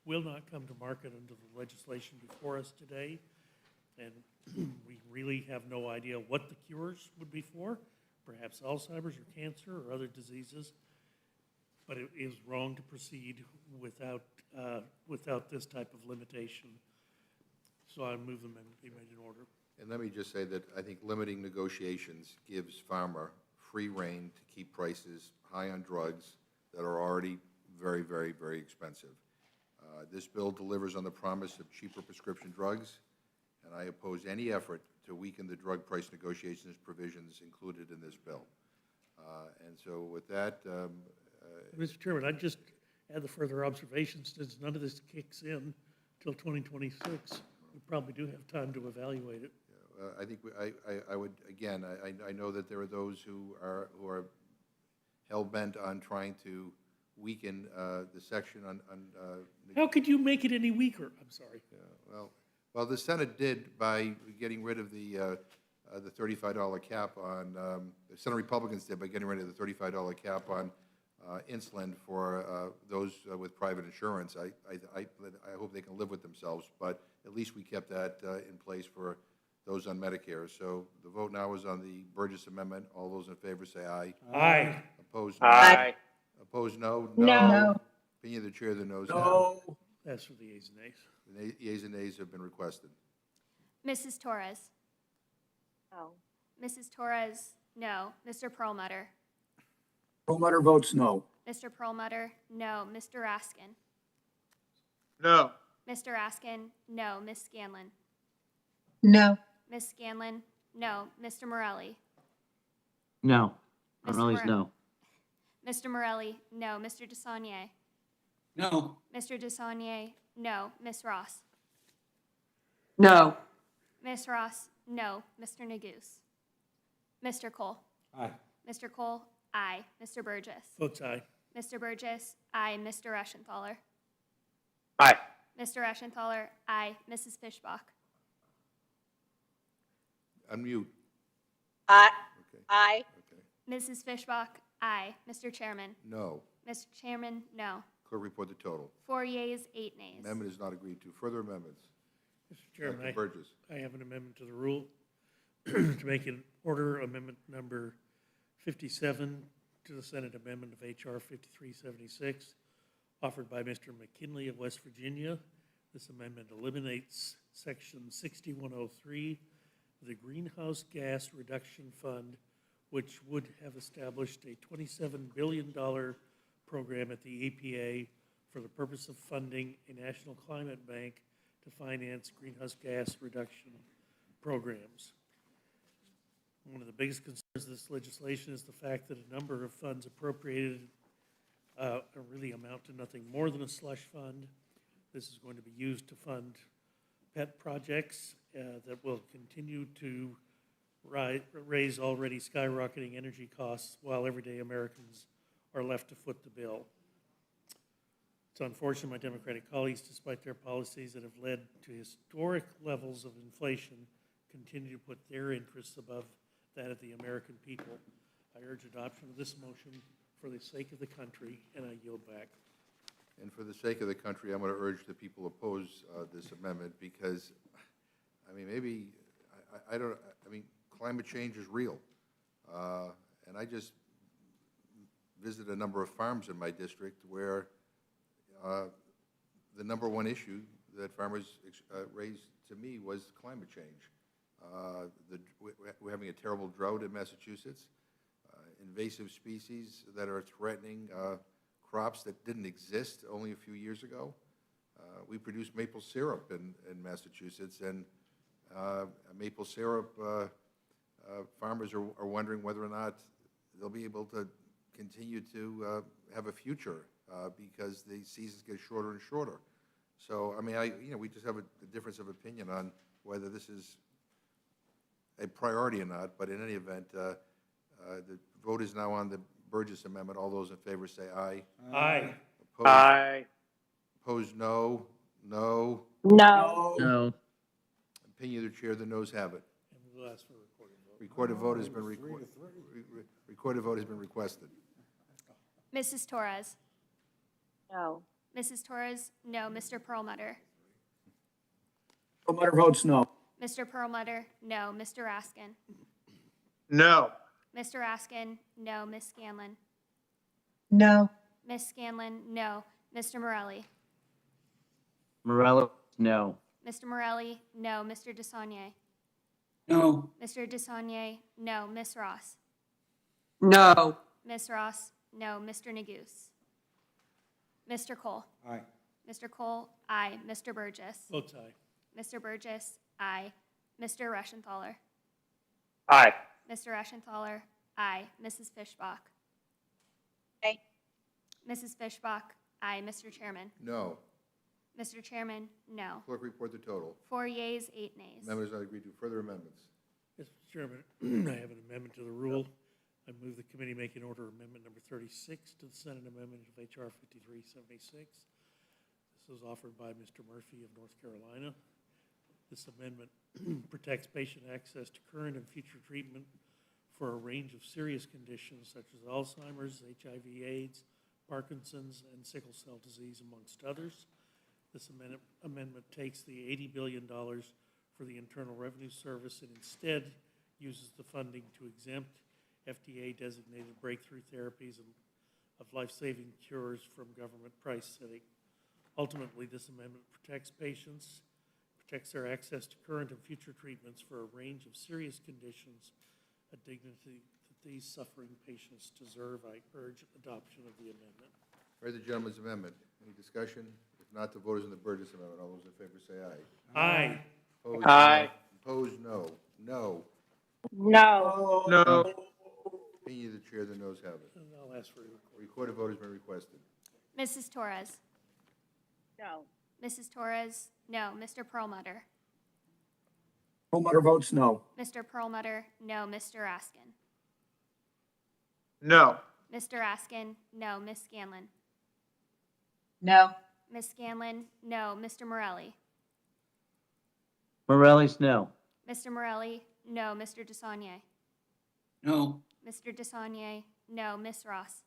will not come to market under the legislation before us today. And we really have no idea what the cures would be for, perhaps Alzheimer's or cancer or other diseases. But it is wrong to proceed without this type of limitation. So I move the amendment be made in order. And let me just say that I think limiting negotiations gives pharma free rein to keep prices high on drugs that are already very, very, very expensive. This bill delivers on the promise of cheaper prescription drugs, and I oppose any effort to weaken the drug price negotiations provisions included in this bill. And so with that, Mr. Chairman, I'd just add the further observation, since none of this kicks in till 2026, we probably do have time to evaluate it. I think I would, again, I know that there are those who are hell-bent on trying to weaken the section on How could you make it any weaker? I'm sorry. well, the Senate did by getting rid of the $35 cap on, the Senate Republicans did by getting rid of the $35 cap on insulin for those with private insurance. I hope they can live with themselves, but at least we kept that in place for those on Medicare. So the vote now is on the Burgess Amendment. All those in favor say aye. Aye. Opposed, no. Aye. Opposed, no. No. Opinion of the chair, the noes. No. That's for the yeas and nays. The yeas and nays have been requested. Mrs. Torres. No. Mrs. Torres, no. Mr. Perlmutter. Perlmutter votes no. Mr. Perlmutter, no. Mr. Raskin. No. Mr. Raskin, no. Ms. Scanlon. No. Ms. Scanlon, no. Mr. Morelli. No. Mr. Morelli's no. Mr. Morelli, no. Mr. DeSaulnier. No. Mr. DeSaulnier, no. Ms. Ross. No. Ms. Ross, no. Mr. Neguse. Mr. Cole. Aye. Mr. Cole, aye. Mr. Burgess. Votes aye. Mr. Burgess, aye. Mr. Reschenthaler. Aye. Mr. Reschenthaler, aye. Mrs. Fishbach. Unmute. Aye. Okay. Aye. Okay. Mrs. Fishbach, aye. Mr. Chairman. No. Mr. Chairman, no. Clerk, report the total. 4 yeas, 8 nays. Amendment is not agreed to. Further amendments. Mr. Chairman, Dr. Burgess. I have an amendment to the rule to make an order amendment number 57 to the Senate amendment of H.R. 5376, offered by Mr. McKinley of West Virginia. This amendment eliminates Section 6103 of the Greenhouse Gas Reduction Fund, which would have established a $27 billion program at the EPA for the purpose of funding a national climate bank to finance greenhouse gas reduction programs. One of the biggest concerns of this legislation is the fact that a number of funds appropriated really amount to nothing more than a slush fund. This is going to be used to fund pet projects that will continue to raise already skyrocketing energy costs while everyday Americans are left to foot the bill. It's unfortunate my Democratic colleagues, despite their policies that have led to historic levels of inflation, continue to put their interests above that of the American people. I urge adoption of this motion for the sake of the country, and I yield back. And for the sake of the country, I'm going to urge that people oppose this amendment because, I mean, maybe, I don't, I mean, climate change is real. And I just visited a number of farms in my district where the number one issue that farmers raised to me was climate change. We're having a terrible drought in Massachusetts, invasive species that are threatening crops that didn't exist only a few years ago. We produce maple syrup in Massachusetts, and maple syrup farmers are wondering whether or not they'll be able to continue to have a future because the seasons get shorter and shorter. So, I mean, we just have a difference of opinion on whether this is a priority or not, but in any event, the vote is now on the Burgess Amendment. All those in favor say aye. Aye. Opposed? Aye. Opposed, no. No. No. No. Opinion of the chair, the noes have it. And we'll ask for a recorded vote. Recorded vote has been recorded vote has been requested. Mrs. Torres? No. Mrs. Torres? No. Mr. Perlmutter? Perlmutter votes no. Mr. Perlmutter? No. Mr. Raskin? No. Mr. Raskin? No. Ms. Scanlon? No. Ms. Scanlon? No. Mr. Morelli? Morello, no. Mr. Morelli? No. Mr. DeSaulnier? No. Mr. DeSaulnier? No. Ms. Ross? No. Ms. Ross? No. Mr. Neguse? Mr. Cole? Aye. Mr. Cole? Aye. Mr. Burgess? Votes aye. Mr. Burgess? Aye. Mr. Reschenthaler? Aye. Mr. Reschenthaler? Aye. Mrs. Fishbach? Aye. Mrs. Fishbach? Aye. Mr. Chairman? No. Mr. Chairman? No. Clerk, report the total. 4 yeas, 8 nays. Amendment is not agreed to. Further amendments. Mr. Chairman, I have an amendment to the rule. I move the committee make an order amendment number 36 to the Senate amendment of H.R. 5376. This was offered by Mr. Murphy of North Carolina. This amendment protects patient access to current and future treatment for a range of serious conditions such as Alzheimer's, HIV/AIDS, Parkinson's, and sickle cell disease, amongst others. This amendment takes the $80 billion for the Internal Revenue Service and instead uses the funding to exempt FDA-designated breakthrough therapies of life-saving cures from government price setting. Ultimately, this amendment protects patients, protects their access to current and future treatments for a range of serious conditions, a dignity that these suffering patients deserve. I urge adoption of the amendment. Heard the gentleman's amendment. Any discussion? If not, the vote is on the Burgess Amendment. All those in favor say aye. Aye. Opposed, Aye. No. Opposed, no. No. No. No. Opinion of the chair, the noes have it. And I'll ask for a recorded. Recorded vote has been requested. Mrs. Torres? No. Mrs. Torres? No. Mr. Perlmutter? Perlmutter votes no. Mr. Perlmutter? No. Mr. Raskin? No. Mr. Raskin? No. Ms. Scanlon? No. Ms. Scanlon? No. Mr. Morelli? Morelli's no. Mr. Morelli? No. Mr. DeSaulnier? No. Mr. DeSaulnier? No. Ms. Ross?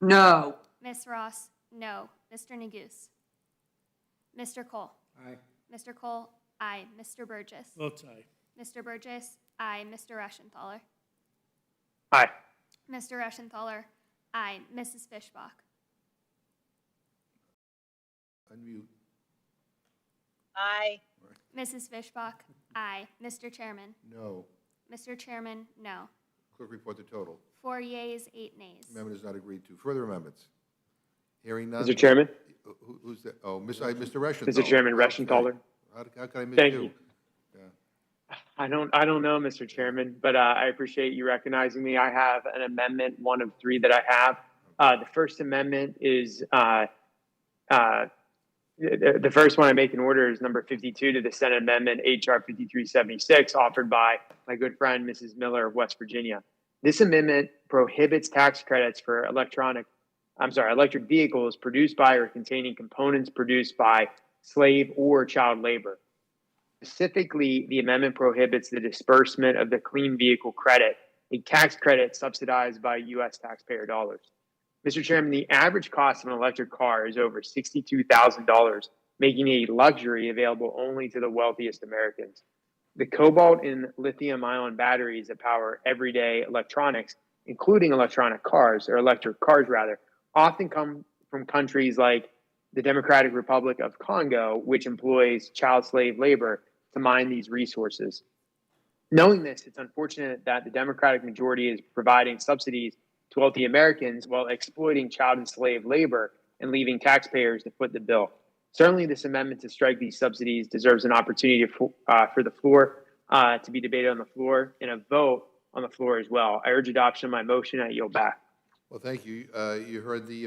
No. Ms. Ross? No. Mr. Neguse? Mr. Cole? Aye. Mr. Cole? Aye. Mr. Burgess? Votes aye. Mr. Burgess? Aye. Mr. Reschenthaler? Aye. Mr. Reschenthaler? Aye. Mrs. Fishbach? Unmute. Aye. Mrs. Fishbach? Aye. Mr. Chairman? No. Mr. Chairman? No. Clerk, report the total. 4 yeas, 8 nays. Amendment is not agreed to. Further amendments. Hearing none. Mr. Chairman? Who's that? Oh, Mr. Reschenthaler. Mr. Chairman, Reschenthaler. How can I miss Thank you? you. Yeah. I don't know, Mr. Chairman, but I appreciate you recognizing me. I have an amendment, one of 3 that I have. The first amendment is the first one I make in order is number 52 to the Senate Amendment H.R. 5376, offered by my good friend Mrs. Miller of West Virginia. This amendment prohibits tax credits for electric vehicles produced by or containing components produced by slave or child labor. Specifically, the amendment prohibits the disbursement of the clean vehicle credit, a tax credit subsidized by U.S. taxpayer dollars. Mr. Chairman, the average cost of an electric car is over $62,000, making it a luxury available only to the wealthiest Americans. The cobalt in lithium-ion batteries that power everyday electronics, including electric cars rather, often come from countries like the Democratic Republic of Congo, which employs child slave labor to mine these resources. Knowing this, it's unfortunate that the Democratic majority is providing subsidies to wealthy Americans while exploiting child and slave labor and leaving taxpayers to foot the bill. Certainly, this amendment to strike these subsidies deserves an opportunity for the floor to be debated on the floor and a vote on the floor as well. I urge adoption of my motion. I yield back. Well, thank you. You heard the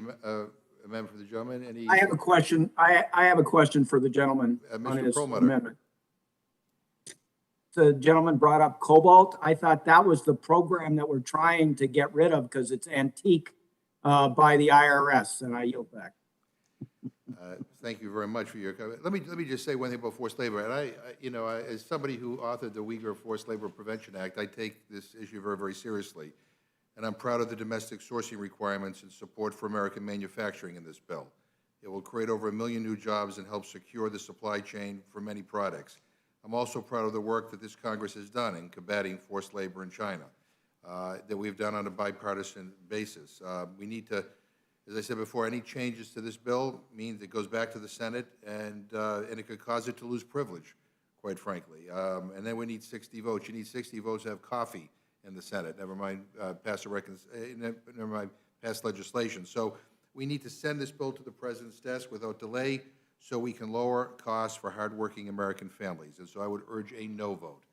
amendment for the gentleman. Any? I have a question. I have a question for the gentleman on Mr. his Perlmutter. amendment. The gentleman brought up cobalt. I thought that was the program that we're trying to get rid of because it's antique by the IRS, and I yield back. Thank you very much for your comment. Let me just say one thing about forced labor. And as somebody who authored the Uyghur Forced Labor Prevention Act, I take this issue very, very seriously. And I'm proud of the domestic sourcing requirements and support for American manufacturing in this bill. It will create over 1 million new jobs and help secure the supply chain for many products. I'm also proud of the work that this Congress has done in combating forced labor in China, that we've done on a bipartisan basis. We need to, as I said before, any changes to this bill means it goes back to the Senate, and it could cause it to lose privilege, quite frankly. And then we need 60 votes. You need 60 votes to have coffee in the Senate. Never mind pass legislation. So we need to send this bill to the President's desk without delay, so we can lower costs for hardworking American families. And so I would urge a no vote.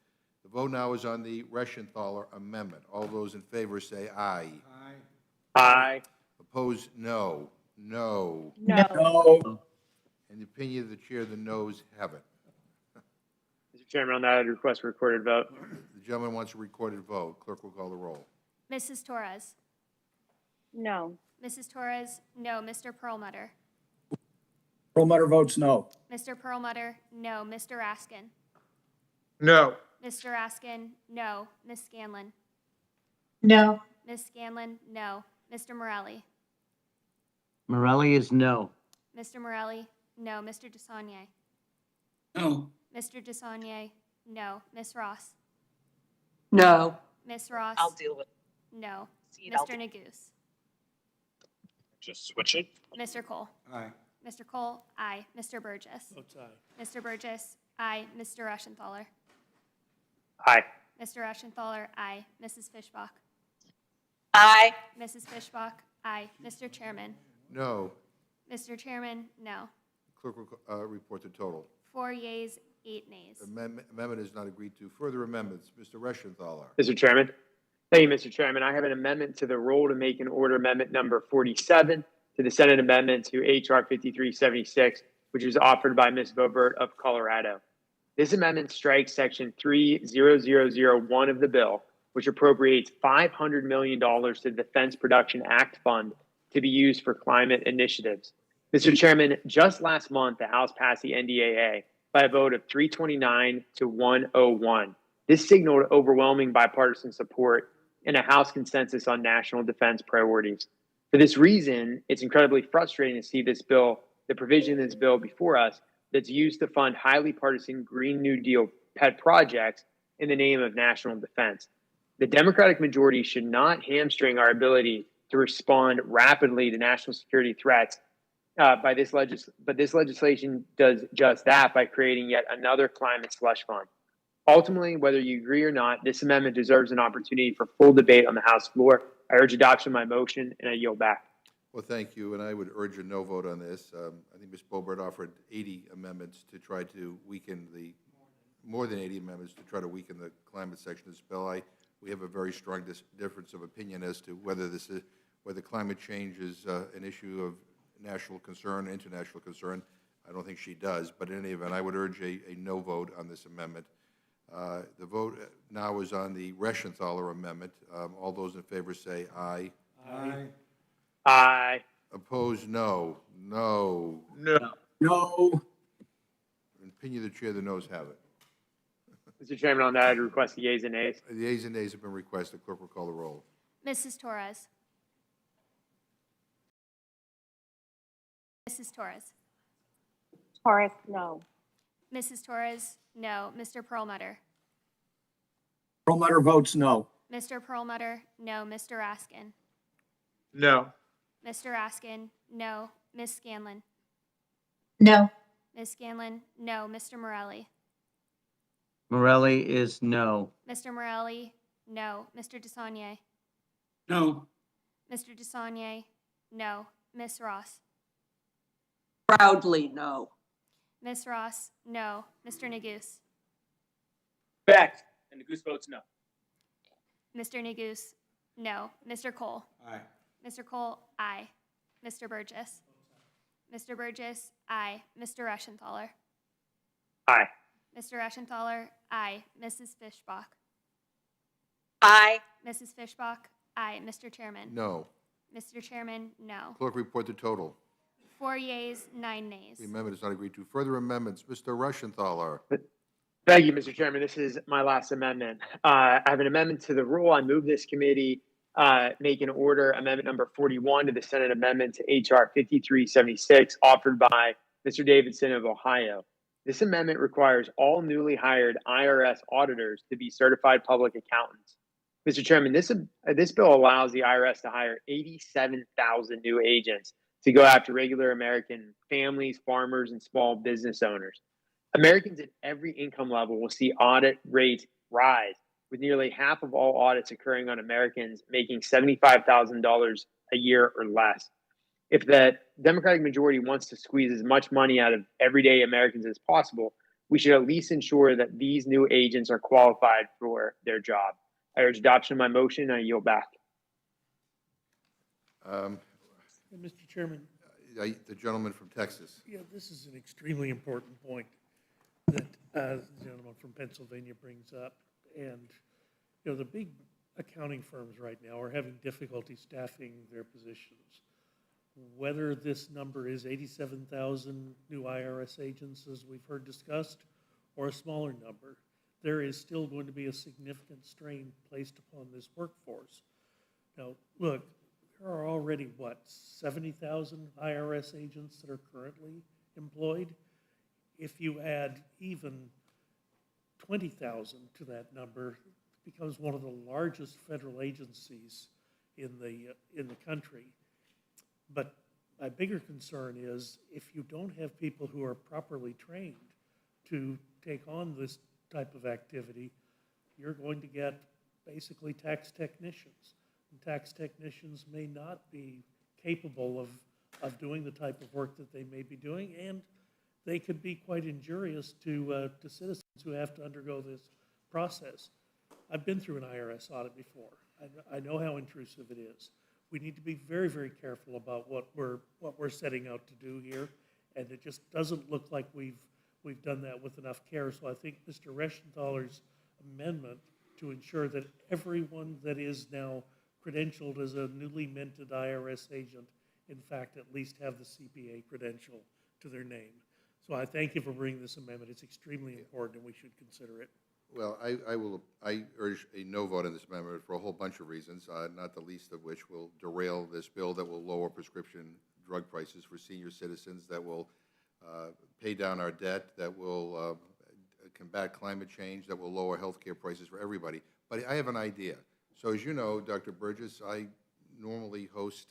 The vote now is on the Reschenthaler amendment. All those in favor say aye. Aye. Aye. Opposed, no. No. No. In the opinion of the chair, the noes have it. Mr. Chairman, on that, I'd request a recorded vote. The gentleman wants a recorded vote. Clerk will call the roll. Mrs. Torres? No. Mrs. Torres? No. Mr. Perlmutter? Perlmutter votes no. Mr. Perlmutter? No. Mr. Raskin? No. Mr. Raskin? No. Ms. Scanlon? No. Ms. Scanlon? No. Mr. Morelli? Morelli is no. Mr. Morelli? No. Mr. DeSaulnier? No. Mr. DeSaulnier? No. Ms. Ross? No. Ms. Ross? I'll deal with it. No. I'll Mr. Neguse? Just switch it. Mr. Cole? Aye. Mr. Cole? Aye. Mr. Burgess? Votes aye. Mr. Burgess? Aye. Mr. Reschenthaler? Aye. Mr. Reschenthaler? Aye. Mrs. Fishbach? Aye. Mrs. Fishbach? Aye. Mr. Chairman? No. Mr. Chairman? No. Clerk will report the total. 4 yeas, 8 nays. Amendment is not agreed to. Further amendments. Mr. Reschenthaler. Mr. Chairman. Thank you, Mr. Chairman. I have an amendment to the roll to make an order amendment number 47 to the Senate amendment to H.R. 5376, which was offered by Ms. Boebert of Colorado. This amendment strikes Section 30001 of the bill, which appropriates $500 million to the Defense Production Act Fund to be used for climate initiatives. Mr. Chairman, just last month, the House passed the NDAA by a vote of 329 to 101. This signaled overwhelming bipartisan support and a House consensus on national defense priorities. For this reason, it's incredibly frustrating to see this bill, the provision in this bill before us, that's used to fund highly partisan Green New Deal pet projects in the name of national defense. The Democratic majority should not hamstring our ability to respond rapidly to national security threats. But this legislation does just that by creating yet another climate slush fund. Ultimately, whether you agree or not, this amendment deserves an opportunity for full debate on the House floor. I urge adoption of my motion, and I yield back. Well, thank you, and I would urge a no vote on this. I think Ms. Boebert offered 80 amendments to try to weaken more than 80 amendments to try to weaken the climate section of this bill. We have a very strong difference of opinion as to whether climate change is an issue of national concern, international concern. I don't think she does, but in any event, I would urge a no vote on this amendment. The vote now is on the Reschenthaler amendment. All those in favor say aye. Aye. Aye. Opposed, no. No. No. No. In opinion of the chair, the noes have it. Mr. Chairman, on that, I'd request the yeas and nays. The yeas and nays have been requested. Clerk will call the roll. Mrs. Torres? Mrs. Torres. Torres, no. Mrs. Torres, no. Mr. Perlmutter. Perlmutter votes no. Mr. Perlmutter, no. Mr. Raskin. No. Mr. Raskin, no. Ms. Scanlon. No. Ms. Scanlon, no. Mr. Morelli. Morelli is no. Mr. Morelli, no. Mr. DeSaulnier. No. Mr. DeSaulnier, no. Ms. Ross. Proudly, no. Ms. Ross, no. Mr. Neguse. Correct. And the goose votes no. Mr. Neguse, no. Mr. Cole. Aye. Mr. Cole, aye. Mr. Burgess. Mr. Burgess, aye. Mr. Reschenthaler. Aye. Mr. Reschenthaler, aye. Mrs. Fishbach. Aye. Mrs. Fishbach, aye. Mr. Chairman. No. Mr. Chairman, no. Clerk, report the total. 4 yeas, 9 nays. The amendment is not agreed to. Further amendments, Mr. Reschenthaler. Thank you, Mr. Chairman. This is my last amendment. I have an amendment to the rule. I move this committee make an order amendment number 41 to the Senate amendment to HR 5376 offered by Mr. Davidson of Ohio. This amendment requires all newly hired IRS auditors to be certified public accountants. Mr. Chairman, this bill allows the IRS to hire 87,000 new agents to go after regular American families, farmers, and small business owners. Americans at every income level will see audit rates rise, with nearly half of all audits occurring on Americans making $75,000 a year or less. If the Democratic majority wants to squeeze as much money out of everyday Americans as possible, we should at least ensure that these new agents are qualified for their job. I urge adoption of my motion, and I yield back. Mr. Chairman, The gentleman from Texas. yeah, this is an extremely important point that the gentleman from Pennsylvania brings up. And, you know, the big accounting firms right now are having difficulty staffing their positions. Whether this number is 87,000 new IRS agents, as we've heard discussed, or a smaller number, there is still going to be a significant strain placed upon this workforce. Now, look, there are already, 70,000 IRS agents that are currently employed? If you add even 20,000 to that number, it becomes one of the largest federal agencies in the country. But my bigger concern is if you don't have people who are properly trained to take on this type of activity, you're going to get basically tax technicians. And tax technicians may not be capable of doing the type of work that they may be doing, and they could be quite injurious to citizens who have to undergo this process. I've been through an IRS audit before. I know how intrusive it is. We need to be very, very careful about what we're setting out to do here, and it just doesn't look like we've done that with enough care. So I think Mr. Reschenthaler's amendment to ensure that everyone that is now credentialed as a newly minted IRS agent, in fact, at least have the CPA credential to their name. So I thank you for bringing this amendment. It's extremely important, and we should consider it. Well, I urge a no vote on this amendment for a whole bunch of reasons, not the least of which will derail this bill that will lower prescription drug prices for senior citizens, that will pay down our debt, that will combat climate change, that will lower health care prices for everybody. But I have an idea. So as you know, Dr. Burgess, I normally host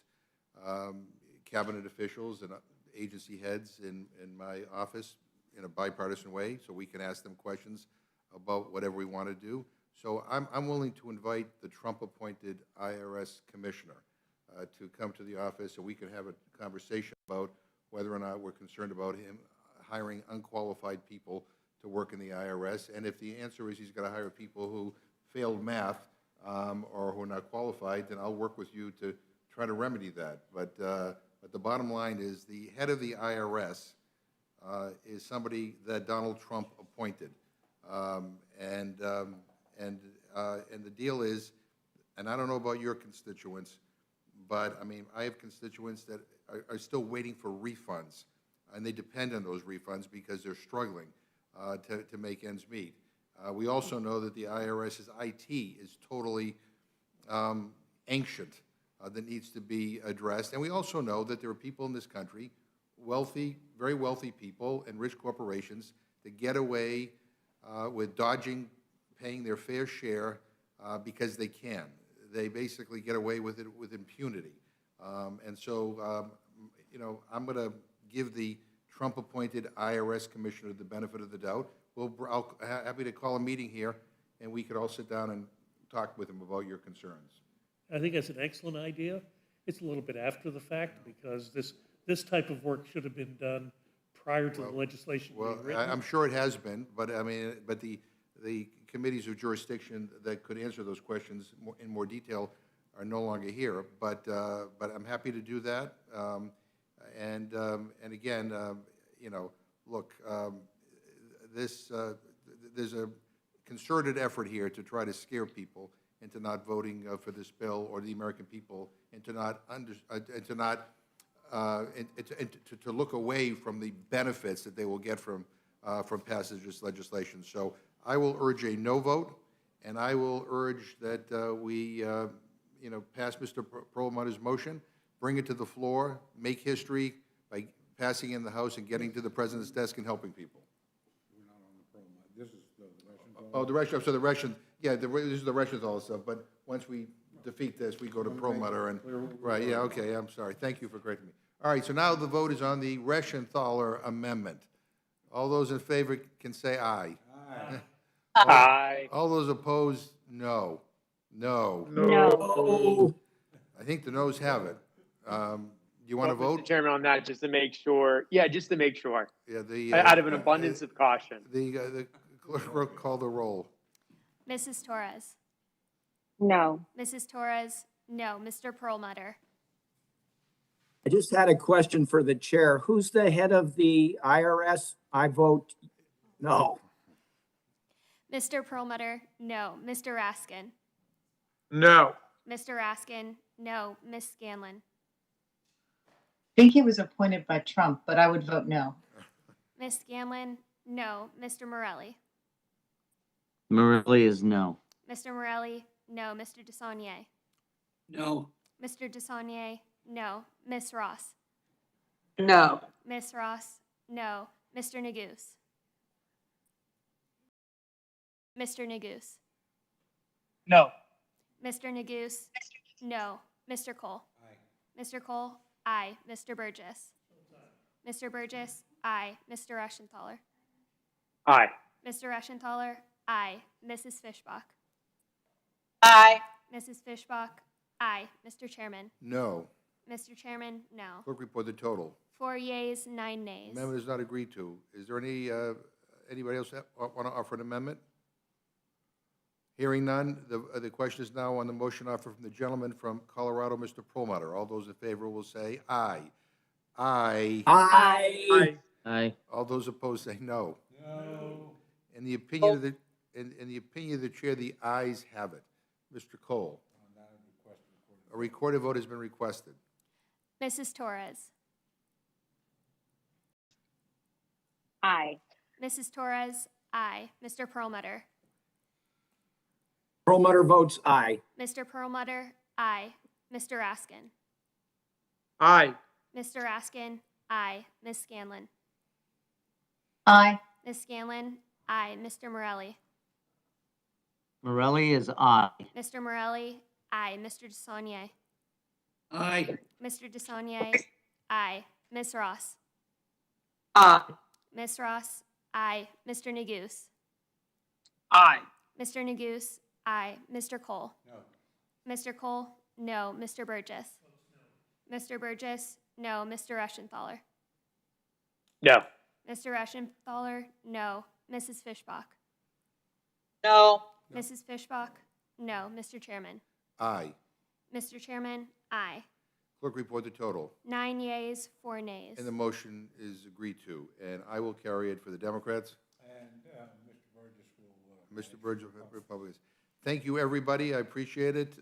cabinet officials and agency heads in my office in a bipartisan way, so we can ask them questions about whatever we want to do. So I'm willing to invite the Trump-appointed IRS commissioner to come to the office so we can have a conversation about whether or not we're concerned about him hiring unqualified people to work in the IRS. And if the answer is he's going to hire people who failed math or who are not qualified, then I'll work with you to try to remedy that. But the bottom line is the head of the IRS is somebody that Donald Trump appointed. And the deal is, and I don't know about your constituents, but I mean, I have constituents that are still waiting for refunds, and they depend on those refunds because they're struggling to make ends meet. We also know that the IRS's IT is totally ancient, that needs to be addressed. And we also know that there are people in this country wealthy, very wealthy people and rich corporations to get away with dodging paying their fair share because they can. They basically get away with it with impunity. And so, you know, I'm going to give the Trump-appointed IRS commissioner the benefit of the doubt. I'll happy to call a meeting here, and we could all sit down and talk with him about your concerns. I think that's an excellent idea. It's a little bit after the fact because this type of work should have been done prior to the legislation being written. I'm sure it has been, but I mean, but the committees of jurisdiction that could answer those questions in more detail are no longer here. But I'm happy to do that. And again, you know, look, there's a concerted effort here to try to scare people into not voting for this bill, or the American people into to look away from the benefits that they will get from passage of this legislation. So I will urge a no vote, and I will urge that we you know, pass Mr. Perlmutter's motion, bring it to the floor, make history by passing in the House and getting to the President's desk and helping people. This is the Russian. Oh, the Russian, so the Russian, yeah, this is the Russians all stuff, but once we defeat this, we go to Perlmutter and, right, yeah, okay, I'm sorry. Thank you for correcting me. All right, so now the vote is on the Reschenthaler amendment. All those in favor can say aye. Aye. Aye. All those opposed, no. No. No. I think the noes have it. You want to Well, vote? Mr. Chairman, on that, just to make sure. Yeah, just to make sure. Yeah, Out of an abundance of caution. the clerk will call the roll. Mrs. Torres? No. Mrs. Torres? No. Mr. Perlmutter? I just had a question for the chair. Who's the head of the IRS? I vote no. Mr. Perlmutter? No. Mr. Raskin? No. Mr. Raskin? No. Ms. Scanlon? I think he was appointed by Trump, but I would vote no. Ms. Scanlon? No. Mr. Morelli? Morelli is no. Mr. Morelli? No. Mr. DeSaulnier? No. Mr. DeSaulnier? No. Ms. Ross? No. Ms. Ross? No. Mr. Neguse? Mr. Neguse? No. Mr. Neguse? No. Mr. Cole? Aye. Mr. Cole? Aye. Mr. Burgess? Mr. Burgess? Aye. Mr. Reschenthaler? Aye. Mr. Reschenthaler? Aye. Mrs. Fishbach? Aye. Mrs. Fishbach? Aye. Mr. Chairman? No. Mr. Chairman? No. Clerk report the total. 4 yeas, 9 nays. Amendment is not agreed to. Is there anybody else want to offer an amendment? Hearing none, the question is now on the motion offered from the gentleman from Colorado, Mr. Perlmutter. All those in favor will say aye. Aye. Aye. Aye. All those opposed say no. No. In the opinion of the, in the opinion of the chair, the ayes have it. Mr. Cole. A recorded vote has been requested. Mrs. Torres? Aye. Mrs. Torres? Aye. Mr. Perlmutter? Perlmutter votes aye. Mr. Perlmutter? Aye. Mr. Raskin? Aye. Mr. Raskin? Aye. Ms. Scanlon? Aye. Ms. Scanlon? Aye. Mr. Morelli? Morelli is aye. Mr. Morelli? Aye. Mr. DeSaulnier? Aye. Mr. DeSaulnier? Aye. Ms. Ross? Aye. Ms. Ross? Aye. Mr. Neguse? Aye. Mr. Neguse? Aye. Mr. Cole? No. Mr. Cole? No. Mr. Burgess? Mr. Burgess? No. Mr. Reschenthaler? No. Mr. Reschenthaler? No. Mrs. Fishbach? No. Mrs. Fishbach? No. Mr. Chairman? Aye. Mr. Chairman? Aye. Clerk report the total. 9 yeas, 4 nays. And the motion is agreed to. And I will carry it for the Democrats. And Mr. Burgess will. Mr. Burgess, Republicans. Thank you, everybody. I appreciate it.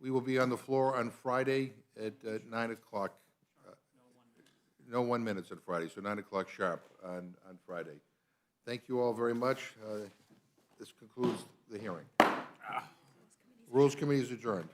We will be on the floor on Friday at 9 o'clock. No 1 minute on Friday, so 9 o'clock sharp on Friday. Thank you all very much. This concludes the hearing. Rules Committee is adjourned.